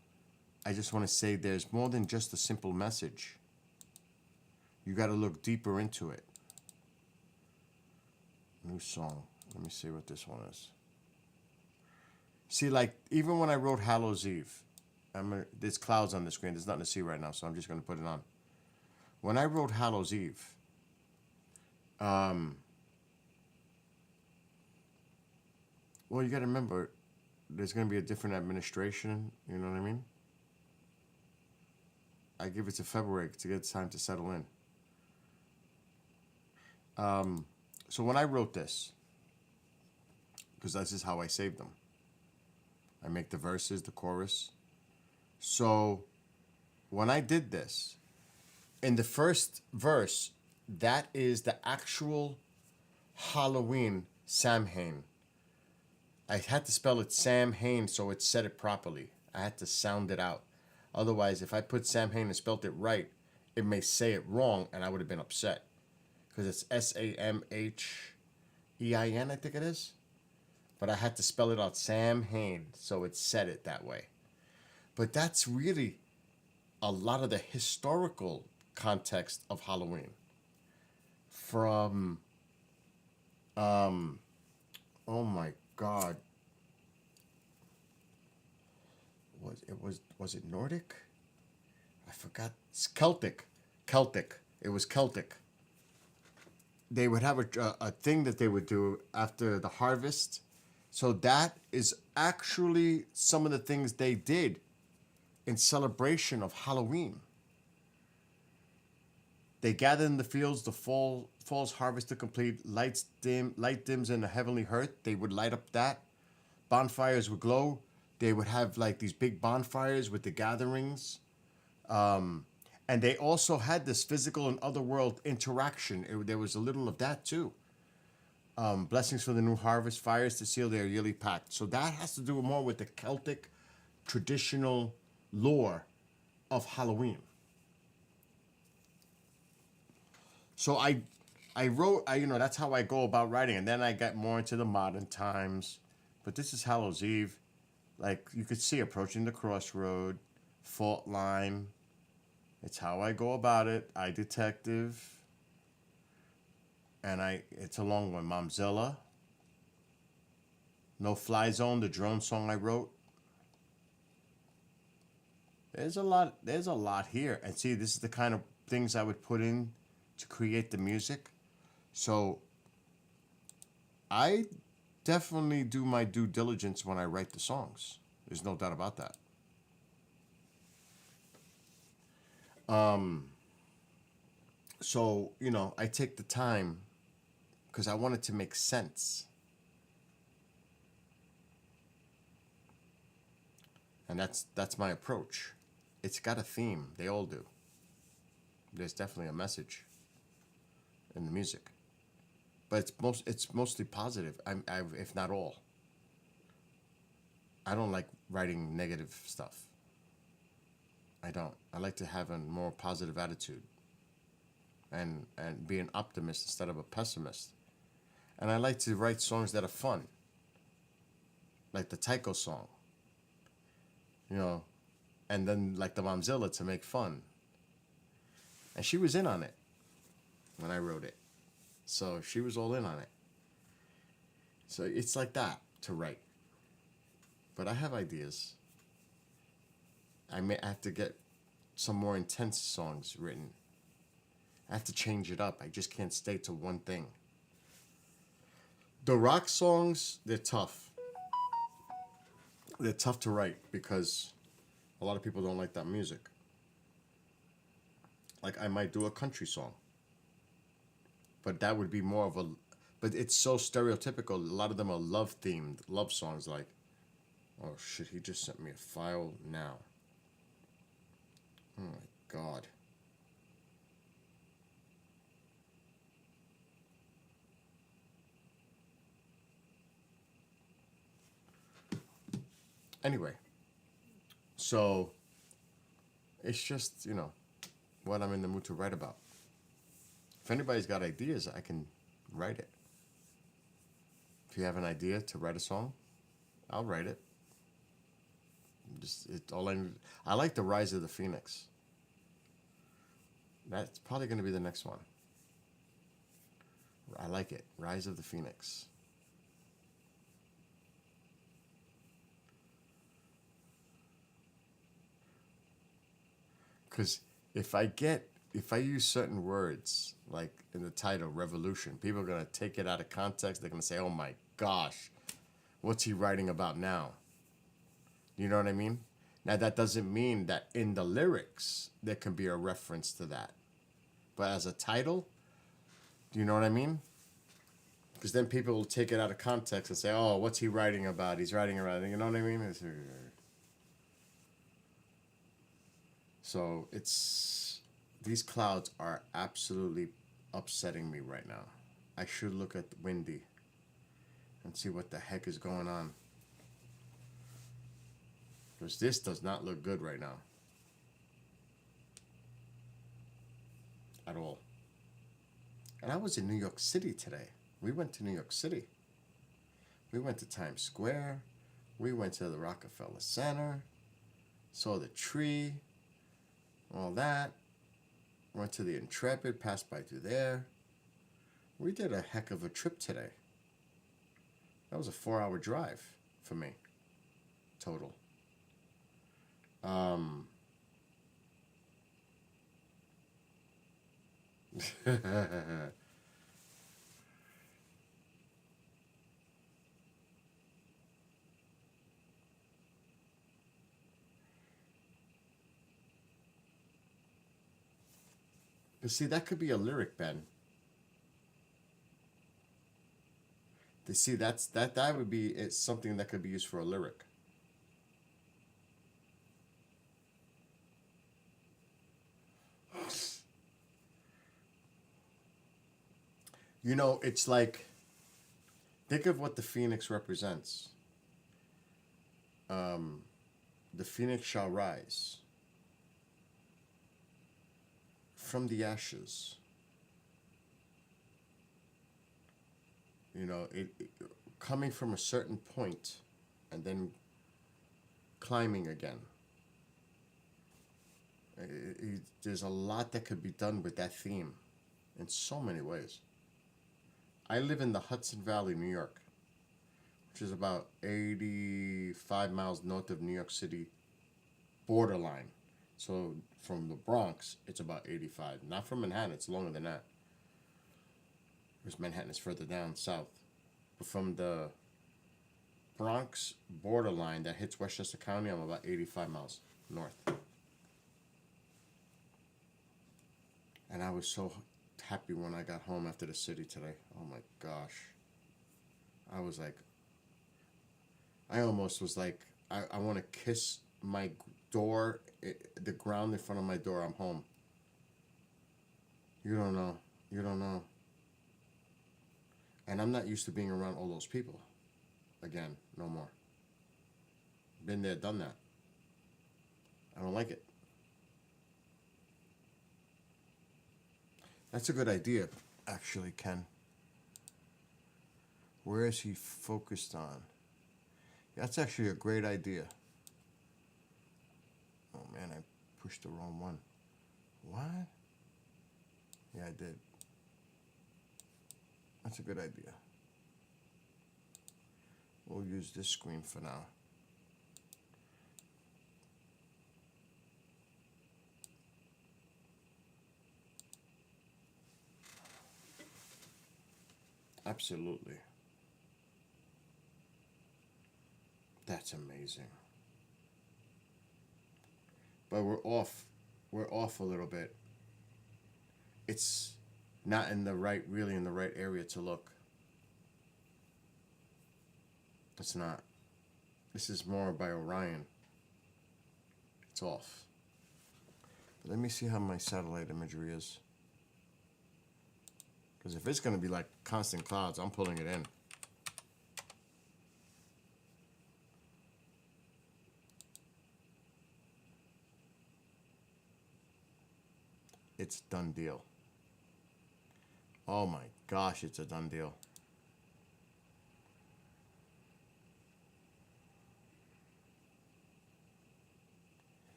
Speaker 2: I just want to say there's more than just a simple message. You got to look deeper into it. New song. Let me see what this one is. See, like, even when I wrote Hallows Eve, there's clouds on the screen. There's nothing to see right now, so I'm just going to put it on. When I wrote Hallows Eve, well, you got to remember, there's going to be a different administration, you know what I mean? I give it to February to get time to settle in. So when I wrote this, because this is how I saved them, I make the verses, the chorus. So when I did this, in the first verse, that is the actual Halloween Samhain. I had to spell it Samhain so it said it properly. I had to sound it out. Otherwise, if I put Samhain and spelled it right, it may say it wrong and I would have been upset. Because it's Samhein, I think it is. But I had to spell it out Samhain, so it said it that way. But that's really a lot of the historical context of Halloween. From, oh my God. Was it Nordic? I forgot. It's Celtic. It was Celtic. They would have a thing that they would do after the harvest. So that is actually some of the things they did in celebration of Halloween. They gathered in the fields, the fall's harvest to complete. Light dims in the heavenly hearth. They would light up that. Bonfires would glow. They would have like these big bonfires with the gatherings. And they also had this physical and otherworld interaction. There was a little of that too. Blessings for the new harvest, fires to seal their yearly pact. So that has to do more with the Celtic traditional lore of Halloween. So I wrote, that's how I go about writing. And then I got more into the modern times. But this is Hallows Eve. Like you could see approaching the crossroad, fault line. It's how I go about it. I detective. And it's a long one. Momzilla. No Fly Zone, the drone song I wrote. There's a lot here. And see, this is the kind of things I would put in to create the music. So I definitely do my due diligence when I write the songs. There's no doubt about that. So, I take the time because I want it to make sense. And that's my approach. It's got a theme. They all do. There's definitely a message in the music. but it's mostly positive. If not all. I don't like writing negative stuff. I don't. I like to have a more positive attitude and be an optimist instead of a pessimist. And I like to write songs that are fun. Like the Tycho song. You know, and then like the Momzilla to make fun. And she was in on it when I wrote it. So she was all in on it. So it's like that to write. But I have ideas. I may have to get some more intense songs written. I have to change it up. I just can't stay to one thing. The rock songs, they're tough. They're tough to write because a lot of people don't like that music. Like I might do a country song. But that would be more of a... But it's so stereotypical. A lot of them are love-themed, love songs like... Oh shit, he just sent me a file now. Oh my God. Anyway, so it's just, you know, what I'm in the mood to write about. If anybody's got ideas, I can write it. If you have an idea to write a song, I'll write it. I like the Rise of the Phoenix. That's probably going to be the next one. I like it. Rise of the Phoenix. Because if I use certain words, like in the title, Revolution, people are going to take it out of context. They're going to say, oh my gosh, what's he writing about now? You know what I mean? Now, that doesn't mean that in the lyrics, there can be a reference to that. But as a title, do you know what I mean? Because then people will take it out of context and say, oh, what's he writing about? He's writing about, you know what I mean? So these clouds are absolutely upsetting me right now. I should look at Windy and see what the heck is going on. Because this does not look good right now. At all. And I was in New York City today. We went to New York City. We went to Times Square. We went to the Rockefeller Center. Saw the tree. All that. Went to the Intrepid. Passed by through there. We did a heck of a trip today. That was a 4-hour drive for me. Total. But see, that could be a lyric, Ben. To see, that would be it's something that could be used for a lyric. You know, it's like, think of what the phoenix represents. The phoenix shall rise from the ashes. You know, it coming from a certain point and then climbing again. There's a lot that could be done with that theme in so many ways. I live in the Hudson Valley, New York, which is about 85 miles north of New York City borderline. So from the Bronx, it's about 85. Not from Manhattan, it's longer than that. Because Manhattan is further down south. But from the Bronx borderline that hits Westchester County, I'm about 85 miles north. And I was so happy when I got home after the city today. Oh my gosh. I was like, I almost was like, I want to kiss my door, the ground in front of my door. I'm home. You don't know. You don't know. And I'm not used to being around all those people. Again, no more. Been there, done that. I don't like it. That's a good idea, actually, Ken. Where is he focused on? That's actually a great idea. Oh man, I pushed the wrong one. What? Yeah, I did. That's a good idea. We'll use this screen for now. Absolutely. That's amazing. But we're off. We're off a little bit. It's not in the right, really in the right area to look. It's not. This is more by Orion. It's off. Let me see how my satellite imagery is. Because if it's going to be like constant clouds, I'm pulling it in. It's done deal. Oh my gosh, it's a done deal.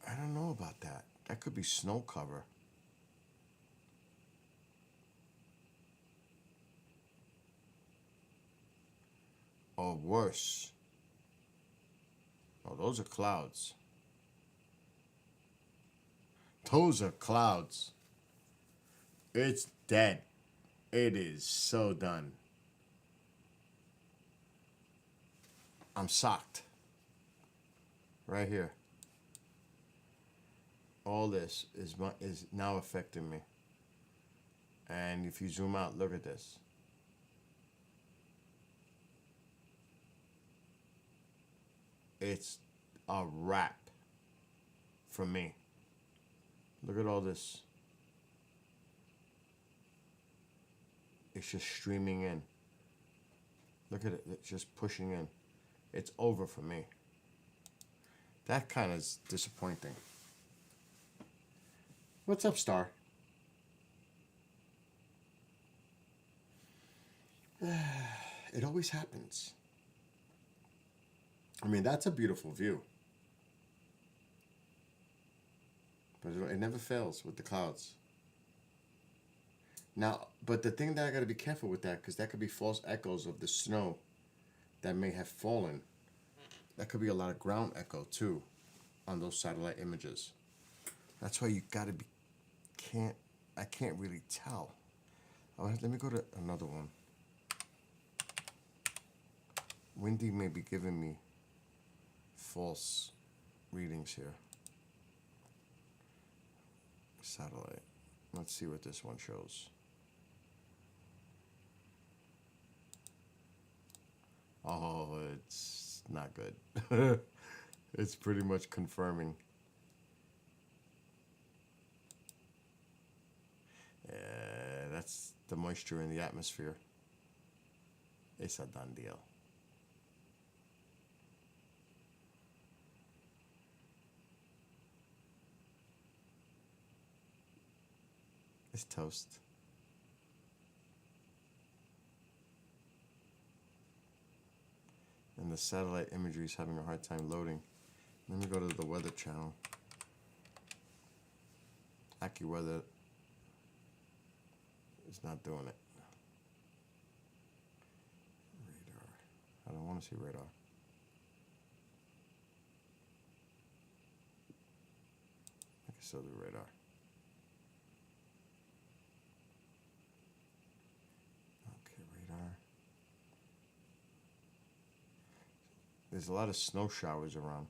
Speaker 2: I don't know about that. That could be snow cover. Or worse. Oh, those are clouds. Those are clouds. It's dead. It is so done. I'm socked. Right here. All this is now affecting me. And if you zoom out, look at this. It's a wrap for me. Look at all this. It's just streaming in. Look at it. It's just pushing in. It's over for me. That kind of is disappointing. What's up, Star? It always happens. I mean, that's a beautiful view. But it never fails with the clouds. Now, but the thing that I got to be careful with that, because that could be false echoes of the snow that may have fallen. That could be a lot of ground echo too on those satellite images. That's why you got to be, I can't really tell. Oh, let me go to another one. Windy may be giving me false readings here. Satellite. Let's see what this one shows. Oh, it's not good. It's pretty much confirming. That's the moisture in the atmosphere. It's a done deal. It's toast. And the satellite imagery is having a hard time loading. Let me go to the weather channel. AccuWeather is not doing it. Radar. I don't want to see radar. I can still do radar. There's a lot of snow showers around.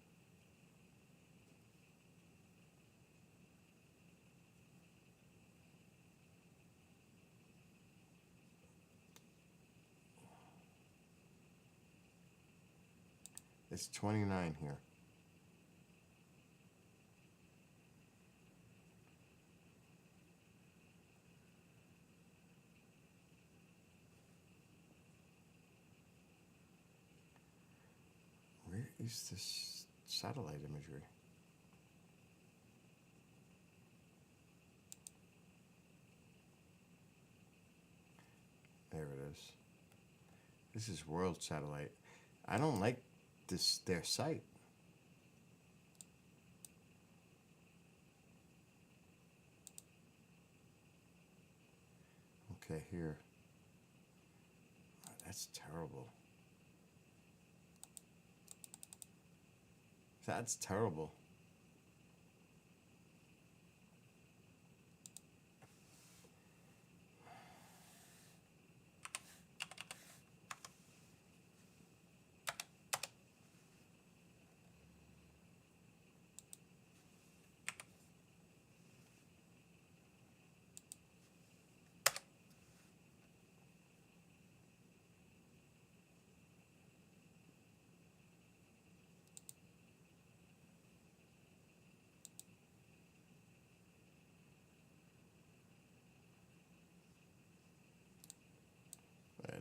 Speaker 2: It's 29 here. is this satellite imagery? There it is. This is World Satellite. I don't like this their site. Okay, here. Oh, that's terrible. That's terrible.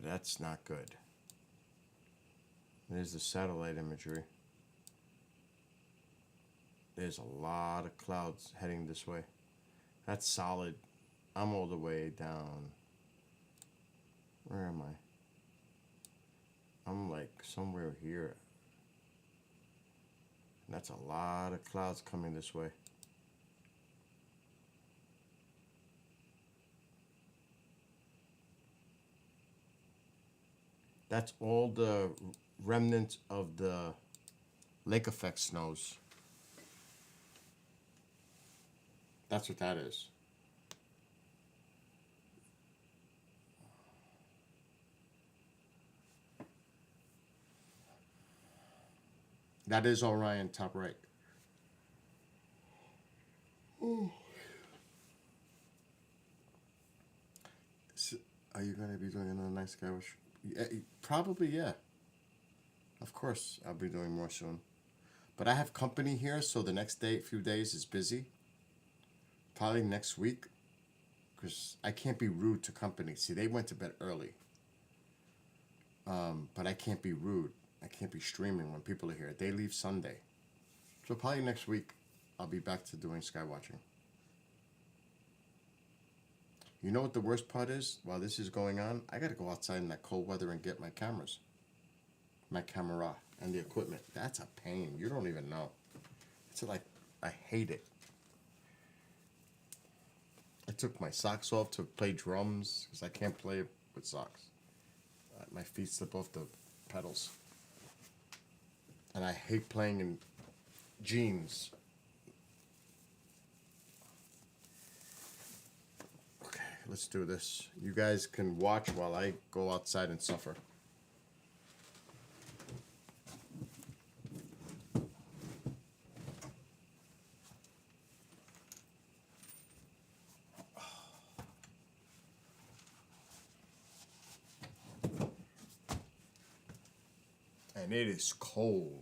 Speaker 2: That's not good. There's the satellite imagery. There's a lot of clouds heading this way. That's solid. I'm all the way down. Where am I? I'm like somewhere here. And that's a lot of clouds coming this way. That's all the remnants of the lake effect snows. That's what that is. That is Orion, top right. Ooh. So, are you going to be doing another night sky watch? Yeah, probably, yeah. Of course, I'll be doing more soon. But I have company here, so the next few days is busy. Probably next week, because I can't be rude to company. See, they went to bed early. But I can't be rude. I can't be streaming when people are here. They leave Sunday. So probably next week, I'll be back to doing sky watching. You know what the worst part is? While this is going on, I got to go outside in that cold weather and get my cameras. My camera and the equipment. That's a pain. You don't even know. It's like, I hate it. I took my socks off to play drums because I can't play with socks. My feet slip off the pedals. And I hate playing in jeans. Okay, let's do this. You guys can watch while I go outside and suffer. And it is cold.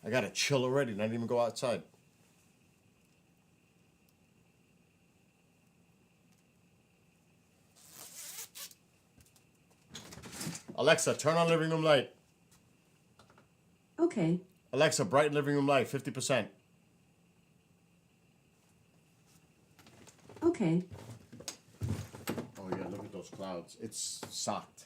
Speaker 2: I got a chill already, not even go outside. Alexa, turn on living room light.
Speaker 3: Okay.
Speaker 2: Alexa, brighten living room light, 50%.
Speaker 3: Okay.
Speaker 2: Oh yeah, look at those clouds. It's socked.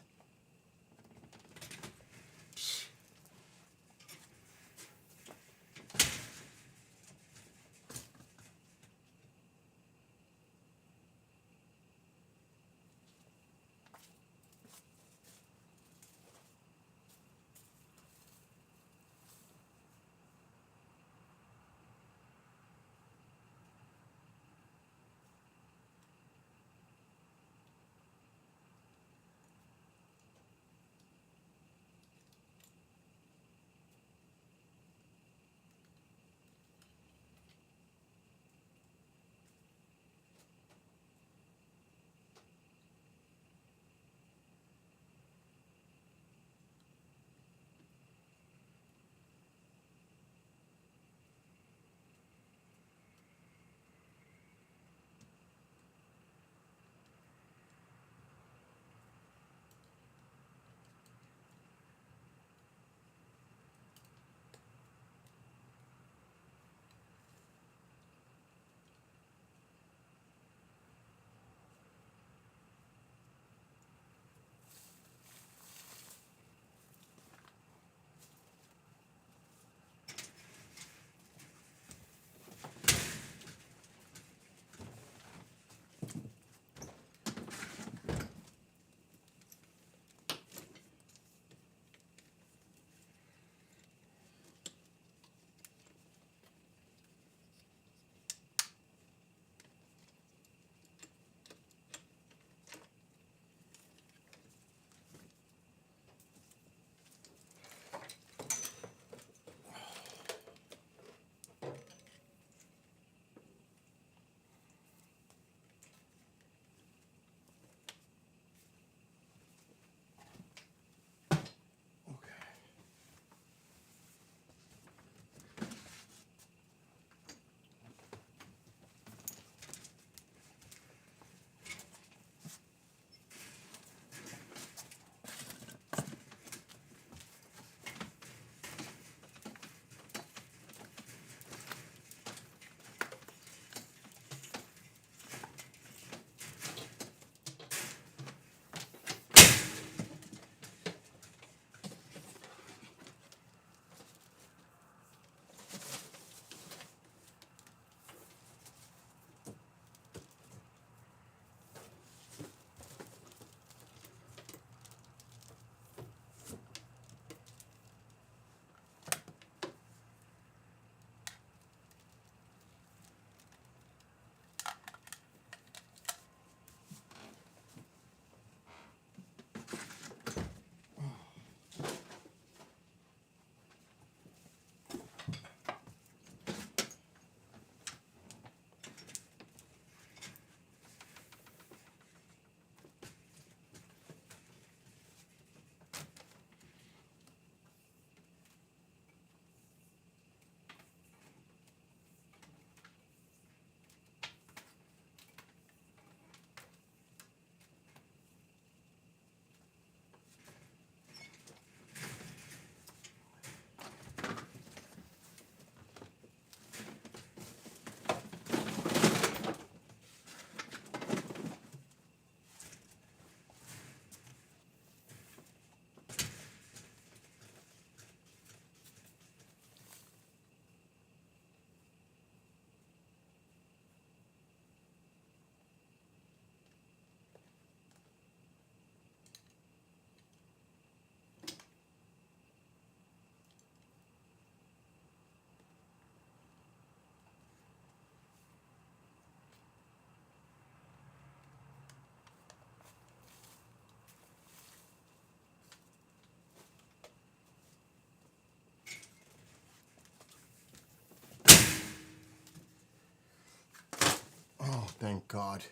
Speaker 2: God.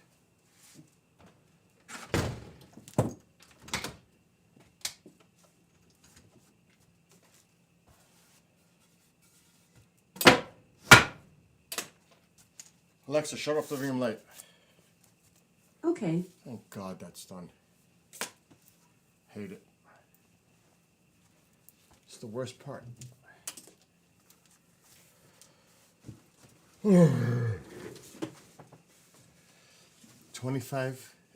Speaker 2: Alexa, shut off the room light.
Speaker 3: Okay.
Speaker 2: Thank God that's done. Hate it. It's the worst part. $25.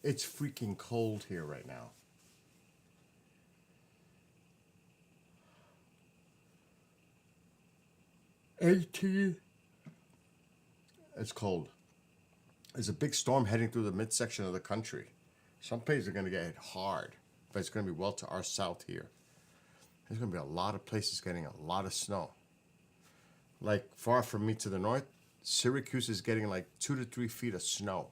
Speaker 2: It's freaking cold here right now. $18. It's cold. There's a big storm heading through the midsection of the country. Some places are going to get hit hard, but it's going to be well to our south here. There's going to be a lot of places getting a lot of snow. Like far from me to the north, Syracuse is getting like 2 to 3 feet of snow.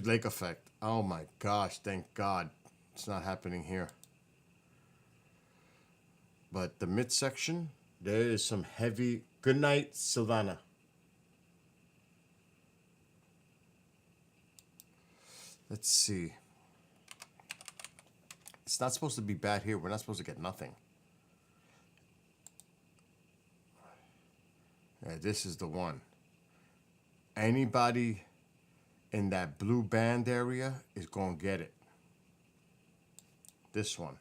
Speaker 2: Lake effect. Oh my gosh, thank God it's not happening here. But the midsection, there is some heavy. Good night, Silvana. Let's see. It's not supposed to be bad here. We're not supposed to get nothing. Yeah, this is the one. Anybody in that blue band area is going to get it. This one.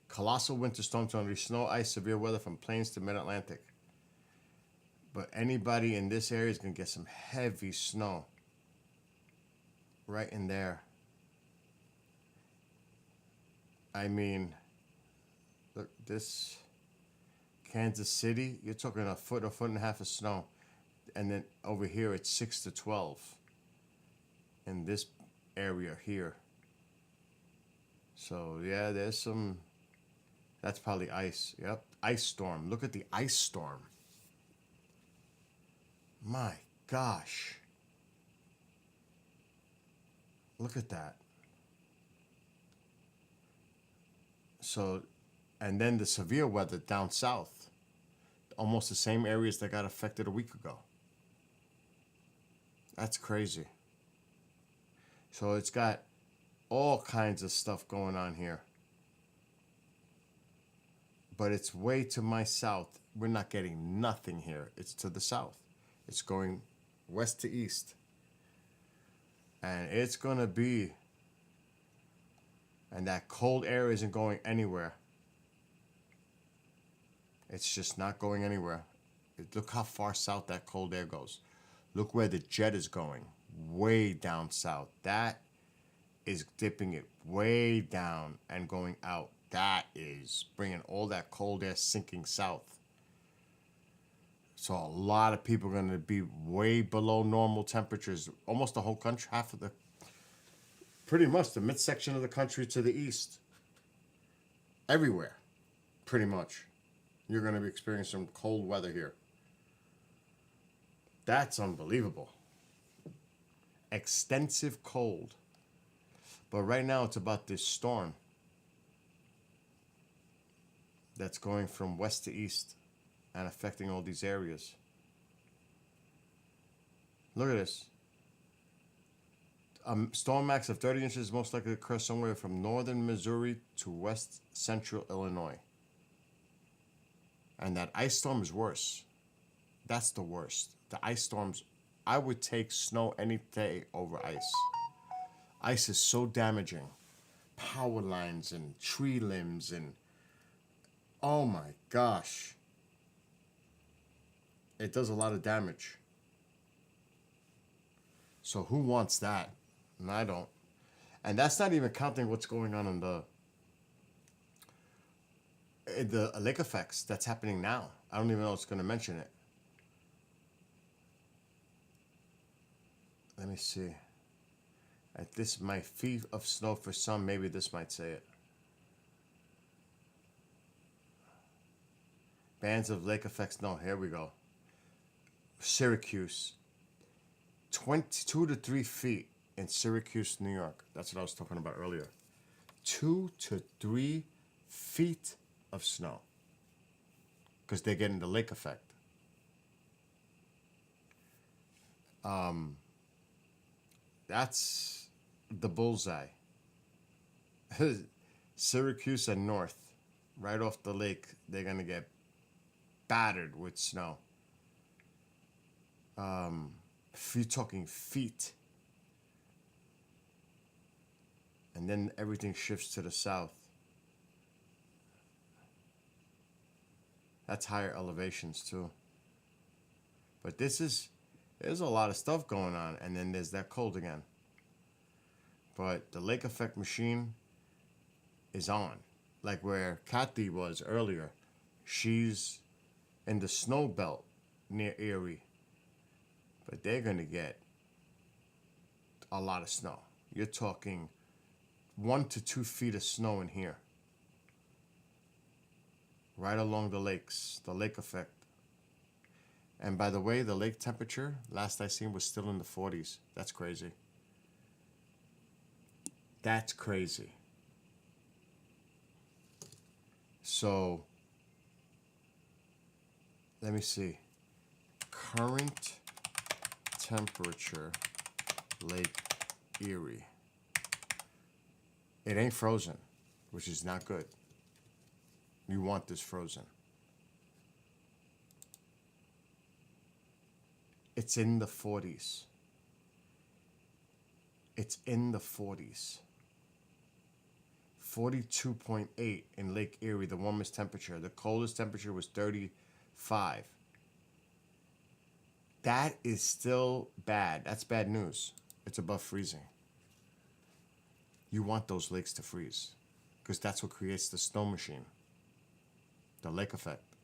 Speaker 2: Colossal winter storm to unleash snow, ice, severe weather from plains to mid-Atlantic. But anybody in this area is going to get some heavy snow. Right in there. I mean, look, this Kansas City, you're talking a foot and a half of snow. And then over here, it's 6 to 12. In this area here. So, yeah, there's some... That's probably ice. Yep. Ice storm. Look at the ice storm. My gosh. Look at that. So, and then the severe weather down south. Almost the same areas that got affected a week ago. That's crazy. So it's got all kinds of stuff going on here. But it's way to my south. We're not getting nothing here. It's to the south. It's going west to east. And it's going to be... And that cold air isn't going anywhere. It's just not going anywhere. Look how far south that cold air goes. Look where the jet is going. Way down south. That is dipping it way down and going out. That is bringing all that cold air sinking south. So a lot of people are going to be way below normal temperatures. Almost the whole country, half of the, pretty much the midsection of the country to the east. Everywhere, pretty much. You're going to be experiencing some cold weather here. That's unbelievable. Extensive cold. But right now it's about this storm that's going from west to east and affecting all these areas. Look at this. A storm max of 30 inches is most likely to occur somewhere from northern Missouri to west central Illinois. And that ice storm is worse. That's the worst. The ice storms, I would take snow any day over ice. Ice is so damaging. Power lines and tree limbs and... Oh my gosh. It does a lot of damage. So who wants that? And I don't. And that's not even counting what's going on in the lake effects that's happening now. I don't even know what's going to mention it. Let me see. At this, my feet of snow for some, maybe this might say it. Bands of lake effects. No, here we go. Syracuse. 22 to 3 feet in Syracuse, New York. That's what I was talking about earlier. 2 to 3 feet of snow. Because they're getting the lake effect. That's the bullseye. Syracuse and North, right off the lake, they're gonna get battered with snow. If you're talking feet. And then everything shifts to the south. That's higher elevations too. But there's a lot of stuff going on, and then there's that cold again. But the lake effect machine is on. Like where Kathy was earlier. She's in the snow belt near Erie. But they're gonna get a lot of snow. You're talking 1 to 2 feet of snow in here. Right along the lakes, the lake effect. And by the way, the lake temperature, last I seen, was still in the 40s. That's crazy. That's crazy. So, let me see. Current temperature, Lake Erie. It ain't frozen, which is not good. You want this frozen. It's in the 40s. It's in the 40s. 42.8 in Lake Erie, the warmest temperature. The coldest temperature was 35. That is still bad. That's bad news. It's above freezing. You want those lakes to freeze because that's what creates the snow machine, the lake effect.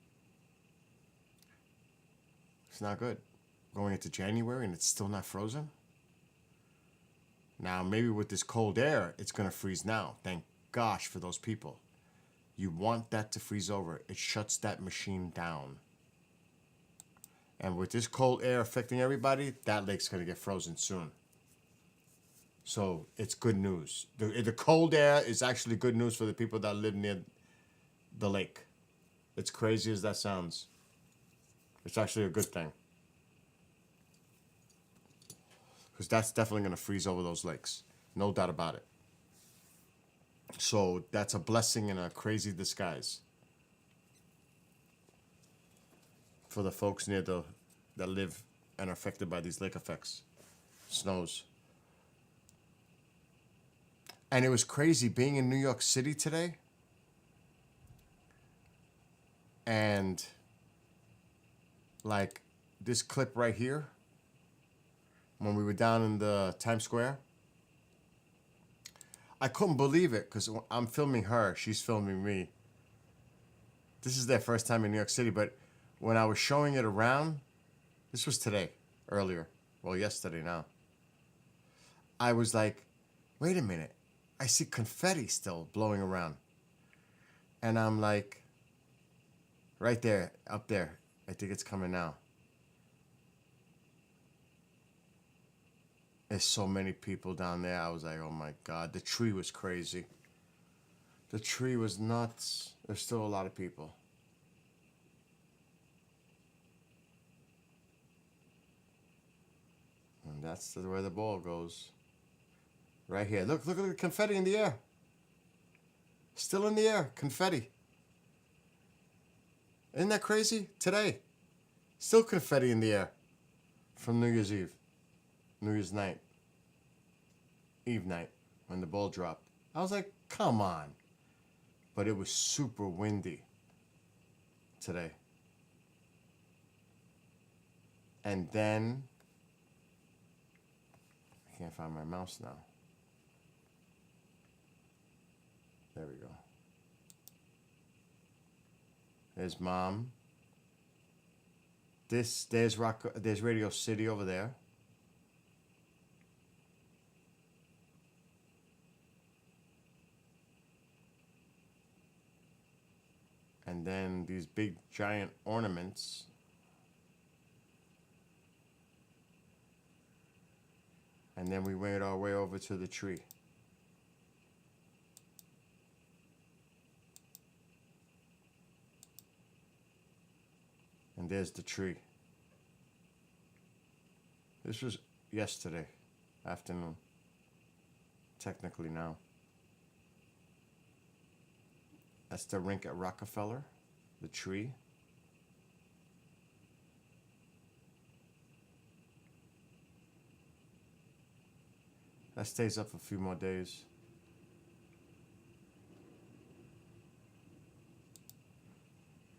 Speaker 2: It's not good. Going into January and it's still not frozen. Now, maybe with this cold air, it's going to freeze now. Thank gosh for those people. You want that to freeze over. It shuts that machine down. And with this cold air affecting everybody, that lake's going to get frozen soon. So it's good news. The cold air is actually good news for the people that live near the lake. It's crazy as that sounds. It's actually a good thing. Because that's definitely going to freeze over those lakes. No doubt about it. So that's a blessing in a crazy disguise. For the folks near that live and are affected by these lake effects. Snows. And it was crazy being in New York City today. And like this clip right here, when we were down in the Times Square, I couldn't believe it because I'm filming her, she's filming me. This is their first time in New York City, but when I was showing it around, this was today, earlier, well, yesterday now, I was like, wait a minute, I see confetti still blowing around. And I'm like, right there, up there, I think it's coming now. There's so many people down there. I was like, oh my God. The tree was crazy. The tree was nuts. There's still a lot of people. And that's where the ball goes. Right here. Look at the confetti in the air. Still in the air. Confetti. Isn't that crazy? Today. Still confetti in the air. From New Year's Eve. New Year's night. Eve night. When the ball dropped. I was like, come on. But it was super windy. Today. And then. I can't find my mouse now. There we go. There's Mom. There's Radio City over there. And then these big giant ornaments. And then we made our way over to the tree. And there's the tree. This was yesterday afternoon. Technically now. That's the rink at Rockefeller, the tree. That stays up a few more days.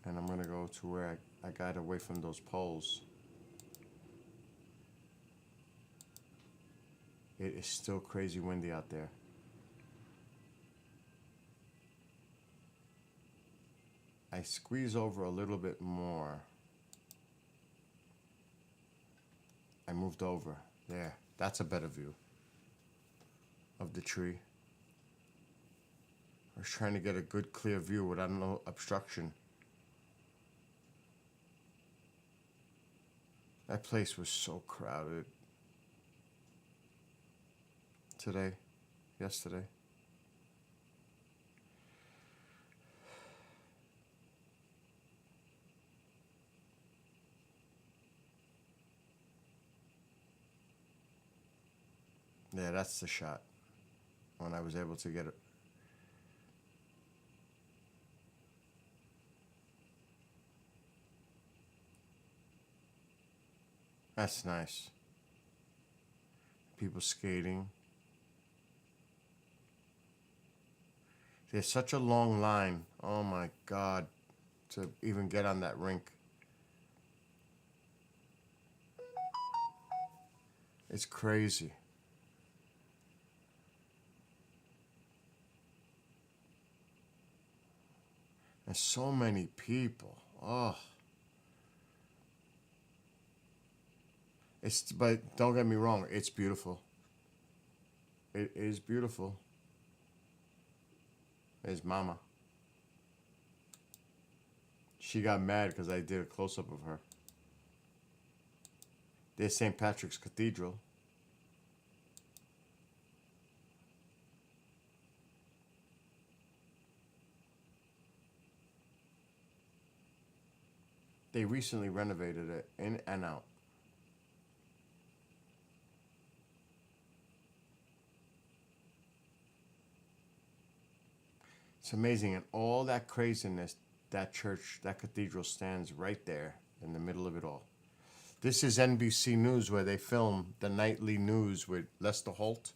Speaker 2: And I'm gonna go to where I got away from those poles. It is still crazy windy out there. I squeeze over a little bit more. I moved over. There. That's a better view of the tree. I was trying to get a good clear view without no obstruction. That place was so crowded. Today, yesterday. Yeah, that's the shot. When I was able to get it. That's nice. People skating. There's such a long line. Oh my God. To even get on that rink. It's crazy. And so many people. Oh. But don't get me wrong, it's beautiful. It is beautiful. There's Mama. She got mad because I did a close-up of her. There's St. Patrick's Cathedral. They recently renovated it in and out. It's amazing, and all that craziness, that church, that cathedral stands right there in the middle of it all. This is NBC News, where they film the nightly news with Lester Holt.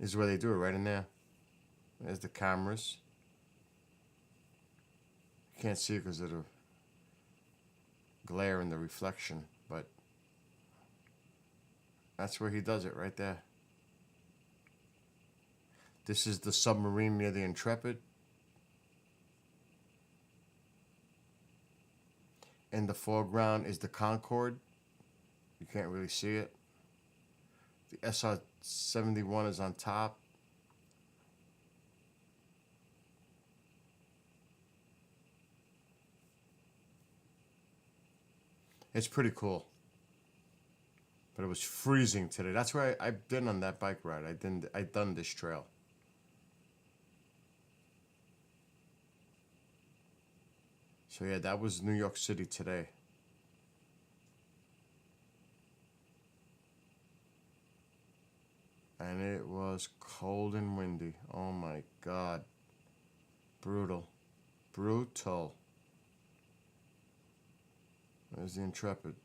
Speaker 2: This is where they do it, right in there. There's the cameras. You can't see it because of the glare and the reflection, but that's where he does it, right there. This is the submarine near the Intrepid. In the foreground is the Concorde. You can't really see it. The SR-71 is on top. It's pretty cool. But it was freezing today. That's where I've been on that bike ride. I've done this trail. So yeah, that was New York City today. And it was cold and windy. Oh my God. Brutal. Brutal. There's the Intrepid.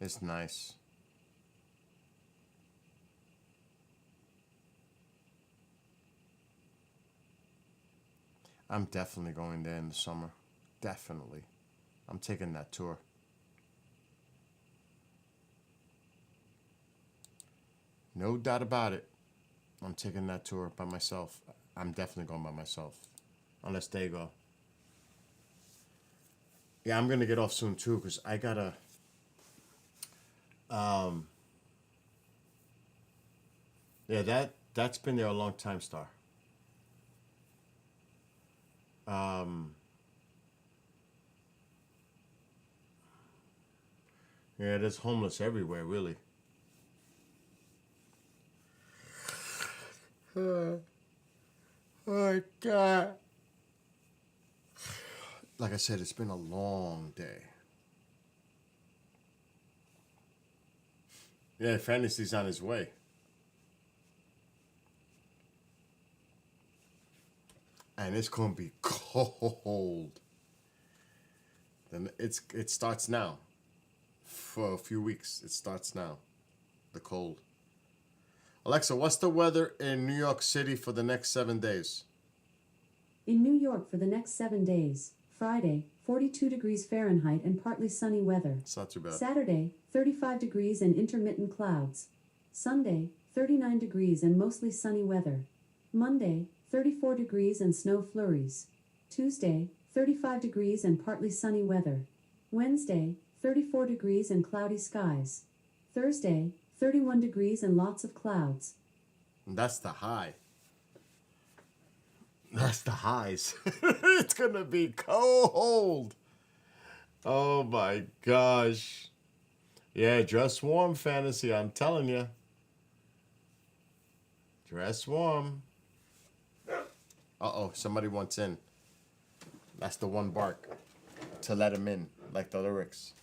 Speaker 2: It's nice. I'm definitely going there in the summer. Definitely. I'm taking that tour. No doubt about it. I'm taking that tour by myself. I'm definitely going by myself. Unless they go. Yeah, I'm going to get off soon too because I got to... Yeah, that's been there a long time, Star. Yeah, there's homeless everywhere, really. Oh my God. Like I said, it's been a long day. Yeah, Fantasy's on his way. And it's gonna be cold. Then it starts now. For a few weeks, it starts now. The cold. Alexa, what's the weather in New York City for the next 7 days?
Speaker 3: In New York for the next 7 days, Friday, 42 degrees Fahrenheit and partly sunny weather.
Speaker 2: It's not too bad.
Speaker 3: Saturday, 35 degrees and intermittent clouds. Sunday, 39 degrees and mostly sunny weather. Monday, 34 degrees and snow flurries. Tuesday, 35 degrees and partly sunny weather. Wednesday, 34 degrees and cloudy skies. Thursday, 31 degrees and lots of clouds.
Speaker 2: And that's the high. That's the highs. It's gonna be cold. Oh my gosh. Yeah, dress warm, Fantasy. I'm telling you. Dress warm. Uh-oh, somebody wants in. That's the one bark. To let him in, like the lyrics.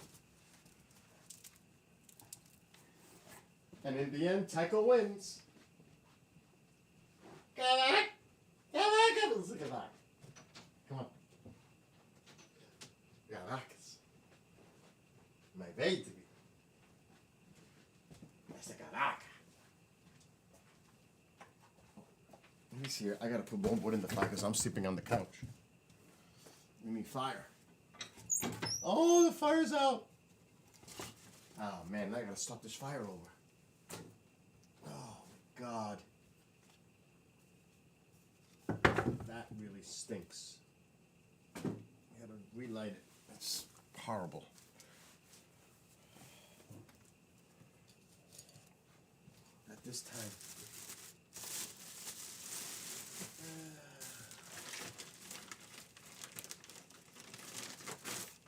Speaker 2: And in the end, Tycho wins. Come on. Come on, come on. Look at that. Come on. Caracas. My baby. Essa caraca. Let me see here. I gotta put one wood in the fire because I'm sleeping on the couch. We need fire. Oh, the fire's out. Oh man, I gotta start this fire over. Oh God. That really stinks. I gotta relight it. It's horrible. At this time.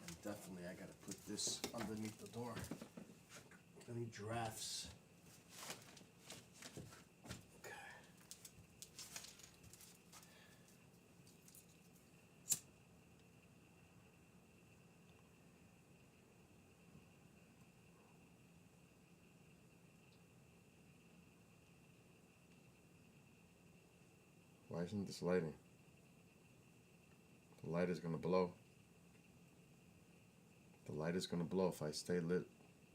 Speaker 2: And definitely I gotta put this underneath the door. Any drafts. Okay. Why isn't this lighting? The light is gonna blow. The light is gonna blow if I stay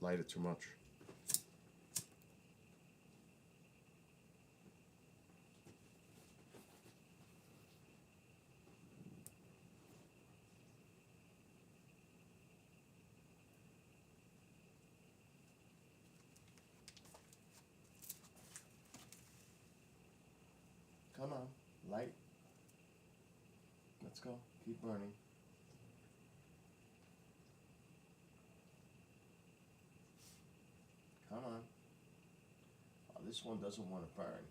Speaker 2: light it too much. Come on, light. Let's go. Keep burning. Come on. Oh, this one doesn't want to burn.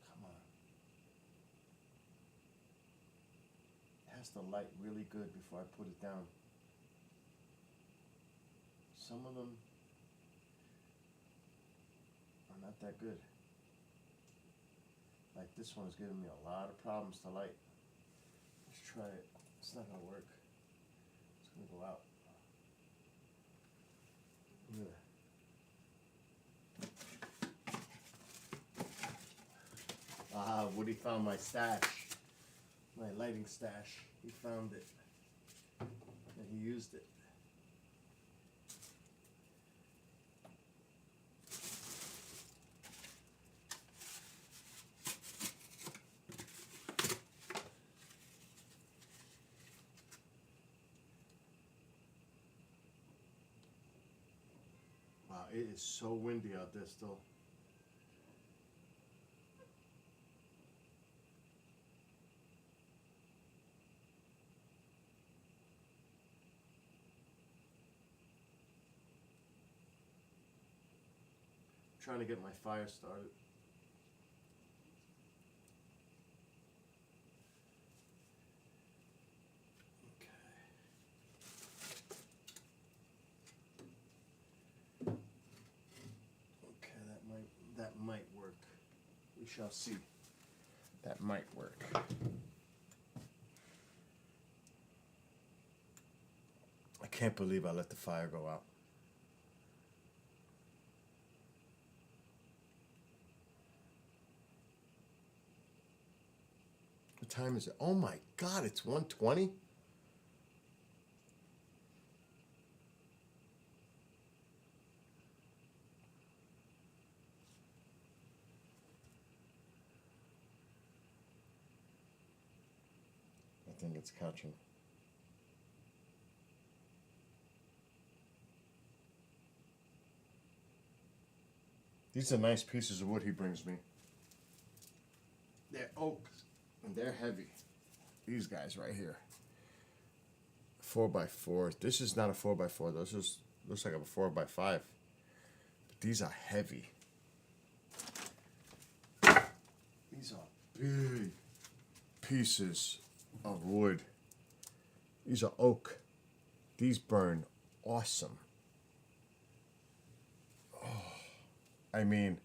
Speaker 2: Come on. It has to light really good before I put it down. Some of them are not that good. Like this one is giving me a lot of problems to light. Let's try it. It's not gonna work. It's gonna go out. Yeah. Ah, Woody found my stash. My lighting stash. He found it. And he used it. Wow, it is so windy out there still. Trying to get my fire started. We shall see. That might work. I can't believe I let the fire go out. What time is it? Oh my God, it's 1:20? I think it's catching. These are nice pieces of wood he brings me. They're oak and they're heavy. These guys right here. 4x4. This is not a 4x4. This is looks like a 4x5. But these are heavy. These are big pieces of wood. These are oak. These burn awesome. Oh, I mean,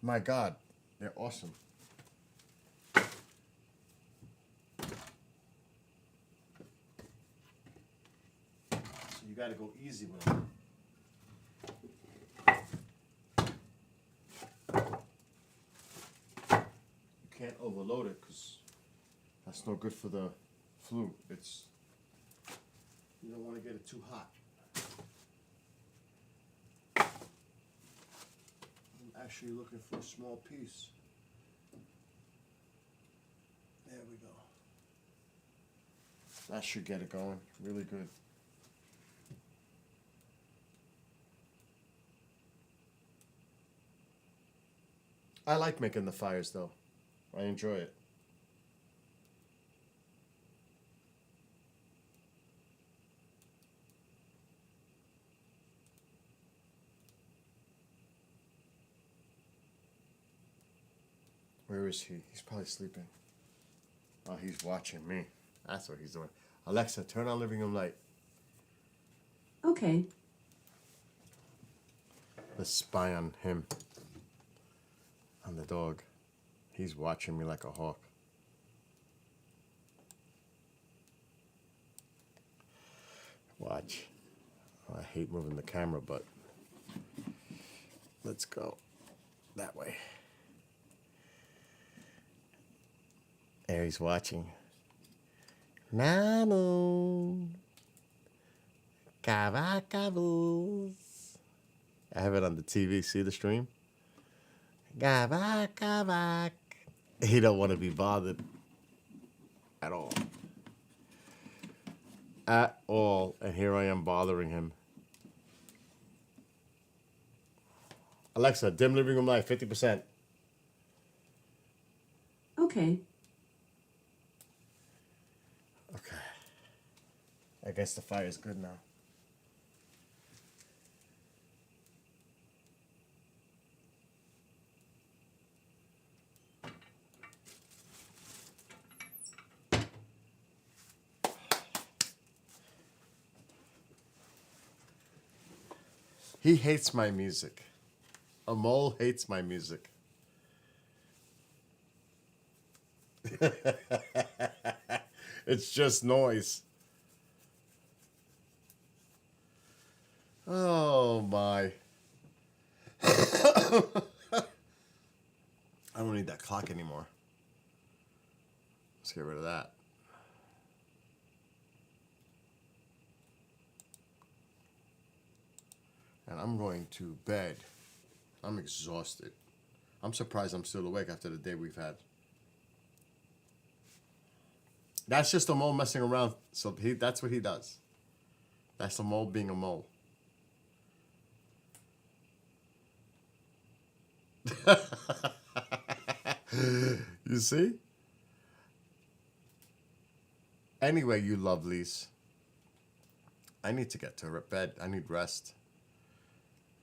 Speaker 2: my God, they're awesome. So you gotta go easy with them. You can't overload it because that's no good for the flue. You don't want to get it too hot. I'm actually looking for a small piece. There we go. That should get it going really good. I like making the fires though. I enjoy it. Where is he? He's probably sleeping. Oh, he's watching me. That's what he's doing. Alexa, turn on living room light.
Speaker 3: Okay.
Speaker 2: Let's spy on him. On the dog. He's watching me like a hawk. Watch. Oh, I hate moving the camera, but let's go that way. There he's watching. Nano. Cavacavos. I have it on the TV. See the stream? Gavak, gavak. He don't want to be bothered at all. At all. And here I am bothering him. Alexa, dim living room light, 50%.
Speaker 3: Okay.
Speaker 2: Okay. I guess the fire is good now. He hates my music. A mole hates my music. It's just noise. Oh my. I don't need that clock anymore. Let's get rid of that. And I'm going to bed. I'm exhausted. I'm surprised I'm still awake after the day we've had. That's just a mole messing around. So that's what he does. That's a mole being a mole. You see? Anyway, you lovelies. I need to get to bed. I need rest.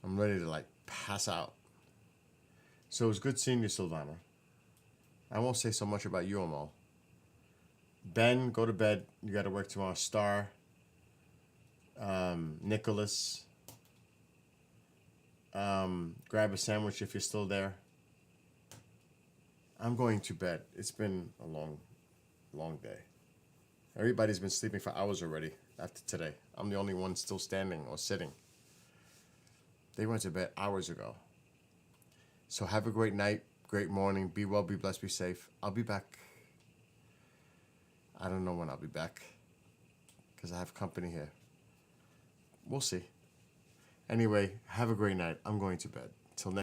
Speaker 2: I'm ready to pass out. So it was good seeing you, Silvana. I won't say so much about you, Amal. Ben, go to bed. You got to work tomorrow. Star, Nicholas, grab a sandwich if you're still there. I'm going to bed. It's been a long, long day. Everybody's been sleeping for hours already after today. I'm the only one still standing or sitting. They went to bed hours ago. So have a great night, great morning. Be well, be blessed, be safe. I'll be back. I don't know when I'll be back because I have company here. We'll see. Anyway, have a great night. I'm going to bed. Till next